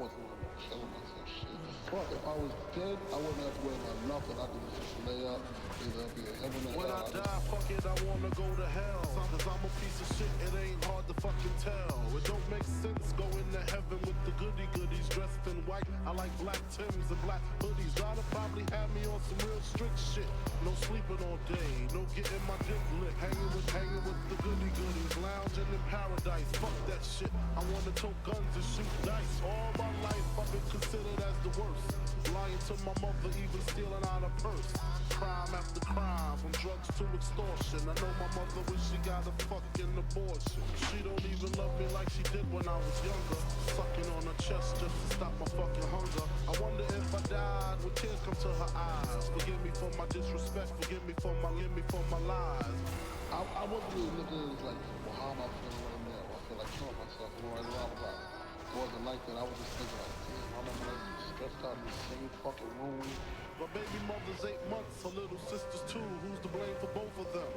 wasn't worried about killing myself. Shit. Fuck, if I was dead, I wouldn't have to worry about nothing. I could just lay up, either be in heaven or hell. When I die, fuck it, I wanna go to hell. Cause I'm a piece of shit, it ain't hard to fucking tell. It don't make sense going to heaven with the goody goodies dressed in white. I like black Tims and black hoodies. Gotta probably have me on some real strict shit. No sleeping all day, no getting my dick lit. Hanging with the goody goodies, lounging in paradise. Fuck that shit. I wanna tote guns and shoot dice. All my life I've been considered as the worst. Lying to my mother, even stealing out a purse. Crime after crime, from drugs to extortion. I know my mother wish she got a fucking abortion. She don't even love me like she did when I was younger. Sucking on her chest just to stop my fucking hunger. I wonder if I died with tears come to her eyes. Forgive me for my disrespect, forgive me for my lies. I wasn't really looking at it like, well, how am I feeling right now? I feel like killing myself. I'm right around about it. It wasn't like that. I was just thinking like, damn, I'm gonna stressed out in the same fucking room. My baby mother's 8 months, her little sister's 2. Who's to blame for both of them?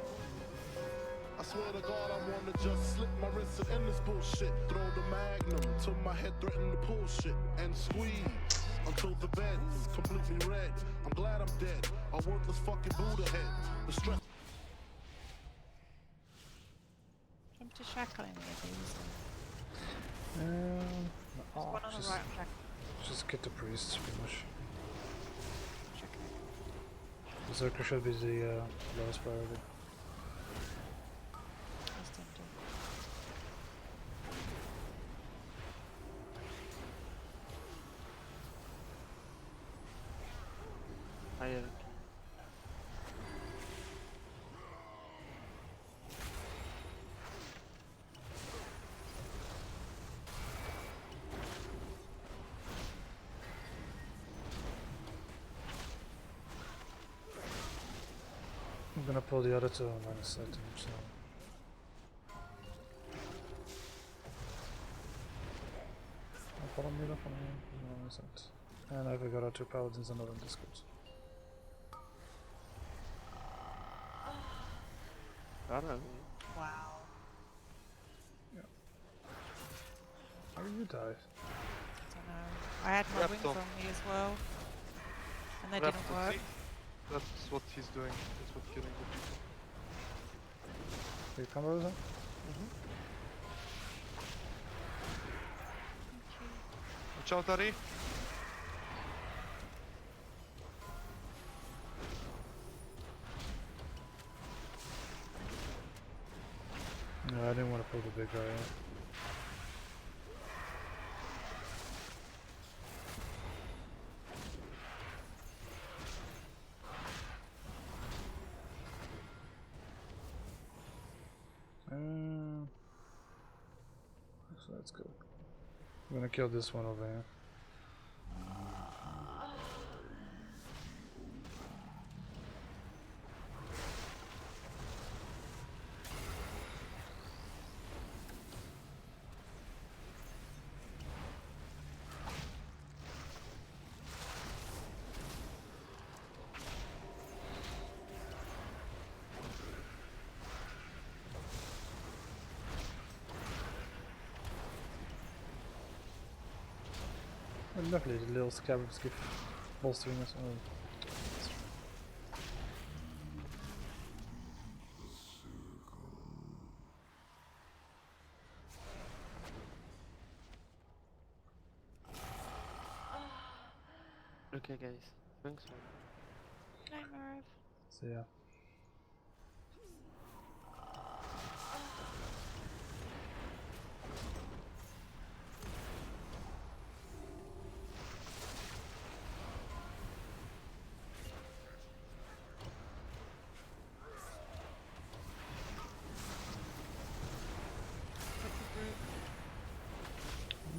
I swear to God, I wanna just slip my wrist and end this bullshit. Throw the magnum till my head threaten to pull shit and squeeze until the bed's completely red. I'm glad I'm dead, a worthless fucking Buddha head. The stress. Come to shackle any of these. Oh, One on the just, right track. just get the priests, pretty much. Berserker should be the lowest priority. Hierarchy. I'm gonna pull the other two on minus 13, so. I'll follow me up on the and I've got our 2 paladins and another Discord. Wow. Yeah. How did you die? I don't know. I had my wings on me as well, and they didn't work. That's what he's doing. That's what killing the people. You come over there? Watch out, Ari. No, I didn't want to pull the big guy out. Let's go. I'm gonna kill this one over here. Oh, lovely, the little scarabs give bolstering us. Oh. Okay, guys. Thanks for. Hi, Merv. So yeah.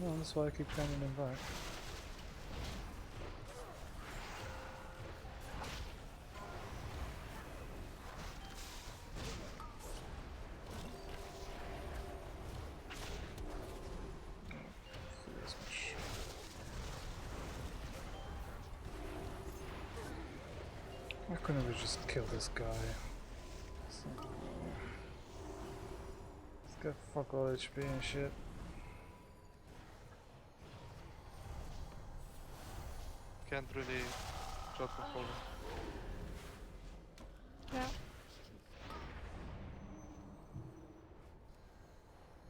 No, that's why I keep coming them back. Why couldn't we just kill this guy? He's got fuck all HP and shit. Can't really shot control him. Yeah.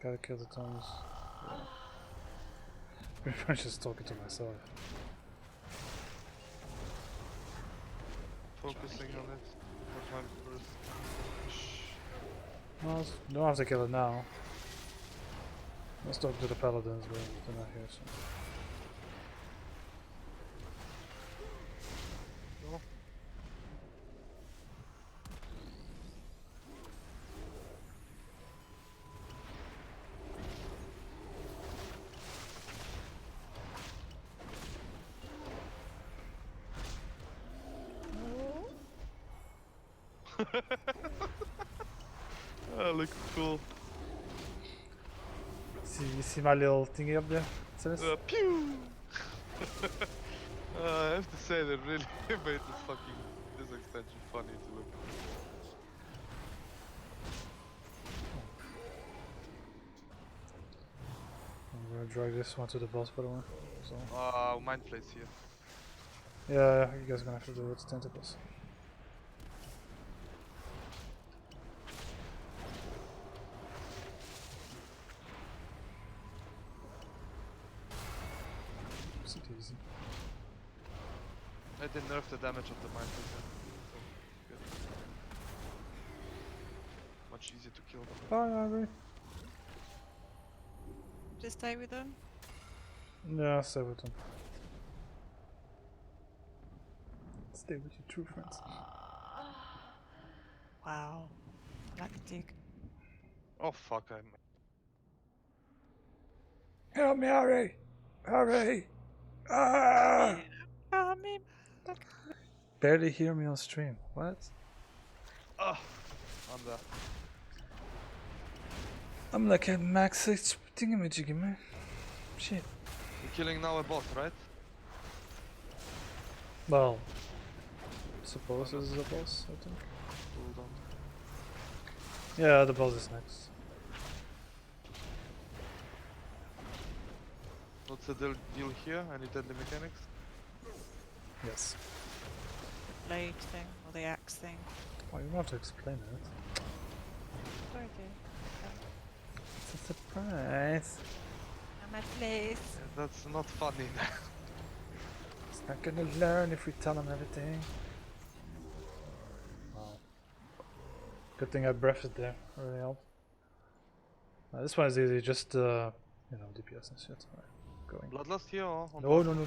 Gotta kill the Thomas. Yeah. Pretty much just talking to myself. Focusing on it. More time first. No, don't have to kill it now. Let's talk to the paladins, but they're not here, so. No. Oh, looks cool. See my little thingy up there? Pew! I have to say that really made this extension funny to look at. I'm gonna drag this one to the boss, by the way. So. Mind flays here. Yeah, you guys are gonna have to do it with tentacles. It's easy. I did nerf the damage of the mind flays. So good. Much easier to kill them. Oh, yeah, I agree. Just stay with them. Yeah, stay with them. Stay with your true friends. Wow. I like the dig. Oh fuck, I'm... Help me, hurry! Hurry! Ah! Help me! Barely hear me on stream. What? Oh, I'm there. I'm like at max thingamajiggy, man. Shit. We're killing now a boss, right? Well, suppose this is a boss, I think. Hold on. Yeah, the boss is next. What's the deal here? Any deadly mechanics? Yes. The blade thing, or the axe thing. Oh, you don't have to explain it. Sure I do. It's a surprise. I'm at place. Yeah, that's not funny. It's not gonna learn if we tell him everything. Wow. Good thing I breathed it there. Really helped. This one is easy, just you know, DPS and shit. Right. Going. Bloodlust here or on No, top? no, no, no,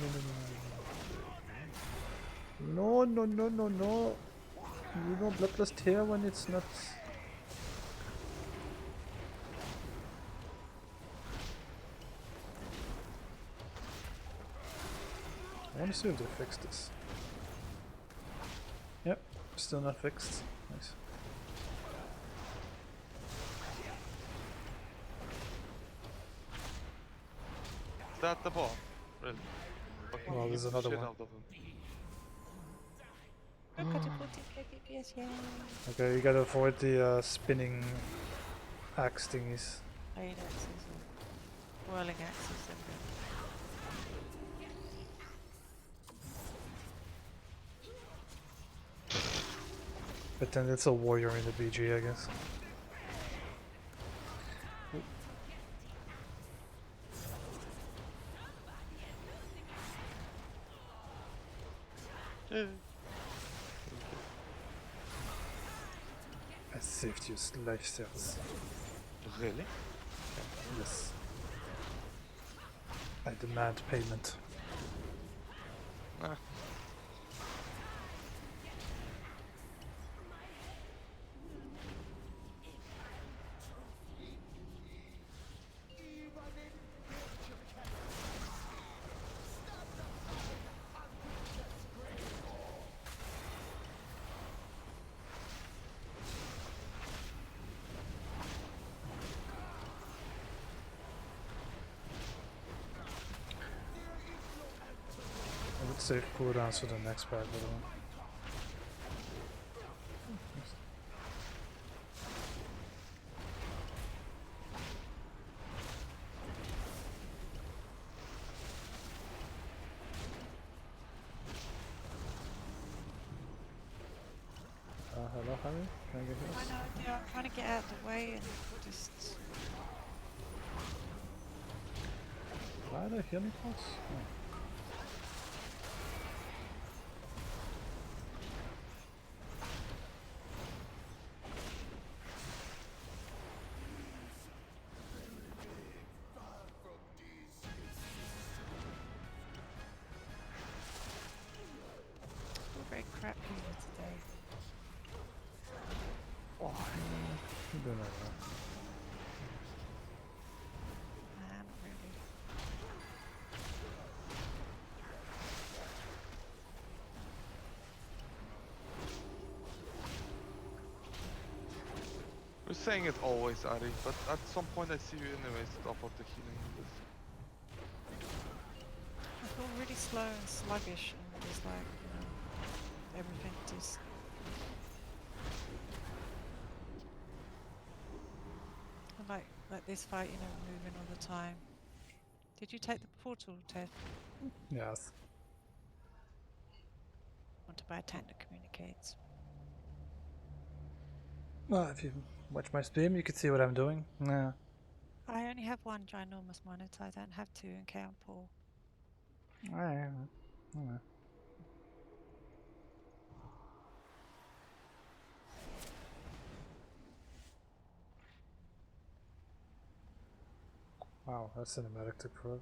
no, no, no, no, no, no. You know, bloodlust here when it's not. I want to see if they fixed this. Yep, still not fixed. Nice. Is that the ball? Really? Okay, Well, there's keep another shit one. out of him. Look at the 40k DPS, yay! Okay, you gotta avoid the spinning axe thingies. Blade axes or whirling axes. But then it's a warrior in the BG, I guess. I saved you life cells. Really? Yes. I demand payment. Ah. I would save cooldowns for the next part, by the way. Hello, Harry? Can I get I this? know, yeah, I'm trying to get out of the way and just... Why are they healing pots? Oh. We're very crap here today. Oh, you're doing alright. Not really. We're saying it always, Ari, but at some point I see you anyways top of the healing list. I feel really slow and sluggish and just like, you know, everything just... I like this fight, you know, moving all the time. Did you take the portal, Ted? Yes. Want to buy a tank that communicates? Well, if you watch my stream, you can see what I'm doing. Yeah. I only have one ginormous monitor. I don't have two in Count Paul. Alright. Wow, that cinematic took forever.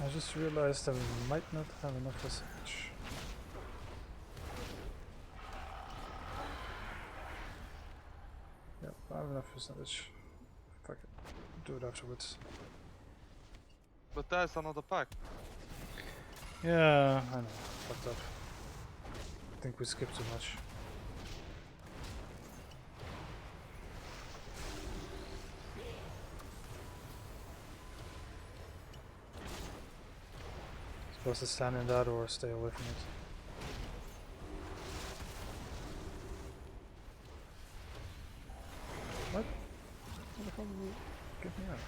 I just realized that we might not have enough SH. Yep, I have enough percentage. Fuck it. Do it afterwards. But that's another pack. Yeah, I know. Fucked up. I think we skipped too much. Supposed to stand in that or stay away from it. What? What the hell did you get me out?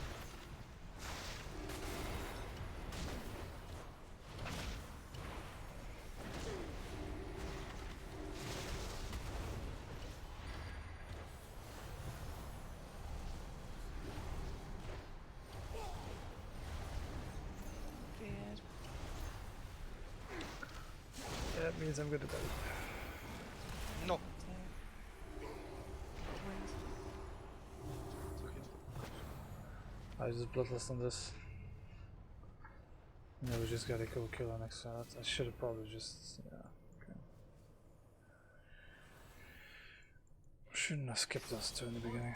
means I'm gonna die. No. I just bloodless on this. Yeah, we just gotta go kill our next shot. I should have probably just, yeah, okay. Shouldn't have skipped those two in the beginning.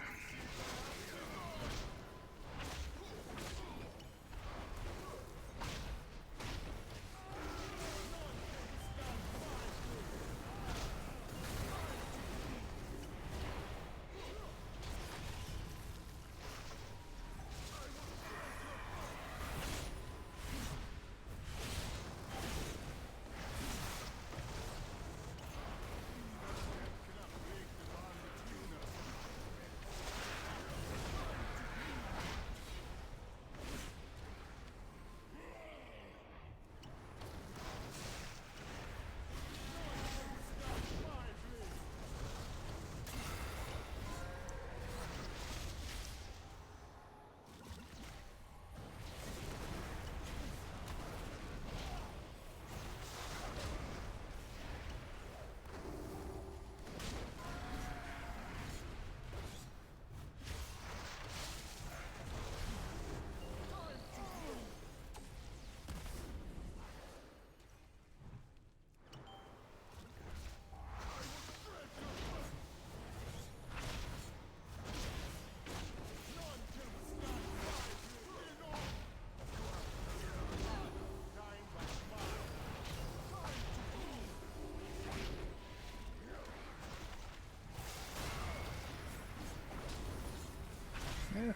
Yeah.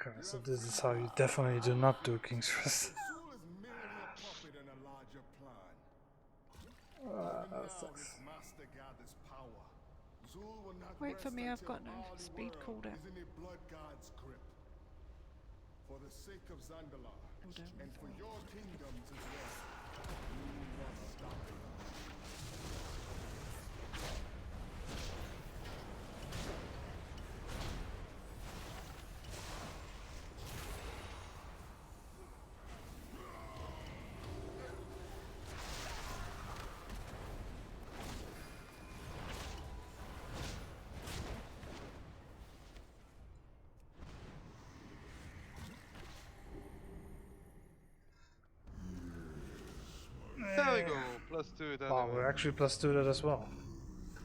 Okay, so this is how you definitely do not do King's Rest. That sucks. Wait for me, I've got no speed cooldown. For the sake of Zandalar, Cooldown. and for your kingdoms as well, you must stop it. There we go. +2 it Wow, anyway. we're actually +2 that as well.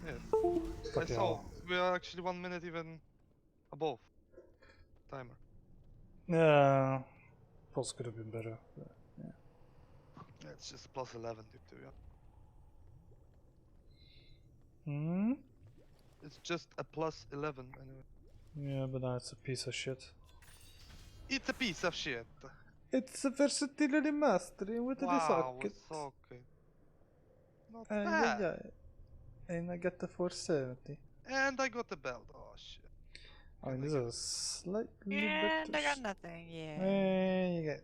Yes. I Fuck saw. y'all. We are actually 1 minute even above timer. Yeah, pulse could have been better. But yeah. Yeah, it's just +11 to be honest. Hmm. It's just a +11 anyway. Yeah, but now it's a piece of shit. It's a piece of shit. It's a versatility mastery with the Wow, socket. it's okay. Not Yeah, bad. yeah. And I got the 470. And I got the belt. Oh shit. I mean, this is slightly And better. I got nothing, yeah. And you get.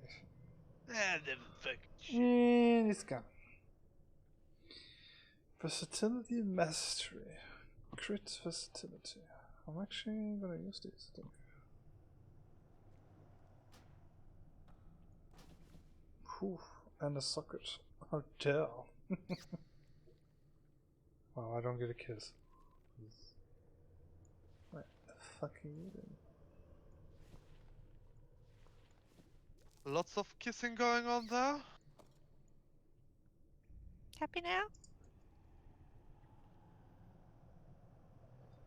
And the fucking shit. And it's gone. Versatility mastery. Crit versatility. I'm actually gonna use these, I think. Whew. And a socket. Oh, damn. Wow, I don't get a kiss. What the fuck are you doing? Lots of kissing going on there. Happy now?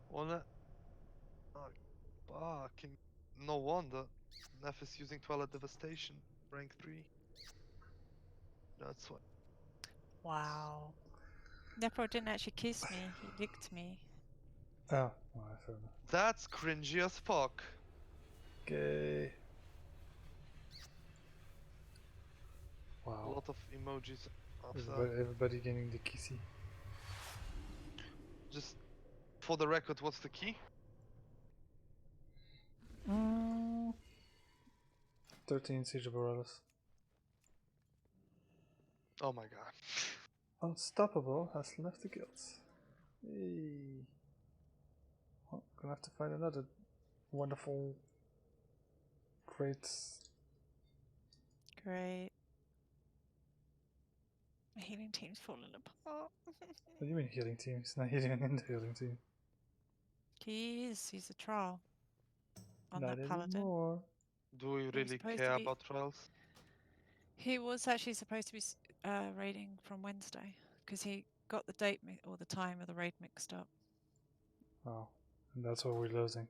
Wanna? Oh, fucking. No wonder. Neff is using Twilight Devastation. Rank 3. That's why. Wow. Nefro didn't actually kiss me, he licked me. Oh, alright, fair enough. That's cringy as fuck. Okay. A Wow. lot of emojis after. Everybody getting the kissy. Just for the record, what's the key? Mm, 13 Siege of Borealis. Oh my god. Unstoppable has left the guilds. Hey. Well, gonna have to find another wonderful, great. Great. The healing team's falling apart. What do you mean healing team? He's not healing in the healing team. He is. He's a trial on Not that paladin. anymore. Do we He was really supposed care to be. about trials? He was actually supposed to be raiding from Wednesday because he got the date or the time of the raid mixed up. Oh, and that's what we're losing.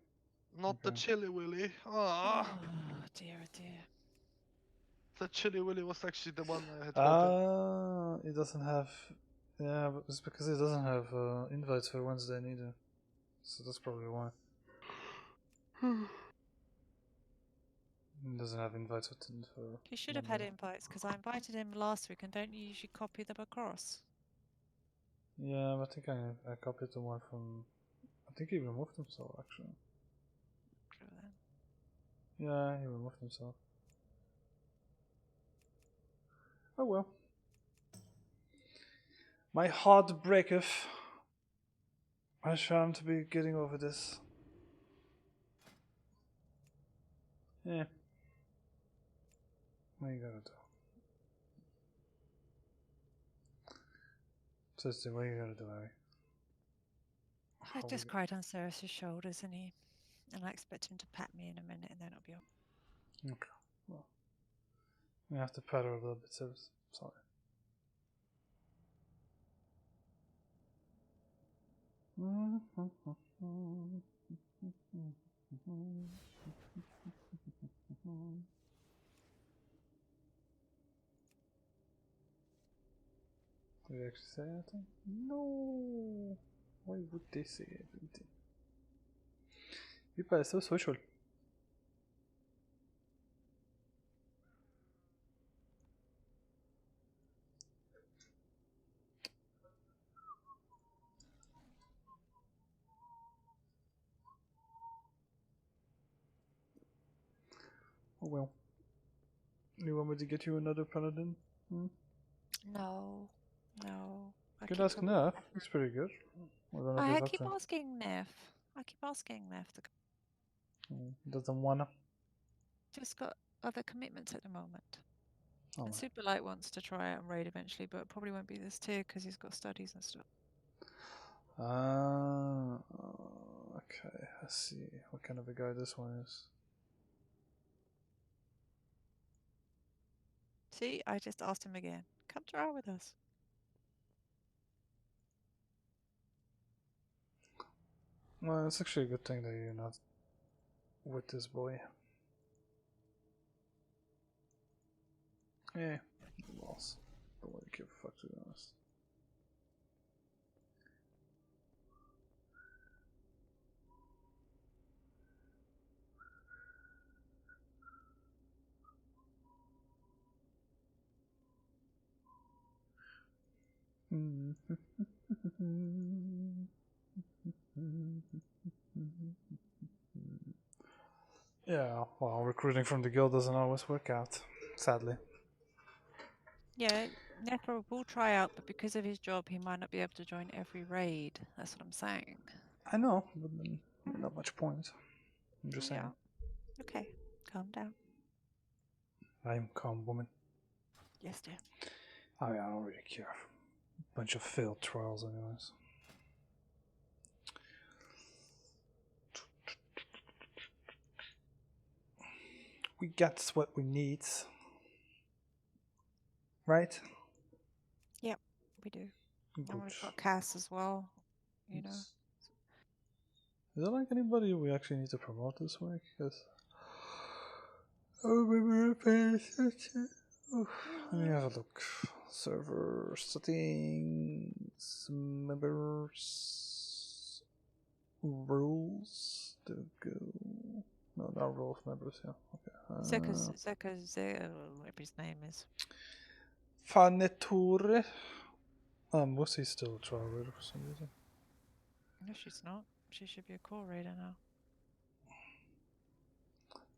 Not the Chili Willy. Ah. Oh dear, oh dear. The Chili Willy was actually the one I had hoping. It doesn't have. Yeah, but it's because it doesn't have invites for Wednesday neither. So that's probably why. It doesn't have invites for. He should have had invites because I invited him last week and don't you usually copy them across? Yeah, I think I copied the one from. I think he removed himself actually. True then. Yeah, he removed himself. Oh well. My heart breaketh. I shall to be getting over this. Yeah. What you gotta do? Sister, what you gotta do, Harry? I just cried on Ceres' shoulders and I expect him to pat me in a minute and then it'll be all. Okay. Well, we have to pat her a little bit, Sirs. Sorry. Did they actually say anything? No. Why would they say anything? People are so social. Oh well. You want me to get you another paladin? No. You can ask Nerf. He's pretty good. I don't know if I he's up keep to. asking Neff. I keep asking Neff to He doesn't wanna. just got other commitments at the moment. Oh, And Superlight wants to try out and raid eventually, but it probably won't be this tier because he's got studies and stuff. Okay. Let's see what kind of a guy this one is. See, I just asked him again. Come try with us. Well, it's actually a good thing that you're not with this boy. Yeah, loss. Don't really give a fuck, to be honest. Yeah, well, recruiting from the guild doesn't always work out, sadly. Yeah, Nefer will try out, but because of his job, he might not be able to join every raid. That's what I'm saying. I know, but then not much point. I'm just saying. Okay, calm down. I'm calm, woman. Yes, dear. I mean, I don't really care. Bunch of failed trials, anyways. We got what we need. Right? Yep, we do. Good. And we've got Cass as well, you know. Is there like anybody we actually need to promote this week? Because let me have a look. Server settings, members, rules. To go. No, not rules. Members. Yeah. Okay. Zeka's, whatever his name is. Faneture. Mussy's still a trial raider for some reason. No, she's not. She should be a core raider now.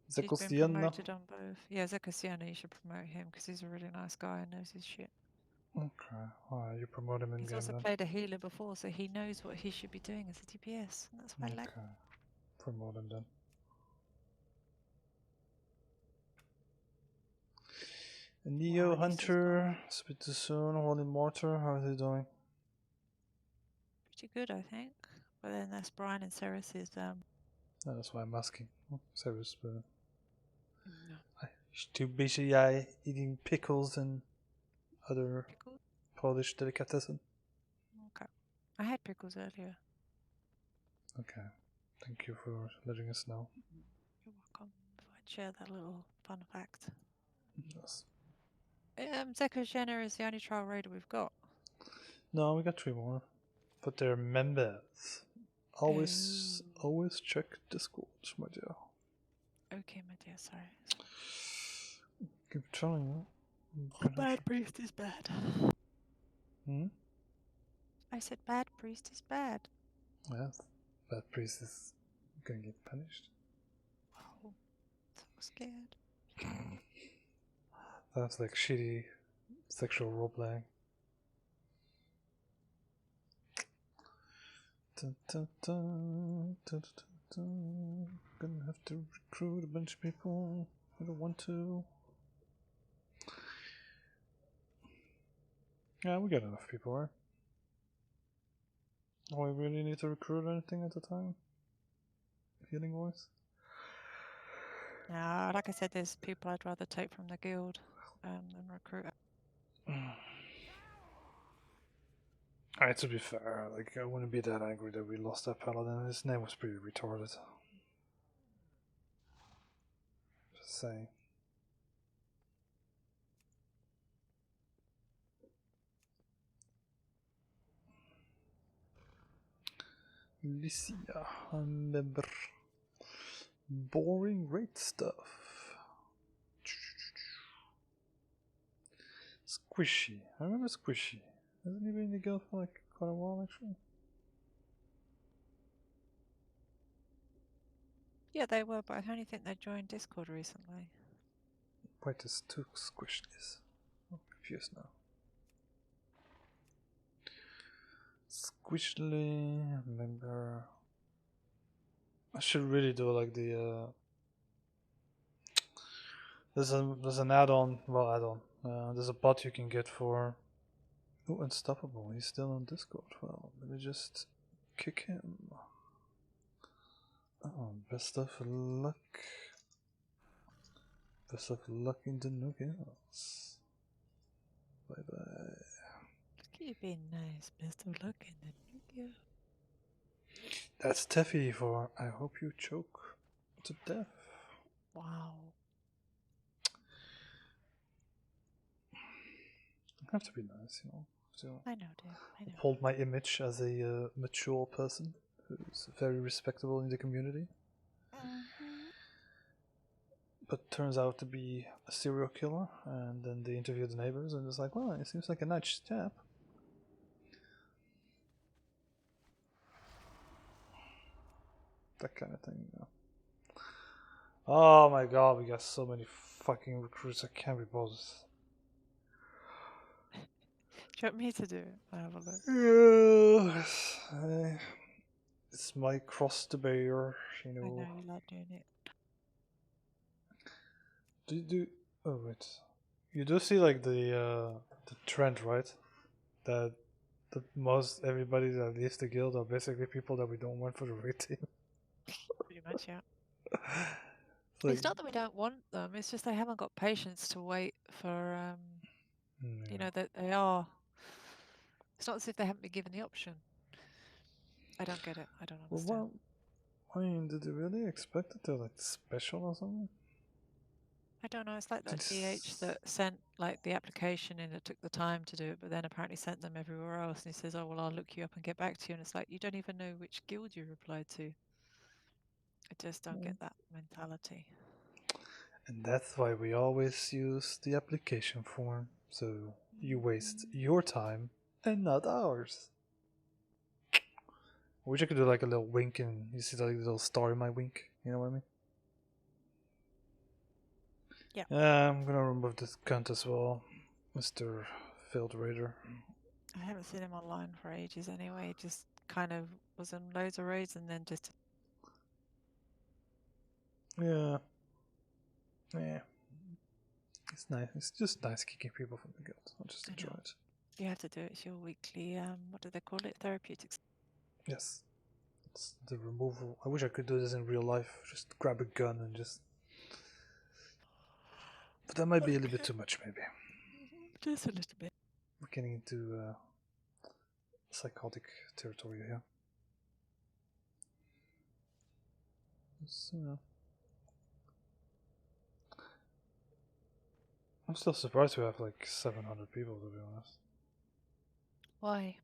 He's been Zekostiana. promoted on both. Yeah, Zekostiana, you should promote him because he's a really nice guy and knows his shit. Okay, alright, you promote him in He's game also then. played a healer before, so he knows what he should be doing as a DPS, and that's why I like. Okay, promote him then. Neo Hunter, speak too soon. Holy Mortar, how is he doing? Pretty good, I think. But then that's Brian and Ceres's. That's why I'm asking. Serious, but No. he's too busy eating pickles and other Polish delicatessen. Okay. I had pickles earlier. Okay, thank you for letting us know. You're welcome. I'd share that little fun fact. Yes. Zeko Jenner is the only trial raider we've got. No, we got 3 more, but they're members. Always check Discord, my dear. Okay, my dear, sorry. Keep trying. Bad priest is bad. Hmm? I said bad priest is bad. Yes, bad priest is gonna get punished. Wow, so scared. That's like shitty sexual roleplaying. Dun, dun, dun, dun, dun, dun. Gonna have to recruit a bunch of people. I don't want to. Yeah, we got enough people, right? Do we really need to recruit anything at the time? Healing wise? No, like I said, there's people I'd rather take from the guild than recruit. Alright, to be fair, like I wouldn't be that angry that we lost that paladin. His name was pretty retarded. Just saying. Lycia, member. Boring rate stuff. Squishy. I remember Squishy. Hasn't he been in the guild for like quite a while actually? Yeah, they were, but I only think they joined Discord recently. Wait, there's 2 Squishies. I'm confused now. Squishly, member. I should really do like the there's an add-on, there's a bot you can get for Unstoppable. He's still on Discord. Well, let me just kick him. Oh, best of luck. Best of luck in the new games. Bye bye. Look at you being nice. Best of luck in the new year. That's Teffy for I hope you choke to death. Wow. I have to be nice, you know. So I know, dear. I know. Uphold my image as a mature person who's very respectable in the community. But turns out to be a serial killer, and then they interview the neighbors, and it's like, well, he seems like a nice chap. That kind of thing, you know. Oh my god, we got so many fucking recruits, I can't be bothered. Do you want me to do it? I'll have a look. Yeah, it's my cross to bear, you know. I know you like doing it. Oh wait, you do see like the trend, right? That the most everybody that leaves the guild are basically people that we don't want for the raid team. Pretty much, yeah. Like, it's not that we don't want them, it's just they haven't got patience to wait for, you know, that they are. It's not as if they haven't been given the option. I don't get it. I don't understand. Well, I mean, did they really expect it to like special or something? I don't know. It's like that DH that sent like the application in that took the time to do it, but then apparently sent them everywhere else. And he says, "Oh well, I'll look you up and get back to you." And it's like you don't even know which guild you replied to. I just don't get that mentality. And that's why we always use the application form, so you waste your time and not ours. I wish I could do like a little wink and you see like a little star in my wink, you know what I mean? Yeah. I'm gonna remove this cunt as well, Mr. Field Raider. I haven't seen him online for ages anyway. Just kind of was on loads of raids and then just. Yeah. Yeah. It's nice. It's just nice kicking people from the guild. I just I enjoy know. it. You have to do it. It's your weekly. What do they call it? Therapeutics. Yes. It's the removal. I wish I could do this in real life. Just grab a gun and just. But that might be a little bit too much, maybe. Just a little bit. We're getting into psychotic territory here. So, I'm still surprised we have like 700 people, to be honest. Why?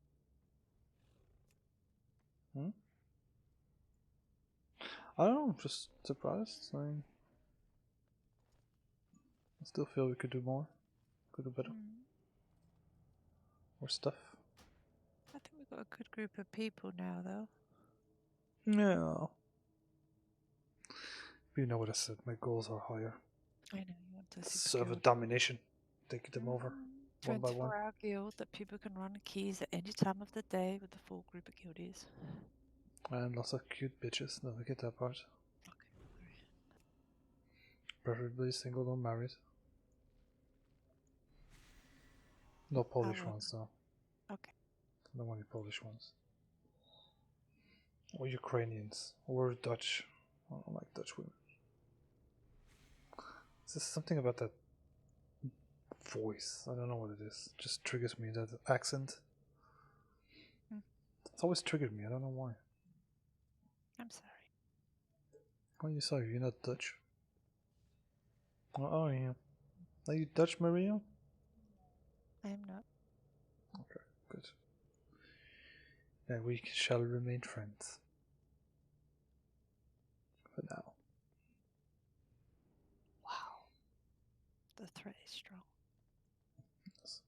I don't know, I'm just surprised. I still feel we could do more. Could do better. More stuff. I think we've got a good group of people now, though. Yeah. You know what I said, my goals are higher. I know you want to super Server guild. domination. Taking them over. One by one. 24-hour guild that people can run keys at any time of the day with the full group of guildies. And lots of cute bitches, don't forget that part. Preferably single or married. No Polish ones though. Okay. No any Polish ones. Or Ukrainians. Or Dutch. I don't like Dutch women. There's something about that voice. I don't know what it is. It just triggers me, that accent. It's always triggered me, I don't know why. I'm sorry. Oh, you sorry, you're not Dutch. Oh, yeah. Are you Dutch, Maria? I am not. Okay, good. Then we shall remain friends. For now. Wow. The threat is strong. Yes.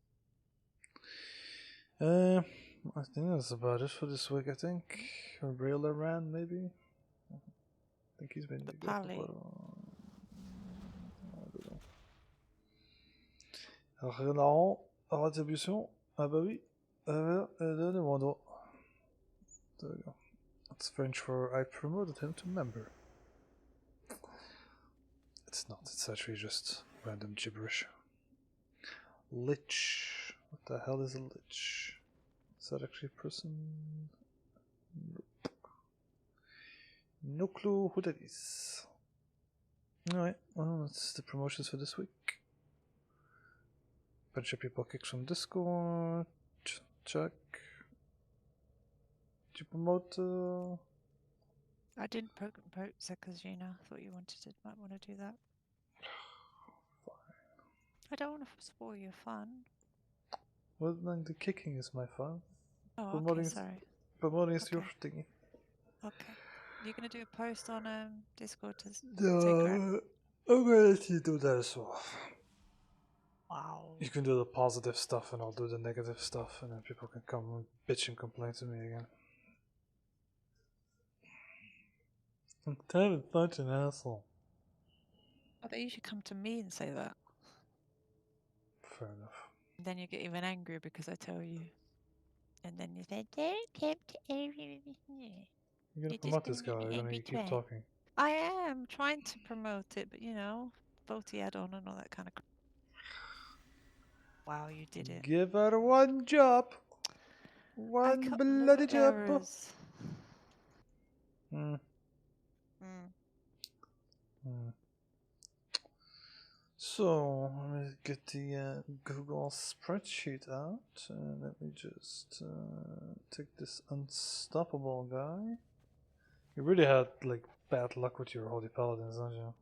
I think that's about it for this week, I think. Railer ran, maybe? I think he's been The the guest Pally. before. I don't know. Renan, rétribution. Ah bah oui. Donnez-moi. There we go. That's French for I promoted him to member. It's not, it's actually just random gibberish. Lich. What the hell is a lich? Is that actually a person? Nope. No clue who that is. Alright, well, that's the promotions for this week. Bunch of people kicked from Discord. Check. Did you promote? I didn't promote Zekazina. I thought you might want to do that. I don't want to spoil your fun. Well, like the kicking is my fun. Oh, Promoting okay, sorry. Promoting is your thingy. Okay. You're going to do a post on Discord to take I'm gonna let you do that as well. Wow. You can do the positive stuff and I'll do the negative stuff, and then people can come and bitch and complain to me again. I'm kind of such an asshole. Oh, they usually come to me and say that. Fair enough. And then you get even angrier because I tell you. And then you say, don't come to everyone. You're gonna promote this guy, you're gonna keep talking. I am trying to promote it, but you know, faulty add-on and all that kind of crap. Wow, you did it. Give her one job. One bloody job. Errors. So, let me get the Google spreadsheet out, and let me just take this unstoppable guy. You really had like bad luck with your Holy Paladins, don't you?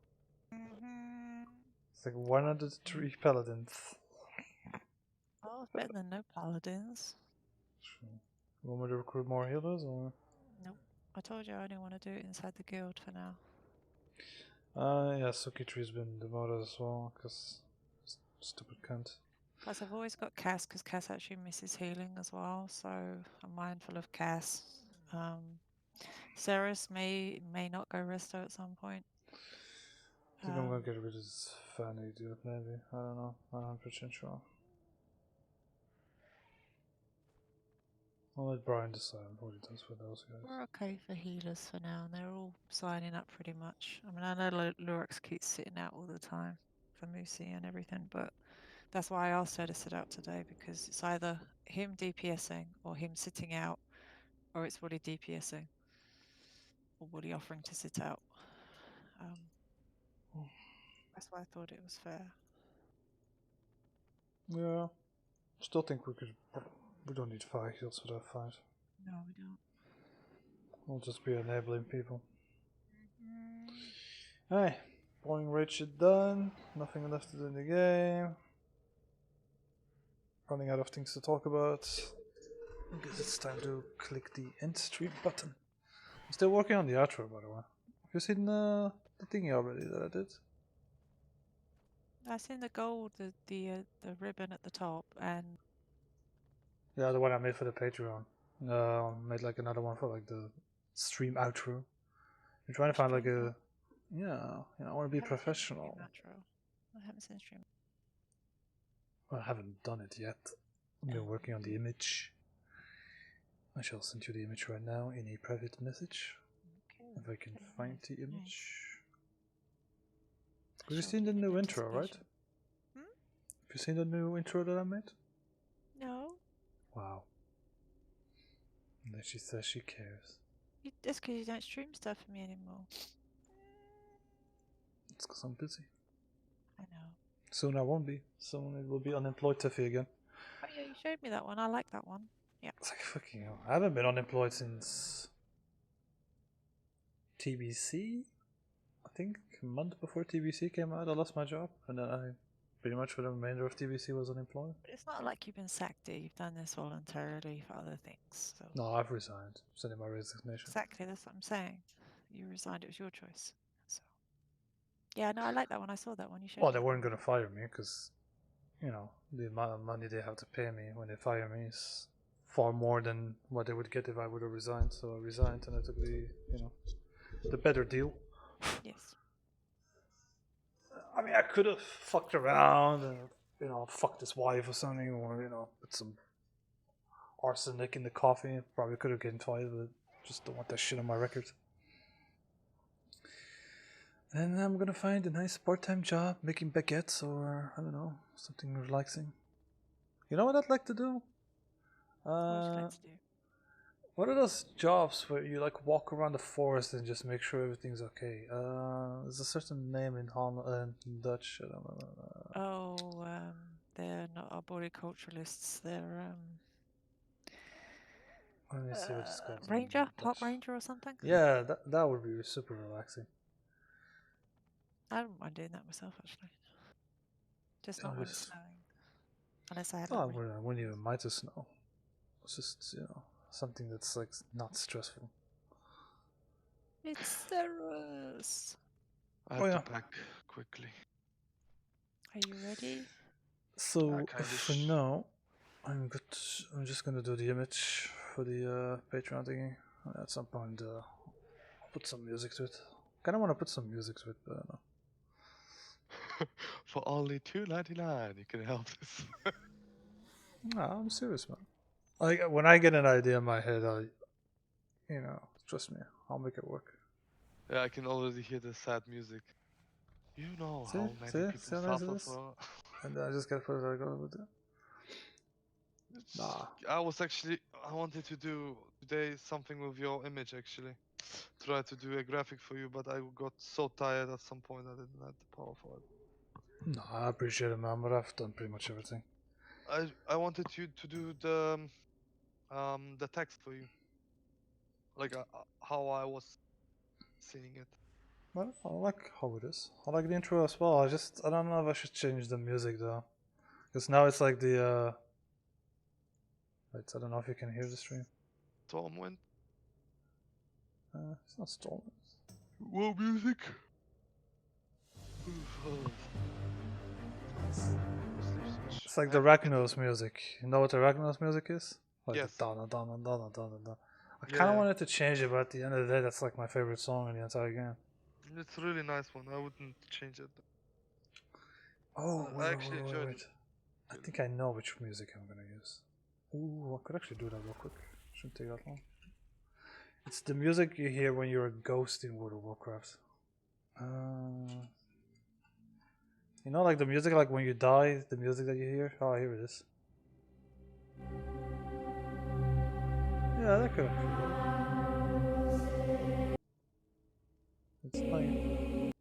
It's like 103 Paladins. Oh, it's better than no paladins. You want me to recruit more healers, or? Nope. I told you I only want to do it inside the guild for now. Yeah, Suki-Tree's been demoted as well, because stupid cunt. Plus, I've always got Cass, because Cass actually misses healing as well, so I'm mindful of Cass. Ceres may not go resto at some point. I think I'm gonna get rid of this Fanny dude, maybe. I don't know. I'm not 100% sure. I'll let Brian decide what he does with those guys. We're okay for healers for now, and they're all signing up pretty much. I mean, I know Lurex keeps sitting out all the time for Moosey and everything, but that's why I asked her to sit out today, because it's either him DPSing or him sitting out, or it's Woody DPSing or Woody offering to sit out. That's why I thought it was fair. Yeah. Still think we could. We don't need 5 heals for that fight. No, we don't. We'll just be enabling people. Hey, boring raid shit done. Nothing left to do in the game. Running out of things to talk about. I guess it's time to click the end stream button. I'm still working on the outro, by the way. Have you seen the thingy already that I did? I've seen the gold, the ribbon at the top, and Yeah, the one I made for the Patreon. Made like another one for like the stream outro. I'm trying to find like a. Yeah, I want to be professional. I haven't seen stream. I haven't done it yet. I've been working on the image. I shall send you the image right now in a private message. If I can find the image. Have you seen the new intro, right? Have you seen the new intro that I made? No. Wow. And then she says she cares. That's because you don't stream stuff for me anymore. It's because I'm busy. I know. Soon I won't be. Soon it will be unemployed Tiffy again. Oh yeah, you showed me that one. I like that one. Yeah. It's like fucking hell. I haven't been unemployed since TBC. I think a month before TBC came out, I lost my job, and then I pretty much for the remainder of TBC was unemployed. But it's not like you've been sacked. You've done this voluntarily for other things. So. No, I've resigned. Sending my resignation. Exactly, that's what I'm saying. You resigned. It was your choice. So. Yeah, no, I like that one. I saw that one. You showed Well, me. they weren't gonna fire me because, you know, the amount of money they have to pay me when they fire me is far more than what they would get if I would have resigned. So I resigned, and I took the, the better deal. Yes. I mean, I could have fucked around and, fucked his wife or something, or, put some arsenic in the coffee. Probably could have gotten fired, but just don't want that shit on my record. And I'm gonna find a nice part-time job making baguettes or, I don't know, something relaxing. You know what I'd like to do? What are those jobs where you like walk around the forest and just make sure everything's okay? There's a certain name in in Dutch. I don't know. They're not arboriculturalists. They're Let me see what it's called. Ranger, park ranger or something. Yeah, that would be super relaxing. I don't mind doing that myself actually. Just not when it's snowing. Unless I had. Oh, I wouldn't even mind the snow. It's just something that's like not stressful. It's Theros. I have to pack quickly. Are you ready? So for now, I'm good. I'm just gonna do the image for the Patreon thingy. At some point, I'll put some music to it. Kinda want to put some music to it, but I don't know. For only $2.99, you can help us. No, I'm serious, man. Like when I get an idea in my head, trust me, I'll make it work. Yeah, I can already hear the sad music. You know See? how many people suffer for. And I just gotta put it like over there. Nah. I wanted to do today something with your image actually. Try to do a graphic for you, but I got so tired at some point I didn't have the power for it. No, I appreciate it, man, but I've done pretty much everything. I wanted you to do the text for you, like how I was seeing it. Well, I like how it is. I like the intro as well. I don't know if I should change the music though, because now it's like the Wait, I don't know if you can hear the stream. Stormwind. It's not Stormwind. Well, music. It's like the Ragnaros music. You know what the Ragnaros music is? Like yes. The dun dun dun dun dun dun dun. I kind of wanted to change it, but at the end of the day, that's like my favorite song in the entire game. It's a really nice one. I wouldn't change it. Oh, I wait, actually enjoyed it. I think I know which music I'm gonna use. Ooh, I could actually do that real quick. Shouldn't take that long. It's the music you hear when you're a ghost in World of Warcraft. You know, like the music, like when you die, the music that you hear. Oh, here it is. Yeah, that could actually work. It's fine.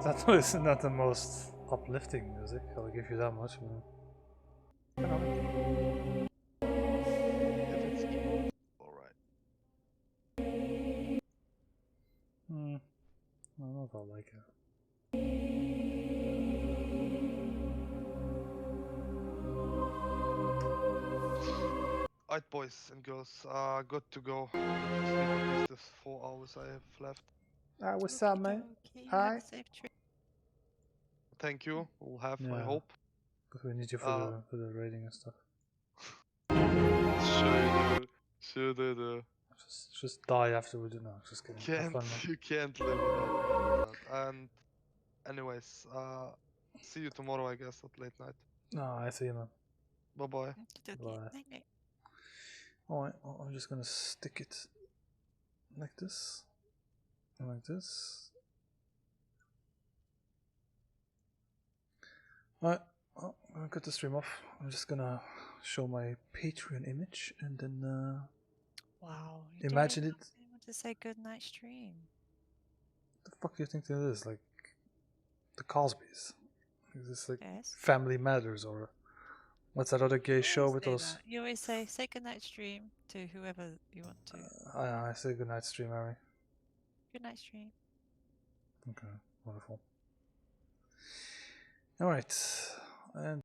That is not the most uplifting music. I'll give you that much, man. If it's emo, alright. I don't know if I like it. Alright, boys and girls, good to go. Sleep at least the 4 hours I have left. Alright, what's up, man? Have a Hi. safe trip. Thank you. We'll have, I Yeah. hope. But we need you for the rating and stuff. Sure do. Just die afterwards. No, just kidding. Have fun, man. You can't live without that. And anyways, see you tomorrow, I guess, at late night. No, I see you, man. Bye-bye. Bye. Alright, well, I'm just gonna stick it like this. And like this. Alright, well, I'm gonna cut the stream off. I'm just gonna show my Patreon image and then Wow. imagine it. I want to say good night stream. The fuck do you think that is? Like the Cosbys? Is this like Yes. Family Matters or what's that other gay show with Say those? that. You always say good night stream to whoever you want to. I say good night stream, Harry. Good night stream. Okay, wonderful. Alright, and